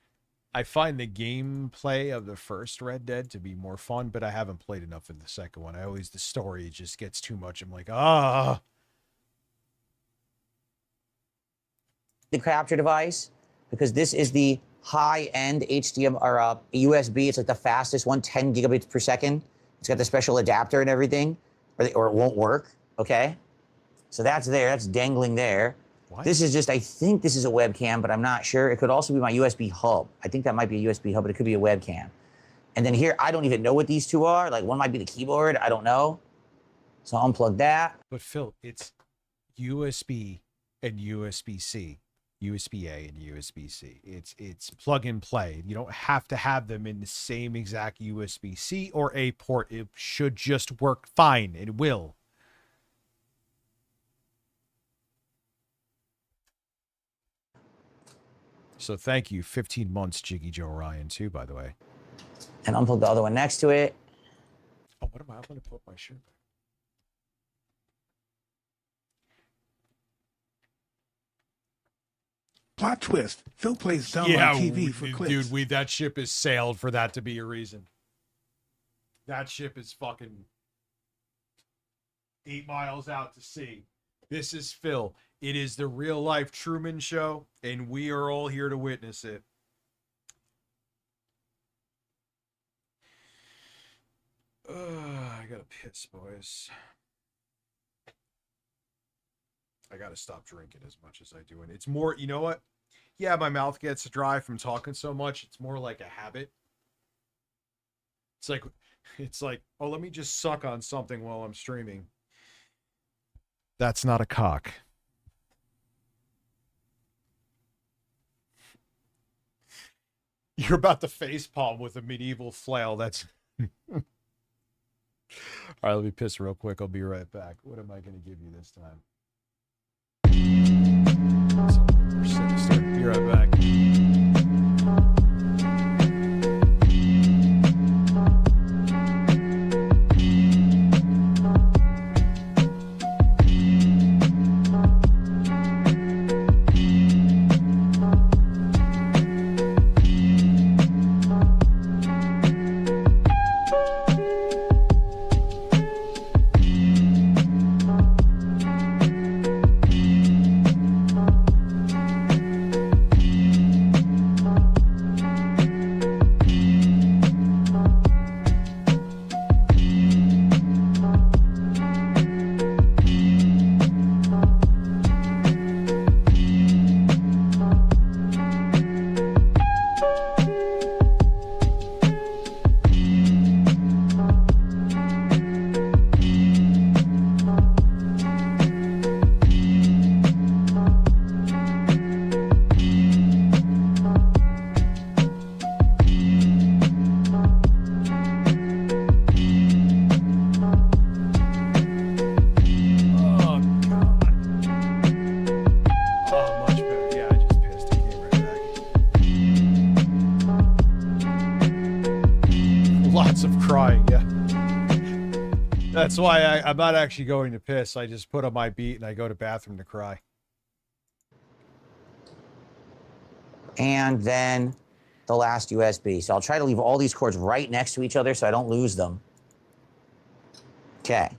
I find the gameplay of the first Red Dead to be more fun, but I haven't played enough in the second one. The story just gets too much. I'm like, The capture device, because this is the high-end HDMI or USB. It's like the fastest one, 10 gigabits per second. It's got the special adapter and everything, or it won't work, okay? So that's there, that's dangling there. What? This is just, I think this is a webcam, but I'm not sure. It could also be my USB hub. I think that might be a USB hub, but it could be a webcam. And then here, I don't even know what these two are. Like one might be the keyboard, I don't know. So I'll unplug that. But Phil, it's USB and USB-C. USB-A and USB-C. It's plug and play. You don't have to have them in the same exact USB-C or A port. It should just work fine. It will. So thank you. 15 months, Jiggy Joe Ryan, too, by the way. And unplug the other one next to it. Oh, what am I? I'm going to put my shirt back. Plot twist. Phil plays dumb on TV for clicks. Dude, that ship has sailed for that to be a reason. That ship is fucking 8 miles out to sea. This is Phil. It is the real life Truman Show, and we are all here to witness it. I gotta piss, boys. I gotta stop drinking as much as I do. And it's more, you know what? Yeah, my mouth gets dry from talking so much. It's more like a habit. It's like, oh, let me just suck on something while I'm streaming. That's not a cock. You're about to facepalm with a medieval flail. That's... All right, let me piss real quick. I'll be right back. What am I going to give you this time? Be right back. That's why I'm not actually going to piss. I just put on my beat and I go to bathroom to cry. And then the last USB. So I'll try to leave all these cords right next to each other so I don't lose them. Okay.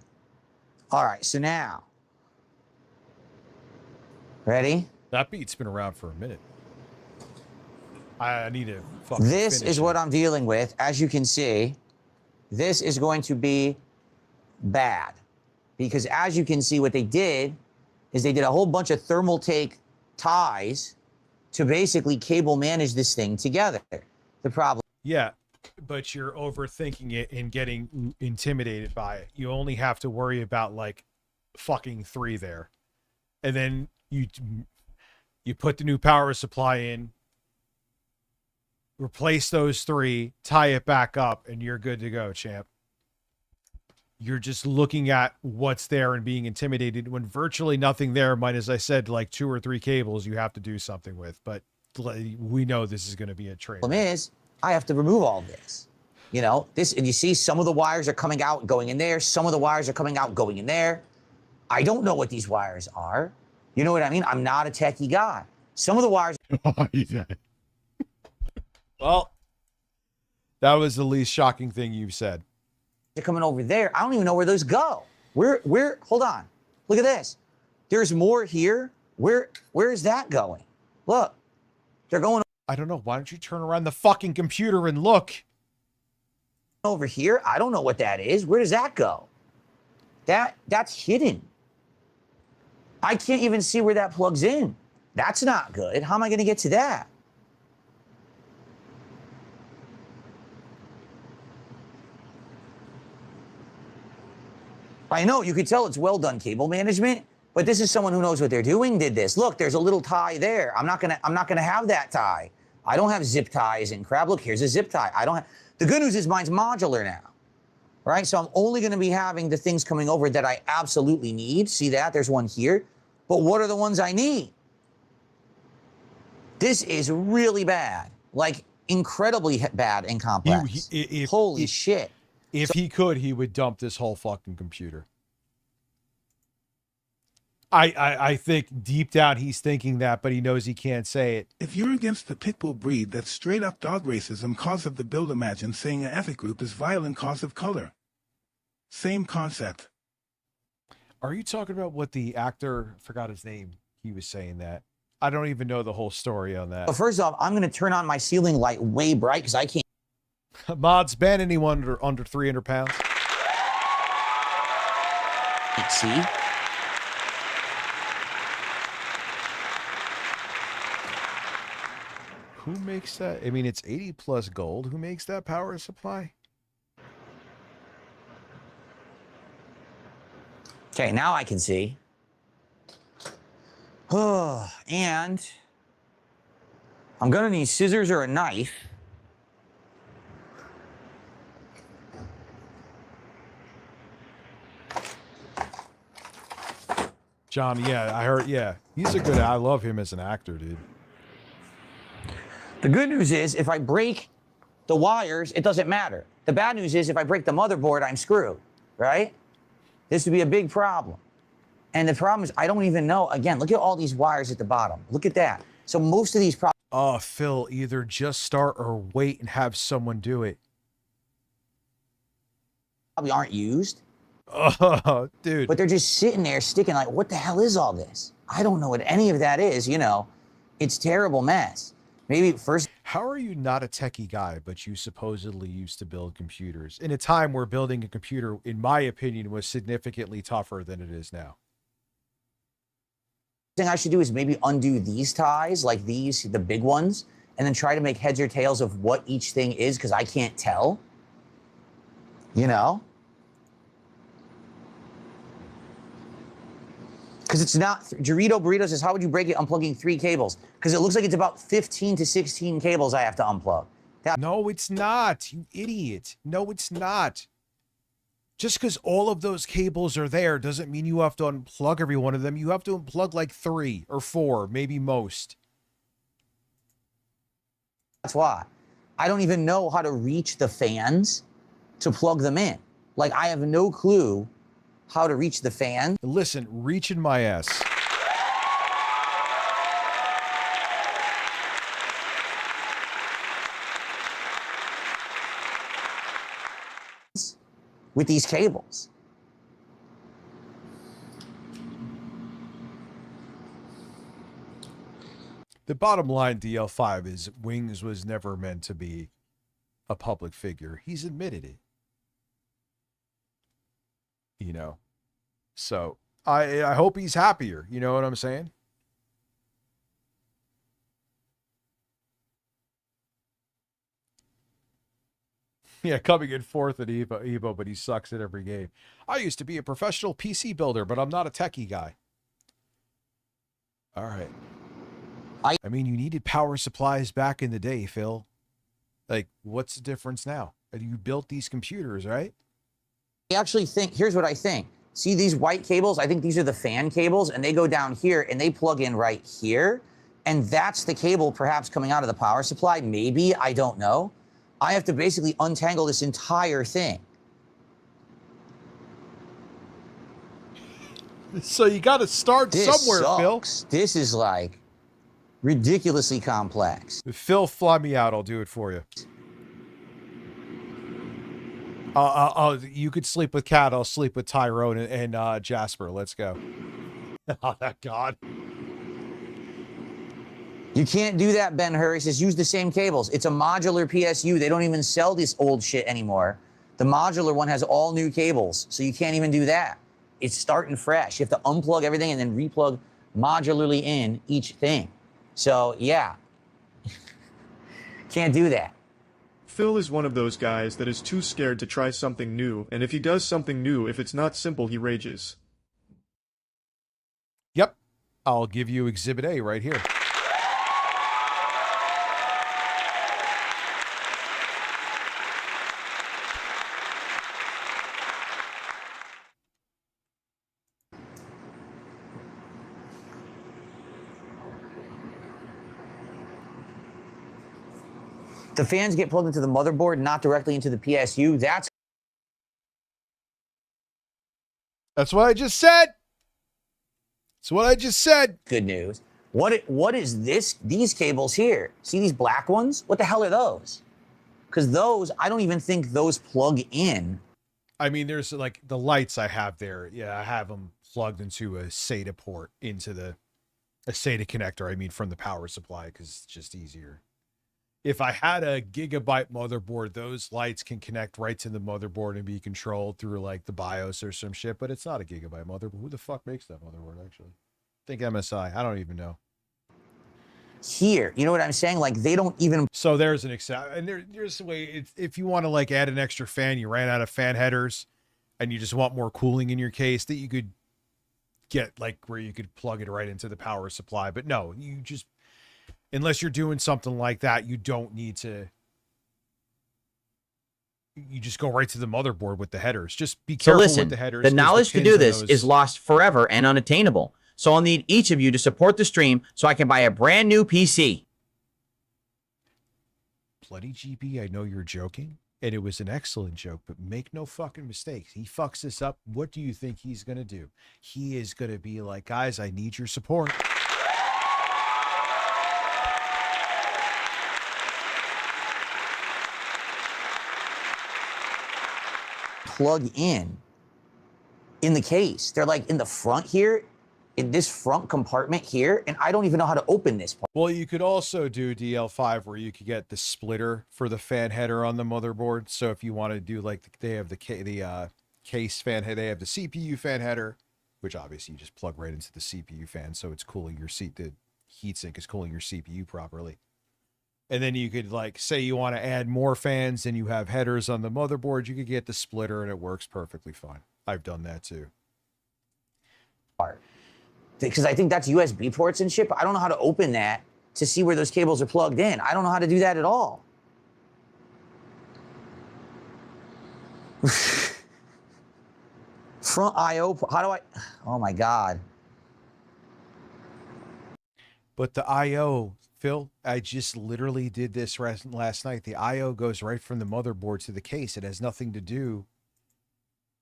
All right, so now. Ready? That beat's been around for a minute. I need to fucking This is what I'm dealing with. As you can see, this is going to be bad, because as you can see, what they did is they did a whole bunch of thermal take ties to basically cable manage this thing together. The problem, yeah, but you're overthinking it and getting intimidated by it. You only have to worry about like fucking 3 there, and then you put the new power supply in, replace those 3, tie it back up, and you're good to go, champ. You're just looking at what's there and being intimidated when virtually nothing there might, as I said, like 2 or 3 cables you have to do something with. But we know this is going to be a train. Problem is, I have to remove all this. You know, this, and you see some of the wires are coming out and going in there. Some of the wires are coming out and going in there. I don't know what these wires are. You know what I mean? I'm not a techie guy. Some of the wires. Well, that was the least shocking thing you've said. They're coming over there. I don't even know where those go. Where, hold on. Look at this. There's more here. Where is that going? Look, They're going I don't know. Why don't you turn around the fucking computer and look? over here. I don't know what that is. Where does that go? That's hidden. I can't even see where that plugs in. That's not good. How am I going to get to that? I know, you could tell it's well done cable management, but this is someone who knows what they're doing did this. Look, there's a little tie there. I'm not gonna have that tie. I don't have zip ties and crap. Look, here's a zip tie. I don't have, the good news is mine's modular now, right? So I'm only gonna be having the things coming over that I absolutely need. See that? There's one here. But what are the ones I need? This is really bad. Like, incredibly bad and complex. Holy shit. If he could, he would dump this whole fucking computer. I think deep down he's thinking that, but he knows he can't say it. If you're against the pitbull breed, that's straight up dog racism cause of the Build Imagine saying an ethnic group is violent cause of color. Same concept. Are you talking about what the actor, forgot his name, he was saying that? I don't even know the whole story on that. But first off, I'm going to turn on my ceiling light way bright because I can't. Mods, ban anyone under 300 pounds. See? Who makes that? I mean, it's 80 plus gold. Who makes that power supply? Okay, now I can see. And I'm going to need scissors or a knife. John, yeah, I heard, yeah. He's a good, I love him as an actor, dude. The good news is, if I break the wires, it doesn't matter. The bad news is, if I break the motherboard, I'm screwed, right? This would be a big problem. And the problem is, I don't even know. Again, look at all these wires at the bottom. Look at that. So most of these problems... Oh, Phil, either just start or wait and have someone do it. Probably aren't used. Oh, dude. But they're just sitting there sticking like, what the hell is all this? I don't know what any of that is, you know. It's terrible mess. Maybe first... How are you not a techie guy, but you supposedly used to build computers in a time where building a computer, in my opinion, was significantly tougher than it is now? Thing I should do is maybe undo these ties, like these, the big ones, and then try to make heads or tails of what each thing is, because I can't tell. You know? Because it's not, Dorito Burrito says, how would you break it unplugging 3 cables? Because it looks like it's about 15 to 16 cables I have to unplug. No, it's not, you idiot. No, it's not. Just because all of those cables are there doesn't mean you have to unplug every one of them. You have to unplug like 3 or 4, maybe most. That's why. I don't even know how to reach the fans to plug them in. Like, I have no clue how to reach the fan. Listen, reaching my ass. With these cables. The bottom line, DL5, is Wings was never meant to be a public figure. He's admitted it. You know, so I hope he's happier. You know what I'm saying? Yeah, coming in 4th at Evo, but he sucks at every game. I used to be a professional PC builder, but I'm not a techie guy. All right. I mean, you needed power supplies back in the day, Phil. Like, what's the difference now? You built these computers, right? I actually think, here's what I think. See these white cables? I think these are the fan cables, and they go down here, and they plug in right here. And that's the cable perhaps coming out of the power supply. Maybe, I don't know. I have to basically untangle this entire thing. So you got to start somewhere, sucks. Phil. This is like ridiculously complex. Phil, fly me out. I'll do it for you. You could sleep with Kat. I'll sleep with Tyrone and Jasper. Let's go. Oh, that God. You can't do that, Ben-Hur. He says use the same cables. It's a modular PSU. They don't even sell this old shit anymore. The modular one has all new cables, so you can't even do that. It's starting fresh. You have to unplug everything and then replug modularly in each thing. So, yeah. Can't do that. Phil is one of those guys that is too scared to try something new, and if he does something new, if it's not simple, he rages. Yep. I'll give you Exhibit A right here. The fans get plugged into the motherboard, not directly into the PSU. That's what I just said. That's what I just said. Good news. What is this? These cables here. See these black ones? What the hell are those? Because those, I don't even think those plug in. I mean, there's like the lights I have there. Yeah, I have them plugged into a SATA port, into a SATA connector. I mean, from the power supply, because it's just easier. If I had a gigabyte motherboard, those lights can connect right to the motherboard and be controlled through like the BIOS or some shit, but it's not a gigabyte motherboard. Who the fuck makes that motherboard, actually? I think MSI. I don't even know. Here, you know what I'm saying? Like, they don't even... So there's an example. And there's a way, if you want to like add an extra fan, you ran out of fan headers, and you just want more cooling in your case, that you could get like where you could plug it right into the power supply. But no, you just... Unless you're doing something like that, you don't need to. You just go right to the motherboard with the headers. Just be careful with the headers. The knowledge to do this is lost forever and unattainable. So I'll need each of you to support the stream so I can buy a brand new PC. Bloody GB, I know you're joking, and it was an excellent joke, but make no fucking mistakes. He fucks this up. What do you think he's going to do? He is going to be like, guys, I need your support. Plug in the case. They're like in the front here, in this front compartment here, and I don't even know how to open this part. Well, you could also do DL5 where you could get the splitter for the fan header on the motherboard. So if you want to do like they have the case fan header, they have the CPU fan header, which obviously you just plug right into the CPU fan, so it's cooling your the heatsink is cooling your CPU properly. And then you could like say you want to add more fans and you have headers on the motherboard, you could get the splitter and it works perfectly fine. I've done that too. Because I think that's USB ports and shit, but I don't know how to open that to see where those cables are plugged in. I don't know how to do that at all. Front IO, how do I, oh my God. But the IO, Phil, I just literally did this last night. The IO goes right from the motherboard to the case. It has nothing to do.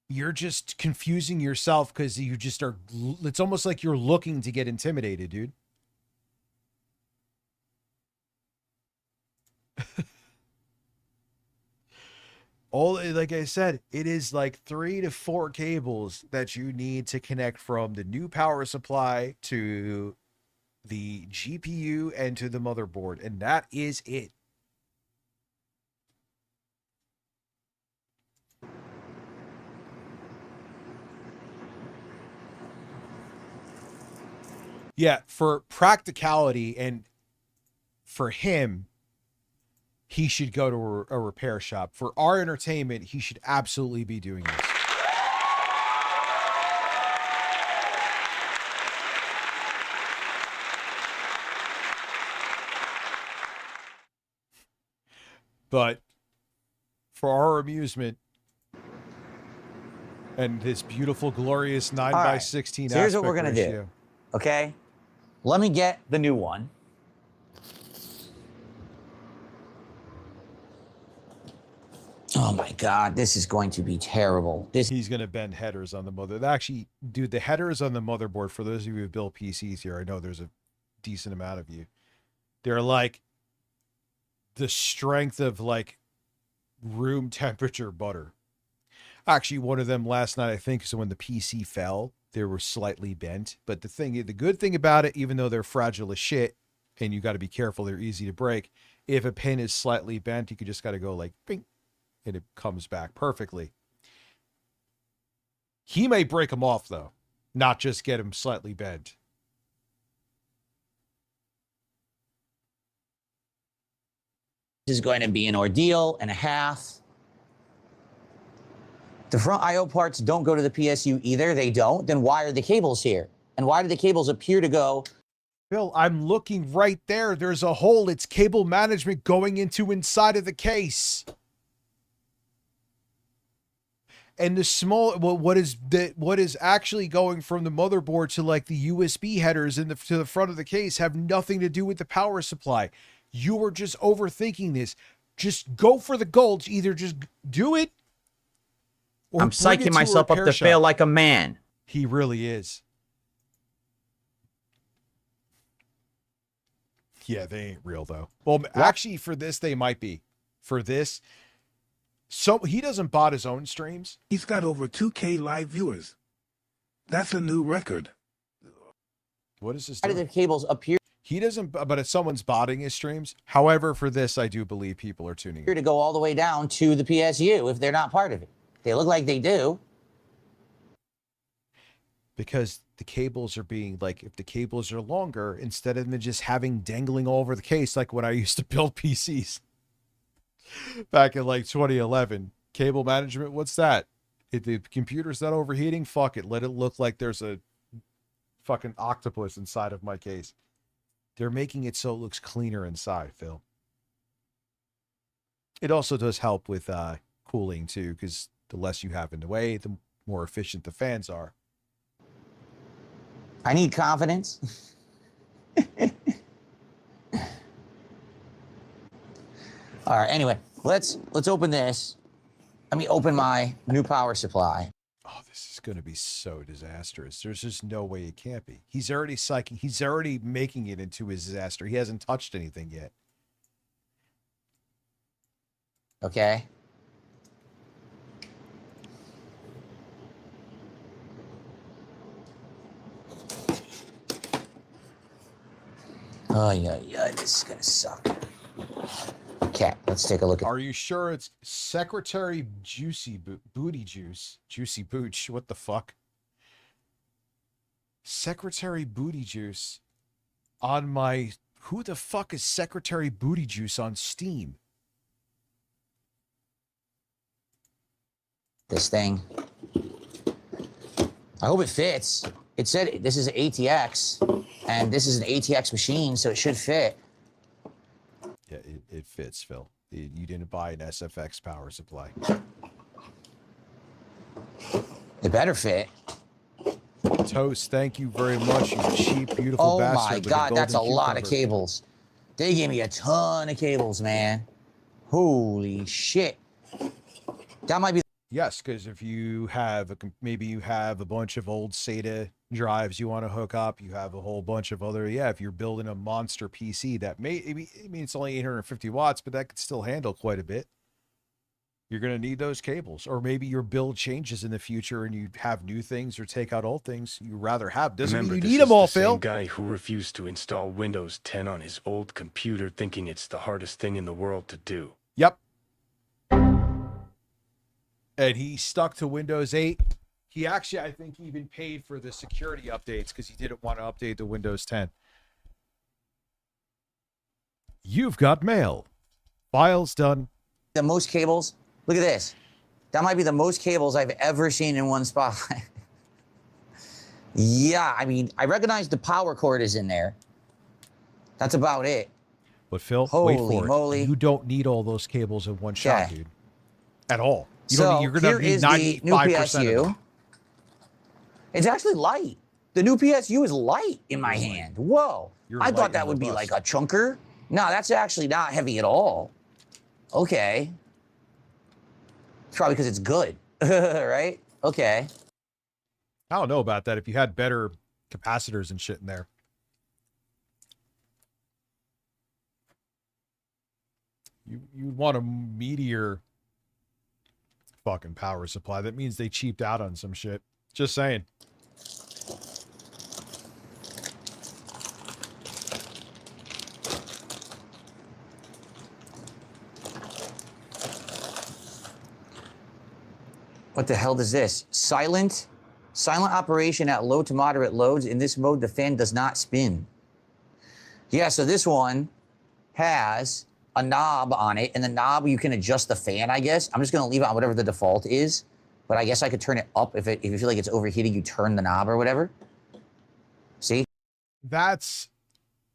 You're just confusing yourself because you just are. It's almost like you're looking to get intimidated, dude. Like I said, it is like 3 to 4 cables that you need to connect from the new power supply to the GPU and to the motherboard, and that is it. Yeah, for practicality and for him, he should go to a repair shop. For our entertainment, he should absolutely be doing this. But for our amusement and this beautiful, glorious 9:16 so here's what we're gonna do. Okay? Let me get the new one. Oh my God, this is going to be terrible. He's going to bend headers on the mother. Actually, dude, the headers on the motherboard, for those of you who build PCs here, I know there's a decent amount of you. They're like the strength of like room temperature butter. Actually, one of them last night, I think, so when the PC fell, they were slightly bent. But the good thing about it, even though they're fragile as shit, and you got to be careful. They're easy to break. If a pin is slightly bent, you just got to go like, bing, and it comes back perfectly. He may break them off, though, not just get them slightly bent. This is going to be an ordeal and a half. The front I/O parts don't go to the PSU either. They don't. Then why are the cables here? And why do the cables appear to go? Bill, I'm looking right there. There's a hole. It's cable management going into inside of the case. And the small, well, what is actually going from the motherboard to like the USB headers to the front of the case have nothing to do with the power supply. You are just overthinking this. Just go for the gold. Either just do it. Or I'm psyching myself up to fail like a man. He really is. Yeah, they ain't real though. Well, actually, for this they might be. For this, so he doesn't bot his own streams. He's got over 2K live viewers. That's a new record. What is this? Why do the cables appear? He doesn't, but if someone's botting his streams. However, for this, I do believe people are tuning in. To go all the way down to the PSU if they're not part of it. They look like they do. Because the cables are being like, if the cables are longer, instead of them just having dangling all over the case, like when I used to build PCs back in like 2011, cable management, what's that? If the computer's not overheating, fuck it. Let it look like there's a fucking octopus inside of my case. They're making it so it looks cleaner inside, Phil. It also does help with cooling too, because the less you have in the way, the more efficient the fans are. I need confidence. All right, anyway, let's open this. Let me open my new power supply. Oh, this is going to be so disastrous. There's just no way it can't be. He's already psyching. He's already making it into a disaster. He hasn't touched anything yet. Okay. Oh, yeah, this is going to suck. Okay, let's take a look at. Are you sure it's Secretary Juicy Booty Juice? Juicy Booch, what the fuck? Secretary Booty Juice on my... Who the fuck is Secretary Booty Juice on Steam? This thing. I hope it fits. It said this is an ATX, and this is an ATX machine, so it should fit. Yeah, it fits, Phil. You didn't buy an SFX power supply. It better fit. Toast, thank you very much, you cheap, beautiful bastard. Oh my God, that's a lot of cables. They gave me a ton of cables, man. Holy shit. That might be... Yes, because if you have, maybe you have a bunch of old SATA drives you want to hook up, you have a whole bunch of other, if you're building a monster PC that may, I mean, it's only 850 watts, but that could still handle quite a bit. You're going to need those cables. Or maybe your build changes in the future and you have new things or take out old things you rather have. Doesn't mean you need them all, Phil. Same guy who refused to install Windows 10 on his old computer, thinking it's the hardest thing in the world to do. Yep. And he stuck to Windows 8. He actually, I think, even paid for the security updates because he didn't want to update the Windows 10. You've got mail. Files done. The most cables. Look at this. That might be the most cables I've ever seen in one spot. Yeah, I mean, I recognize the power cord is in there. That's about it. But Phil, Holy wait for moly. it. You don't need all those cables in one shot, dude. At all. You So don't need, you're going to need 95% of them. It's actually light. The new PSU is light in my hand. Whoa. I thought that would be like a chunker. No, that's actually not heavy at all. Okay. It's probably because it's good, right? Okay. I don't know about that if you had better capacitors and shit in there. You'd want a meteor fucking power supply. That means they cheaped out on some shit. Just saying. What the hell is this? Silent operation at low to moderate loads. In this mode, the fan does not spin. Yeah, so this one has a knob on it, and the knob, you can adjust the fan, I guess. I'm just gonna leave it on whatever the default is, but I guess I could turn it up if you feel like it's overheating, you turn the knob or whatever. See?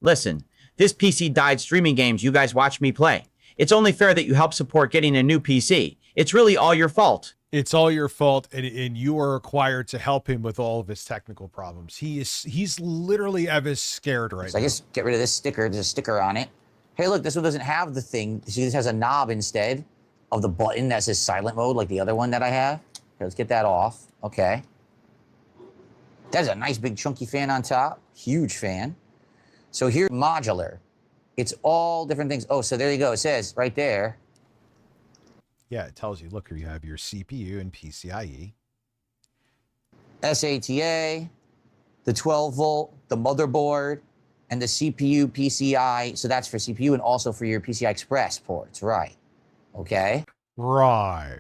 Listen, this PC died streaming games you guys watch me play. It's only fair that you help support getting a new PC. It's really all your fault. It's all your fault, and you are required to help him with all of his technical problems. He's literally Evis scared right now. I guess get rid of this sticker. There's a sticker on it. Hey, look, this one doesn't have the thing. See, this has a knob instead of the button that says silent mode, like the other one that I have. Here, let's get that off. Okay. That's a nice big chunky fan on top. Huge fan. So here, modular. It's all different things. Oh, so there you go. It says right there. Yeah, it tells you, look, here you have your CPU and PCIe. SATA, the 12 volt, the motherboard, and the CPU PCI. So that's for CPU and also for your PCI Express ports, right? Okay. Right.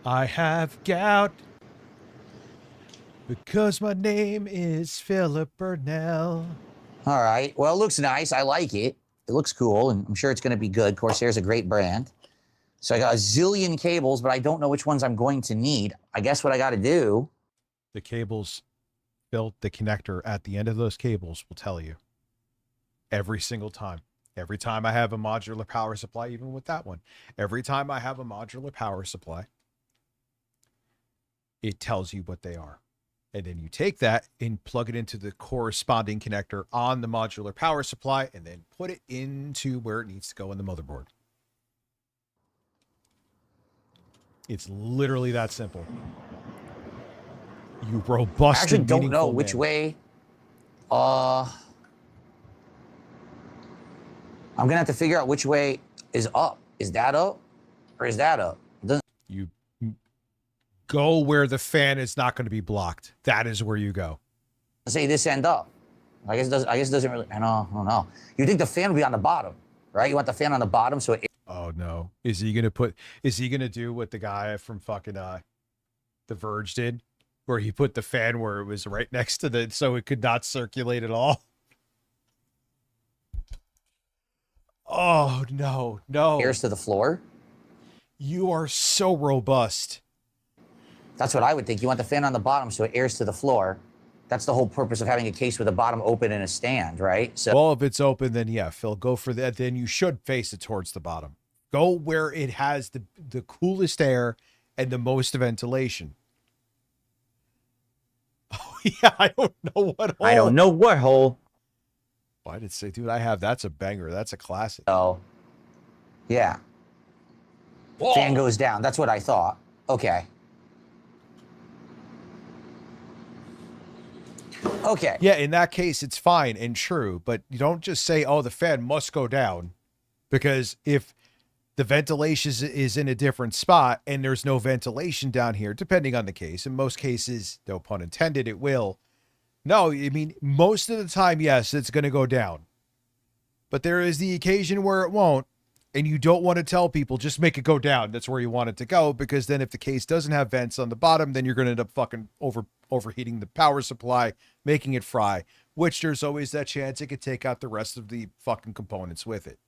I have gout because my name is Philip Burnell. All right. Well, it looks nice. I like it. It looks cool, and I'm sure it's going to be good. Corsair's a great brand. So I got a zillion cables, but I don't know which ones I'm going to need. I guess what I got to do... The cables built, the connector at the end of those cables will tell you. Every single time. Every time I have a modular power supply, even with that one. Every time I have a modular power supply, it tells you what they are. And then you take that and plug it into the corresponding connector on the modular power supply and then put it into where it needs to go in the motherboard. It's literally that simple. You robust. I actually don't know which way. I'm going to have to figure out which way is up. Is that up? Or is that up? You go where the fan is not going to be blocked. That is where you go. Say this end up. I guess it doesn't really. I don't know. You think the fan will be on the bottom, right? You want the fan on the bottom so it. Oh no! Is he gonna do what the guy from fucking The Verge did, where he put the fan where it was right next to the so it could not circulate at all? Oh no! Airs to the floor. You are so robust. That's what I would think. You want the fan on the bottom so it airs to the floor. That's the whole purpose of having a case with the bottom open and a stand, right? So, well, if it's open, then yeah, Phil, go for that. Then you should face it towards the bottom. Go where it has the coolest air and the most ventilation. Oh yeah, I don't know what hole. I don't know what hole. Why did it say, dude? That's a banger. That's a classic. Oh, yeah. Whoa. Fan goes down. That's what I thought. Okay. Okay. Yeah, in that case, it's fine and true, but you don't just say, oh, the fan must go down, because if the ventilation is in a different spot and there's no ventilation down here, depending on the case, in most cases, no pun intended, it will. No, I mean, most of the time, yes, it's going to go down. But there is the occasion where it won't, and you don't want to tell people, just make it go down. That's where you want it to go, because then if the case doesn't have vents on the bottom, then you're going to end up fucking overheating the power supply, making it fry, which there's always that chance it could take out the rest of the fucking components with it.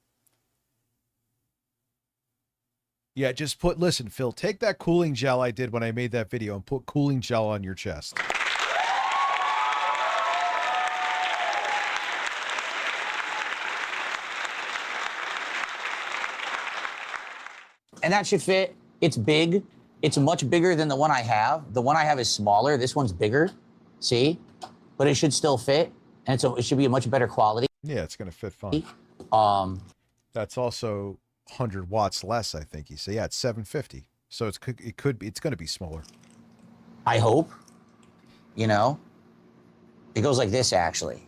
Yeah, just listen, Phil, take that cooling gel I did when I made that video and put cooling gel on your chest. And that should fit. It's big. It's much bigger than the one I have. The one I have is smaller. This one's bigger. See? But it should still fit. And it should be a much better quality. Yeah, it's going to fit fine. That's also 100 watts less, I think. You say, yeah, it's 750. So it's going to be smaller. I hope. You know? It goes like this, actually.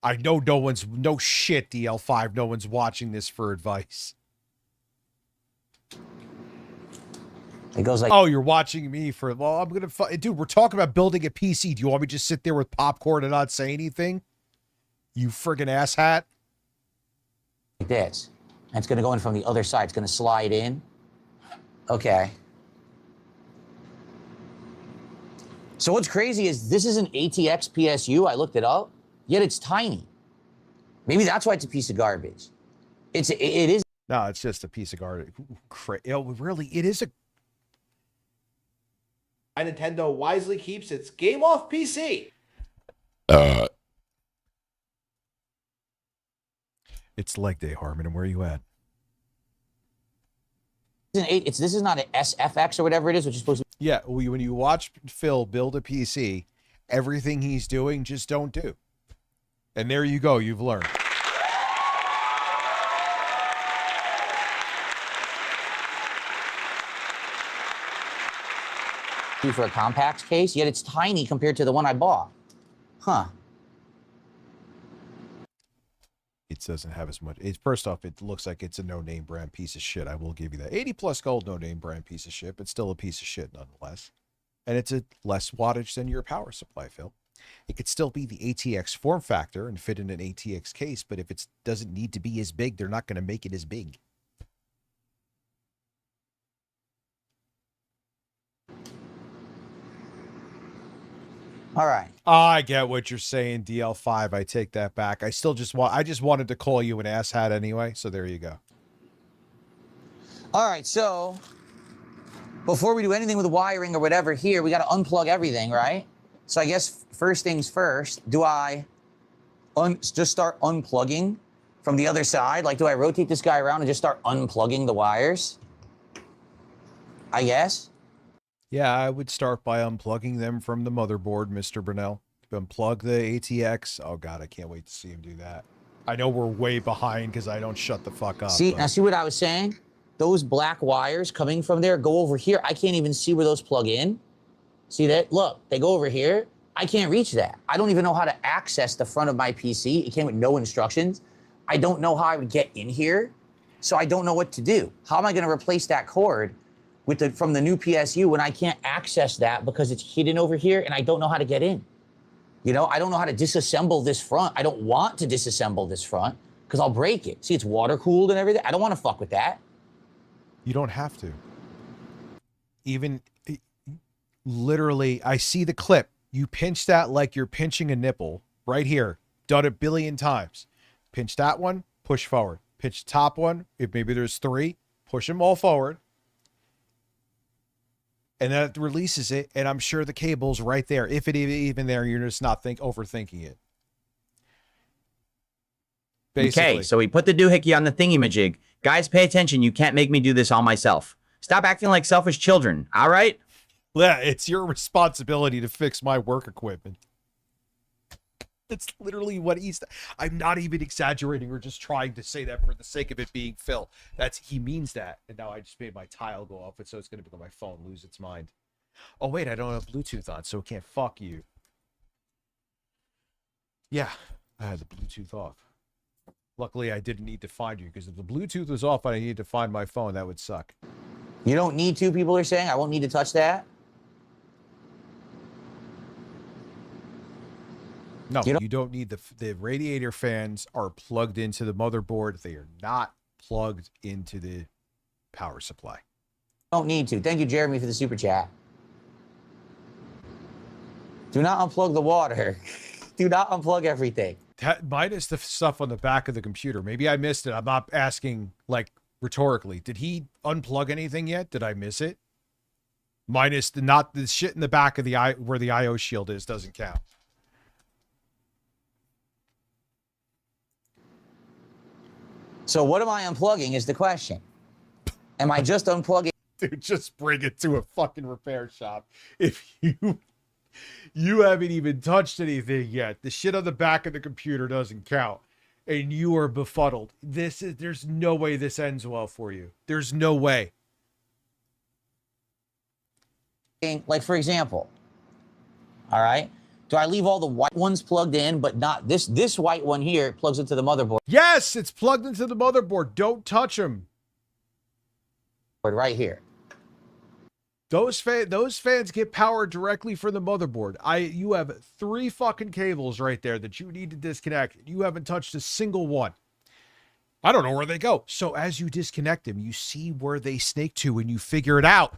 I know no shit, DL5. No one's watching this for advice. It goes like, oh, you're watching me for, well, I'm going to, dude, we're talking about building a PC. Do you want me to just sit there with popcorn and not say anything? You friggin' asshat. Like this. And it's going to go in from the other side. It's going to slide in. Okay. So what's crazy is this is an ATX PSU. I looked it up, yet it's tiny. Maybe that's why it's a piece of garbage. It is. No, it's just a piece of garbage. Really, it is a. Nintendo wisely keeps its game off PC. It's leg day, Harmon, and where are you at? This is not an SFX or whatever it is, which is supposed to. Yeah, when you watch Phil build a PC, everything he's doing, just don't do. And there you go, you've learned. For a compact case, yet it's tiny compared to the one I bought. Huh. It doesn't have as much. First off, it looks like it's a no-name brand piece of shit. I will give you that. 80 plus gold no-name brand piece of shit, but still a piece of shit nonetheless. And it's a less wattage than your power supply, Phil. It could still be the ATX form factor and fit in an ATX case, but if it doesn't need to be as big, they're not going to make it as big. All right. I get what you're saying, DL5. I take that back. I just wanted to call you an asshat anyway, so there you go. All right, so before we do anything with the wiring or whatever here, we got to unplug everything, right? So I guess first things first, do I just start unplugging from the other side? Like, do I rotate this guy around and just start unplugging the wires? I guess. Yeah, I would start by unplugging them from the motherboard, Mr. Brunel. Unplug the ATX. Oh, God, I can't wait to see him do that. I know we're way behind because I don't shut the fuck up. See, now see what I was saying? Those black wires coming from there go over here. I can't even see where those plug in. See that? Look, they go over here. I can't reach that. I don't even know how to access the front of my PC. It came with no instructions. I don't know how I would get in here, so I don't know what to do. How am I going to replace that cord from the new PSU when I can't access that because it's hidden over here and I don't know how to get in? You know, I don't know how to disassemble this front. I don't want to disassemble this front because I'll break it. See, it's water cooled and everything. I don't want to fuck with that. You don't have to. Even literally, I see the clip. You pinch that like you're pinching a nipple right here. Done it a billion times. Pinch that one, push forward. Pinch the top one. If maybe there's 3, push them all forward. And then it releases it, and I'm sure the cable's right there. If it even there, you're just not overthinking it. Basically. Okay, so we put the doohickey on the thingy-majig. Guys, pay attention. You can't make me do this all myself. Stop acting like selfish children, all right? Yeah, it's your responsibility to fix my work equipment. That's literally what I'm not even exaggerating or just trying to say that for the sake of it being Phil. He means that. And now I just made my tile go off, so it's going to become my phone lose its mind. Oh, wait, I don't have Bluetooth on, so it can't fuck you. Yeah, I had the Bluetooth off. Luckily, I didn't need to find you, because if the Bluetooth was off and I needed to find my phone, that would suck. You don't need to, people are saying? I won't need to touch that? No, you don't need the radiator fans are plugged into the motherboard. They are not plugged into the power supply. Don't need to. Thank you, Jeremy, for the super chat. Do not unplug the water. Do not unplug everything. Minus the stuff on the back of the computer. Maybe I missed it. I'm not asking, like, rhetorically. Did he unplug anything yet? Did I miss it? Minus not the shit in the back of the where the IO shield is doesn't count. So what am I unplugging is the question. Am I just unplugging? Dude, just bring it to a fucking repair shop. If you haven't even touched anything yet, the shit on the back of the computer doesn't count, and you are befuddled. There's no way this ends well for you. There's no way. Like, for example, all right, do I leave all the white ones plugged in, but not this white one here plugs into the motherboard? Yes, it's plugged into the motherboard. Don't touch them. Right here. Those fans get power directly from the motherboard. You have 3 fucking cables right there that you need to disconnect. You haven't touched a single one. I don't know where they go. So as you disconnect them, you see where they snake to and you figure it out.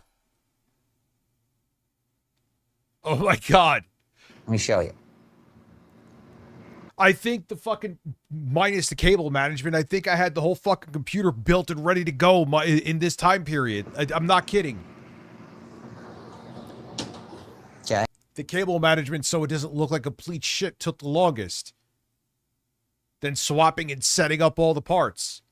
Oh my God. Let me show you. I think the fucking, minus the cable management, I think I had the whole fucking computer built and ready to go in this time period. I'm not kidding. Okay. The cable management, so it doesn't look like complete shit, took the longest. Then swapping and setting up all the parts.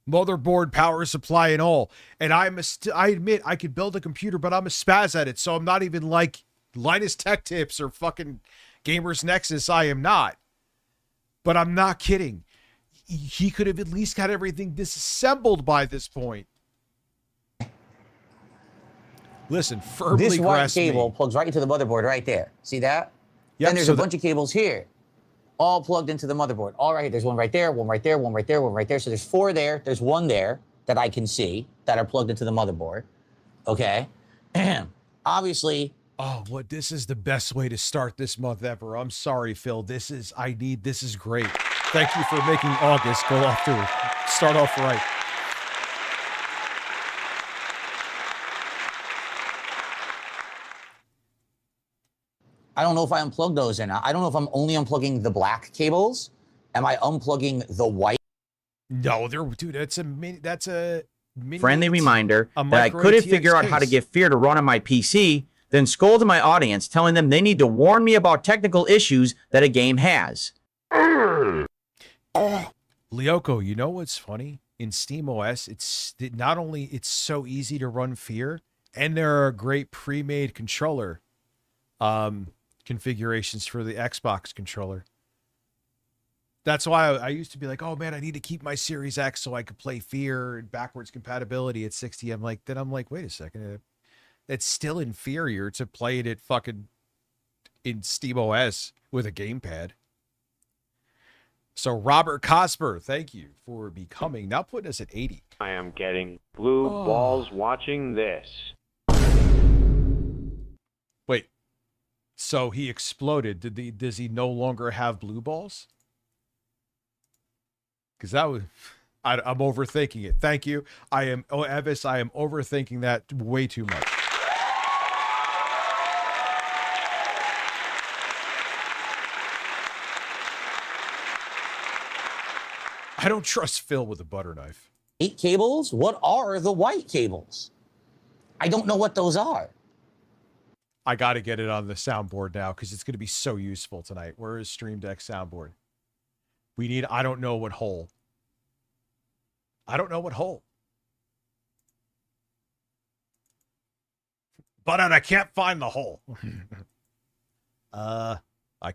Motherboard, power supply, and all. And I admit I could build a computer, but I'm a spaz at it, so I'm not even like Linus Tech Tips or fucking Gamers Nexus. I am not. But I'm not kidding. He could have at least got everything disassembled by this point. Listen, firmly This white grasp cable me. plugs right into the motherboard right there. See that? Yep, Then there's so a bunch of cables here, all plugged into the motherboard. All right, there's one right there, one right there, one right there, one right there. So there's 4 there. There's 1 there that I can see that are plugged into the motherboard. Okay. Obviously. Oh, what? This is the best way to start this month ever. I'm sorry, Phil. This is great. Thank you for making August start off right. I don't know if I unplugged those in. I don't know if I'm only unplugging the black cables. Am I unplugging the white? No, dude, that's a mini. Friendly reminder a that I micro couldn't ATX figure out how to case. get Fear to run on my PC, then scolded my audience, telling them they need to warn me about technical issues that a game has. Lyoko, you know what's funny? In SteamOS, it's so easy to run Fear, and there are great pre-made controller configurations for the Xbox controller. That's why I used to be like, oh man, I need to keep my Series X so I could play Fear and backwards compatibility at 60. I'm like, wait a second. It's still inferior to play it fucking in SteamOS with a gamepad. So Robert Cosper, thank you for becoming, now putting us at 80. I am getting blue balls watching this. Wait, so he exploded. Does he no longer have blue balls? Because I'm overthinking it. Thank you. Evis, I am overthinking that way too much. I don't trust Phil with a butter knife. 8 cables? What are the white cables? I don't know what those are. I got to get it on the soundboard now because it's going to be so useful tonight. Where is Stream Deck soundboard? We need, I don't know what hole. I don't know what hole. But I can't find the hole. I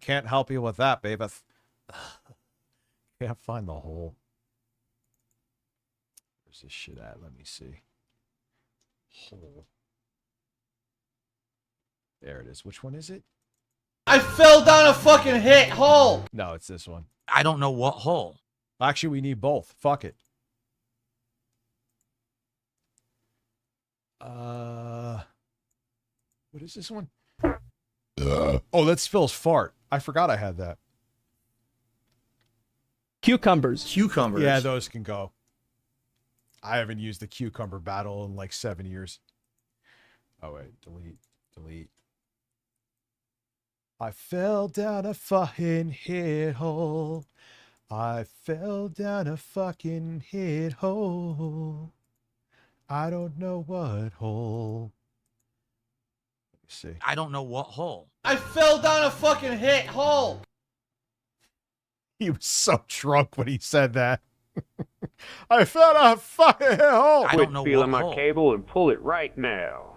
can't help you with that, baby. Can't find the hole. Where's this shit at? Let me see. Hole. There it is. Which one is it? I fell down a fucking hole. No, it's this one. I don't know what hole. Actually, we need both. Fuck it. What is this one? Oh, that's Phil's fart. I forgot I had that. Cucumbers. Yeah, those can go. I haven't used the cucumber battle in like 7 years. Oh, wait. Delete. I fell down a fucking hit hole. I fell down a fucking hit hole. I don't know what hole. Let me see. I don't know what hole. I fell down a fucking hole. He was so drunk when he said that. I fell down a fucking hit hole. I don't know feeling my cable and pull it right now.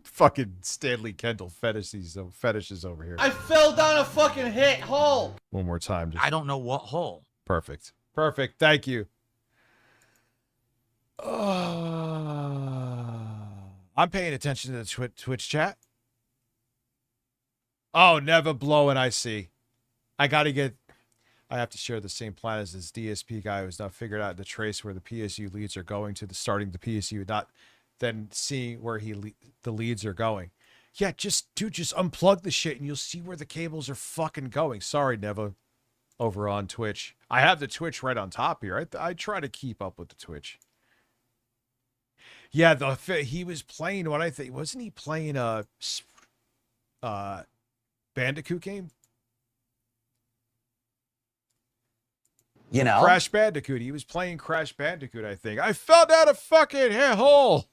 Fucking Stanley Kendall fetishes over here. I fell down a fucking hole. One more time. I don't know what hole. Perfect. Thank you. I'm paying attention to the Twitch chat. Oh, never blowing, I see. I have to share the same plan as this DSP guy who's not figured out the trace where the PSU leads are going to the starting the PSU, not then seeing where the leads are going. Yeah, just unplug the shit and you'll see where the cables are fucking going. Sorry, Neva. over on Twitch. I have the Twitch right on top here. I try to keep up with the Twitch. Yeah, he was playing what I think. Wasn't he playing a Bandicoot game? You know? Crash Bandicoot. He was playing Crash Bandicoot, I think. I fell down a fucking hole.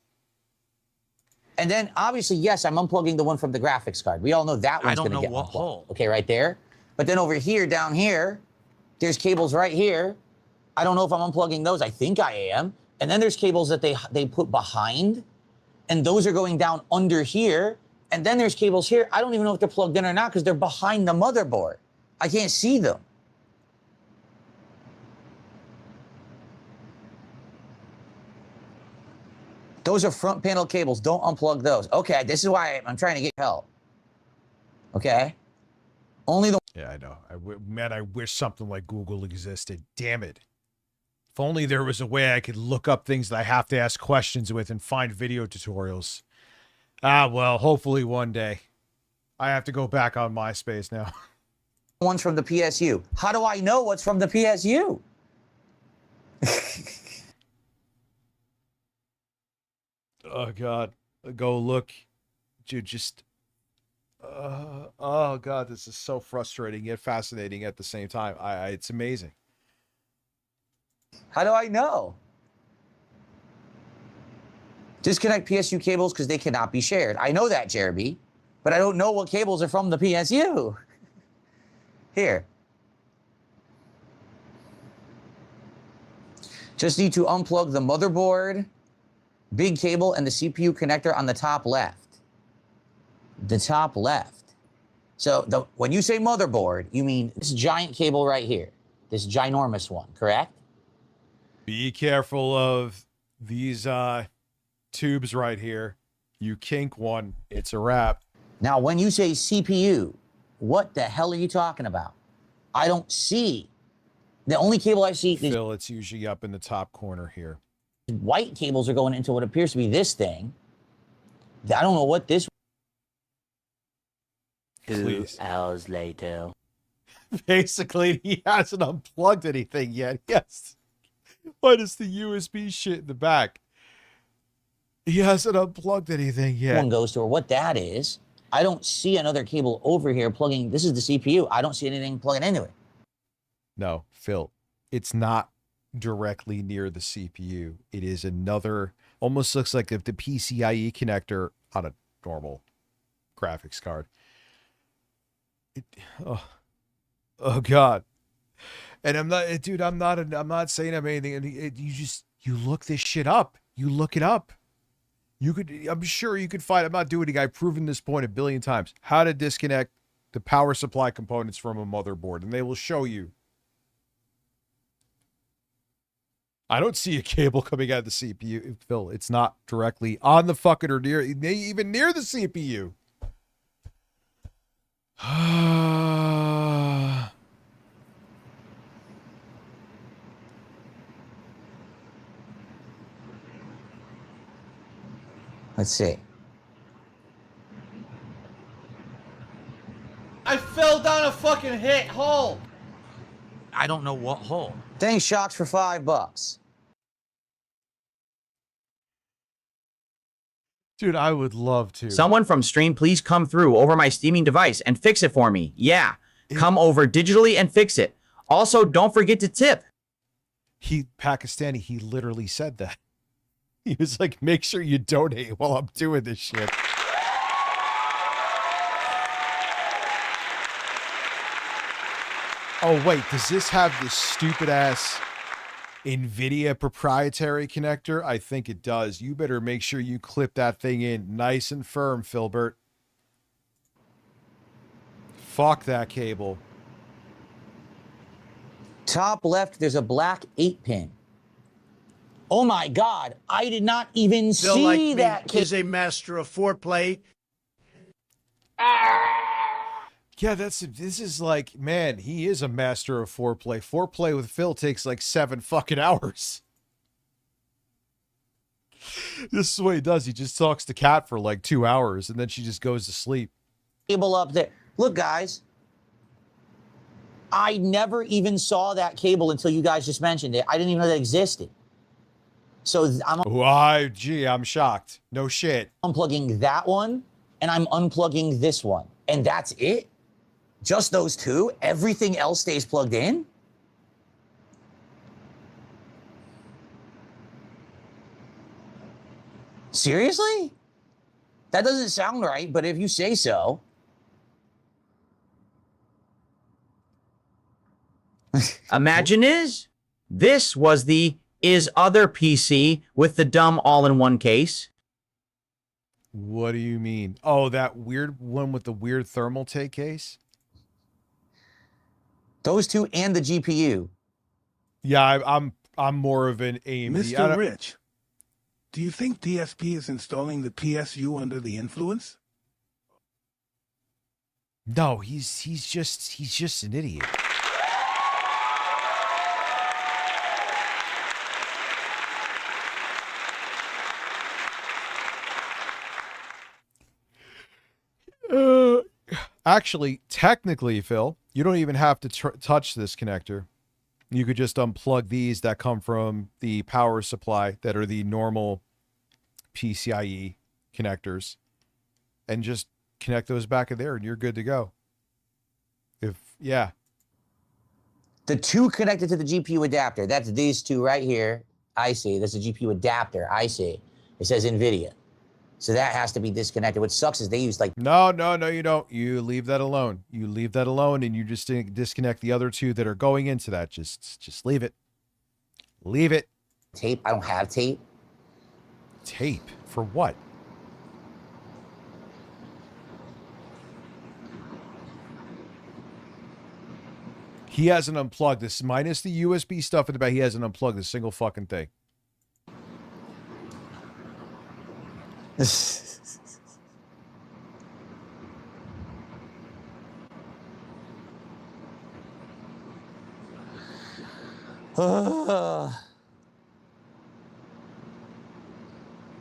And then, obviously, yes, I'm unplugging the one from the graphics card. We all know that one's going to get unplugged. Hole. Okay, right there. But then over here, down here, there's cables right here. I don't know if I'm unplugging those. I think I am. And then there's cables that they put behind. And those are going down under here. And then there's cables here. I don't even know if they're plugged in or not because they're behind the motherboard. I can't see them. Those are front panel cables. Don't unplug those. Okay, this is why I'm trying to get help. Okay? Only the... Yeah, I know. Man, I wish something like Google existed. Damn it. If only there was a way I could look up things that I have to ask questions with and find video tutorials. Ah, well, hopefully one day. I have to go back on MySpace now. One's from the PSU. How do I know what's from the PSU? Oh, God. Go look. Dude, just... oh, God, this is so frustrating yet fascinating at the same time. It's amazing. How do I know? Disconnect PSU cables because they cannot be shared. I know that, Jeremy, but I don't know what cables are from the PSU. Here. Just need to unplug the motherboard, big cable, and the CPU connector on the top left. The top left. So when you say motherboard, you mean this giant cable right here. This ginormous one, correct? Be careful of these tubes right here. You kink one, it's a wrap. Now, when you say CPU, what the hell are you talking about? I don't see. The only cable I see... Phil, it's usually up in the top corner here. White cables are going into what appears to be this thing. I don't know what this... 2 hours later. Basically, he hasn't unplugged anything yet. Yes. What is the USB shit in the back? He hasn't unplugged anything yet. One goes to, or what that is. I don't see another cable over here plugging. This is the CPU. I don't see anything plugging into it. No, Phil, it's not directly near the CPU. It is another, almost looks like the PCIe connector on a normal graphics card. Oh God. And I'm not, dude, I'm not saying I'm anything. You look this shit up. You look it up. I'm sure you could find, I'm not doing it. I've proven this point a billion times. How to disconnect the power supply components from a motherboard. And they will show you. I don't see a cable coming out of the CPU, Phil. It's not directly on the fucking or near, even near the CPU. Let's see. I fell down a fucking hole. I don't know what hole. Thanks, Shocks, for $5. Dude, I would love to. Someone from stream, please come through over my steaming device and fix it for me. Yeah, come over digitally and fix it. Also, don't forget to tip. Pakistani, he literally said that. He was like, make sure you donate while I'm doing this shit. Oh, wait, does this have this stupid ass NVIDIA proprietary connector? I think it does. You better make sure you clip that thing in nice and firm, Philbert. Fuck that cable. Top left, there's a black 8-pin. Oh my God, I did not even Phil, see like me, that. is a master of foreplay. Yeah, this is like, man, he is a master of foreplay. Foreplay with Phil takes like 7 fucking hours. This is what he does. He just talks to Kat for like 2 hours and then she just goes to sleep. Cable up there. Look, guys. I never even saw that cable until you guys just mentioned it. I didn't even know that existed. So I'm gee, I'm shocked. No shit. Unplugging that one, and I'm unplugging this one. And that's it? Just those two? Everything else stays plugged in? Seriously? That doesn't sound right, but if you say so. Imagine this was the is other PC with the dumb all-in-one case. What do you mean? Oh, that weird one with the weird thermal take case? Those two and the GPU. Yeah, I'm more of an AMD. Mr. Rich, do you think DSP is installing the PSU under the influence? No, he's just an idiot. Actually, technically, Phil, you don't even have to touch this connector. You could just unplug these that come from the power supply that are the normal PCIe connectors and just connect those back in there and you're good to go. Yeah. The two connected to the GPU adapter. That's these two right here. I see. That's a GPU adapter. I see. It says NVIDIA. So that has to be disconnected. What sucks is they use like... No, you don't. You leave that alone. You leave that alone and you just disconnect the other two that are going into that. Just leave it. Leave it. Tape? I don't have tape. Tape? For what? He hasn't unplugged this. Minus the USB stuff in the back, he hasn't unplugged a single fucking thing. You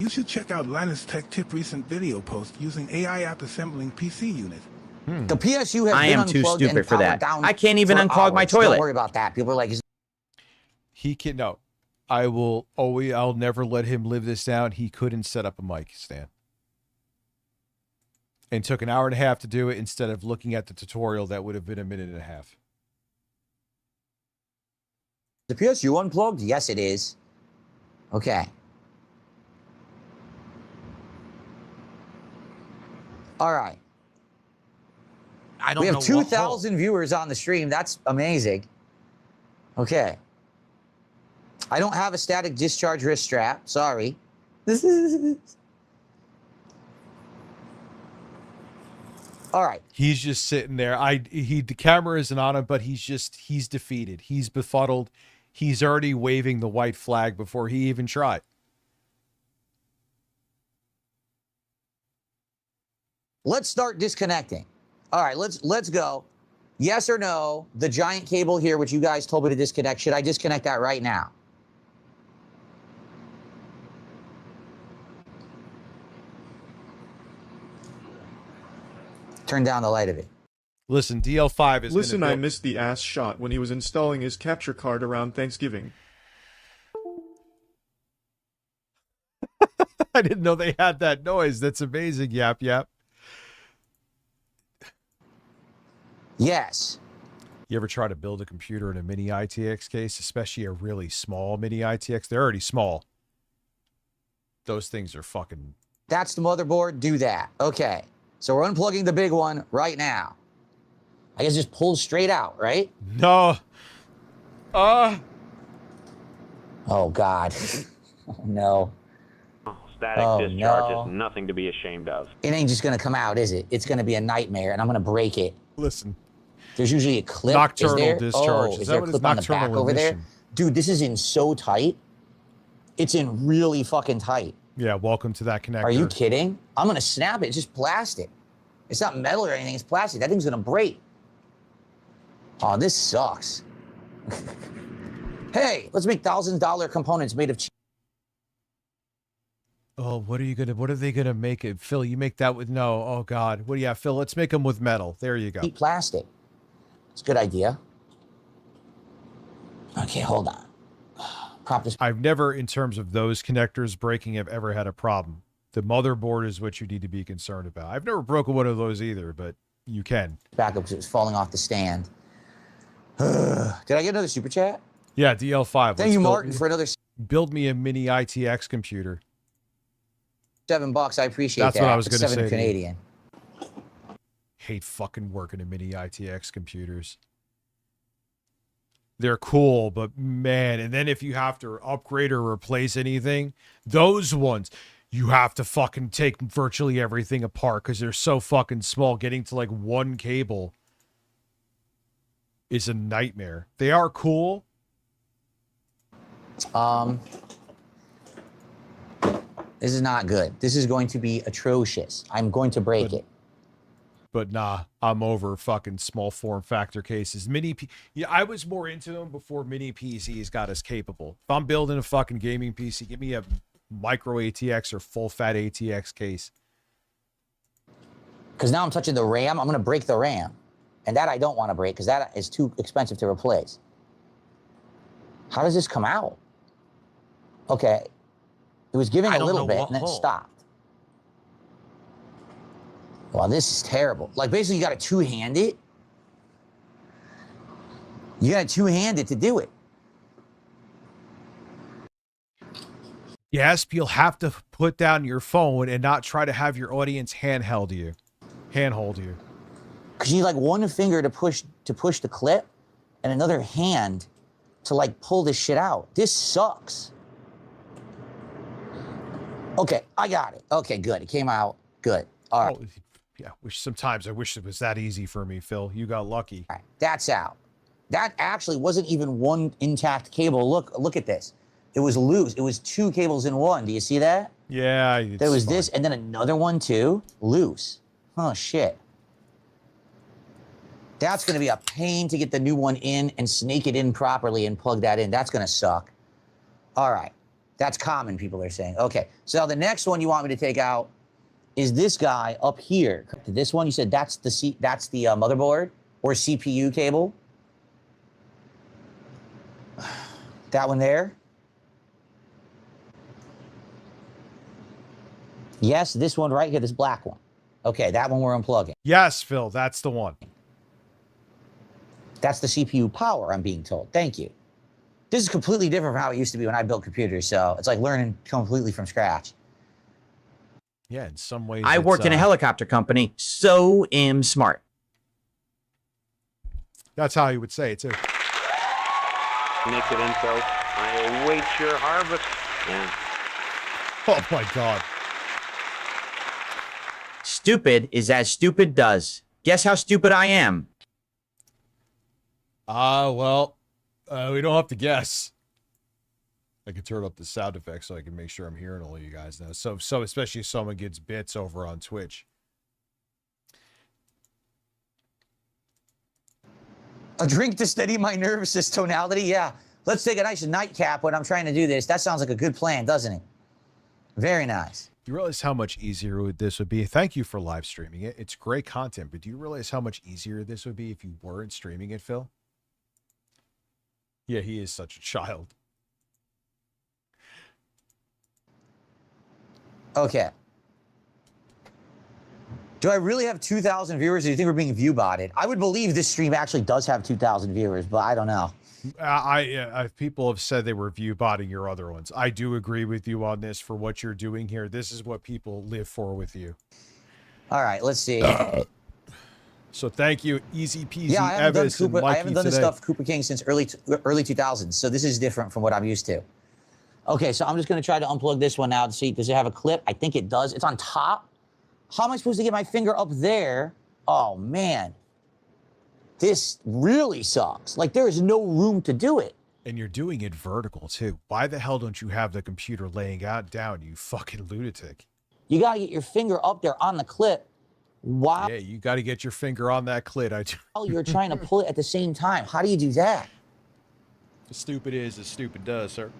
should check out Linus Tech Tip recent video post using AI app assembling PC unit. The PSU has I been am too unplugged stupid and for that. powered down I can't even for unclog my hours. toilet. Don't worry about that. People are like, He can no. I'll never let him live this down. He couldn't set up a mic stand. And took an hour and a half to do it instead of looking at the tutorial that would have been a minute and a half. the PSU unplugged? Yes, it is. Okay. All right. We have 2,000 viewers on the stream. That's amazing. Okay. I don't have a static discharge wrist strap. Sorry. All right. He's just sitting there. The camera isn't on him, but he's defeated. He's befuddled. He's already waving the white flag before he even tried. Let's start disconnecting. All right, let's go. Yes or no, the giant cable here, which you guys told me to disconnect, should I disconnect that right now? Turn down the light of it. Listen, DL5 is Listen, gonna I missed the ass shot when he was installing his capture card around Thanksgiving. I didn't know they had that noise. That's amazing, Yap Yap. Yes. You ever try to build a computer in a mini ITX case, especially a really small mini ITX? They're already small. Those things are fucking... That's the motherboard. Do that. Okay. So we're unplugging the big one right now. I guess just pull straight out, right? No. Oh, God. Oh, no. Static discharge is nothing to be ashamed of. It ain't just going to come out, is it? It's going to be a nightmare, and I'm going to break it. Listen. There's usually a clip. Nocturnal discharge. Oh, is there a clip on the back over there? Dude, this is in so tight. It's in really fucking tight. Yeah, welcome to that connector. Are you kidding? I'm going to snap it. It's just plastic. It's not metal or anything. It's plastic. That thing's going to break. Oh, this sucks. Hey, let's make $1,000 components made of cheap. Oh, what are they gonna make it? Phil, you make that with no. Oh God. What do you have, Phil? Let's make them with metal. There you go. Plastic. It's a good idea. Okay, hold on. Prop this. I've never, in terms of those connectors breaking, have ever had a problem. The motherboard is what you need to be concerned about. I've never broken one of those either, but you can. Back up because it was falling off the stand. Did I get another super chat? Yeah, DL5. Thank you, Martin, for another build me a mini ITX computer. $7. I appreciate that. That's what I was going to say. $7 Canadian. Hate fucking working in mini ITX computers. They're cool, but man, and then if you have to upgrade or replace anything, those ones, you have to fucking take virtually everything apart because they're so fucking small. Getting to like one cable is a nightmare. They are cool. This is not good. This is going to be atrocious. I'm going to break it. But nah, I'm over fucking small form factor cases. Yeah, I was more into them before mini PCs got as capable. If I'm building a fucking gaming PC, give me a micro ATX or full fat ATX case. Because now I'm touching the RAM. I'm going to break the RAM. And that I don't want to break because that is too expensive to replace. How does this come out? Okay. It was giving a little bit and then it stopped. Wow, this is terrible. Like, basically, you got to two-hand it. You got to two-hand it to do it. Yes, you'll have to put down your phone and not try to have your audience handhold you. Because you need, like, one finger to push the clip and another hand to, like, pull this shit out. This sucks. Okay, I got it. Okay, good. It came out. Good. All right. Oh, yeah, I wish it was that easy for me, Phil. You got lucky. All right, that's out. That actually wasn't even one intact cable. Look at this. It was loose. It was two cables in one. Do you see that? Yeah. There was this and then another one too. Loose. Oh, shit. That's going to be a pain to get the new one in and snake it in properly and plug that in. That's going to suck. All right. That's common, people are saying. Okay, so the next one you want me to take out is this guy up here. This one, you said that's the motherboard or CPU cable. That one there. Yes, this one right here, this black one. Okay, that one we're unplugging. Yes, Phil, that's the one. That's the CPU power, I'm being told. Thank you. This is completely different from how it used to be when I built computers, so it's like learning completely from scratch. Yeah, in some ways. I work in a helicopter company, so am smart. That's how you would say it, too. Naked info. I await your harvest. Yeah. Oh, my God. Stupid is as stupid does. Guess how stupid I am? We don't have to guess. I can turn up the sound effects so I can make sure I'm hearing all you guys now. So especially if someone gets bits over on Twitch. A drink to steady my nervous system tonality? Yeah. Let's take a nice nightcap when I'm trying to do this. That sounds like a good plan, doesn't it? Very nice. You realize how much easier this would be? Thank you for live streaming it. It's great content, but do you realize how much easier this would be if you weren't streaming it, Phil? Yeah, he is such a child. Okay. Do I really have 2,000 viewers, or do you think we're being view-botted? I would believe this stream actually does have 2,000 viewers, but I don't know. People have said they were view-botting your other ones. I do agree with you on this for what you're doing here. This is what people live for with you. All right, let's see. So thank you, Easy Peasy. Yeah, I haven't Evis, done this stuff Cooper King since early 2000s, so this is different from what I'm used to. Okay, so I'm just going to try to unplug this one now to see, does it have a clip? I think it does. It's on top. How am I supposed to get my finger up there? Oh, man. This really sucks. Like, there is no room to do it. And you're doing it vertical, too. Why the hell don't you have the computer laying down, you fucking lunatic? You got to get your finger up there on the clip. Wow. Yeah, you got to get your finger on that clit. You're trying to pull it at the same time. How do you do that? As stupid is as stupid does, sir.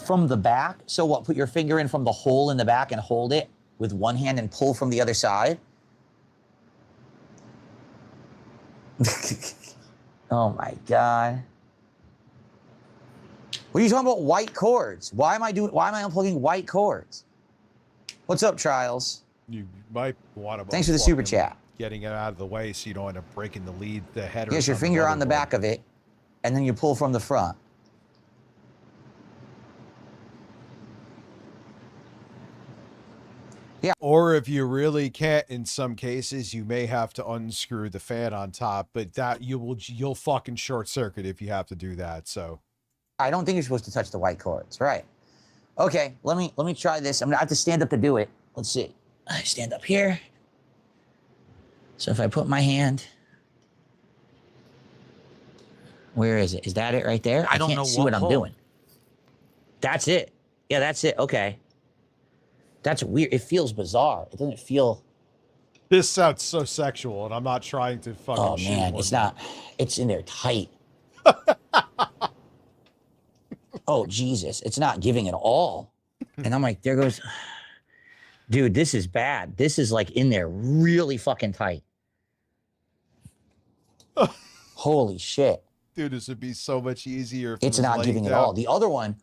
From the back? So what, put your finger in from the hole in the back and hold it with one hand and pull from the other side? Oh my God. What are you talking about? White cords? Why am I unplugging white cords? What's up, Trials? You might want to. Thanks for the super chat. Getting it out of the way so you don't end up breaking the header. Yes, your finger on the back of it, and then you pull from the front. Yeah. Or if you really can't, in some cases, you may have to unscrew the fan on top, but that you'll fucking short circuit if you have to do that. So I don't think you're supposed to touch the white cords, right? Okay, let me try this. I'm gonna have to stand up to do it. Let's see. I stand up here. So if I put my hand, where is it? Is that it right there? I don't can't know see what I'm hole. doing. That's it. Yeah, that's it. Okay. That's weird. It feels bizarre. It doesn't feel. this sounds so sexual, and I'm not trying to fucking. Oh shoot man, one. it's not. It's in there tight. Oh Jesus, it's not giving at all. And I'm like, there goes. Dude, this is bad. This is like in there really fucking tight. Holy shit. Dude, this would be so much easier if It's it was not laying giving at down. all. The other one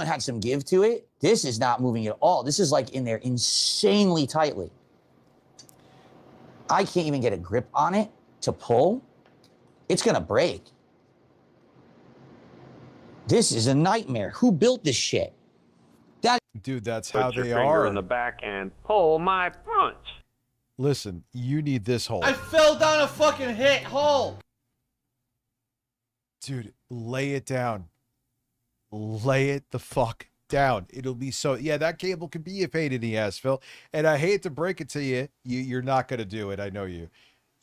had some give to it. This is not moving at all. This is like in there insanely tightly. I can't even get a grip on it to pull. It's gonna break. This is a nightmare. Who built this shit? Dude, that's how Put your they finger are. in the back and pull my punch. Listen, you need this hole. I fell down a fucking hole. Dude, lay it down. Lay it the fuck down. It'll be so. Yeah, that cable can be a pain in the ass, Phil. And I hate to break it to you. You're not going to do it. I know you.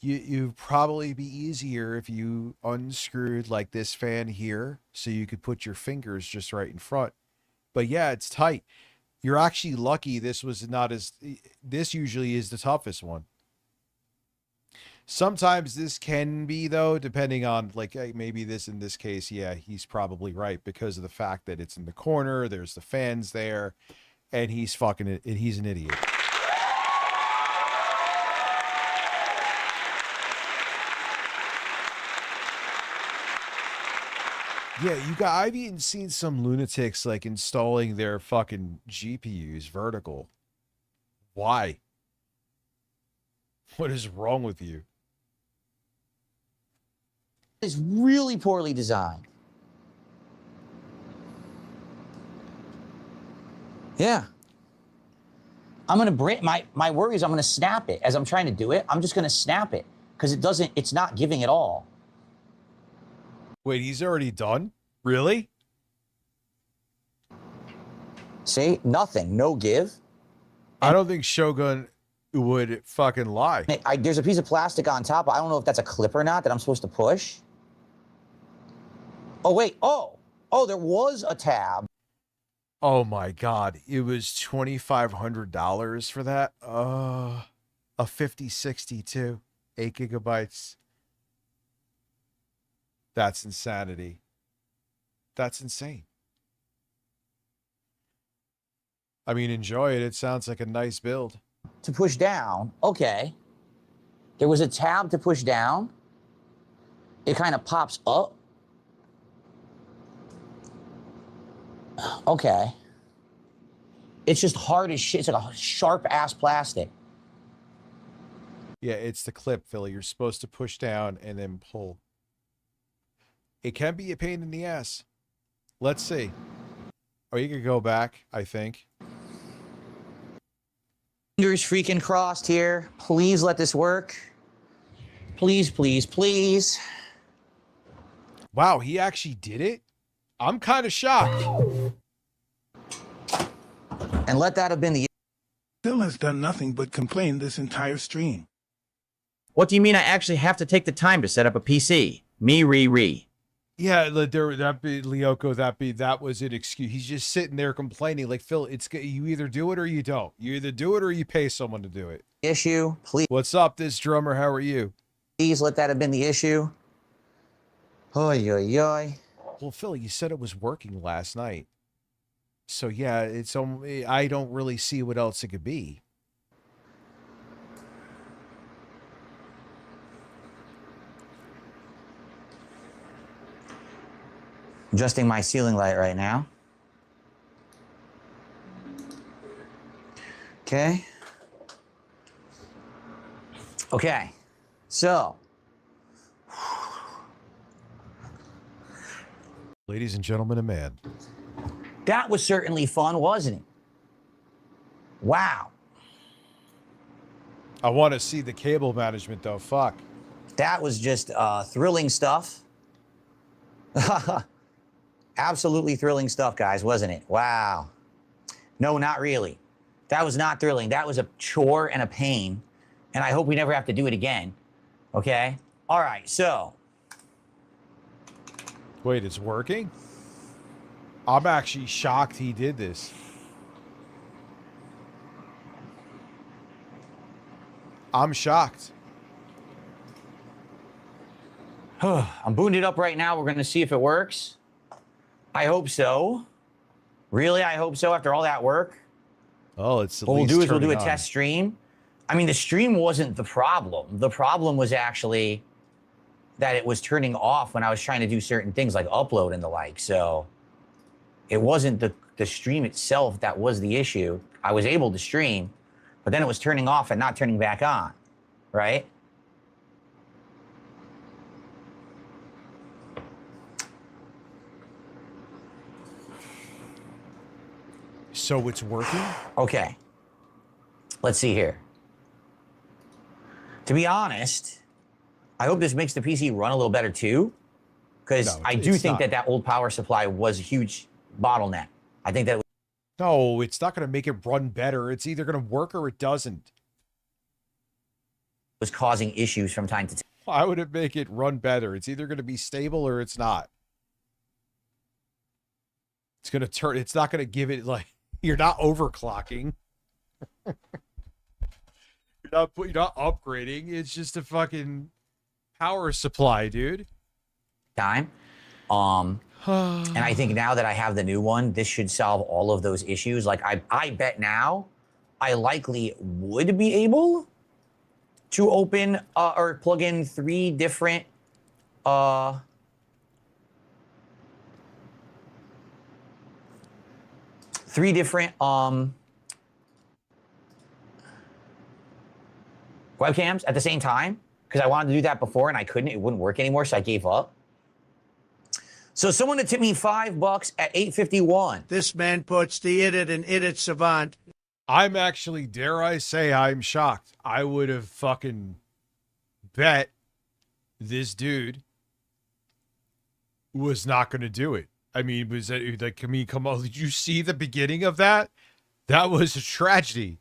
You'd probably be easier if you unscrewed like this fan here so you could put your fingers just right in front. But yeah, it's tight. You're actually lucky this was not as. This usually is the toughest one. Sometimes this can be, though, depending on, like, maybe this in this case, yeah, he's probably right because of the fact that it's in the corner, there's the fans there, and he's an idiot. Yeah, I've even seen some lunatics, like, installing their fucking GPUs vertical. Why? What is wrong with you? It's really poorly designed. Yeah. I'm gonna break my worry is I'm gonna snap it. As I'm trying to do it, I'm just gonna snap it because it's not giving at all. Wait, he's already done? Really? See? Nothing. No give. I don't think Shogun would fucking lie. There's a piece of plastic on top. I don't know if that's a clip or not that I'm supposed to push. Oh, wait. Oh, there was a tab. Oh my God. It was $2,500 for that. A 5060 too. 8 gigabytes. That's insanity. That's insane. I mean, enjoy it. It sounds like a nice build. To push down. Okay. There was a tab to push down. It kind of pops up. Okay. It's just hard as shit. It's like a sharp ass plastic. Yeah, it's the clip, Philly. You're supposed to push down and then pull. It can be a pain in the ass. Let's see. Oh, you could go back, I think. Fingers freaking crossed here. Please let this work. Please, please, please. Wow, he actually did it? I'm kind of shocked. And let that have been the... Phil has done nothing but complain this entire stream. What do you mean I actually have to take the time to set up a PC? Me. Yeah, that was an excuse. He's just sitting there complaining like, Phil, you either do it or you don't. You either do it or you pay someone to do it. Issue, please. What's up, this drummer? How are you? Please let that have been the issue. Oy, oy, oy. Well, Phil, you said it was working last night. So yeah, I don't really see what else it could be. Adjusting my ceiling light right now. Okay. Okay. So. Ladies and gentlemen, a man. That was certainly fun, wasn't it? Wow. I want to see the cable management, though. Fuck. That was just thrilling stuff. Absolutely thrilling stuff, guys, wasn't it? Wow. No, not really. That was not thrilling. That was a chore and a pain. And I hope we never have to do it again. Okay? All right, so. Wait, it's working? I'm actually shocked he did this. I'm shocked. I'm booting it up right now. We're going to see if it works. I hope so. Really, I hope so after all that work. Oh, it's what we'll do is we'll do a test stream. I mean, the stream wasn't the problem. The problem was actually that it was turning off when I was trying to do certain things like upload and the like. So it wasn't the stream itself that was the issue. I was able to stream, but then it was turning off and not turning back on, right? So it's working? Okay. Let's see here. To be honest, I hope this makes the PC run a little better too, because I do think that old power supply was a huge bottleneck. I think that it No, it's not going to make it run better. It's either going to work or it doesn't. was causing issues from time to time. Why would it make it run better? It's either going to be stable or it's not. It's going to turn, it's not going to give it like, you're not overclocking. You're not upgrading. It's just a fucking power supply, dude. Time. And I think now that I have the new one, this should solve all of those issues. Like I bet now I likely would be able to open or plug in three different webcams at the same time, because I wanted to do that before and I couldn't. It wouldn't work anymore, so I gave up. So someone to tip me $5 at 8:51. This man puts the idiot and idiot savant. I'm actually, dare I say, I'm shocked. I would have fucking bet this dude was not going to do it. I mean, was that like, I mean, come on, did you see the beginning of that? That was a tragedy.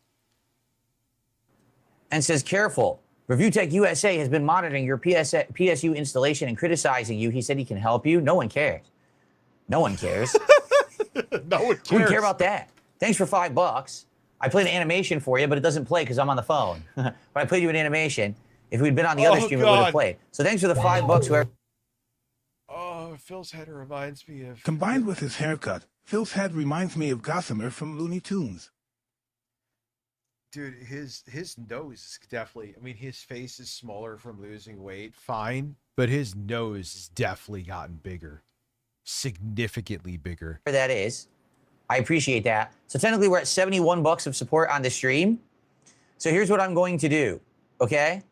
And says, careful. ReviewTech USA has been monitoring your PSU installation and criticizing you. He said he can help you. No one cares. No one cares. No one cares. Who would care about that? Thanks for $5. I played an animation for you, but it doesn't play because I'm on the phone. But I played you an animation. If we'd been on the other stream, it would have played. So thanks for the $5, whoever. Oh, Phil's head reminds me of... Combined with his haircut, Phil's head reminds me of Gossamer from Looney Tunes. Dude, his nose is definitely, I mean, his face is smaller from losing weight, fine, but his nose has definitely gotten bigger. Significantly bigger. That is. I appreciate that. So technically we're at $71 of support on the stream. So here's what I'm going to do, okay?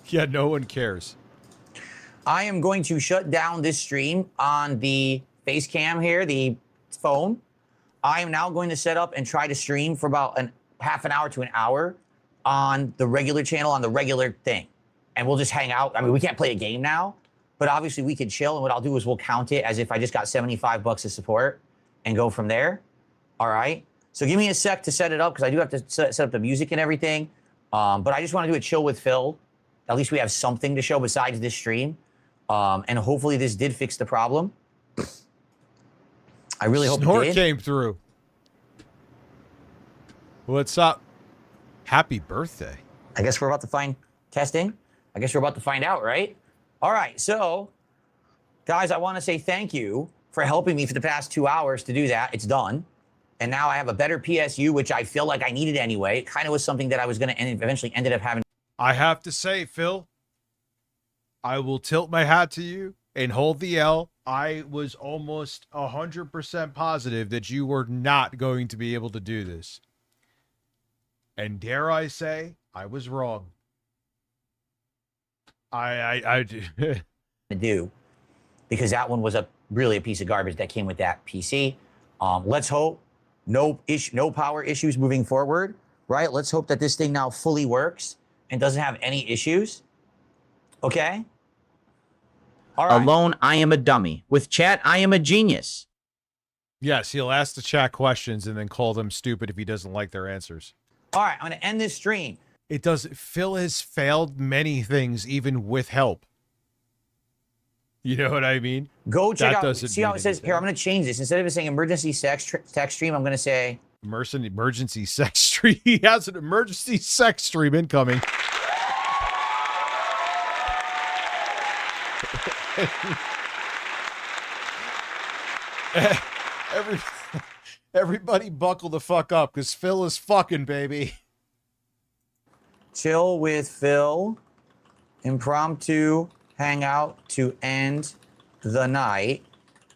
Yeah, no one cares. I am going to shut down this stream on the face cam here, the phone. I am now going to set up and try to stream for about half an hour to an hour on the regular channel, on the regular thing. And we'll just hang out. I mean, we can't play a game now, but obviously we can chill. And what I'll do is we'll count it as if I just got $75 of support and go from there. All right. So give me a sec to set it up, because I do have to set up the music and everything. But I just want to do a chill with Phil. At least we have something to show besides this stream. And hopefully this did fix the problem. I really hope Snort it did. Came through. What's up? Happy birthday. I guess we're about to find testing. I guess we're about to find out, right? All right, so guys, I want to say thank you for helping me for the past 2 hours to do that. It's done. And now I have a better PSU, which I feel like I needed anyway. It kind of was something that I was going to eventually ended up having. I have to say, Phil, I will tilt my hat to you and hold the L. I was almost 100% positive that you were not going to be able to do this. And dare I say, I was wrong. I do, because that one was really a piece of garbage that came with that PC. Let's hope no power issues moving forward, right? Let's hope that this thing now fully works and doesn't have any issues. Okay? All right. Alone, I am a dummy. With chat, I am a genius. Yes, he'll ask the chat questions and then call them stupid if he doesn't like their answers. All right, I'm going to end this stream. It does. Phil has failed many things, even with help. You know what I mean? Go check that out. See how it says here? I'm going to change this. Instead of it saying emergency sex stream, I'm going to say emergency sex stream. He has an emergency sex stream incoming. Everybody buckle the fuck up, because Phil is fucking, baby. Chill with Phil. Impromptu hangout to end the night.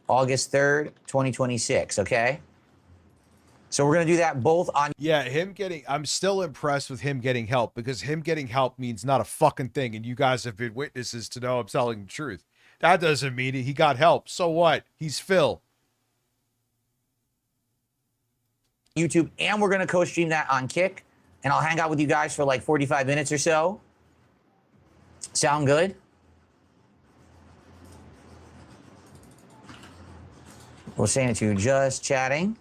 August 3rd, 2026, okay? So we're going to do that both on... Yeah, I'm still impressed with him getting help, because him getting help means not a fucking thing, and you guys have been witnesses to know I'm telling the truth. That doesn't mean he got help. So what? He's Phil. YouTube, and we're going to co-stream that on Kick, and I'll hang out with you guys for like 45 minutes or so. Sound good? We're saying it to you, just chatting.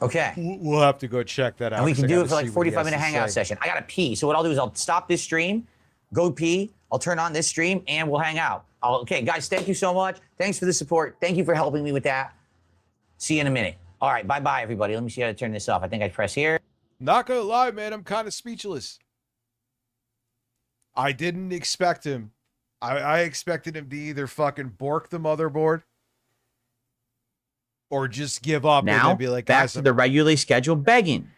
Okay. We'll have to go check that out. And we can do it for like 45-minute hangout session. I got to pee. So what I'll do is I'll stop this stream, go pee, I'll turn on this stream, and we'll hang out. Okay, guys, thank you so much. Thanks for the support. Thank you for helping me with that. See you in a minute. All right, bye-bye, everybody. Let me see how to turn this off. I think I press here. Not gonna lie, man, I'm kind of speechless. I didn't expect him. I expected him to either fucking bork the motherboard or just give up and Now, then be like, back guys, to the regularly scheduled begging.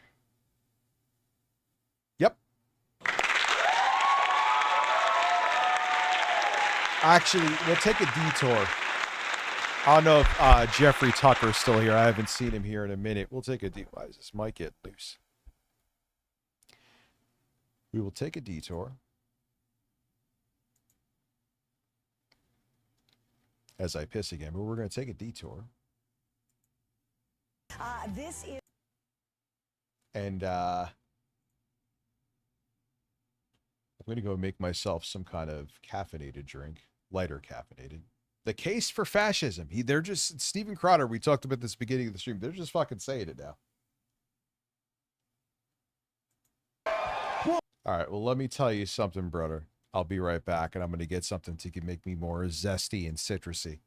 Yep. Actually, we'll take a detour. I don't know if Jeffrey Tucker's still here. I haven't seen him here in a minute. We'll take a detour. Why is this mic get loose? We will take a detour. As I piss again, but we're going to take a detour. This is... And I'm going to go make myself some kind of caffeinated drink, lighter caffeinated. The case for fascism. They're just, Steven Crowder, we talked about this beginning of the stream. They're just fucking saying it now. All right, well, let me tell you something, brother. I'll be right back, and I'm going to get something to make me more zesty and citrusy.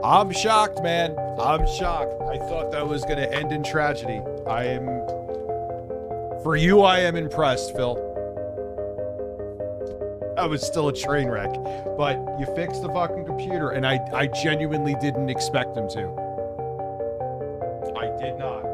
I'm shocked, man. I'm shocked. I thought that was going to end in tragedy. For you, I am impressed, Phil. That was still a train wreck. But you fixed the fucking computer, and I genuinely didn't expect them to. I did not.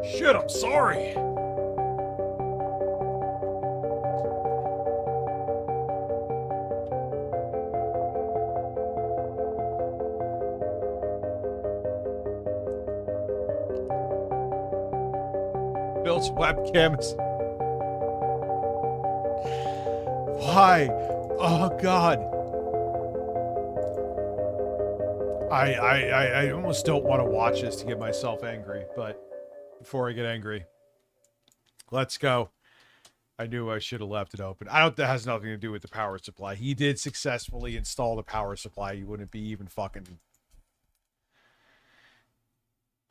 Shit, I'm sorry. Bill's webcam is... Why? Oh, God. I almost don't want to watch this to get myself angry, but before I get angry, let's go. I knew I should have left it open. That has nothing to do with the power supply. He did successfully install the power supply. He wouldn't be even fucking...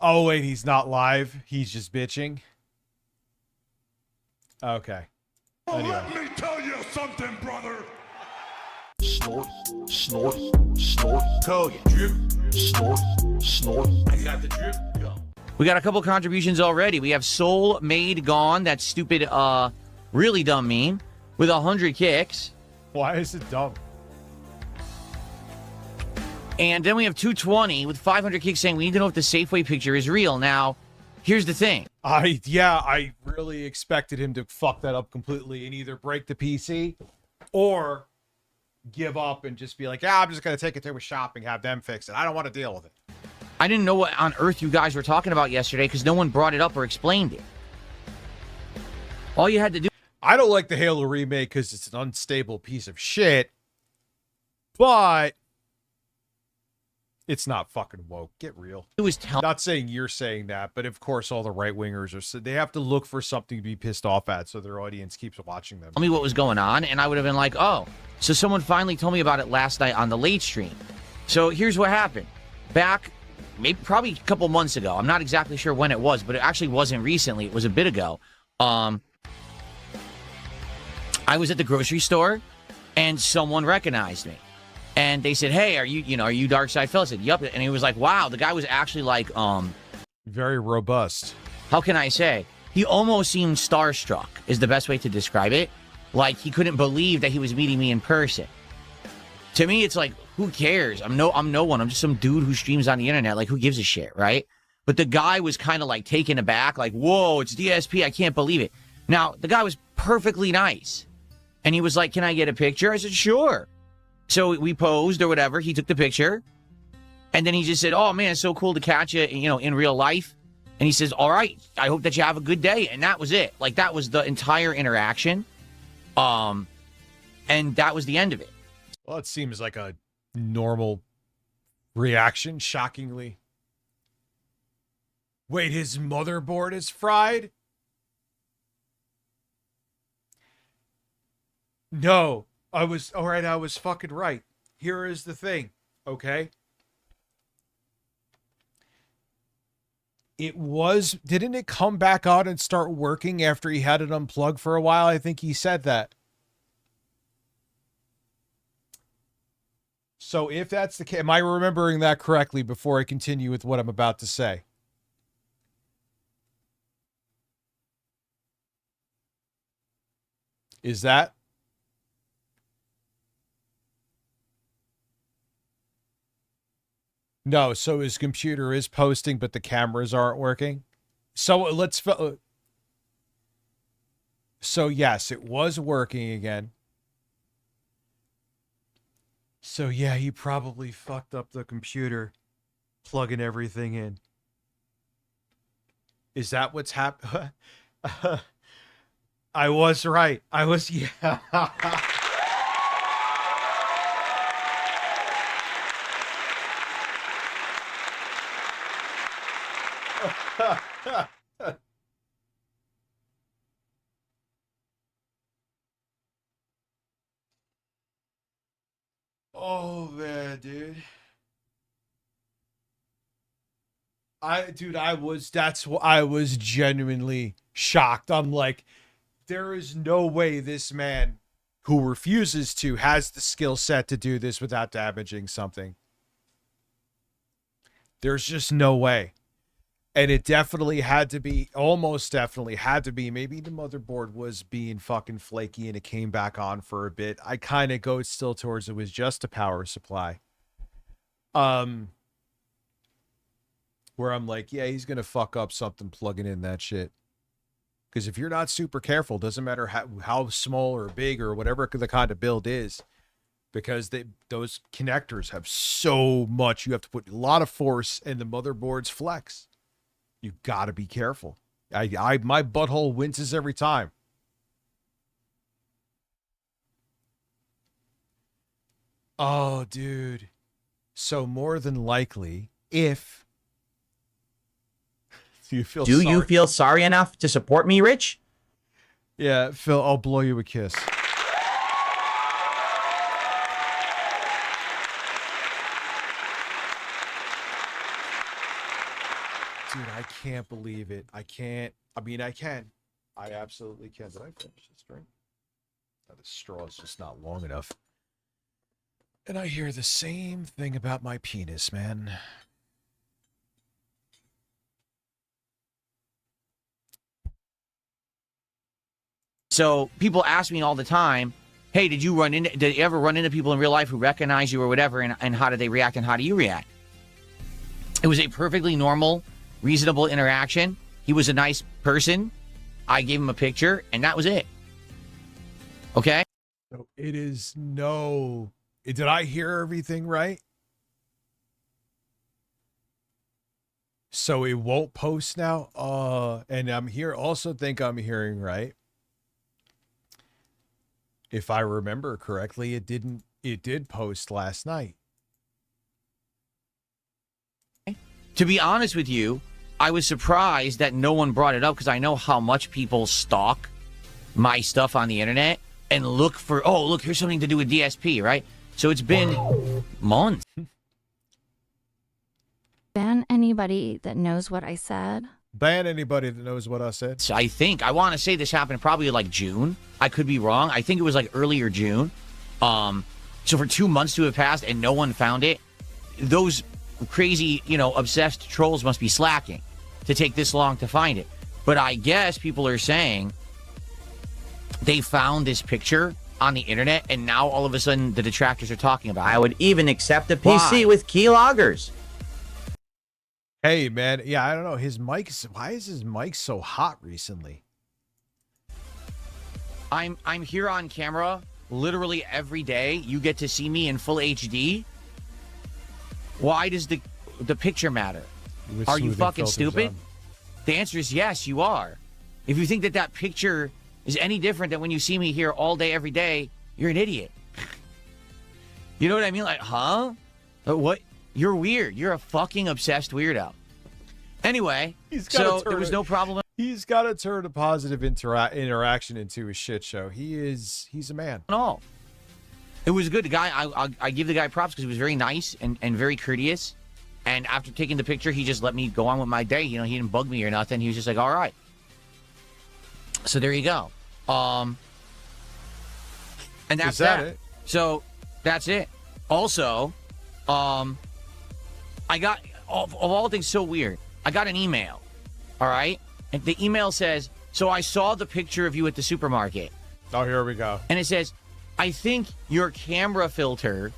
Oh, wait, he's not live. He's just bitching. Okay. Anyway. Let me tell you something, brother. Snort, snort, snort. Code. Drip, snort, snort. I got the drip. Go. We got a couple contributions already. We have Soul Made Gone, that stupid, really dumb meme, with 100 kicks. Why is it dumb? And then we have 220 with 500 kicks saying we need to know if the Safeway picture is real. Now, here's the thing. I really expected him to fuck that up completely and either break the PC or give up and just be like, yeah, I'm just going to take it to a shop and have them fix it. I don't want to deal with it. I didn't know what on earth you guys were talking about yesterday because no one brought it up or explained it. All you had to do... I don't like the Halo remake because it's an unstable piece of shit, but it's not fucking woke. Get real. It was not saying you're saying that, but of course all the right-wingers are... They have to look for something to be pissed off at so their audience keeps watching them. Tell me what was going on, and I would have been like, oh. So someone finally told me about it last night on the late stream. So here's what happened. Back... maybe probably a couple months ago. I'm not exactly sure when it was, but it actually wasn't recently. It was a bit ago. I was at the grocery store and someone recognized me. And they said, hey, are you Dark Side Phil? I said, yup. And he was like, wow, the guy was actually like, very robust. How can I say? He almost seemed starstruck is the best way to describe it. Like he couldn't believe that he was meeting me in person. To me, it's like, who cares? I'm no one. I'm just some dude who streams on the internet. Like, who gives a shit, right? But the guy was kind of like taken aback, like, whoa, it's DSP. I can't believe it. Now, the guy was perfectly nice. And he was like, can I get a picture? I said, sure. So we posed or whatever. He took the picture. And then he just said, oh, man, it's so cool to catch you, in real life. And he says, all right, I hope that you have a good day. And that was it. Like, that was the entire interaction. And that was the end of it. Well, it seems like a normal reaction, shockingly. Wait, his motherboard is fried? No, I was fucking right. Here is the thing, okay? Didn't it come back on and start working after he had it unplugged for a while? I think he said that. So if that's the case, am I remembering that correctly before I continue with what I'm about to say? Is that? No, so his computer is posting, but the cameras aren't working. So so yes, it was working again. So yeah, he probably fucked up the computer, plugging everything in. Is that what's happened? I was right. Yeah. Oh man, dude. I was genuinely shocked. I'm like, there is no way this man who refuses to has the skill set to do this without damaging something. There's just no way. And it definitely had to be, almost definitely had to be, maybe the motherboard was being fucking flaky and it came back on for a bit. I kind of go still towards it was just a power supply. Where where I'm like, yeah, he's gonna fuck up something plugging in that shit. Because if you're not super careful, doesn't matter how small or big or whatever the kind of build is, because those connectors have so much, you have to put a lot of force, and the motherboards flex. You gotta be careful. My butthole winces every time. Oh, dude. So more than likely, if you feel Do sorry. you feel sorry enough to support me, Rich? Yeah, Phil, I'll blow you a kiss. Dude, I can't believe it. I can't. I mean, I can. I absolutely can. Did I finish this drink? Oh, the straw is just not long enough. And I hear the same thing about my penis, man. So people ask me all the time, hey, did you ever run into people in real life who recognize you or whatever, and how did they react and how do you react? It was a perfectly normal, reasonable interaction. He was a nice person. I gave him a picture, and that was it. Okay? So it is no... Did I hear everything right? So it won't post now? And I'm here, also think I'm hearing right. If I remember correctly, it did post last night. To be honest with you, I was surprised that no one brought it up because I know how much people stalk my stuff on the internet and look for, oh, look, here's something to do with DSP, right? So it's been months. Ban anybody that knows what I said. Ban anybody that knows what I said. So I want to say this happened probably like June. I could be wrong. I think it was like earlier June. So for 2 months to have passed and no one found it, those crazy, obsessed trolls must be slacking to take this long to find it. But I guess people are saying they found this picture on the internet and now all of a sudden the detractors are talking about it. I would even accept a PC with keyloggers. Hey, man. Yeah, I don't know. Why is his mic so hot recently? I'm here on camera literally every day. You get to see me in full HD. Why does the picture matter? Are you fucking stupid? On. The answer is yes, you are. If you think that picture is any different than when you see me here all day, every day, you're an idiot. You know what I mean? Like, huh? What? You're weird. You're a fucking obsessed weirdo. Anyway, so there was no problem. He's got to turn a positive interaction into a shit show. He's a man. No. It was good. The guy, I give the guy props because he was very nice and very courteous. And after taking the picture, he just let me go on with my day. He didn't bug me or nothing. He was just like, all right. So there you go. And that's that. So that's it. Also, I got, of all things so weird, I got an email. All right? And the email says, so I saw the picture of you at the supermarket. Oh, here we go. And it says, I think your camera filter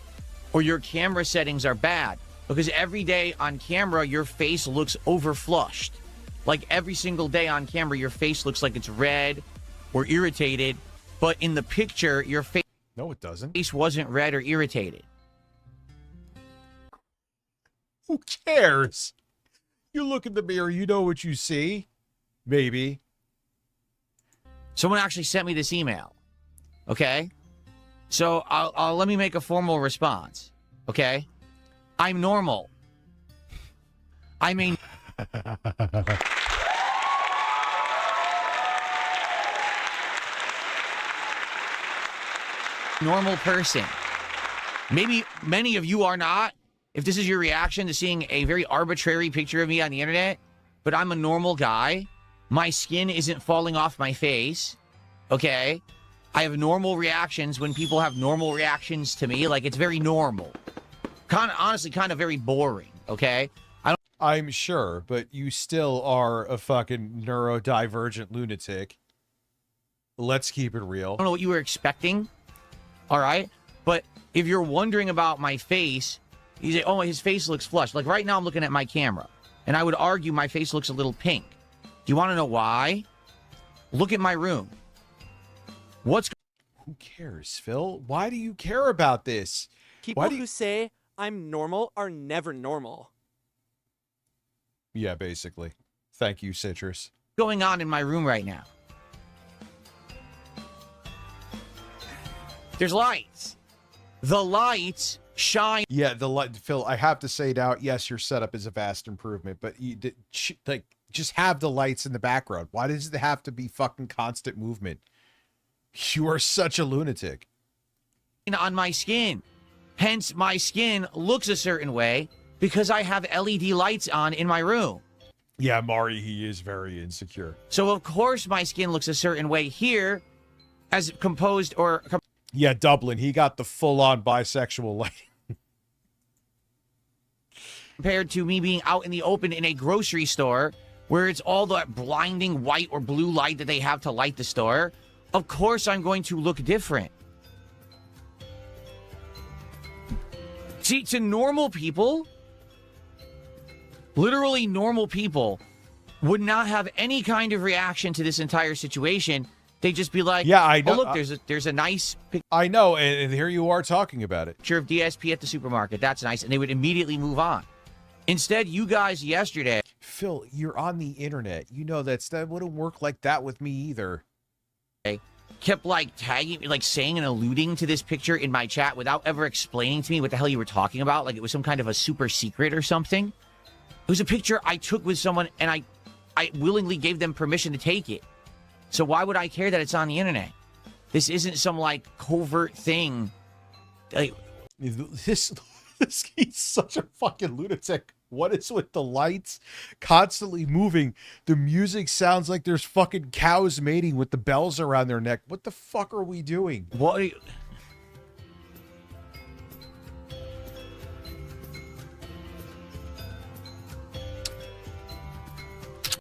or your camera settings are bad because every day on camera, your face looks overflushed. Like every single day on camera, your face looks like it's red or irritated. But in the picture, your face... No, it doesn't. Face wasn't red or irritated. Who cares? You look in the mirror, you know what you see. Maybe. Someone actually sent me this email. Okay? So I'll let me make a formal response. Okay? I'm normal. I mean... normal person. Maybe many of you are not. If this is your reaction to seeing a very arbitrary picture of me on the internet, but I'm a normal guy. My skin isn't falling off my face. Okay? I have normal reactions when people have normal reactions to me. Like, it's very normal. Honestly, kind of very boring. Okay? I'm sure, but you still are a fucking neurodivergent lunatic. Let's keep it real. I don't know what you were expecting. All right? But if you're wondering about my face, you say, oh, his face looks flushed. Like right now I'm looking at my camera. And I would argue my face looks a little pink. Do you want to know why? Look at my room. Who cares, Phil? Why do you care about this? People who say I'm normal are never normal. Yeah, basically. Thank you, Citrus. Going on in my room right now? There's lights. The lights shine. Yeah, the light, Phil. I have to say now, yes, your setup is a vast improvement, but you did like just have the lights in the background. Why does it have to be fucking constant movement? You are such a lunatic. On my skin. Hence, my skin looks a certain way because I have LED lights on in my room. Yeah, Mari, he is very insecure. So, of course, my skin looks a certain way here as composed or... Yeah, Dublin, he got the full-on bisexual lighting. Compared to me being out in the open in a grocery store where it's all the blinding white or blue light that they have to light the store, of course I'm going to look different. See, to normal people, literally normal people, would not have any kind of reaction to this entire situation. They'd just be like, yeah, I know. Oh, look, there's a nice picture. I know, and here you are talking about it. Picture of DSP at the supermarket. That's nice. And they would immediately move on. Instead, you guys yesterday... Phil, you're on the internet. You know that wouldn't work like that with me either. Kept like tagging, like saying and alluding to this picture in my chat without ever explaining to me what the hell you were talking about. Like it was some kind of a super secret or something. It was a picture I took with someone and I willingly gave them permission to take it. So why would I care that it's on the internet? This isn't some like covert thing. Like, this he's such a fucking lunatic. What is with the lights constantly moving? The music sounds like there's fucking cows mating with the bells around their neck. What the fuck are we doing? What are you...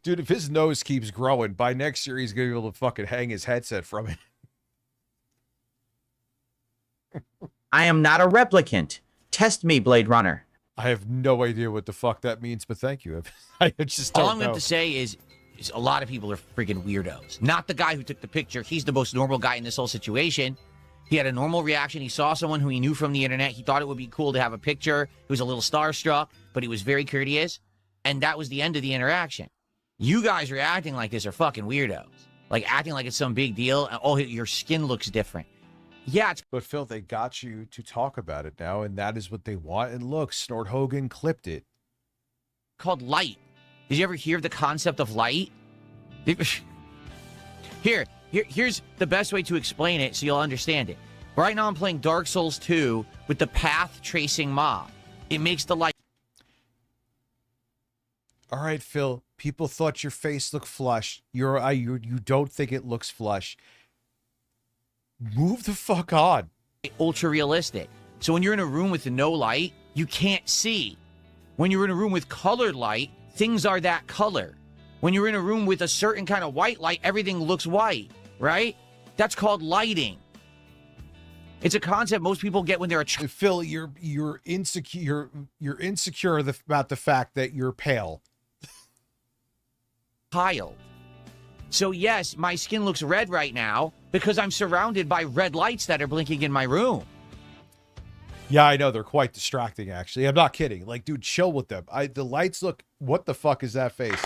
Dude, if his nose keeps growing, by next year he's gonna be able to fucking hang his headset from it. I am not a replicant. Test me, Blade Runner. I have no idea what the fuck that means, but thank you. I just don't All I'm know. going to say is a lot of people are freaking weirdos. Not the guy who took the picture. He's the most normal guy in this whole situation. He had a normal reaction. He saw someone who he knew from the internet. He thought it would be cool to have a picture. He was a little starstruck, but he was very courteous. And that was the end of the interaction. You guys reacting like this are fucking weirdos. Like acting like it's some big deal. Oh, your skin looks different. Yeah, but Phil, they got you to talk about it now, and that is what they want. And look, Snort Hogan clipped it. Called light. Did you ever hear the concept of light? Here's the best way to explain it so you'll understand it. Right now I'm playing Dark Souls 2 with the path tracing mob. It makes the light. All right, Phil. People thought your face looked flush. You don't think it looks flush. Move the fuck on. Ultra realistic. So when you're in a room with no light, you can't see. When you're in a room with colored light, things are that color. When you're in a room with a certain kind of white light, everything looks white, right? That's called lighting. It's a concept most people get when they're a child. Phil, you're insecure. You're insecure about the fact that you're pale. Child. So yes, my skin looks red right now because I'm surrounded by red lights that are blinking in my room. Yeah, I know. They're quite distracting, actually. I'm not kidding. Like, dude, chill with them. The lights look... What the fuck is that face?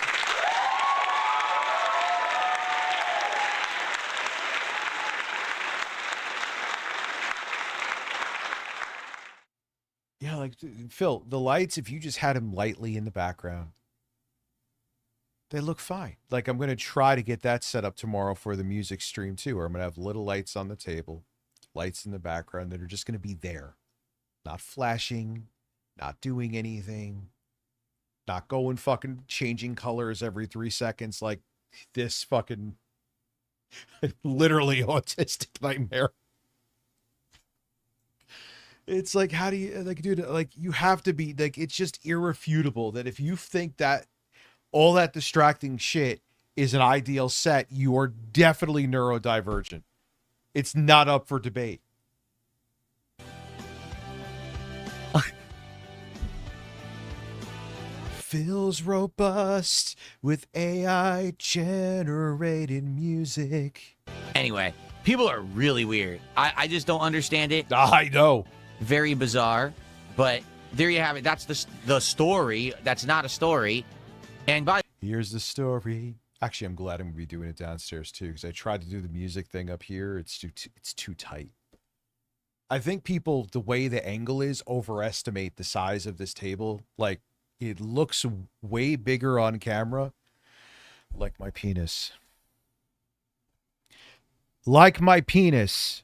Yeah, like, Phil, the lights, if you just had them lightly in the background, they look fine. Like, I'm going to try to get that set up tomorrow for the music stream, too, where I'm going to have little lights on the table, lights in the background that are just going to be there. Not flashing, not doing anything, not going fucking changing colors every 3 seconds like this fucking literally autistic nightmare. It's like, how do you, like, dude, like, you have to be, like, it's just irrefutable that if you think that all that distracting shit is an ideal set, you are definitely neurodivergent. It's not up for debate. Phil's robust with AI generated music. Anyway, people are really weird. I just don't understand it. I know. Very bizarre. But there you have it. That's the story. That's not a story. And here's the story. Actually, I'm glad I'm going to be doing it downstairs too, because I tried to do the music thing up here. It's too tight. I think people, the way the angle is, overestimate the size of this table. Like, it looks way bigger on camera. Like my penis. Like my penis.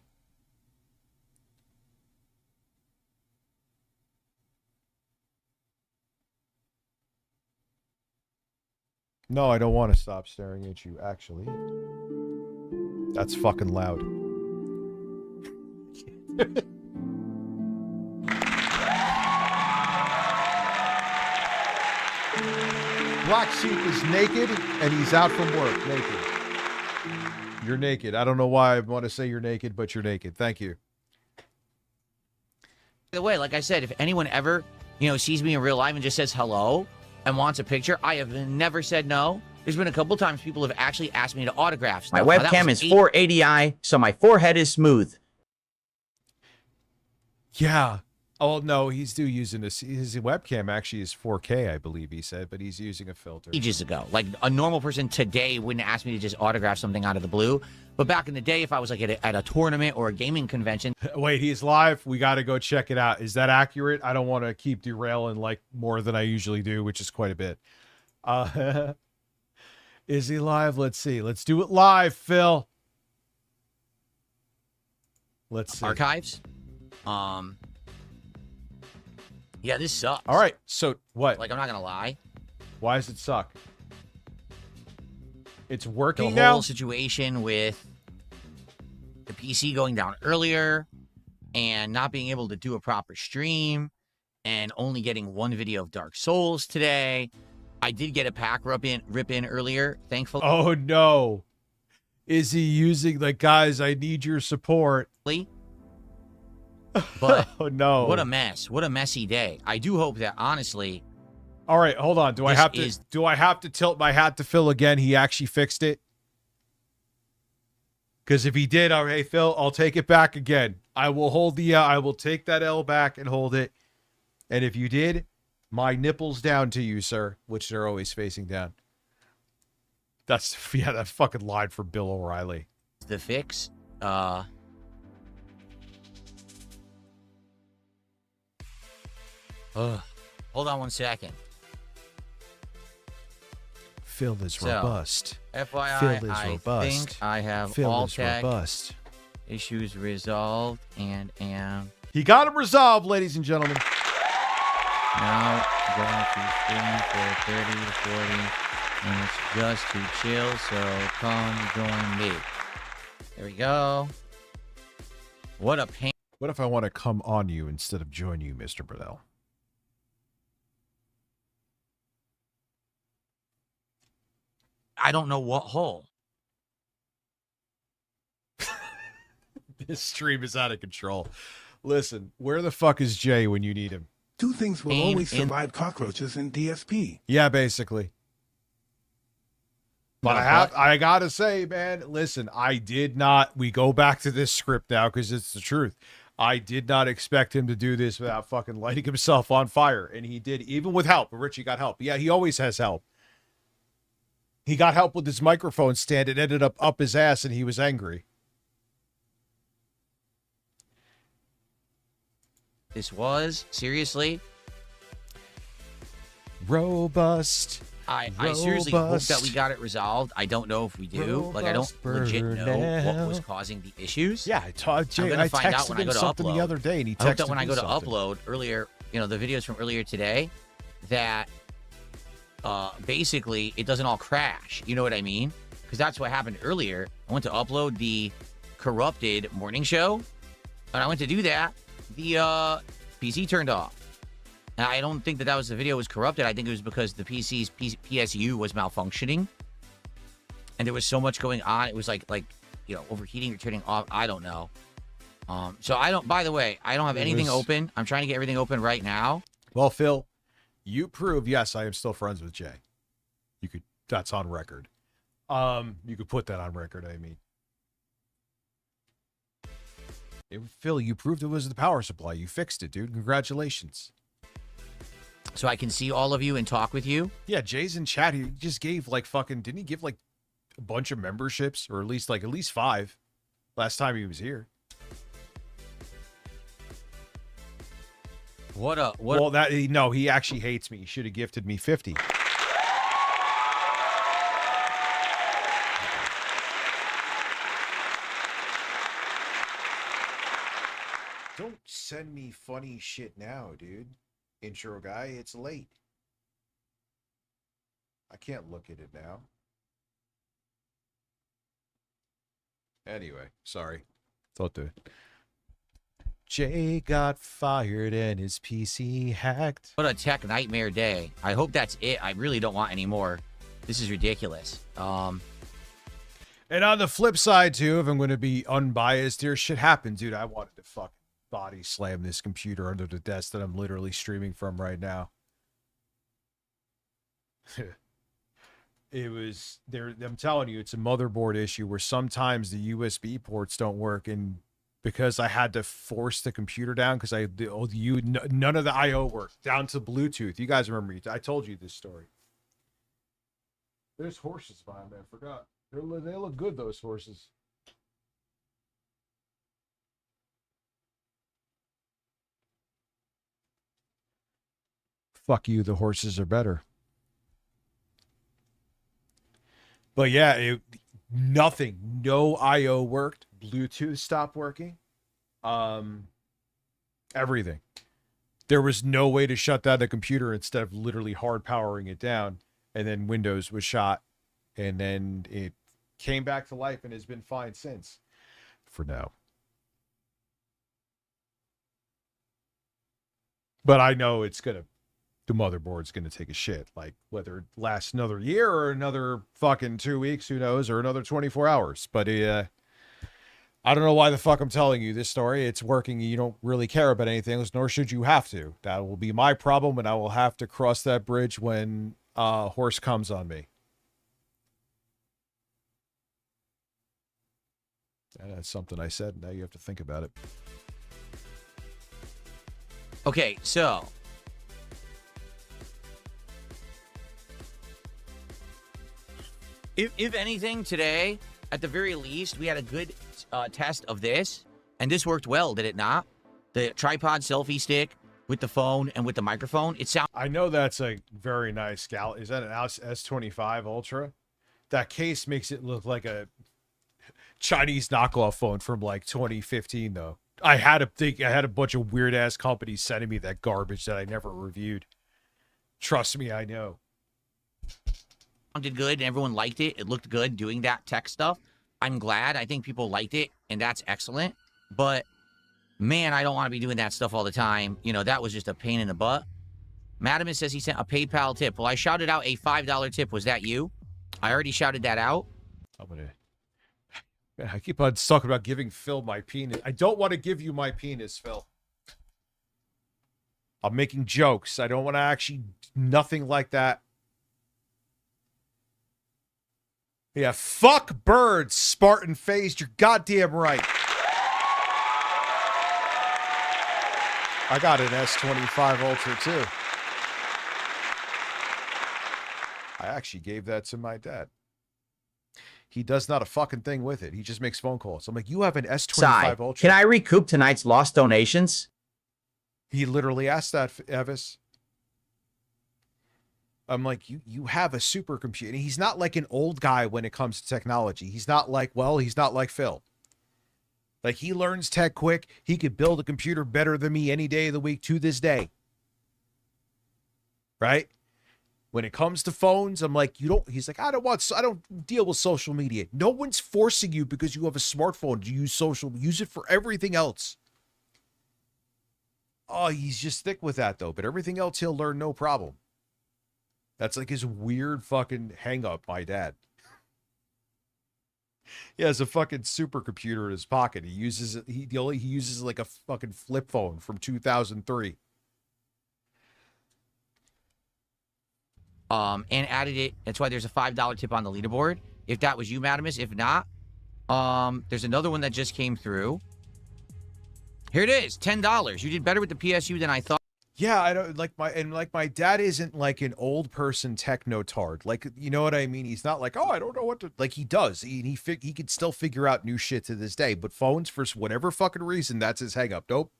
No, I don't want to stop staring at you, actually. That's fucking loud. Black Sheep is naked, and he's out from work, naked. You're naked. I don't know why I want to say you're naked, but you're naked. Thank you. By the way, like I said, if anyone ever, sees me in real life and just says hello and wants a picture, I have never said no. There's been a couple times people have actually asked me to autograph stuff. My webcam is 480i, so my forehead is smooth. Yeah. Oh, no, he's still using this. His webcam actually is 4K, I believe he said, but he's using a filter. Ages ago. Like, a normal person today wouldn't ask me to just autograph something out of the blue. But back in the day, if I was like at a tournament or a gaming convention. Wait, he's live. We got to go check it out. Is that accurate? I don't want to keep derailing like more than I usually do, which is quite a bit. Is he live? Let's see. Let's do it live, Phil. Let's see. Archives. Yeah, this sucks. All right. So what? Like, I'm not gonna lie. Why does it suck? It's working the now. whole situation with the PC going down earlier and not being able to do a proper stream and only getting one video of Dark Souls today. I did get a pack rip in earlier, thankfully. Oh no. Is he using like, guys, I need your support? But oh no. What a mess. What a messy day. I do hope that honestly. All right, hold on. Do I have to tilt my hat to Phil again? He actually fixed it. Because if he did, all right, Phil, I'll take it back again. I will hold the I will take that L back and hold it. And if you did, my nipples down to you, sir, which they're always facing down. That's that fucking line for Bill O'Reilly. The fix. Hold on one second. Phil is robust. FYI, Phil is I robust. think I have Phil all is tech robust. issues resolved and am He got them resolved, ladies and gentlemen. now going to stream for 30 to 40 minutes just to chill, so come join me. There we go. What a pain. What if I want to come on you instead of join you, Mr. Burdell? I don't know what hole. This stream is out of control. Listen, where the fuck is Jay when you need him? Two things will always survive cockroaches in DSP. Yeah, basically. But I gotta say, man, listen, we go back to this script now because it's the truth. I did not expect him to do this without fucking lighting himself on fire. And he did, even with help. Richie got help. Yeah, he always has help. He got help with his microphone stand. It ended up his ass and he was angry. This was, seriously. Robust. I seriously hope that we got it resolved. I don't know if we do. Like, I don't legit know what was causing the issues. Yeah, I texted him something the other day, and he texted I hope that when I go to something. upload earlier, the videos from earlier today, that basically it doesn't all crash. You know what I mean? Because that's what happened earlier. I went to upload the corrupted morning show, and I went to do that. The PC turned off. And I don't think that was the video was corrupted. I think it was because the PC's PSU was malfunctioning. And there was so much going on. It was like overheating or turning off. I don't know. So by the way, I don't have anything open. I'm trying to get everything open right now. Well, Phil, You prove, yes, I am still friends with Jay. You could, that's on record. You could put that on record, I mean. Phil, you proved it was the power supply. You fixed it, dude. Congratulations. So I can see all of you and talk with you? Yeah, Jay's in chat. He just gave like fucking, didn't he give like a bunch of memberships? Or at least 5 last time he was here. Well, no, he actually hates me. He should have gifted me 50. Don't send me funny shit now, dude. Intro guy, it's late. I can't look at it now. Anyway, sorry. Thought the Jay got fired and his PC hacked. What a tech nightmare day. I hope that's it. I really don't want any more. This is ridiculous. And on the flip side, too, if I'm going to be unbiased here, shit happens, dude. I wanted to fucking body slam this computer under the desk that I'm literally streaming from right now. It was there. I'm telling you, it's a motherboard issue where sometimes the USB ports don't work, and because I had to force the computer down because none of the I/O worked down to Bluetooth. You guys remember? I told you this story. There's horses behind me. I forgot. They look good. Those horses. Fuck you. The horses are better. But yeah, nothing. No I/O worked. Bluetooth stopped working. Everything. There was no way to shut down the computer instead of literally hard powering it down. And then Windows was shot. And then it came back to life and has been fine since. For now. But I know the motherboard's going to take a shit. Like, whether it lasts another year or another fucking 2 weeks, who knows, or another 24 hours. But I don't know why the fuck I'm telling you this story. It's working. You don't really care about anything else, nor should you have to. That will be my problem, and I will have to cross that bridge when horse comes on me. And that's something I said. Now you have to think about it. Okay, so if anything today, at the very least, we had a good test of this, and this worked well, did it not? The tripod selfie stick with the phone and with the microphone. I know that's a very nice gal. Is that an S25 Ultra? That case makes it look like a Chinese knockoff phone from like 2015, though. I had a bunch of weird ass companies sending me that garbage that I never reviewed. Trust me, I know. Did good and everyone liked it. It looked good doing that tech stuff. I'm glad. I think people liked it, and that's excellent. But man, I don't want to be doing that stuff all the time. You know, that was just a pain in the butt. Madamus says he sent a PayPal tip. Well, I shouted out a $5 tip. Was that you? I already shouted that out. Man, I keep on talking about giving Phil my penis. I don't want to give you my penis, Phil. I'm making jokes. I don't want to actually, nothing like that. Yeah, fuck birds, Spartan faced. You're goddamn right. I got an S25 Ultra too. I actually gave that to my dad. He does not a fucking thing with it. He just makes phone calls. I'm like, you have an S25 Ultra. Can I recoup tonight's lost donations? He literally asked that, Evis. I'm like, you have a supercomputer. And he's not like an old guy when it comes to technology. He's not like Phil. Like, he learns tech quick. He could build a computer better than me any day of the week to this day. Right? When it comes to phones, I'm like, he's like, I don't deal with social media. No one's forcing you because you have a smartphone to use it for everything else. Oh, he's just thick with that though. But everything else he'll learn no problem. That's like his weird fucking hang up, my dad. He has a fucking supercomputer in his pocket. He uses it. He uses like a fucking flip phone from 2003. and added it. That's why there's a $5 tip on the leaderboard. If that was you, Madamus. If not, there's another one that just came through. Here it is, $10. You did better with the PSU than I thought. Yeah, I don't like my dad isn't like an old person techno-tard. Like, you know what I mean? He's not like, oh, I don't know what to, like, he does. He can still figure out new shit to this day. But phones, for whatever fucking reason, that's his hang up. Nope.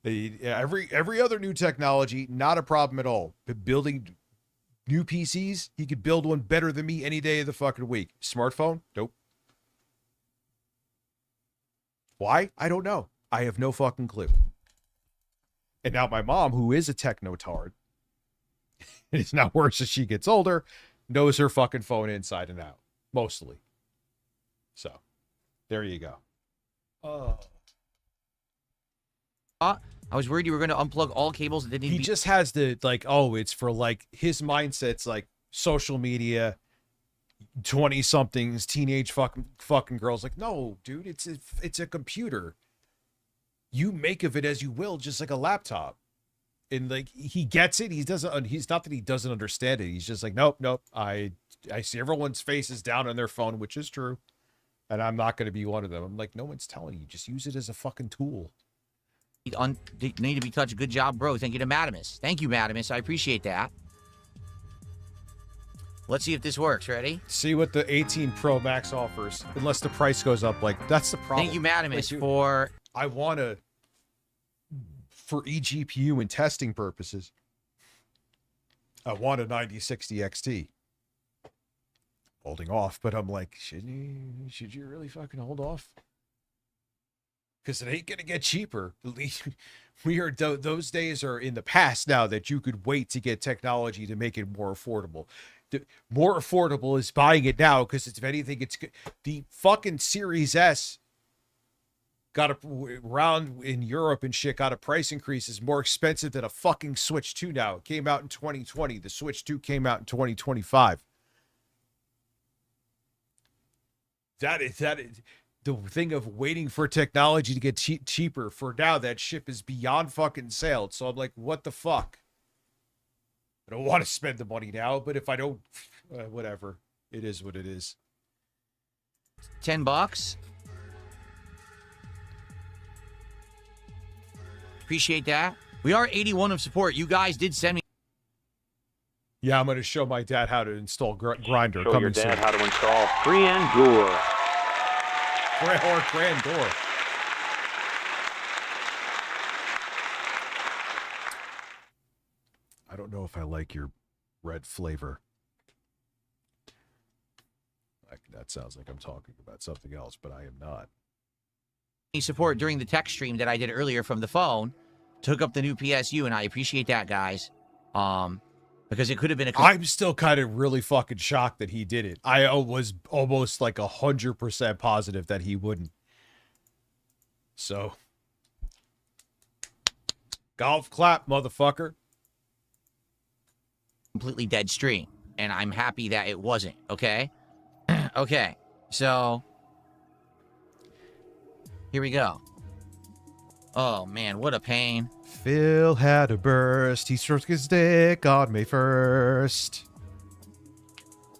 Every other new technology, not a problem at all. But building new PCs, he could build one better than me any day of the fucking week. Smartphone? Nope. Why? I don't know. I have no fucking clue. And now my mom, who is a techno-tard, it's not worse as she gets older, knows her fucking phone inside and out. Mostly. So, there you go. Oh. I was worried you were going to unplug all cables that didn't He just has the, like, oh, it's for, like, his mindset's, like, social media, 20-somethings, teenage fucking girls. Like, no, dude, it's a computer. You make of it as you will, just like a laptop. And like he gets it. He's not that he doesn't understand it. He's just like, nope. I see everyone's faces down on their phone, which is true. And I'm not going to be one of them. I'm like, no one's telling you. Just use it as a fucking tool. Need to be touched. Good job, bro. Thank you to Madamus. Thank you, Madamus. I appreciate that. Let's see if this works. Ready? See what the 18 Pro Max offers. Unless the price goes up. Like, that's the problem. Thank you, Madamus, for... I want to... For eGPU and testing purposes, I want a 9060 XT. Holding off, but I'm like, should you really fucking hold off? Because it ain't gonna get cheaper. Those days are in the past now that you could wait to get technology to make it more affordable. More affordable is buying it now because if anything, it's the fucking Series S. Got around in Europe and shit, got a price increase, is more expensive than a fucking Switch 2 now. It came out in 2020. The Switch 2 came out in 2025. That is the thing of waiting for technology to get cheaper. For now, that ship is beyond fucking sailed. So I'm like, what the fuck? I don't want to spend the money now, but if I don't, whatever. It is what it is. $10. Appreciate that. We are 81 of support. You guys did send me. Yeah, I'm going to show my dad how to install Grindr. Show your dad how to install Grandor. Grandor. I don't know if I like your red flavor. That sounds like I'm talking about something else, but I am not. Support during the tech stream that I did earlier from the phone to hook up the new PSU, and I appreciate that, guys. Because it could have been I'm still kind of really fucking shocked that he did it. I was almost like 100% positive that he wouldn't. So, golf clap, motherfucker. Completely dead stream, and I'm happy that it wasn't. Okay, okay. So. Here we go. Oh, man, what a pain. Phil had a burst. He struck his dick on May 1st.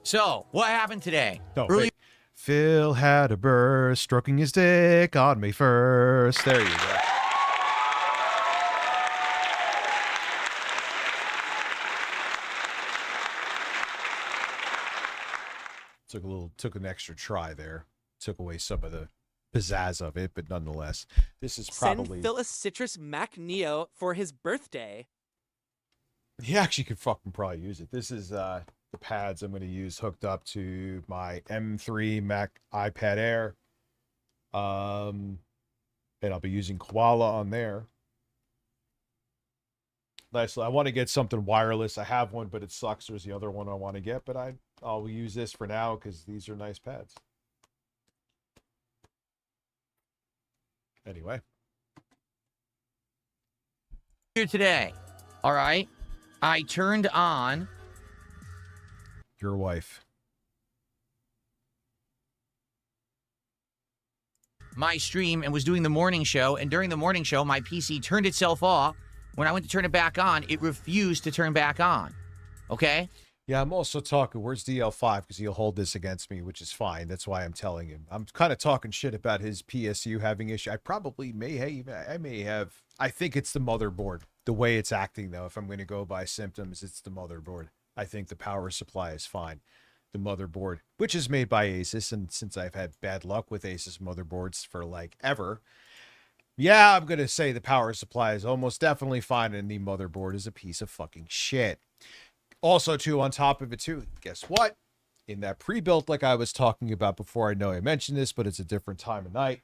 So, what happened today? No, wait. Phil had a burst, stroking his dick on May 1st. There you go. Took an extra try there. Took away some of the pizzazz of it, but nonetheless, this is probably... Send Phil a Citrus Mac Neo for his birthday. He actually could fucking probably use it. This is the pads I'm going to use hooked up to my M3 Mac iPad Air. And I'll be using Koala on there. Nice. I want to get something wireless. I have one, but it sucks. There's the other one I want to get, but I'll use this for now because these are nice pads. Anyway. Here today, all right, I turned on... Your wife. My stream and was doing the morning show, and during the morning show, my PC turned itself off, when I went to turn it back on, it refused to turn back on. Okay? Yeah, I'm also talking, where's DL5? Because he'll hold this against me, which is fine. That's why I'm telling him. I'm kind of talking shit about his PSU having issue. I probably may have. I think it's the motherboard. The way it's acting, though, if I'm going to go by symptoms, it's the motherboard. I think the power supply is fine. The motherboard, which is made by Asus, and since I've had bad luck with Asus motherboards for like ever, yeah, I'm going to say the power supply is almost definitely fine, and the motherboard is a piece of fucking shit. Also, too, on top of it, too, guess what? In that pre-built, like I was talking about before, I know I mentioned this, but it's a different time of night.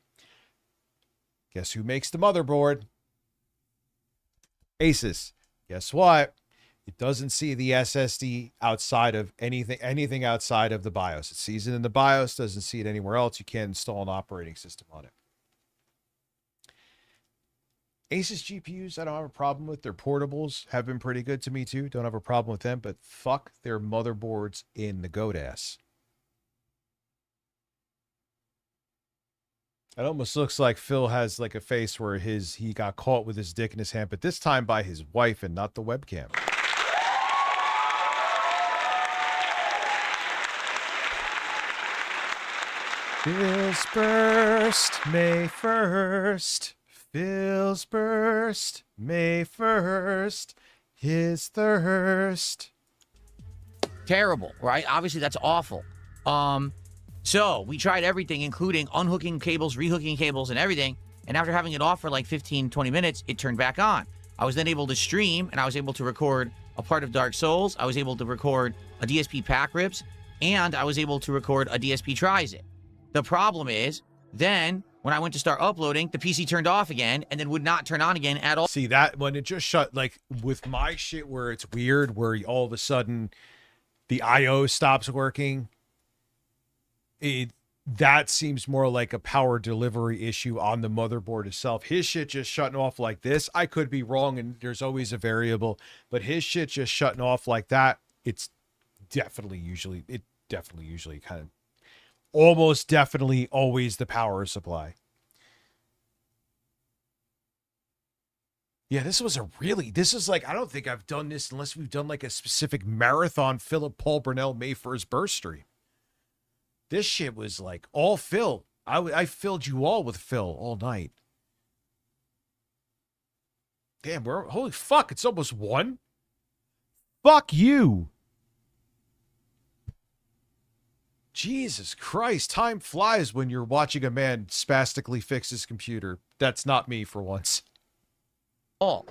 Guess who makes the motherboard? Asus. Guess what? It doesn't see the SSD outside of anything outside of the BIOS. It sees it in the BIOS, doesn't see it anywhere else. You can't install an operating system on it. Asus GPUs, I don't have a problem with. Their portables have been pretty good to me too. Don't have a problem with them, but fuck their motherboards in the goat ass. It almost looks like Phil has like a face where he got caught with his dick in his hand, but this time by his wife and not the webcam. Phil's burst, May 1st. Phil's burst, May 1st. His thirst. Terrible, right? Obviously, that's awful. So we tried everything, including unhooking cables, rehooking cables, and everything. And after having it off for like 15, 20 minutes, it turned back on. I was then able to stream, and I was able to record a part of Dark Souls. I was able to record a DSP Pack Rips, and I was able to record a DSP Tries It. The problem is, then when I went to start uploading, the PC turned off again and then would not turn on again at all. See, that when it just shut, like with my shit where it's weird, where all of a sudden the IO stops working, that seems more like a power delivery issue on the motherboard itself. His shit just shutting off like this. I could be wrong, and there's always a variable, but his shit just shutting off like that, it's definitely usually kind of almost definitely always the power supply. Yeah, this is like, I don't think I've done this unless we've done like a specific marathon Philip Paul Burnell May 1st burst stream. This shit was like all Phil. I filled you all with Phil all night. Damn, holy fuck, it's almost 1. Fuck you. Jesus Christ, time flies when you're watching a man spastically fix his computer. That's not me for once. Oh.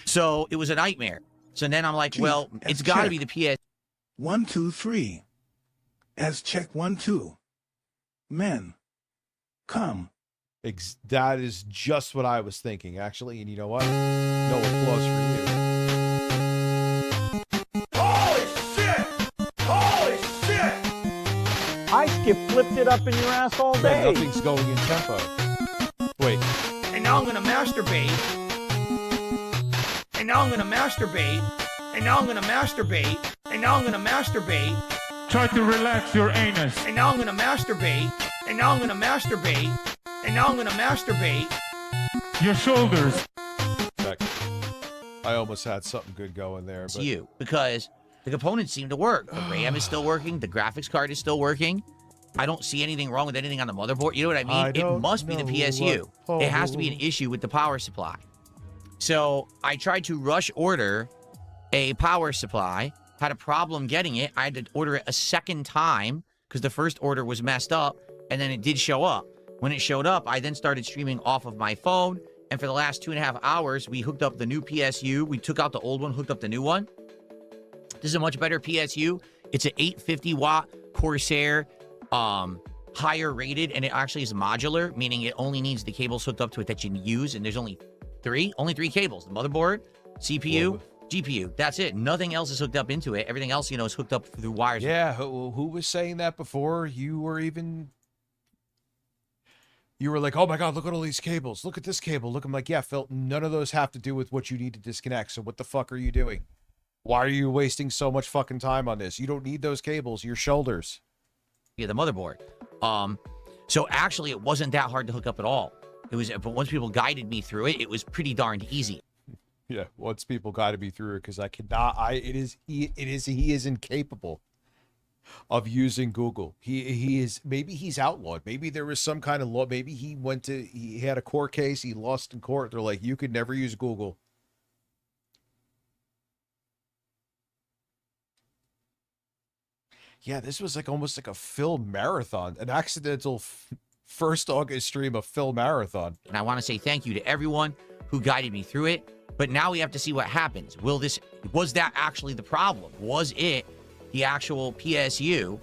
So it was a nightmare. So then I'm like, well, it's got to be the PS. 1, 2, 3. As check 1, 2. Men, come. That is just what I was thinking, actually. And you know what? No applause for you. I flipped it up in your ass all day. Nothing's going in tempo. Wait. And now I'm gonna masturbate. And now I'm gonna masturbate. And now I'm gonna masturbate. And now I'm gonna masturbate. Try to relax your anus. And now I'm gonna masturbate. And now I'm gonna masturbate. And now I'm gonna masturbate. Your shoulders. I almost had something good going there. It's you, because the components seem to work. The RAM is still working. The graphics card is still working. I don't see anything wrong with anything on the motherboard. You know what I mean? It must be the PSU. It has to be an issue with the power supply. So I tried to rush order a power supply, had a problem getting it. I had to order it a second time because the first order was messed up, and then it did show up. When it showed up, I then started streaming off of my phone, and for the last 2.5 hours, we hooked up the new PSU. We took out the old one, hooked up the new one. This is a much better PSU. It's an 850-watt Corsair, higher rated, and it actually is modular, meaning it only needs the cables hooked up to it that you can use, and there's only three cables: the motherboard, CPU, GPU. That's it. Nothing else is hooked up into it. Everything else, is hooked up through wires. Yeah, who was saying that before you were even... You were like, oh my God, look at all these cables. Look at this cable. Look, I'm like, yeah, Phil, none of those have to do with what you need to disconnect. So what the fuck are you doing? Why are you wasting so much fucking time on this? You don't need those cables. Your shoulders. Yeah, the motherboard. So actually, it wasn't that hard to hook up at all. It was, but once people guided me through it, it was pretty darned easy. Yeah, once people got to be through it because I cannot. He is incapable of using Google. He is, maybe he's outlawed. Maybe there was some kind of law. Maybe he had a court case. He lost in court. They're like, you could never use Google. Yeah, this was like almost like a film marathon, an accidental 1st August stream of film marathon. And I want to say thank you to everyone who guided me through it. But now we have to see what happens. Was that actually the problem? Was it the actual PSU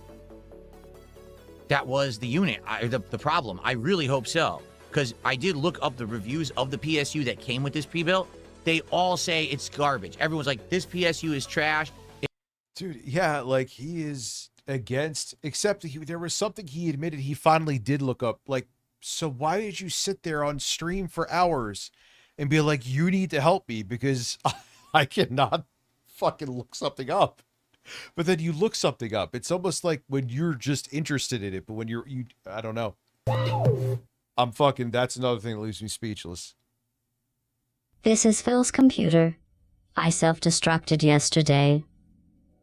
that was the unit, the problem? I really hope so. Because I did look up the reviews of the PSU that came with this pre-built. They all say it's garbage. Everyone's like, this PSU is trash. Dude, yeah, like he is against, except there was something he admitted he finally did look up. Like, so why did you sit there on stream for hours and be like, you need to help me because I cannot fucking look something up? But then you look something up. It's almost like when you're just interested in it, but when I don't know. That's another thing that leaves me speechless. This is Phil's computer. I self-destructed yesterday.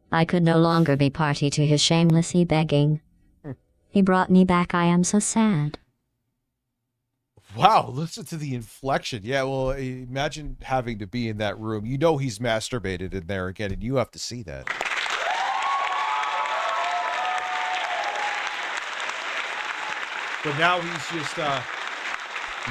I could no longer be party to his shameless begging. He brought me back. I am so sad. Wow, listen to the inflection. Yeah, well, imagine having to be in that room. You know he's masturbated in there again, and you have to see that. But now he's just,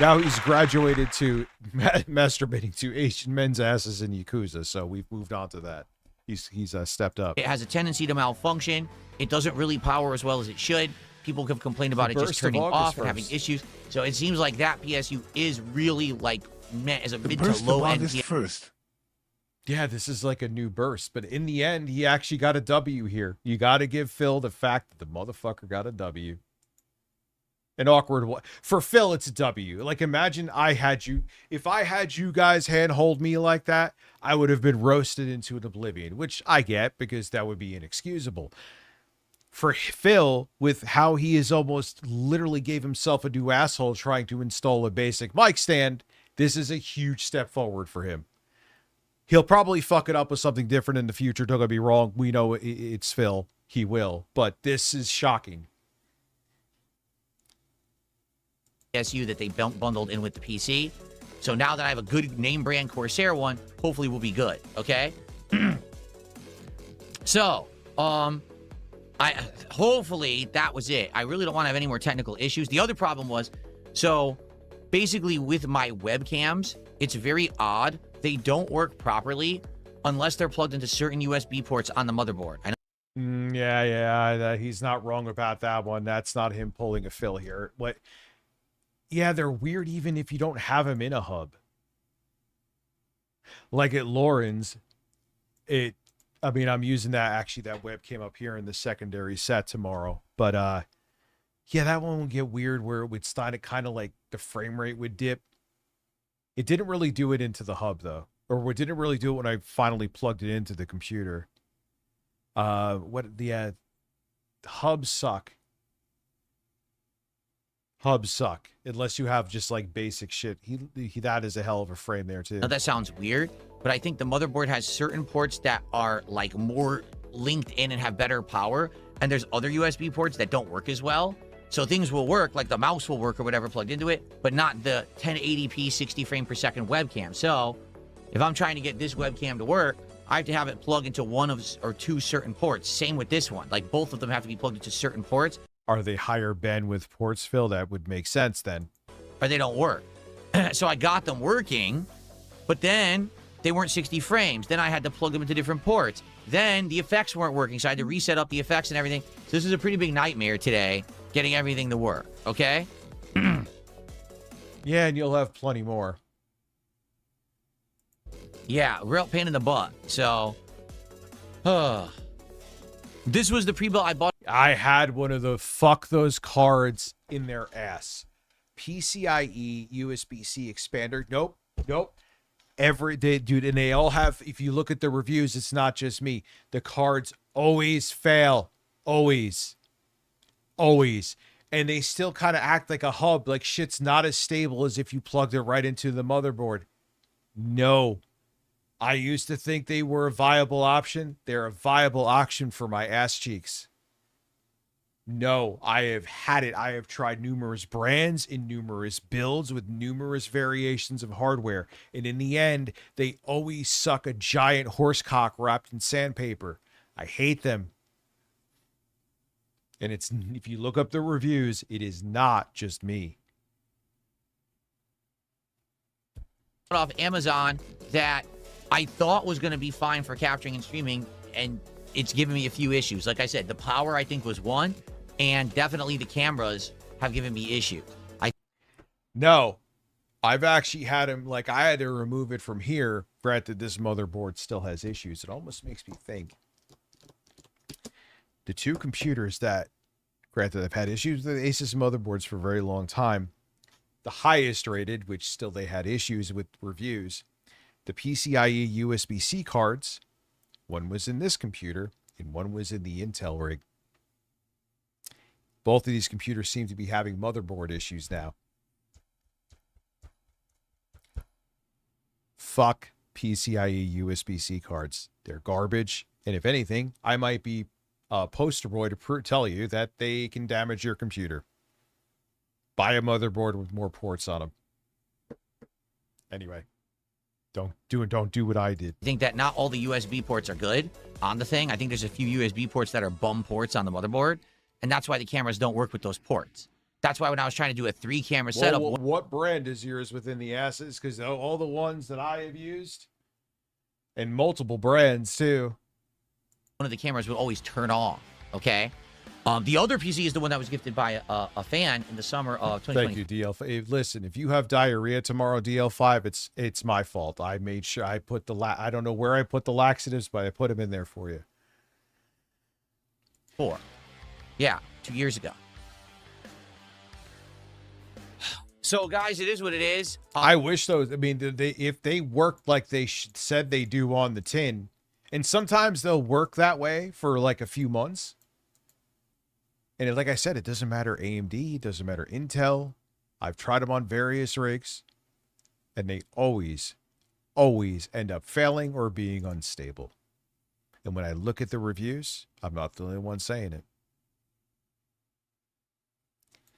now he's graduated to masturbating to Asian men's asses in Yakuza, so we've moved on to that. He's stepped up. It has a tendency to malfunction. It doesn't really power as well as it should. People have complained about it just turning off and having issues. So it seems like that PSU is really like meant as a mid to low end. First. Yeah, this is like a new burst, but in the end, he actually got a W here. You got to give Phil the fact that the motherfucker got a W. An awkward one. For Phil, it's a W. Like, imagine if I had you guys handhold me like that, I would have been roasted into an oblivion, which I get because that would be inexcusable. For Phil, with how he is almost literally gave himself a new asshole trying to install a basic mic stand, this is a huge step forward for him. He'll probably fuck it up with something different in the future. Don't get me wrong. We know it's Phil. He will. But this is shocking. PSU that they bundled in with the PC. So now that I have a good name brand Corsair one, hopefully we'll be good. Okay. So, hopefully that was it. I really don't want to have any more technical issues. The other problem was, so basically with my webcams, it's very odd. They don't work properly unless they're plugged into certain USB ports on the motherboard. I know. Yeah. He's not wrong about that one. That's not him pulling a Phil here. What? Yeah, they're weird even if you don't have them in a hub. Like at Lauren's, I'm using that webcam up here in the secondary set tomorrow. But yeah, that one would get weird where it would start to kind of like the frame rate would dip. It didn't really do it into the hub though. Or it didn't really do it when I finally plugged it into the computer. Hubs suck. Hubs suck unless you have just like basic shit. That is a hell of a frame there too. Now that sounds weird, but I think the motherboard has certain ports that are like more linked in and have better power, and there's other USB ports that don't work as well. So things will work, like the mouse will work or whatever plugged into it, but not the 1080p 60 frame per second webcam. So if I'm trying to get this webcam to work, I have to have it plugged into one or two certain ports. Same with this one. Like both of them have to be plugged into certain ports. Are they higher bandwidth ports, Phil? That would make sense then. Or they don't work. So I got them working, but then they weren't 60 frames. Then I had to plug them into different ports. Then the effects weren't working, so I had to reset up the effects and everything. So this is a pretty big nightmare today, getting everything to work, okay? Yeah, and you'll have plenty more. Yeah, real pain in the butt. So, this was the pre-built I bought. I had one of the fuck those cards in their ass. PCIe USB-C expander. Nope. Every day, dude, and they all have, if you look at the reviews, it's not just me. The cards always fail. Always. And they still kind of act like a hub, like shit's not as stable as if you plugged it right into the motherboard. No. I used to think they were a viable option. They're a viable option for my ass cheeks. No, I have had it. I have tried numerous brands in numerous builds with numerous variations of hardware. And in the end, they always suck a giant horsecock wrapped in sandpaper. I hate them. And it's, if you look up the reviews, it is not just me. Off Amazon that I thought was going to be fine for capturing and streaming, and it's given me a few issues. Like I said, the power I think was one, and definitely the cameras have given me issues. No, I've actually had him, like I had to remove it from here. Granted, this motherboard still has issues. It almost makes me think the two computers that, granted, I've had issues with the Asus motherboards for a very long time. The highest rated, which still they had issues with reviews, the PCIe USB-C cards. One was in this computer and one was in the Intel rig. Both of these computers seem to be having motherboard issues now. Fuck PCIe USB-C cards. They're garbage. And if anything, I might be a poster boy to tell you that they can damage your computer. Buy a motherboard with more ports on them. Anyway, don't do what I did. I think that not all the USB ports are good on the thing. I think there's a few USB ports that are bum ports on the motherboard, and that's why the cameras don't work with those ports. That's why when I was trying to do a 3-camera setup... What brand is yours within the Asus? Because all the ones that I have used, and multiple brands too, one of the cameras would always turn off, okay? The other PC is the one that was gifted by a fan in the summer of 2020. Thank you, DL5. Listen, if you have diarrhea tomorrow, DL5, it's my fault. I made sure I put I don't know where I put the laxatives, but I put them in there for you. 4. Yeah, 2 years ago. So, guys, it is what it is. I wish those, I mean, if they worked like they said they do on the tin, and sometimes they'll work that way for like a few months. And like I said, it doesn't matter AMD, it doesn't matter Intel. I've tried them on various rigs, and they always end up failing or being unstable. And when I look at the reviews, I'm not the only one saying it.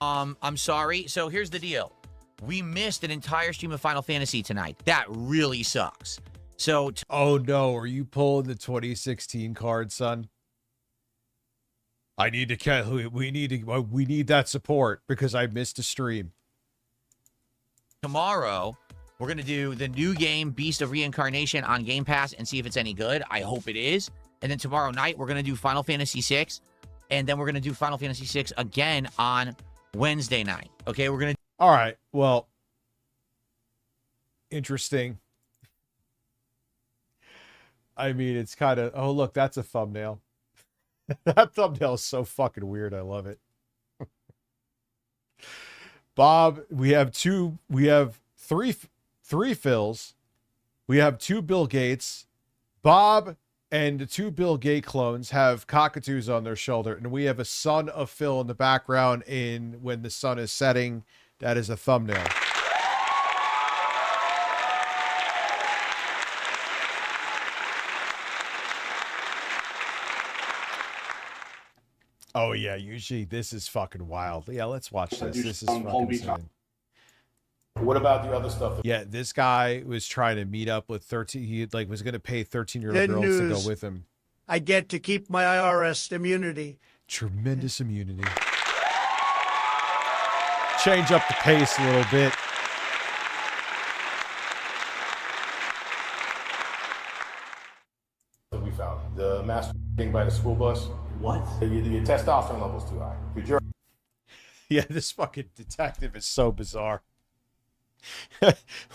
I'm sorry. So here's the deal. We missed an entire stream of Final Fantasy tonight. That really sucks. So... Oh, no. Are you pulling the 2016 card, son? I need to... We need that support because I missed a stream. Tomorrow, we're going to do the new game, Beast of Reincarnation, on Game Pass and see if it's any good. I hope it is. And then tomorrow night, we're going to do Final Fantasy VI. And then we're going to do Final Fantasy VI again on Wednesday night. Okay, we're going to... All right, well, interesting. I mean, it's kind of... Oh, look, that's a thumbnail. That thumbnail is so fucking weird. I love it. Bob, we have three Phils. We have 2 Bill Gates. Bob and the 2 Bill Gates clones have cockatoos on their shoulder, and we have a son of Phil in the background in when the sun is setting. That is a thumbnail. Oh yeah, usually this is fucking wild. Yeah, let's watch this. This is fucking insane. What about the other stuff? Yeah, this guy was trying to meet up with 13. He was going to pay 13-year-old Good girls news. to go with him. I get to keep my IRS immunity. Tremendous immunity. Change up the pace a little bit. That we found the masturbating by the school bus. What? Your testosterone level's too high. Yeah, this fucking detective is so bizarre.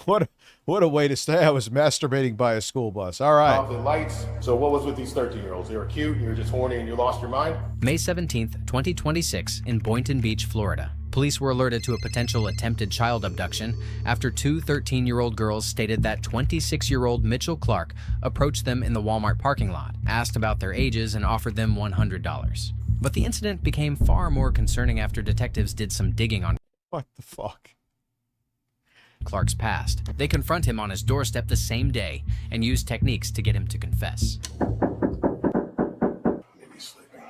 What a way to say I was masturbating by a school bus. All right. Off the lights. So what was with these 13-year-olds? They were cute, you were just horny, and you lost your mind? May 17th, 2026, in Boynton Beach, Florida. Police were alerted to a potential attempted child abduction after 2 13-year-old girls stated that 26-year-old Mitchell Clark approached them in the Walmart parking lot, asked about their ages, and offered them $100. But the incident became far more concerning after detectives did some digging on... What the fuck? Clark's past. They confront him on his doorstep the same day and use techniques to get him to confess. Maybe sleeping.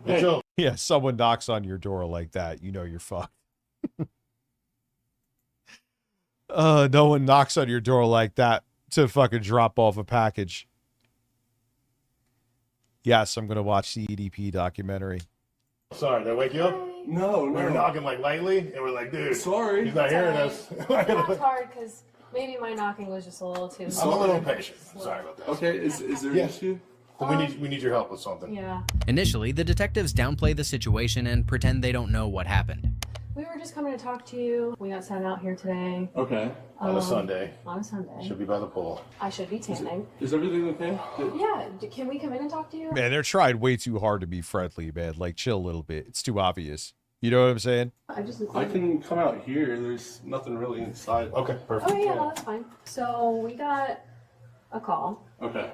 Hey. Yeah, someone knocks on your door like that, you know you're fucked. No one knocks on your door like that to fucking drop off a package. Yes, I'm gonna watch the EDP documentary. Sorry, did I wake you up? No, We were knocking like lightly, and we're like, dude, sorry. he's not hearing us. It's hard because maybe my knocking was just a little too. I'm a little impatient. Sorry about that. Okay, is there an issue? Well, we need your help with something. Yeah. Initially, the detectives downplay the situation and pretend they don't know what happened. We were just coming to talk to you. We got sent out here today. Okay. On a Sunday. On a Sunday. Should be by the pool. I should be tanning. Is everything okay? Yeah. Can we come in and talk to you? Man, they're trying way too hard to be friendly, man. Like, chill a little bit. It's too obvious. You know what I'm saying? I can come out here. There's nothing really inside. Okay, perfect. Oh yeah, no, that's fine. So we got a call. Okay.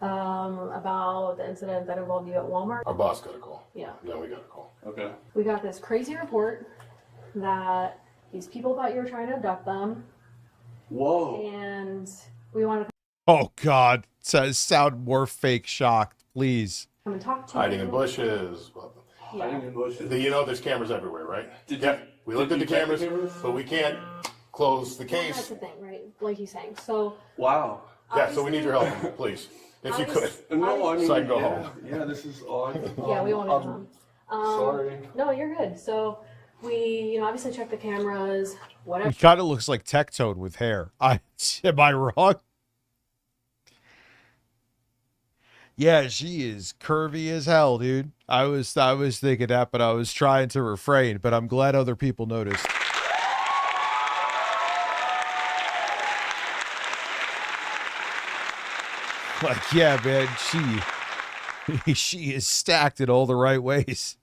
About the incident that involved you at Walmart. Our boss got a call. Yeah. Then we got a call. Okay. We got this crazy report that these people thought you were trying to abduct them. Whoa. And we want to Oh, God. Sound more fake shocked, please. come and talk to Hiding you. in bushes. Yeah. Hiding in bushes. You know, there's cameras everywhere, right? Did we looked at the you check the cameras, cameras? but we can't close the Well, that's case. the thing, right? Like he's saying. So Wow. Yeah, so we need your help, please. If you could. No, I mean, So I can go yeah, home. Yeah, this is odd. yeah, we want to come. Sorry. No, you're good. So we, obviously check the cameras. Whatever. He kind of looks like Tectone with hair. Am I wrong? Yeah, she is curvy as hell, dude. I was thinking that, but I was trying to refrain. But I'm glad other people noticed. Like, yeah, man, she is stacked in all the right ways.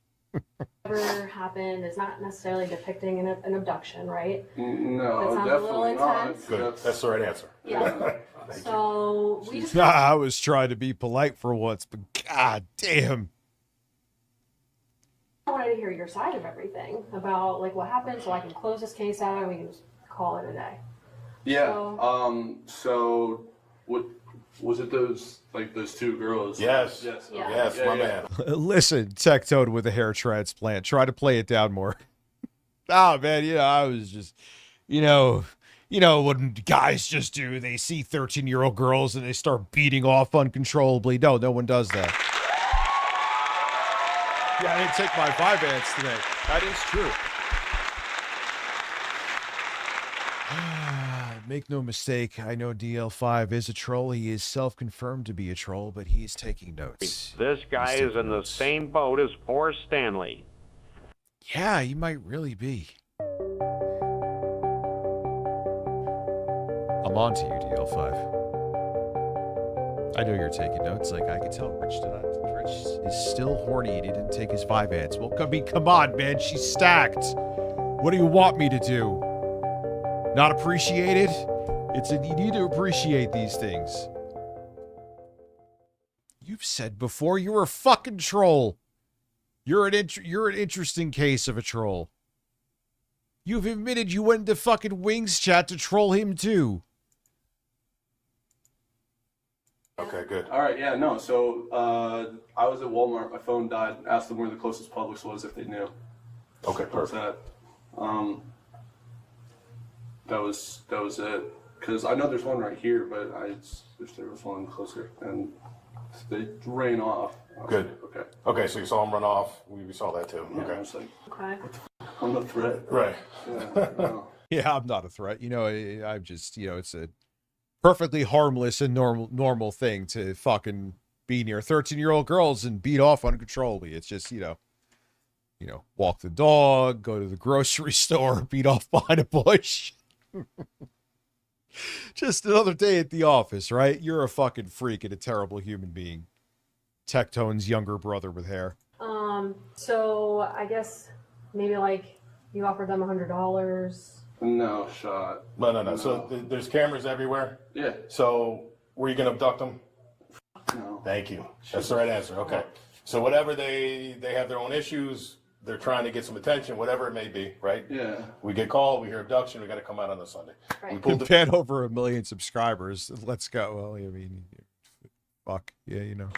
Whatever happened is not necessarily depicting an abduction, right? No, That sounds a little definitely not. intense. Good. That's the right answer. Yeah. So we just I was trying to be polite for once, but god damn. I wanted to hear your side of everything about like what happened, so I can close this case out and we can just call it a day. Yeah. So- So what was it? Those two girls? Yes. Yes. Yeah. Yes, Yeah, my yeah. man. Listen, Tectone with a hair transplant. Try to play it down more. Oh man, I was just, you know what guys just do. They see 13-year-old girls and they start beating off uncontrollably. No one does that. Yeah, I didn't take my Vyvanse today. That is true. Make no mistake, I know DL5 is a troll. He is self-confirmed to be a troll, but he's taking notes. This guy is in the same boat as poor Stanley. Yeah, he might really be. I'm on to you, DL5. I know you're taking notes. Like, I can tell Rich is still horny. He didn't take his Vyvanse. Well, come on, man. She's stacked. What do you want me to do? Not appreciate it? You need to appreciate these things. You've said before you're a fucking troll. You're an interesting case of a troll. You've admitted you went into fucking Wings chat to troll him too. Okay, good. All right. Yeah. No. So I was at Walmart. My phone died. Asked them where the closest Publix was if they knew. Okay, What's perfect. that? That was it. Because I know there's one right here, but I wish there was one closer, and they ran off. Good. Okay. Okay, so you saw him run off. We saw that too. Yeah, Okay. I was like, Okay. I'm a threat. Right. Yeah, no. Yeah, I'm not a threat. I'm just, it's a perfectly harmless and normal thing to fucking be near 13-year-old girls and beat off uncontrollably. It's just, walk the dog, go to the grocery store, beat off behind a bush. Just another day at the office, right? You're a fucking freak and a terrible human being. Tectone's younger brother with hair. So I guess maybe like you offered them $100. No shot. No. So there's cameras everywhere? Yeah. So were you going to abduct them? No. Thank you. That's the right answer. Okay. So whatever they have their own issues, they're trying to get some attention, whatever it may be, right? Yeah. We get called, we hear abduction, we got to come out on a Sunday. Right. We pulled the Pat over 1 million subscribers. Let's go. Well, I mean, fuck yeah, you know.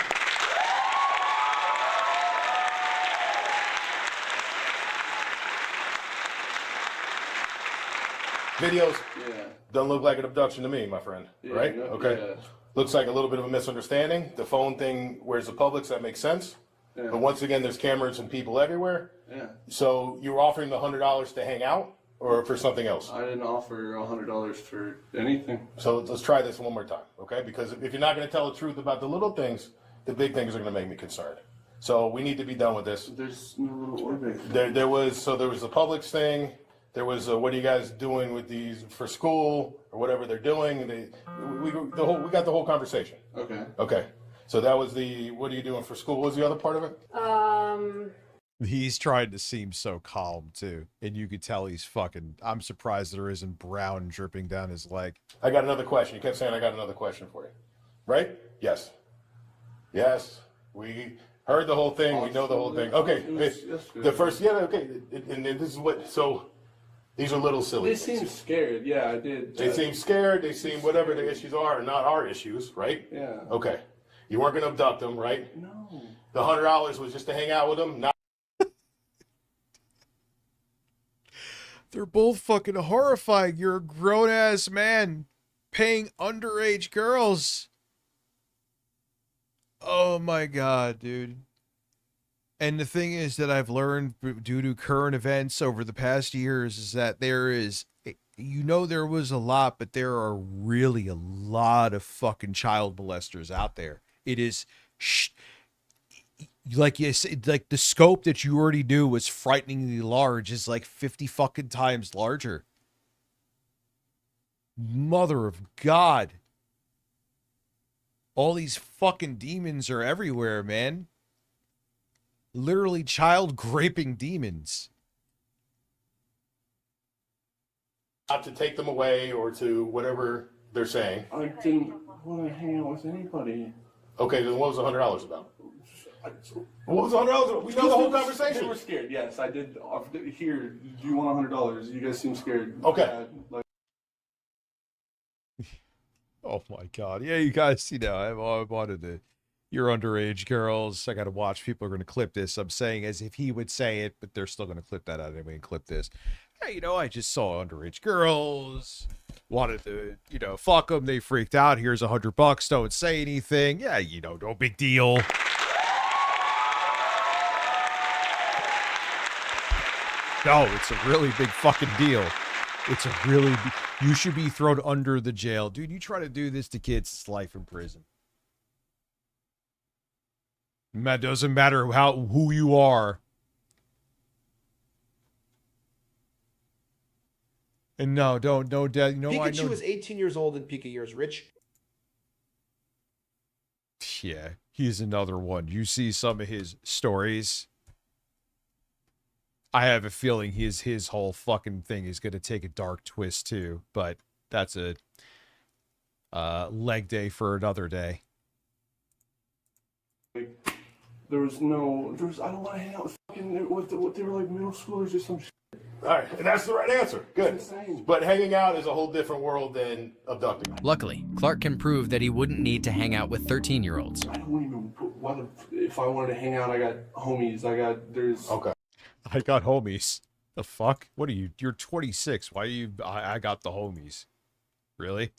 videos. Yeah. Doesn't look like an abduction to me, my friend. Yeah, right? yeah, Okay. yeah. Looks like a little bit of a misunderstanding. The phone thing, where's the Publix? That makes sense. Yeah. But once again, there's cameras and people everywhere. Yeah. So you were offering the $100 to hang out, or for something else? I didn't offer $100 for anything. So let's try this one more time, okay? Because if you're not going to tell the truth about the little things, the big things are going to make me concerned. So we need to be done with this. There's no little or big thing. There was the Publix thing. There was what are you guys doing with these for school or whatever they're doing? We got the whole conversation. Okay. Okay. So that was the what are you doing for school? What was the other part of it? He's trying to seem so calm too, and you could tell he's fucking. I'm surprised there isn't brown dripping down his leg. I got another question. You kept saying I got another question for you, right? Yes. Yes. We heard the whole thing. We know the whole thing. Okay. The first, yeah. Okay. And this is what. So these are little silly. They seem scared. Yeah, I did. They seem scared. They seem whatever the issues are not our issues, right? Yeah. Okay. You weren't going to abduct them, right? No. The $100 was just to hang out with them. Not. They're both fucking horrifying. You're a grown ass man paying underage girls. Oh my god, dude. And the thing is that I've learned due to current events over the past years is that there is, you know, there was a lot, but there are really a lot of fucking child molesters out there. It is, like you said, like the scope that you already knew was frighteningly large is like 50 fucking times larger. Mother of God. All these fucking demons are everywhere, man. Literally child graping demons. Not to take them away or to whatever they're saying. I didn't want to hang out with anybody. Okay, then what was the $100 about? What was the $100 about? We know the whole conversation. They were scared. Yes, I did. Here, do you want $100? You guys seem scared. Okay. Oh my god. Yeah, you guys, you know, I wanted to. You're underage girls. I got to watch. People are going to clip this. I'm saying as if he would say it, but they're still going to clip that out anyway and clip this. Hey, you know, I just saw underage girls. Wanted to, you know, fuck them. They freaked out. Here's $100. Don't say anything. Yeah, you know, no big deal. No, it's a really big fucking deal. It's a really, you should be thrown under the jail. Dude, you try to do this to kids, it's life in prison. That doesn't matter who you are. And no, don't, you know, Pikachu I know. was 18 years old in Pika years, Rich. Yeah, he's another one. You see some of his stories. I have a feeling his whole fucking thing is going to take a dark twist too, but that's a leg day for another day. There was, I don't want to hang out with fucking, what they were like middle schoolers or some shit. All right, and that's the right answer. Good. But hanging out is a whole different world than abducting. Luckily, Clark can prove that he wouldn't need to hang out with 13-year-olds. I don't even, if I wanted to hang out, I got homies, Okay. I got homies. The fuck? What are you? You're 26. Why are you? I got the homies. Really?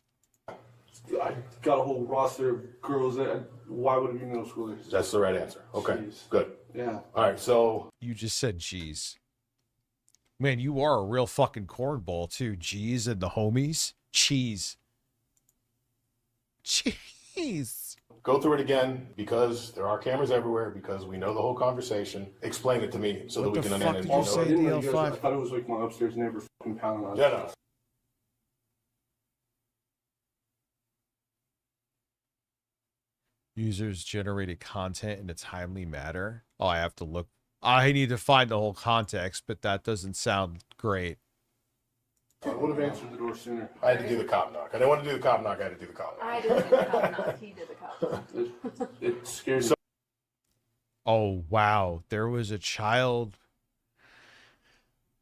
I got a whole roster of girls that, why would it be middle schoolers? That's the right answer. Okay, good. Yeah. All right, so. You just said G's. Man, you are a real fucking cornball too. G's and the homies. Cheese. Cheese. Go through it again because there are cameras everywhere because we know the whole conversation. Explain it to me so What that we the can fuck understand. did you say, DL5? I thought it was like my upstairs neighbor fucking pounding on us. Yeah, no. Users generated content in a timely manner. Oh, I have to look. I need to find the whole context, but that doesn't sound great. I would have answered the door sooner. I had to do the cop knock. I didn't want to do the cop knock. I had to do the cop knock. I didn't do the cop knock. He did the cop knock. It scared me. Oh, wow. There was a child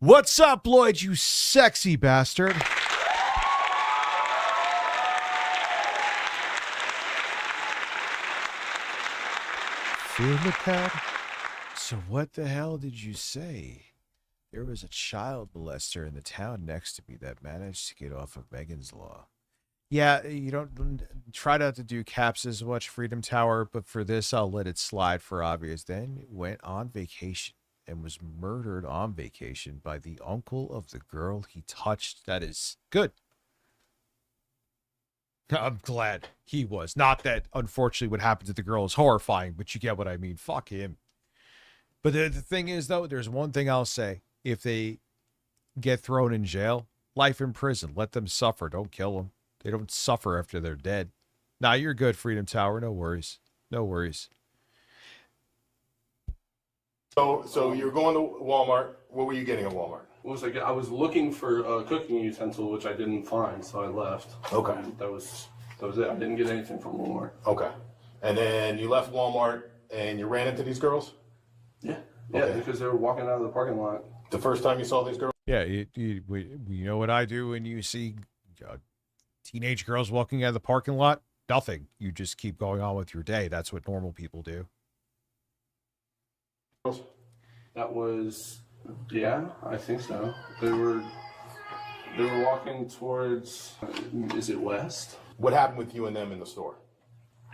What's up, Lloyd, you sexy bastard? Feel the pad? So what the hell did you say? There was a child molester in the town next to me that managed to get off of Megan's Law. Yeah, you don't try not to do caps as much, Freedom Tower, but for this, I'll let it slide for obvious. Then went on vacation and was murdered on vacation by the uncle of the girl he touched. That is good. I'm glad he was. Not that, unfortunately, what happened to the girl is horrifying, but you get what I mean. Fuck him. But the thing is, though, there's one thing I'll say. If they get thrown in jail, life in prison. Let them suffer. Don't kill them. They don't suffer after they're dead. Nah, you're good, Freedom Tower. No worries. No worries. So you're going to Walmart. What were you getting at Walmart? What was I looking for a cooking utensil, which I didn't find, so I left. Okay. And that was it. I didn't get anything from Walmart. Okay. And then you left Walmart and you ran into these girls? Yeah. Yeah, Okay. because they were walking out of the parking lot. The first time you saw these girls? Yeah, you know what I do when you see teenage girls walking out of the parking lot? Nothing. You just keep going on with your day. That's what normal people do. That was, yeah, I think so. They were walking towards, is it west? What happened with you and them in the store?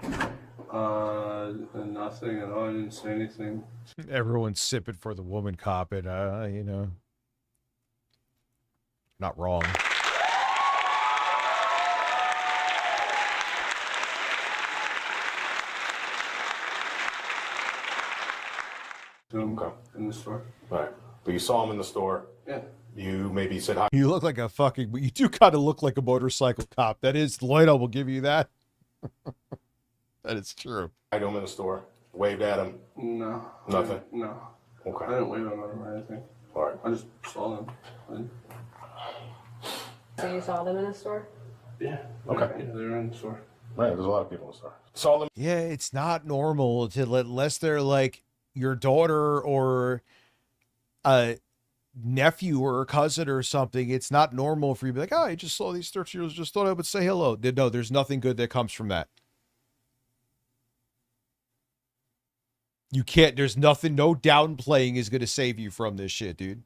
Nothing at all. I didn't say anything. Everyone's sipping for the woman cop, and you know, not wrong. Okay. In the store. Right. But you saw him in the store. Yeah. You maybe said hi. You look like a fucking, you do kind of look like a motorcycle cop. That is, Lloyd, I will give you that. That is true. I to him in the store. Waved at him. No. Nothing? No. Okay. I didn't wave at them or anything. All right. I just saw them. So you saw them in the store? Yeah. Okay. Yeah, they were in the store. Right. There's a lot of people in the store. Saw them. Yeah, it's not normal to unless they're like your daughter or a nephew or a cousin or something. It's not normal for you to be like, oh, I just saw these 13-year-olds, just thought I would say hello. No, there's nothing good that comes from that. You can't, there's nothing, no downplaying is going to save you from this shit, dude.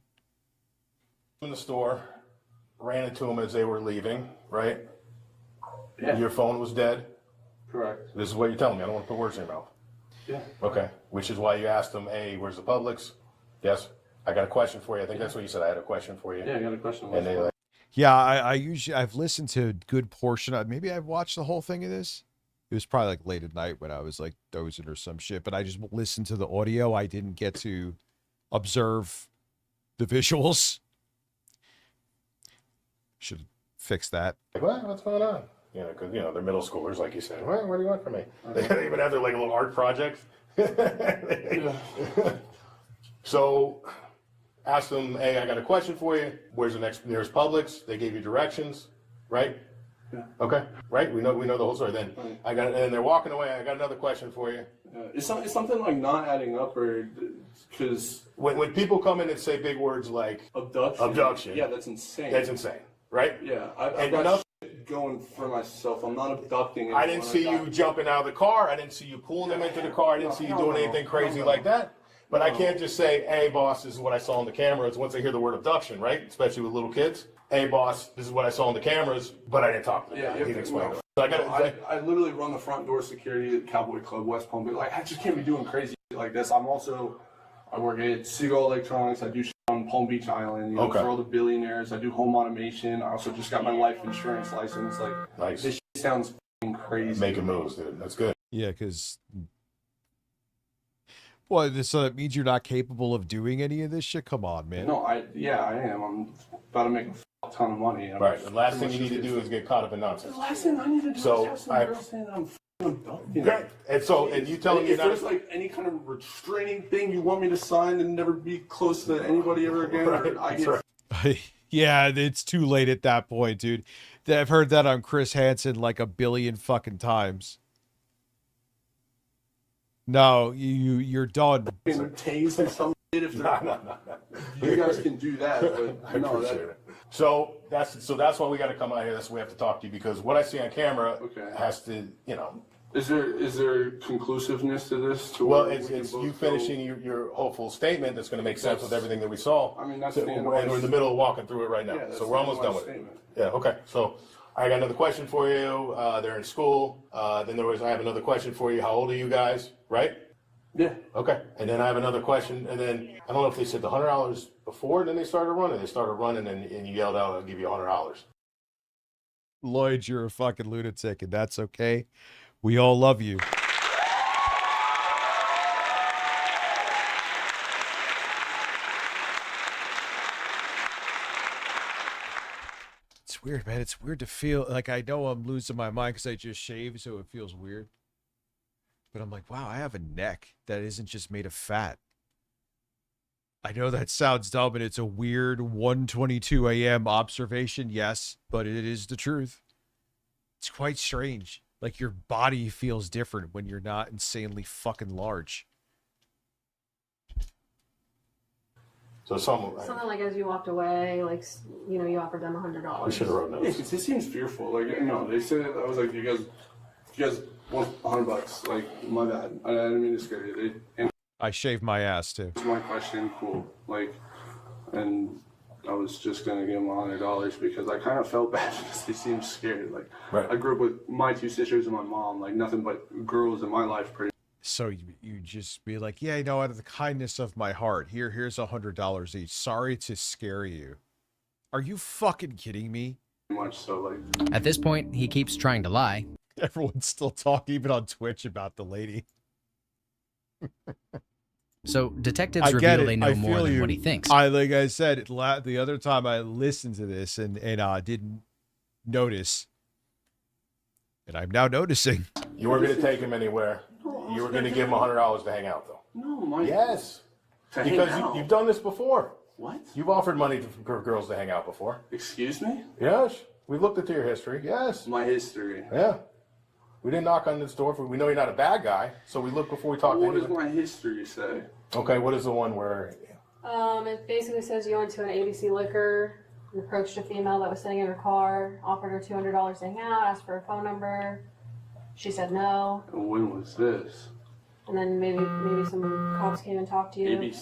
In the store, ran into them as they were leaving, right? Yeah. Your phone was dead. Correct. This is what you're telling me. I don't want to put words in your mouth. Yeah. Okay. Which is why you asked them, hey, where's the Publix? Yes. I got a question for you. I think that's what you said. I had a question for you. Yeah, I got a question. And they like, Yeah, I usually, I've listened to a good portion of, maybe I've watched the whole thing of this. It was probably like late at night when I was like dozing or some shit, but I just listened to the audio. I didn't get to observe the visuals. Should fix that. like, what? What's going on? You know, because, you know, they're middle schoolers, like you said. What do you want from me? They even have their like little art projects. So, asked them, hey, I got a question for you. Where's the nearest Publix? They gave you directions, right? Yeah. Okay, right? We know the whole story. Then Right. and they're walking away. I got another question for you. It's something like not adding up, or because When people come in and say big words like abduction. Yeah, that's insane. that's insane, right? Yeah, I've And got enough- shit going for myself. I'm not abducting anyone. I didn't see you jumping out of the car. I didn't see you pulling them into the car. I didn't see you doing anything crazy like that. But I can't just say, hey, boss, this is what I saw on the cameras. Once they hear the word abduction, right? Especially with little kids. Hey, boss, this is what I saw on the cameras, but I didn't talk to them. Yeah, He you didn't have to, explain it. So I literally run the front door security at Cowboy Club West Palm Beach. Like, I just can't be doing crazy shit like this. I work at Seagull Electronics. I do shit on Palm Beach Island, you know, Okay. for all the billionaires. I do home automation. I also just got my life insurance license. Like, Nice. this shit sounds f***ing crazy. Making moves, dude. That's good. Yeah, because, well, so that means you're not capable of doing any of this shit? Come on, man. No, I am. I'm about to make a ton of money. And I'm Right. The last thing pretty you need much to do is get caught up in nonsense. The last thing I need to do So, is have some I- girl saying that I'm f***ing abducted. Great. And so, and you telling me if not there's like any kind of restraining thing you want me to sign and never be close to anybody ever again, Right, I that's get right. Yeah, it's too late at that point, dude. I've heard that on Chris Hansen like a billion fucking times. No, you're done. tased and something. If No. you guys can do that, but I no, appreciate it. So that's why we got to come out here. That's why we have to talk to you, because what I see on camera has to, you know. Is there conclusiveness to this? Well, it's you finishing your hopeful statement that's going to make sense with everything that we saw. I mean, that's so, and we're in the middle of walking through it right now, Yeah, so we're almost done with it. Yeah. Okay. So I got another question for you. They're in school. Then I have another question for you. How old are you guys? Right? Yeah. Okay. And then I have another question. And then I don't know if they said the $100 before, then they started running. They started running, and you yelled out, "I'll give you $100." Lloyd, you're a fucking lunatic, and that's okay. We all love you. It's weird, man. It's weird to feel like I know I'm losing my mind because I just shaved, so it feels weird. But I'm like, wow, I have a neck that isn't just made of fat. I know that sounds dumb and it's a weird 1:22 a.m. observation, yes, but it is the truth. It's quite strange. Like your body feels different when you're not insanely fucking large. So Something like as you walked away, like, you know, you offered them $100. We should have wrote notes. Yeah, 'cause it seems fearful. Like, you know, they said, I was like, you guys want $100? Like, my bad. I didn't mean to scare you. I shaved my ass too. That's my question. Cool. Like, and I was just gonna give them $100 because I kind of felt bad because they seemed scared. Like, I grew up with my two sisters and my mom. Like, nothing but girls in my life, pretty. So you just be like, yeah, you know, out of the kindness of my heart, here's $100 each. Sorry to scare you. Are you fucking kidding me? Much so, like. At this point, he keeps trying to lie. Everyone's still talking, even on Twitch, about the lady. So detectives reveal they know more than what he thinks. Like I said, the other time I listened to this and didn't notice, and I'm now noticing. You weren't going to take him anywhere. You were going to give him $100 to hang out, though. No, yes, to because hang out. you've done this before. What? You've offered money for girls to hang out before. Excuse me? Yes, we looked into your history. Yes, my history. Yeah, we didn't knock on this door. We know you're not a bad guy, so we looked before we talked. What to does my history say? Okay, what is the one where? It basically says you went to an ABC liquor and approached a female that was sitting in her car, offered her $200 to hang out, asked for her phone number. She said no. And when was this? And then maybe some cops came and talked to you. ABC.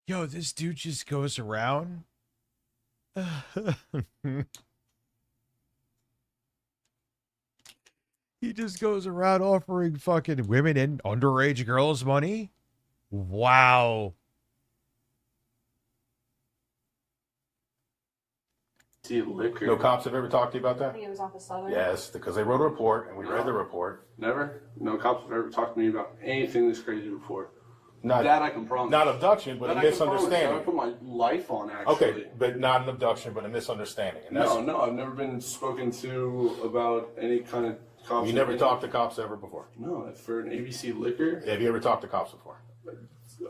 Yo, this dude just goes around. He just goes around offering fucking women and underage girls money. Wow. Liquor. No cops have ever talked to you about I that? think it was off of Southern. Yes, because they wrote a report and we read the report. Never. No cops have ever talked to me about anything this crazy before. Not that I can promise. Not abduction, but that a I can promise. misunderstanding. I put my life on, actually. Okay, but not an abduction, but a misunderstanding. And No, I've never been spoken to about any kind of cops. You never talked to cops ever before? No, for an ABC liquor. Have you ever talked to cops before?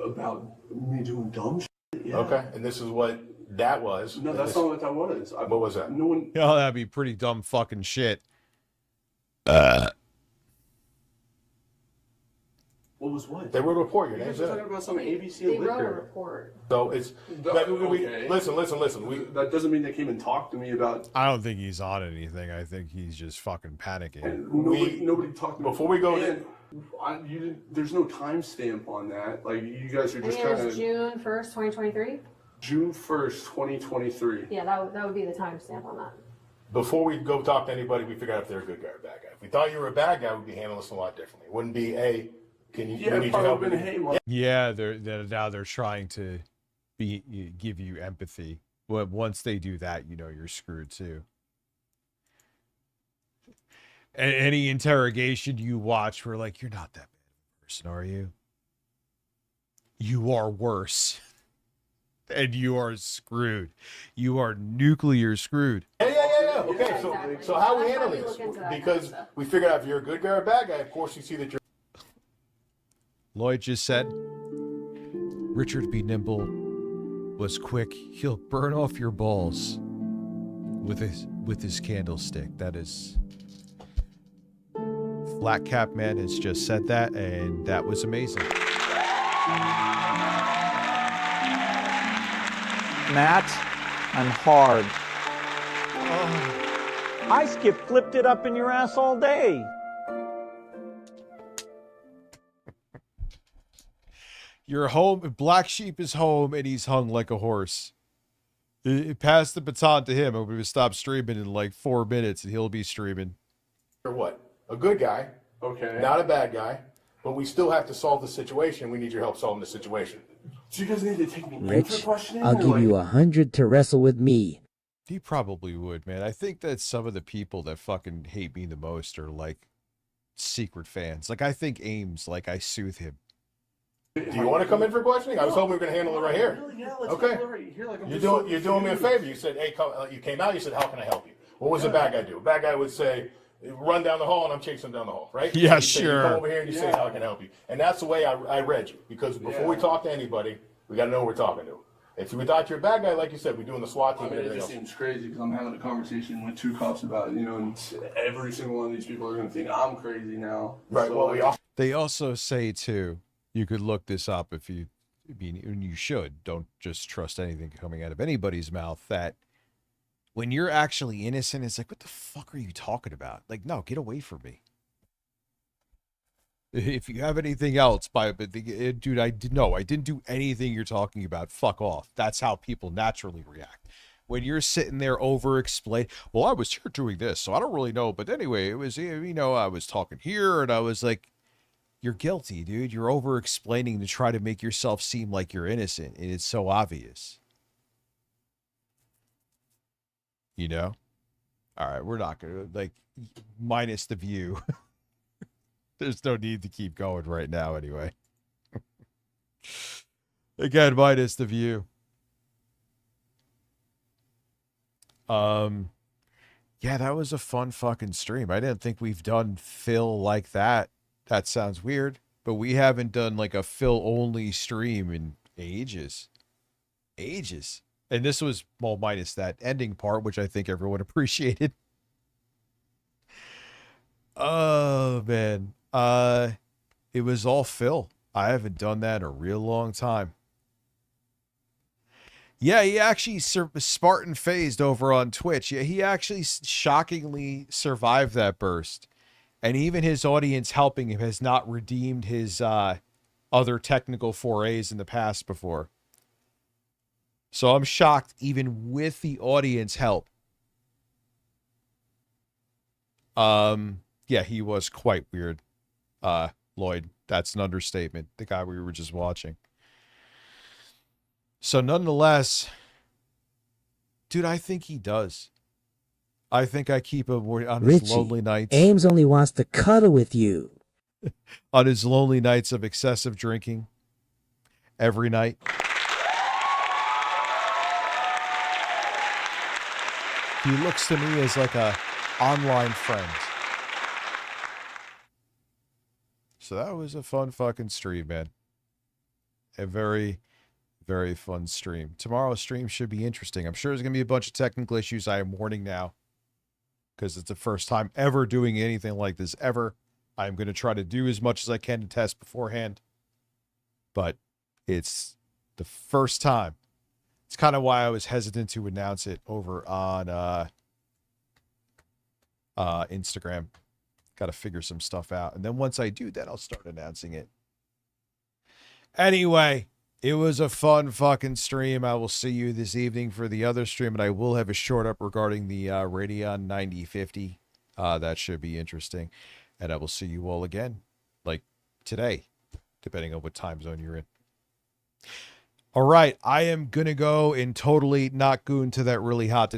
About me doing dumb shit? Yeah. Okay, and this is what that was. No, that's not what that was. What was that? No one. Oh, that'd be pretty dumb fucking shit. What was what? They wrote a report. Your You name's guys in are it. talking about some ABC They liquor. wrote a report. So it's Okay. listen. That doesn't mean they came and talked to me about. I don't think he's on anything. I think he's just fucking panicking. Nobody talked to me. Before we go And there's no timestamp on that. Like, you guys are I just think it kind was of June 1st, 2023. June 1st, 2023. Yeah, that would be the timestamp on that. Before we go talk to anybody, we figure out if they're a good guy or a bad guy. If we thought you were a bad guy, we'd be handling this a lot differently. It wouldn't be can you? Yeah, we need your help. probably been, hey, Mark. Yeah, they're trying to give you empathy. Well, once they do that, you know you're screwed too. Any interrogation you watch, we're like, you're not that bad of a person, are you? You are worse. And you are screwed. You are nuclear screwed. Yeah. Okay, so how are we That's why we handling this? look into that Because kind of stuff. we figured out if you're a good guy or a bad guy, of course you see that you're. Lloyd just said, Richard B. Nimble was quick. He'll burn off your balls with his candlestick. That is... Flat Cap Man has just said that, and that was amazing. Matt. I'm hard. I flipped it up in your ass all day. You're home. Black Sheep is home, and he's hung like a horse. It passed the baton to him. I'm going to stop streaming in like 4 minutes, and he'll be streaming. Or what? A good guy. Okay. Not a bad guy. But we still have to solve the situation. We need your help solving the situation. So you guys need to take me in Rich, for questioning? I'll give you 100 to wrestle with me. He probably would, man. I think that some of the people that fucking hate me the most are like secret fans. Like, I think Ames, like, I soothe him. Do you want to come in for questioning? I was hoping we were going to handle it right here. Okay. You're doing me a favor. You said, hey, come, you came out, you said, how can I help you? What was a bad guy do? A bad guy would say, run down the hall, and I'm chasing him down the hall, right? Yeah, you say, sure. You come over here and you say, how can I help you? And that's the way I read you. Because before we talk to anybody, we got to know who we're talking to. If we thought you're a bad guy, like you said, we're doing the SWAT team and It everything just else. seems crazy because I'm having a conversation with 2 cops about it, and every single one of these people are going to think I'm crazy now. Right, So, well, we all... They also say, too, you could look this up if you, I mean, and you should. Don't just trust anything coming out of anybody's mouth, that when you're actually innocent, it's like, what the fuck are you talking about? Like, no, get away from me. If you have anything else, dude, I didn't do anything you're talking about. Fuck off. That's how people naturally react. When you're sitting there over-explain, well, I was here doing this, so I don't really know. But anyway, it was, I was talking here, and I was like, you're guilty, dude. You're over-explaining to try to make yourself seem like you're innocent, and it's so obvious. You know? All right, we're not going to, like, minus the view. There's no need to keep going right now anyway. Again, minus the view. Yeah, that was a fun fucking stream. I didn't think we've done Phil like that. That sounds weird, but we haven't done like a Phil only stream in ages. Ages. And this was, well, minus that ending part, which I think everyone appreciated. Oh, man. It was all Phil. I haven't done that in a real long time. Yeah, he actually Spartan phased over on Twitch. Yeah, he actually shockingly survived that burst. And even his audience helping him has not redeemed his other technical forays in the past before. So I'm shocked even with the audience help. Yeah, he was quite weird. Lloyd, that's an understatement. The guy we were just watching. So nonetheless, dude, I think he does. I think I keep him on his lonely nights. Ames only wants to cuddle with you. On his lonely nights of excessive drinking. Every night. He looks to me as like a online friend. So that was a fun fucking stream, man. A very, very fun stream. Tomorrow's stream should be interesting. I'm sure there's going to be a bunch of technical issues. I am warning now. Because it's the first time ever doing anything like this ever. I'm going to try to do as much as I can to test beforehand. But it's the first time. It's kind of why I was hesitant to announce it over on Instagram. Got to figure some stuff out. And then once I do that, I'll start announcing it. Anyway, it was a fun fucking stream. I will see you this evening for the other stream. And I will have a short up regarding the Radeon 9050. That should be interesting. And I will see you all again, like today, depending on what time zone you're in. All right, I am going to go and totally not go into that really hot